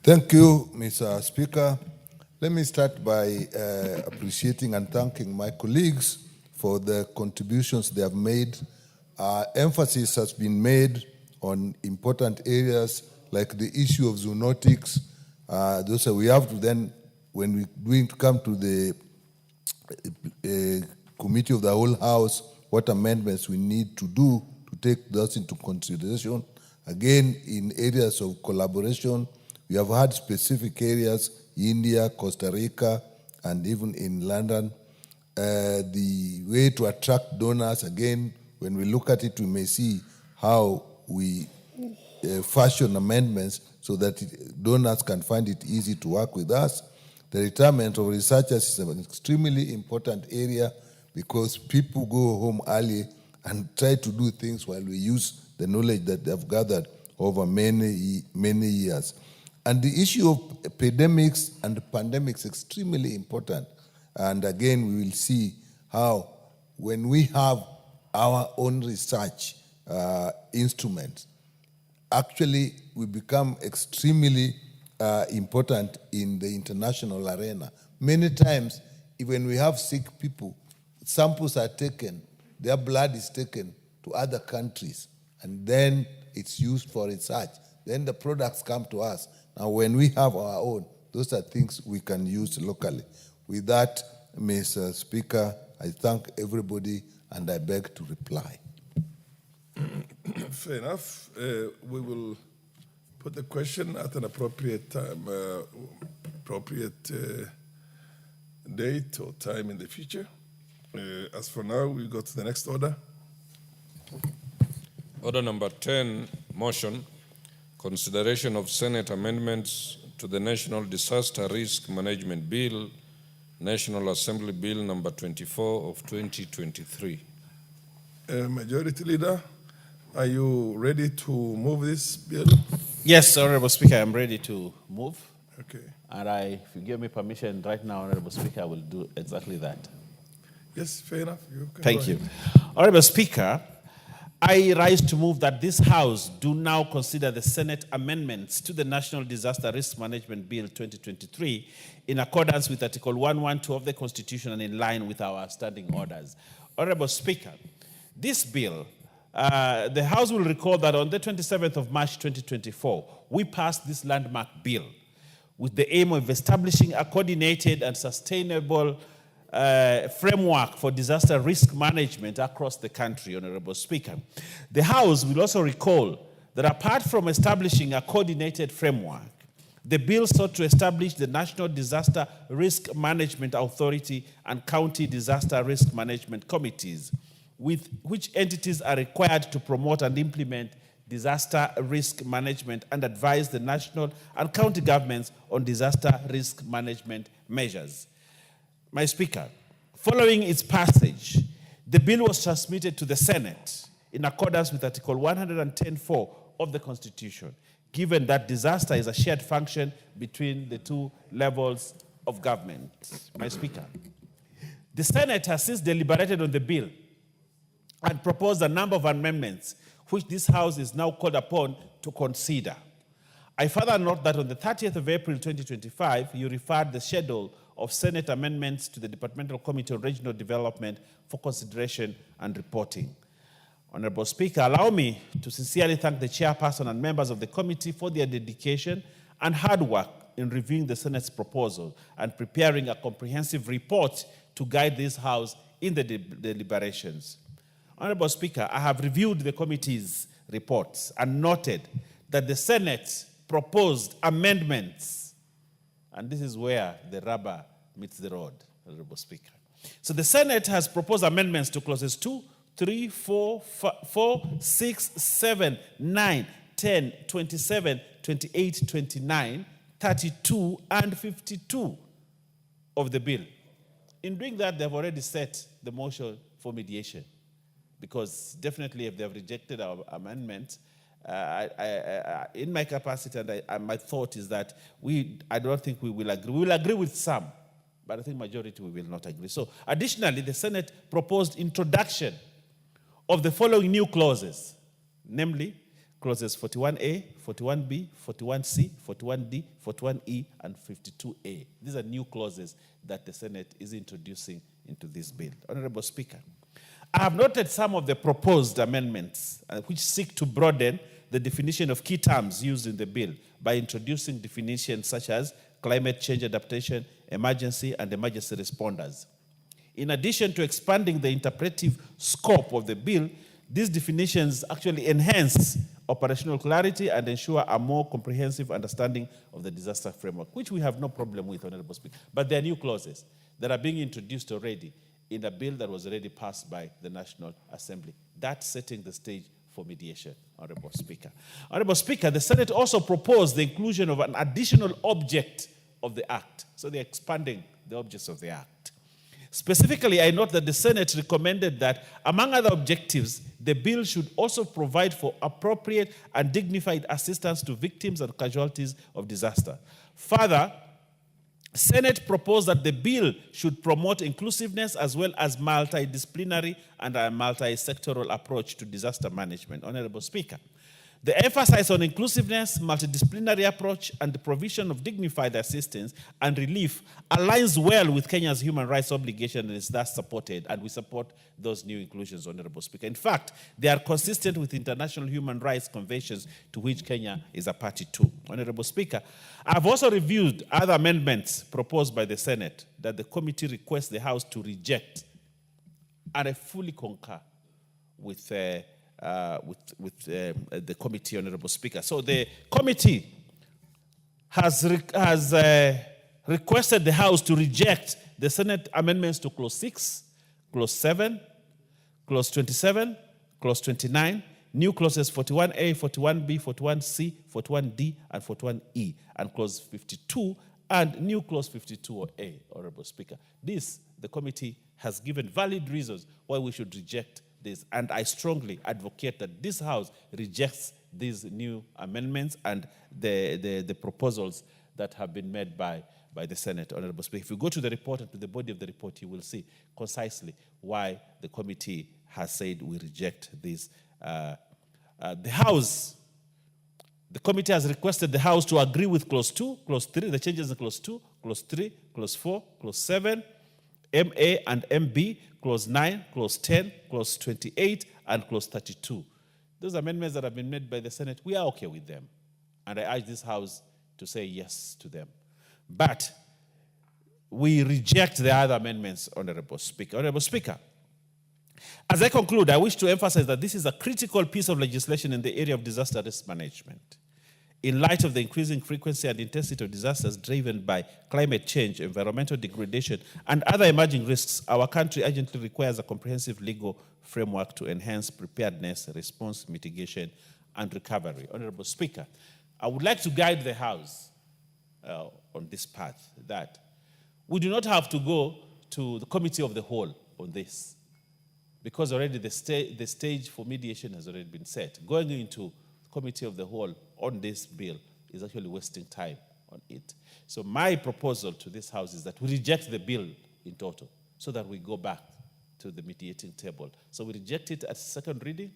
[SPEAKER 23] Thank you, Mr. Speaker. Let me start by appreciating and thanking my colleagues for the contributions they have made. Emphasis has been made on important areas like the issue of zoonotics. Those are, we have to then, when we come to the committee of the whole House, what amendments we need to do to take those into consideration. Again, in areas of collaboration, we have had specific areas, India, Costa Rica, and even in London. The way to attract donors, again, when we look at it, we may see how we fashion amendments so that donors can find it easy to work with us. The retirement of researchers is an extremely important area because people go home early and try to do things while we use the knowledge that they've gathered over many, many years. And the issue of epidemics and pandemics is extremely important. And again, we will see how when we have our own research instruments, actually we become extremely important in the international arena. Many times, when we have sick people, samples are taken, their blood is taken to other countries, and then it's used for research. Then the products come to us. Now, when we have our own, those are things we can use locally. With that, Mr. Speaker, I thank everybody, and I beg to reply.
[SPEAKER 7] Fair enough. We will put the question at an appropriate time, date or time in the future. As for now, we go to the next order.
[SPEAKER 2] Order number 10, motion, consideration of Senate amendments to the National Disaster Risk Management Bill, National Assembly Bill number 24 of 2023.
[SPEAKER 7] Majority Leader, are you ready to move this bill?
[SPEAKER 16] Yes, Honorable Speaker, I'm ready to move.
[SPEAKER 7] Okay.
[SPEAKER 16] And if you give me permission right now, Honorable Speaker, I will do exactly that.
[SPEAKER 7] Yes, fair enough.
[SPEAKER 16] Thank you. Honorable Speaker, I rise to move that this House do now consider the Senate amendments to the National Disaster Risk Management Bill 2023 in accordance with Article 112 of the Constitution and in line with our standing orders. Honorable Speaker, this bill, the House will recall that on the 27th of March 2024, we passed this landmark bill with the aim of establishing a coordinated and sustainable framework for disaster risk management across the country, Honorable Speaker. The House will also recall that apart from establishing a coordinated framework, the bill sought to establish the National Disaster Risk Management Authority and County Disaster Risk Management Committees, with which entities are required to promote and implement disaster risk management and advise the national and county governments on disaster risk management measures. My Speaker, following its passage, the bill was transmitted to the Senate in accordance with Article 110(4) of the Constitution, given that disaster is a shared function between the two levels of government. My Speaker, the Senate has since deliberated on the bill and proposed a number of amendments which this House is now called upon to consider. I further note that on the 30th of April 2025, you referred the schedule of Senate amendments to the Departmental Committee on Regional Development for consideration and reporting. Honorable Speaker, allow me to sincerely thank the chairperson and members of the committee for their dedication and hard work in reviewing the Senate's proposal and preparing a comprehensive report to guide this House in the deliberations. Honorable Speaker, I have reviewed the committee's reports and noted that the Senate proposed amendments, and this is where the rubber meets the road, Honorable Speaker. So the Senate has proposed amendments to clauses 2, 3, 4, 6, 7, 9, 10, 27, 28, 29, 32, and 52 of the bill. In doing that, they've already set the motion for mediation, because definitely if they've rejected our amendment, in my capacity and my thought is that I don't think we will agree. We will agree with some, but I think majority we will not agree. So additionally, the Senate proposed introduction of the following new clauses, namely clauses 41A, 41B, 41C, 41D, 41E, and 52A. These are new clauses that the Senate is introducing into this bill. Honorable Speaker, I have noted some of the proposed amendments which seek to broaden the definition of key terms used in the bill by introducing definitions such as climate change adaptation, emergency, and emergency responders. In addition to expanding the interpretive scope of the bill, these definitions actually enhance operational clarity and ensure a more comprehensive understanding of the disaster framework, which we have no problem with, Honorable Speaker. But there are new clauses that are being introduced already in a bill that was already passed by the National Assembly. That's setting the stage for mediation, Honorable Speaker. Honorable Speaker, the Senate also proposed the inclusion of an additional object of the Act. So they're expanding the objects of the Act. Specifically, I note that the Senate recommended that, among other objectives, the bill should also provide for appropriate and dignified assistance to victims and casualties of disaster. Further, Senate proposed that the bill should promote inclusiveness as well as multidisciplinary and a multi-sectoral approach to disaster management. Honorable Speaker, the emphasis on inclusiveness, multidisciplinary approach, and the provision of dignified assistance and relief aligns well with Kenya's human rights obligation and is thus supported, and we support those new inclusions, Honorable Speaker. In fact, they are consistent with international human rights conventions to which Kenya is a party to. Honorable Speaker, I've also reviewed other amendments proposed by the Senate that the committee requests the House to reject, and I fully concur with the committee, Honorable Speaker. So the committee has requested the House to reject the Senate amendments to Clause 6, Clause 7, Clause 27, Clause 29, new clauses 41A, 41B, 41C, 41D, and 41E, and Clause 52, and new Clause 52A, Honorable Speaker. The committee has given valid reasons why we should reject this, and I strongly advocate that this House rejects these new amendments and the proposals that have been made by the Senate, Honorable Speaker. If you go to the report and to the body of the report, you will see concisely why the committee has said we reject this. The committee has requested the House to agree with Clause 2, Clause 3, the changes in Clause 2, Clause 3, Clause 4, Clause 7, MA and MB, Clause 9, Clause 10, Clause 28, and Clause 32. Those amendments that have been made by the Senate, we are okay with them. And I urge this House to say yes to them. But we reject the other amendments, Honorable Speaker. Honorable Speaker, as I conclude, I wish to emphasize that this is a critical piece of legislation in the area of disaster risk management. In light of the increasing frequency and intensity of disasters driven by climate change, environmental degradation, and other emerging risks, our country urgently requires a comprehensive legal framework to enhance preparedness, response, mitigation, and recovery. Honorable Speaker, I would like to guide the House on this path, that we do not have to go to the Committee of the Whole on this, because already the stage for mediation has already been set. Going into Committee of the Whole on this bill is actually wasting time on it. So my proposal to this House is that we reject the bill in total so that we go back to the mediating table. So we reject it at second reading,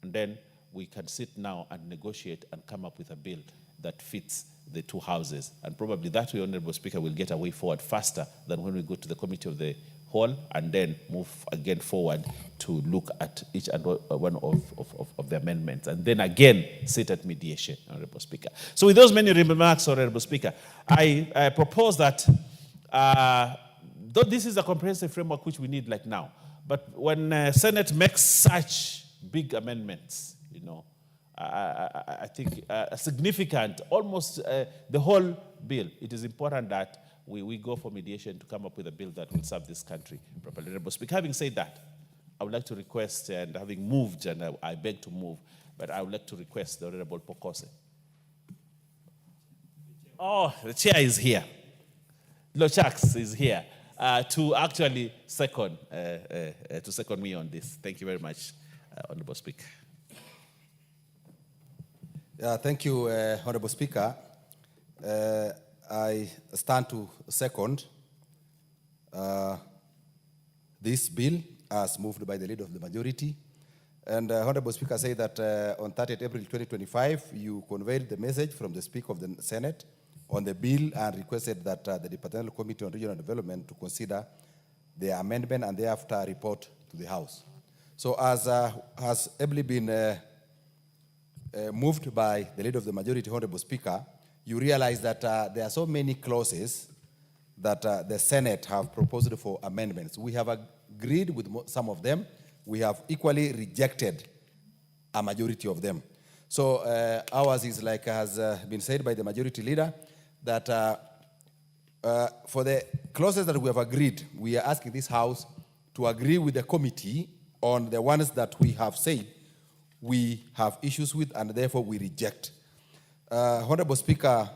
[SPEAKER 16] and then we can sit now and negotiate and come up with a bill that fits the two houses. And probably that way, Honorable Speaker, will get a way forward faster than when we go to the Committee of the Whole and then move again forward to look at each and one of the amendments, and then again sit at mediation, Honorable Speaker. So with those many remarks, Honorable Speaker, I propose that, though this is a comprehensive framework which we need like now, but when Senate makes such big amendments, you know, I think significant, almost the whole bill, it is important that we go for mediation to come up with a bill that will serve this country properly. Honorable Speaker, having said that, I would like to request, and having moved, and I beg to move, but I would like to request the Honorable Pokose. Oh, the chair is here. Lochax is here to actually second me on this. Thank you very much, Honorable Speaker.
[SPEAKER 17] Thank you, Honorable Speaker. I stand to second this bill as moved by the leader of the majority. And Honorable Speaker said that on 30th April 2025, you conveyed the message from the Speaker of the Senate on the bill and requested that the Departmental Committee on Regional Development to consider the amendment and thereafter report to the House. So as has ably been moved by the leader of the majority, Honorable Speaker, you realize that there are so many clauses that the Senate have proposed for amendments. We have agreed with some of them. We have equally rejected a majority of them. So ours is, like has been said by the majority leader, that for the clauses that we have agreed, we are asking this House to agree with the committee on the ones that we have said we have issues with, and therefore we reject. Honorable Speaker,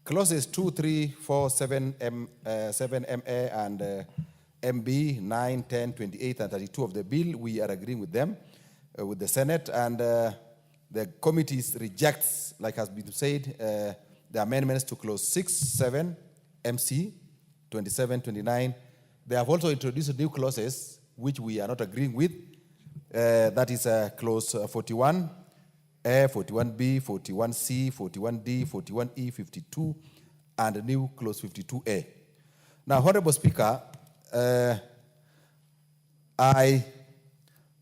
[SPEAKER 17] clauses 2, 3, 4, 7, 7MA and MB 9, 10, 28, and 32 of the bill, we are agreeing with them, with the Senate, and the committee rejects, like has been said, the amendments to clause 6, 7, MC 27, 29. They have also introduced new clauses which we are not agreeing with. That is clause 41A, 41B, 41C, 41D, 41E, 52, and a new clause 52A. Now, Honorable Speaker, I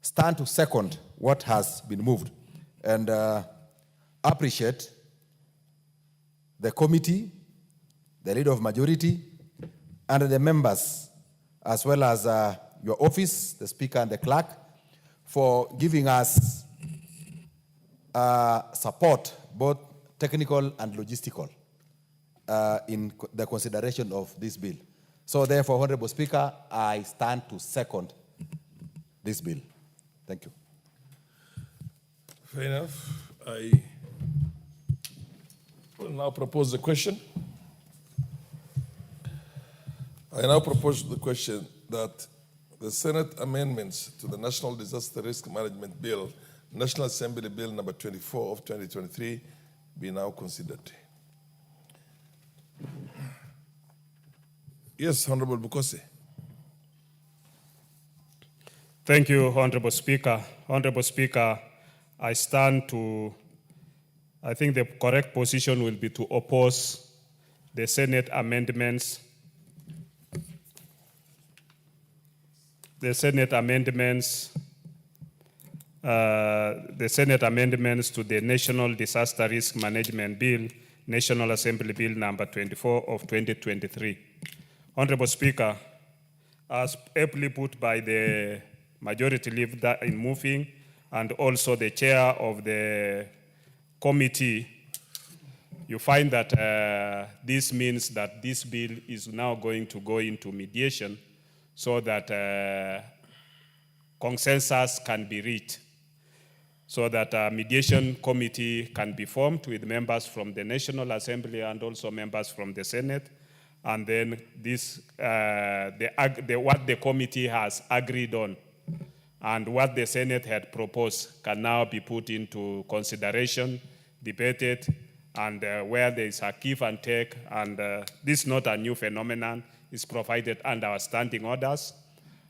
[SPEAKER 17] stand to second what has been moved and appreciate the committee, the leader of majority, and the members, as well as your office, the Speaker and the clerk, for giving us support, both technical and logistical, in the consideration of this bill. So therefore, Honorable Speaker, I stand to second this bill. Thank you.
[SPEAKER 7] Fair enough. I will now propose the question. I now propose the question that the Senate amendments to the National Disaster Risk Management Bill, National Assembly Bill number 24 of 2023, be now considered. Yes, Honorable Bukose.
[SPEAKER 19] Thank you, Honorable Speaker. Honorable Speaker, I stand to, I think the correct position will be to oppose the Senate amendments. The Senate amendments to the National Disaster Risk Management Bill National Assembly Bill number 24 of 2023. Honorable Speaker, as aptly put by the majority leader in moving and also the chair of the committee, you find that this means that this bill is now going to go into mediation so that consensus can be reached, so that a mediation committee can be formed with members from the National Assembly and also members from the Senate. And then this, what the committee has agreed on and what the Senate had proposed can now be put into consideration, debated, and where there is a give and take. And this is not a new phenomenon. It's provided under our standing orders.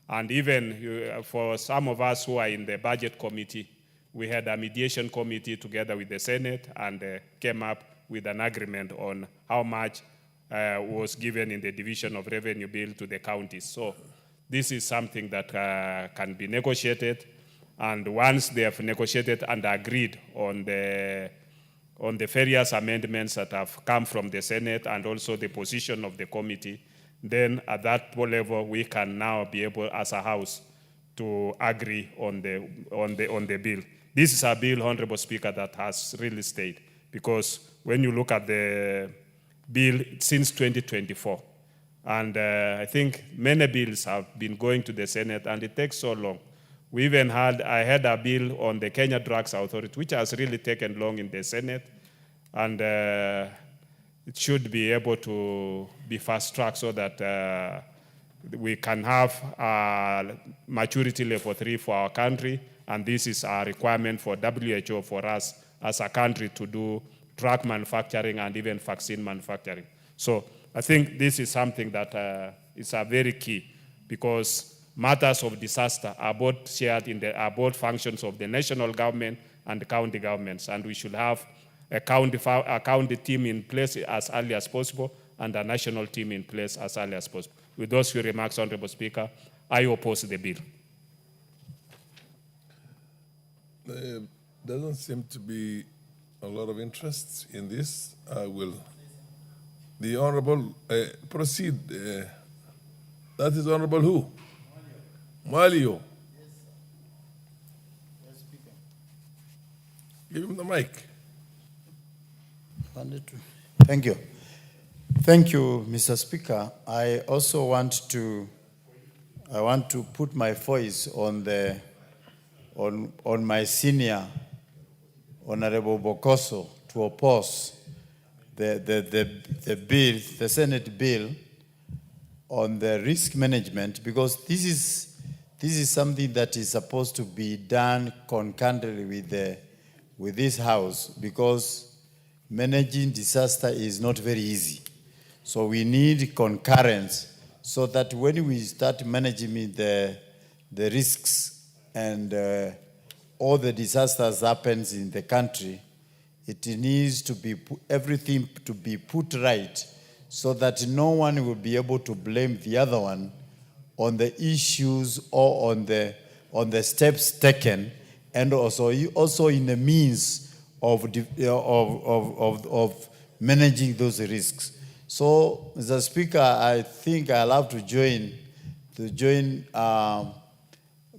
[SPEAKER 19] And even for some of us who are in the budget committee, we had a mediation committee together with the Senate and came up with an agreement on how much was given in the division of revenue bill to the counties. So this is something that can be negotiated. And once they have negotiated and agreed on the various amendments that have come from the Senate and also the position of the committee, then at that level we can now be able as a House to agree on the bill. This is a bill, Honorable Speaker, that has really stayed, because when you look at the bill since 2024, and I think many bills have been going to the Senate and it takes so long. We even I had a bill on the Kenya Drugs Authority, which has really taken long in the Senate, and it should be able to be fast-tracked so that we can have maturity level 3 for our country, and this is a requirement for WHO for us as a country to do drug manufacturing and even vaccine manufacturing. So I think this is something that is a very key, because matters of disaster are both shared are both functions of the national government and the county governments, and we should have a county team in place as early as possible and a national team in place as early as possible. With those few remarks, Honorable Speaker, I oppose the bill.
[SPEAKER 7] There doesn't seem to be a lot of interest in this. I will. The Honorable proceed. That is Honorable who? Malio. Give him the mic.
[SPEAKER 15] Thank you. Thank you, Mr. Speaker. I also want to put my voice on my senior Honorable Bokoso to oppose the bill, the Senate bill on the risk management, because this is something that is supposed to be done concurrently with this House, because managing disaster is not very easy. So we need concurrence so that when we start managing the risks and all the disasters happens in the country, it needs to be everything to be put right so that no one will be able to blame the other one on the issues or on the steps taken, and also in the means of managing those risks. So, Mr. Speaker, I think I'll have to join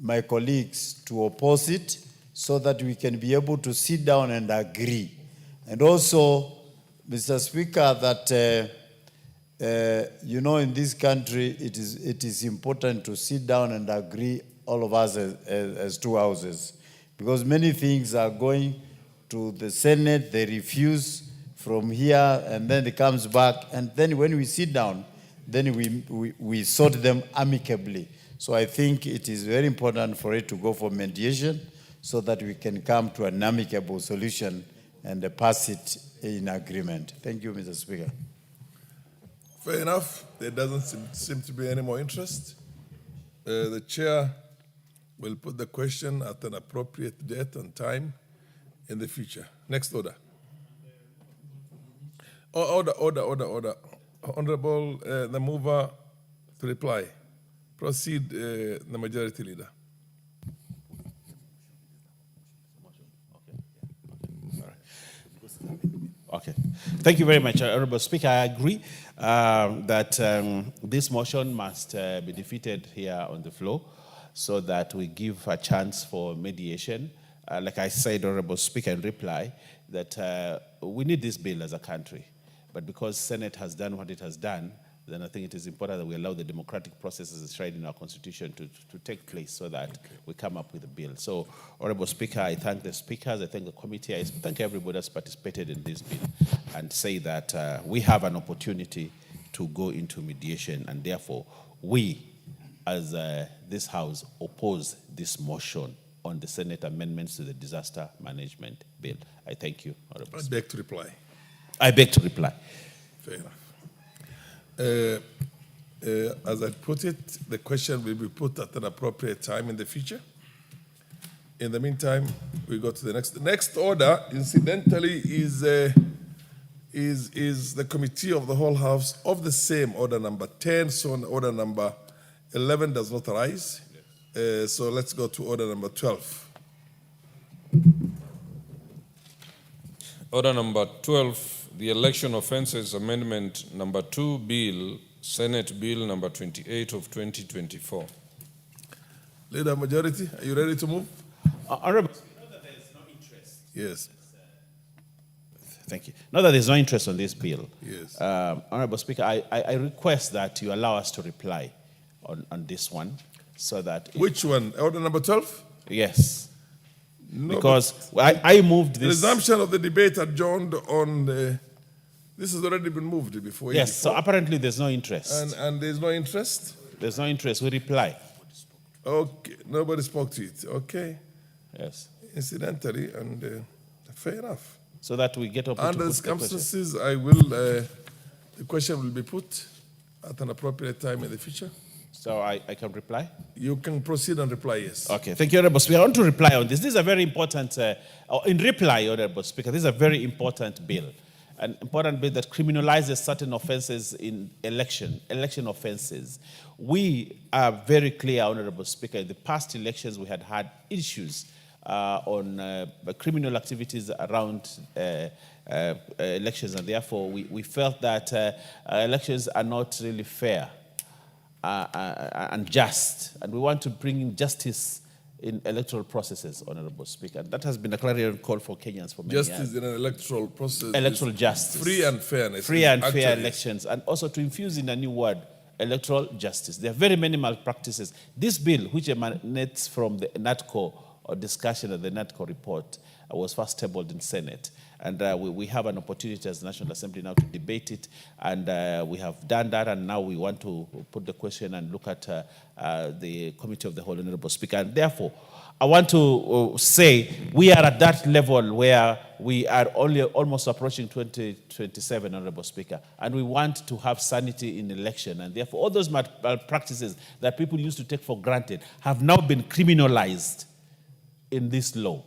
[SPEAKER 15] my colleagues to oppose it, so that we can be able to sit down and agree. And also, Mr. Speaker, that in this country, it is important to sit down and agree, all of us as two houses, because many things are going to the Senate, they refuse from here, and then it comes back, and then when we sit down, then we sort them amicably. So I think it is very important for it to go for mediation, so that we can come to an amicable solution and pass it in agreement. Thank you, Mr. Speaker.
[SPEAKER 7] Fair enough. There doesn't seem to be any more interest. The chair will put the question at an appropriate date and time in the future. Next order. Order. Honorable, the mover to reply. Proceed, the majority leader.
[SPEAKER 16] Okay. Thank you very much, Honorable Speaker. I agree that this motion must be defeated here on the floor so that we give a chance for mediation. Like I said, Honorable Speaker, in reply, that we need this bill as a country. But because Senate has done what it has done, then I think it is important that we allow the democratic processes enshrined in our Constitution to take place so that we come up with a bill. So, Honorable Speaker, I thank the speakers, I thank the committee, I thank everybody that's participated in this bill, and say that we have an opportunity to go into mediation, and therefore we, as this House, oppose this motion on the Senate amendments to the Disaster Management Bill. I thank you, Honorable Speaker.
[SPEAKER 7] I beg to reply.
[SPEAKER 16] I beg to reply.
[SPEAKER 7] Fair enough. As I put it, the question will be put at an appropriate time in the future. In the meantime, we go to the next. The next order, incidentally, is the Committee of the Whole House of the same order number 10. So order number 11 does not arise. So let's go to order number 12.
[SPEAKER 2] Order number 12, the Election Offences Amendment number 2 Bill, Senate Bill number 28 of 2024.
[SPEAKER 7] Leader Majority, are you ready to move?
[SPEAKER 16] Honorable, know that there is no interest.
[SPEAKER 7] Yes.
[SPEAKER 16] Thank you. Now that there's no interest on this bill,
[SPEAKER 7] yes.
[SPEAKER 16] Honorable Speaker, I request that you allow us to reply on this one so that...
[SPEAKER 7] Which one? Order number 12?
[SPEAKER 16] Yes.
[SPEAKER 7] No,
[SPEAKER 16] because I moved this...
[SPEAKER 7] Resumption of the debate adjourned on... this has already been moved before.
[SPEAKER 16] Yes, so apparently there's no interest.
[SPEAKER 7] And there's no interest?
[SPEAKER 16] There's no interest. We reply.
[SPEAKER 7] Okay, nobody spoke to it. Okay.
[SPEAKER 16] Yes.
[SPEAKER 7] Incidentally, and fair enough.
[SPEAKER 16] So that we get up
[SPEAKER 7] under circumstances, I will, the question will be put at an appropriate time in the future.
[SPEAKER 16] So I can reply?
[SPEAKER 7] You can proceed and reply, yes.
[SPEAKER 16] Okay, thank you, Honorable Speaker. I want to reply on this. This is a very important, in reply, Honorable Speaker, this is a very important bill. An important bill that criminalizes certain offenses in election offenses. We are very clear, Honorable Speaker, in the past elections we had issues on criminal activities around elections, and therefore we felt that elections are not really fair and just, and we want to bring in justice in electoral processes, Honorable Speaker. And that has been a clarion call for Kenyans for many years.
[SPEAKER 7] Justice in an electoral process.
[SPEAKER 16] Electoral justice.
[SPEAKER 7] Free and fairness.
[SPEAKER 16] Free and fair elections. And also to infuse in a new word, electoral justice. There are very many malpractices. This bill, which emanates from the NATCO or discussion of the NATCO report, was first tabled in Senate. And we have an opportunity as the National Assembly now to debate it. And we have done that, and now we want to put the question and look at the Committee of the Whole, Honorable Speaker. And therefore, I want to say we are at that level where we are only almost approaching 2027, Honorable Speaker. And we want to have sanity in election. And therefore, all those malpractices that people used to take for granted have now been criminalized in this law.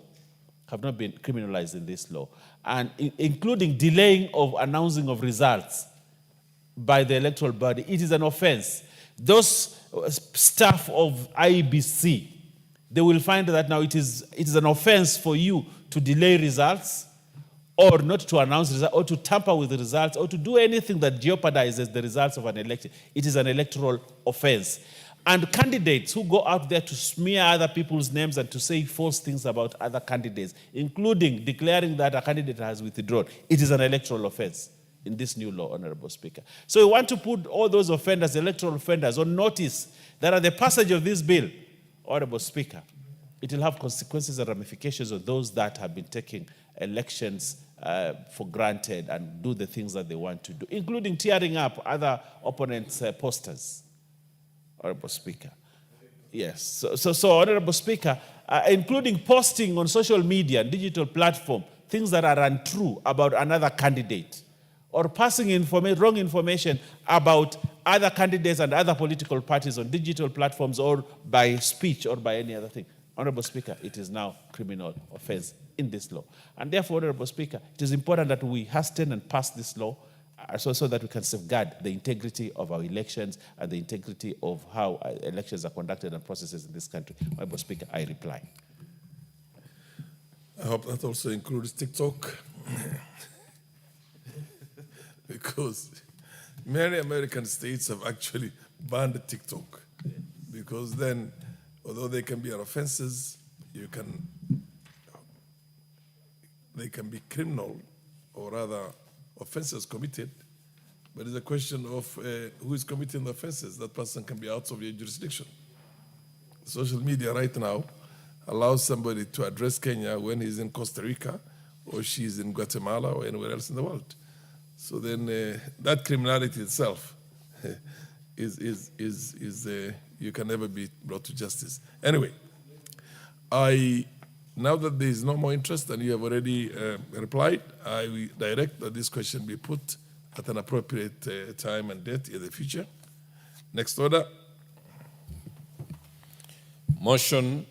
[SPEAKER 16] Have not been criminalized in this law, and including delaying of announcing of results by the electoral body. It is an offense. Those staff of IEBC, they will find that now it is an offense for you to delay results or not to announce results or to tamper with the results or to do anything that jeopardizes the results of an election. It is an electoral offense. And candidates who go out there to smear other people's names and to say false things about other candidates, including declaring that a candidate has withdrawn, it is an electoral offense in this new law, Honorable Speaker. So we want to put all those offenders, electoral offenders, on notice that at the passage of this bill, Honorable Speaker, it will have consequences and ramifications of those that have been taking elections for granted and do the things that they want to do, including tearing up other opponents' posters. Honorable Speaker. Yes. So Honorable Speaker, including posting on social media, digital platform, things that are untrue about another candidate, or passing wrong information about other candidates and other political parties on digital platforms or by speech or by any other thing. Honorable Speaker, it is now criminal offense in this law. And therefore, Honorable Speaker, it is important that we hasten and pass this law so that we can safeguard the integrity of our elections and the integrity of how elections are conducted and processes in this country. Honorable Speaker, I reply.
[SPEAKER 7] I hope that also includes TikTok. because many American states have actually banned TikTok, because then, although they can be offenses, they can be criminal, or rather offenses committed, but it's a question of who is committing the offenses. That person can be out of your jurisdiction. Social media right now allows somebody to address Kenya when he's in Costa Rica, or she's in Guatemala, or anywhere else in the world. So then that criminality itself you can never be brought to justice. Anyway, now that there is no more interest and you have already replied, I will direct that this question be put at an appropriate time and date in the future. Next order.
[SPEAKER 2] Motion,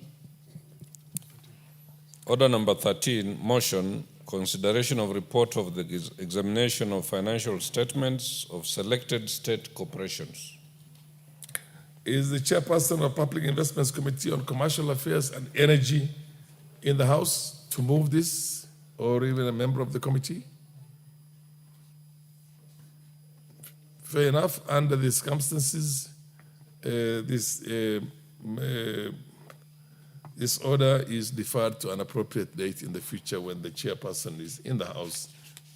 [SPEAKER 2] order number 13, motion, consideration of report of the examination of financial statements of selected state corporations.
[SPEAKER 7] Is the chairperson of Public Investments Committee on Commercial Affairs and Energy in the House to move this, or even a member of the committee? Fair enough. Under the circumstances, this order is deferred to an appropriate date in the future when the chairperson is in the House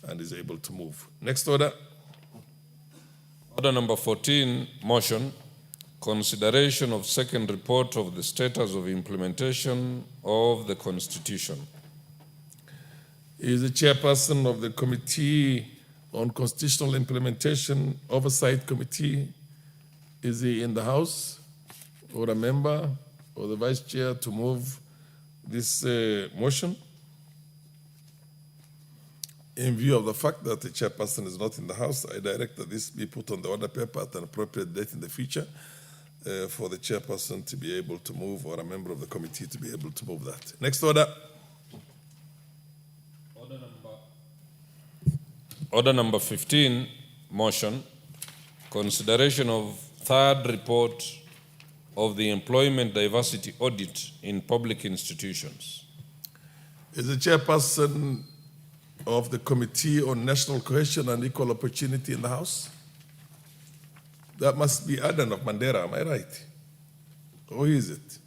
[SPEAKER 7] and is able to move. Next order.
[SPEAKER 2] Order number 14, motion, consideration of second report of the status of implementation of the Constitution.
[SPEAKER 7] Is the chairperson of the Committee on Constitutional Implementation Oversight Committee, is he in the House, or a member, or the vice chair to move this motion? In view of the fact that the chairperson is not in the House, I direct that this be put on the order paper at an appropriate date in the future for the chairperson to be able to move, or a member of the committee to be able to move that. Next order.
[SPEAKER 2] Order number 15, motion, consideration of third report of the employment diversity audit in public institutions.
[SPEAKER 7] Is the chairperson of the Committee on National Cohesion and Equal Opportunity in the House? That must be Adan of Mandera, am I right? Or is it?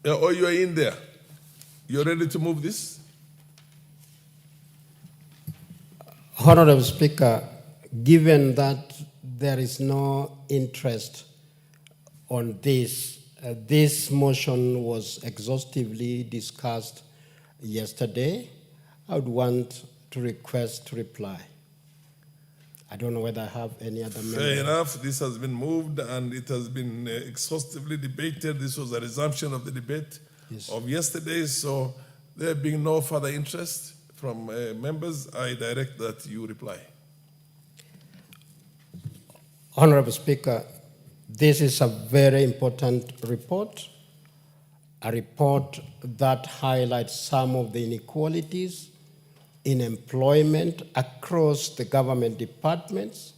[SPEAKER 7] Yeah, or you are in there. You're ready to move this?
[SPEAKER 1] Honorable Speaker, given that there is no interest on this, this motion was exhaustively discussed yesterday. I would want to request to reply. I don't know whether I have any other member.
[SPEAKER 7] Fair enough. This has been moved and it has been exhaustively debated. This was a resumption of the debate of yesterday. So there being no further interest from members, I direct that you reply.
[SPEAKER 1] Honorable Speaker, this is a very important report, a report that highlights some of the inequalities in employment across the government departments.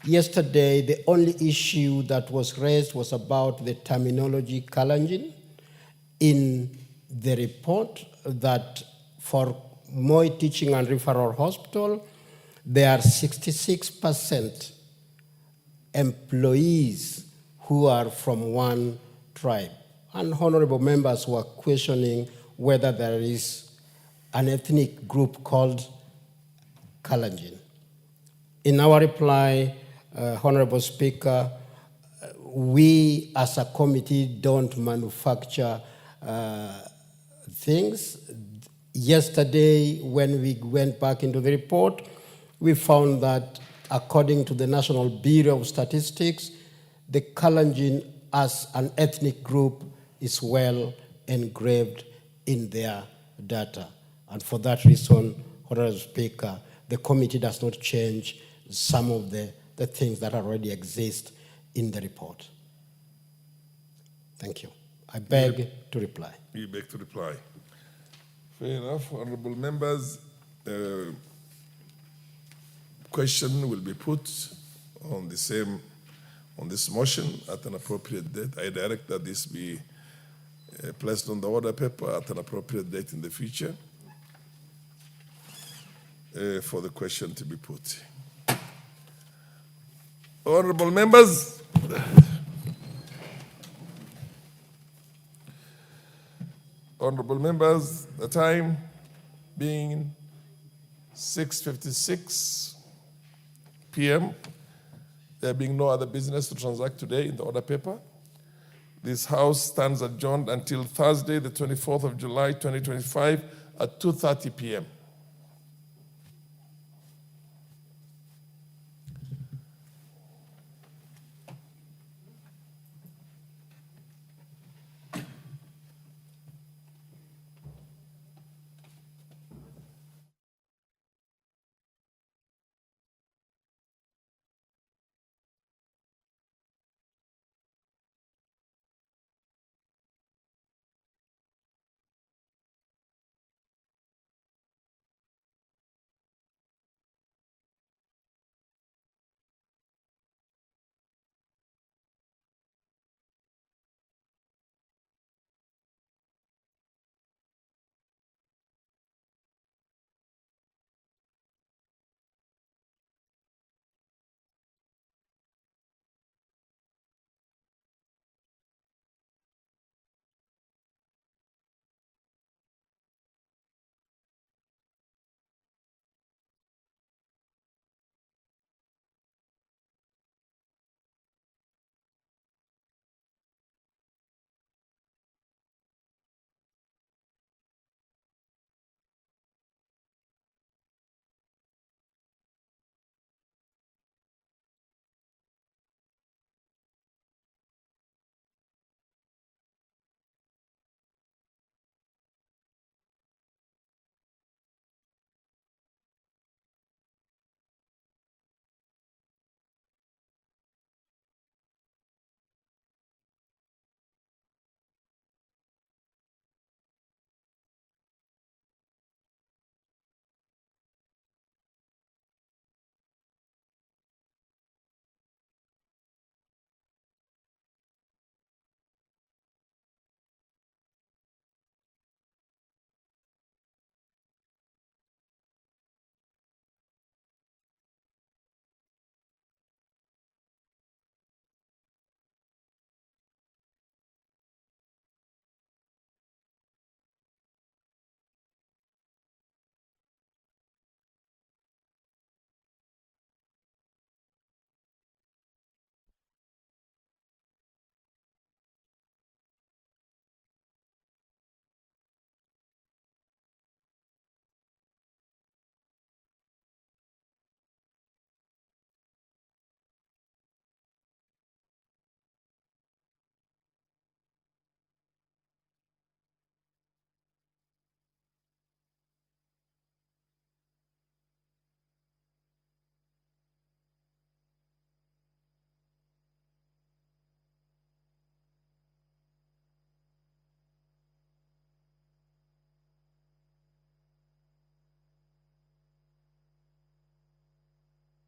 [SPEAKER 1] Yesterday, the only issue that was raised was about the terminology challenging in the report, that for Moi Teaching and Referral Hospital, there are 66% employees who are from one tribe. And honorable members were questioning whether there is an ethnic group called Kalenjin. In our reply, Honorable Speaker, we as a committee don't manufacture things. Yesterday, when we went back into the report, we found that according to the National Bureau of Statistics, the Kalenjin as an ethnic group is well engraved in their data. And for that reason, Honorable Speaker, the committee does not change some of the things that already exist in the report. Thank you. I beg to reply.
[SPEAKER 7] You beg to reply. Fair enough. Honorable members, question will be put on this motion at an appropriate date. I direct that this be placed on the order paper at an appropriate date in the future. for the question to be put. Honorable members, the time being 6:56 p.m., there being no other business to transact today in the order paper, this House stands adjourned until Thursday, the 24th of July, 2025 at 2:30 p.m.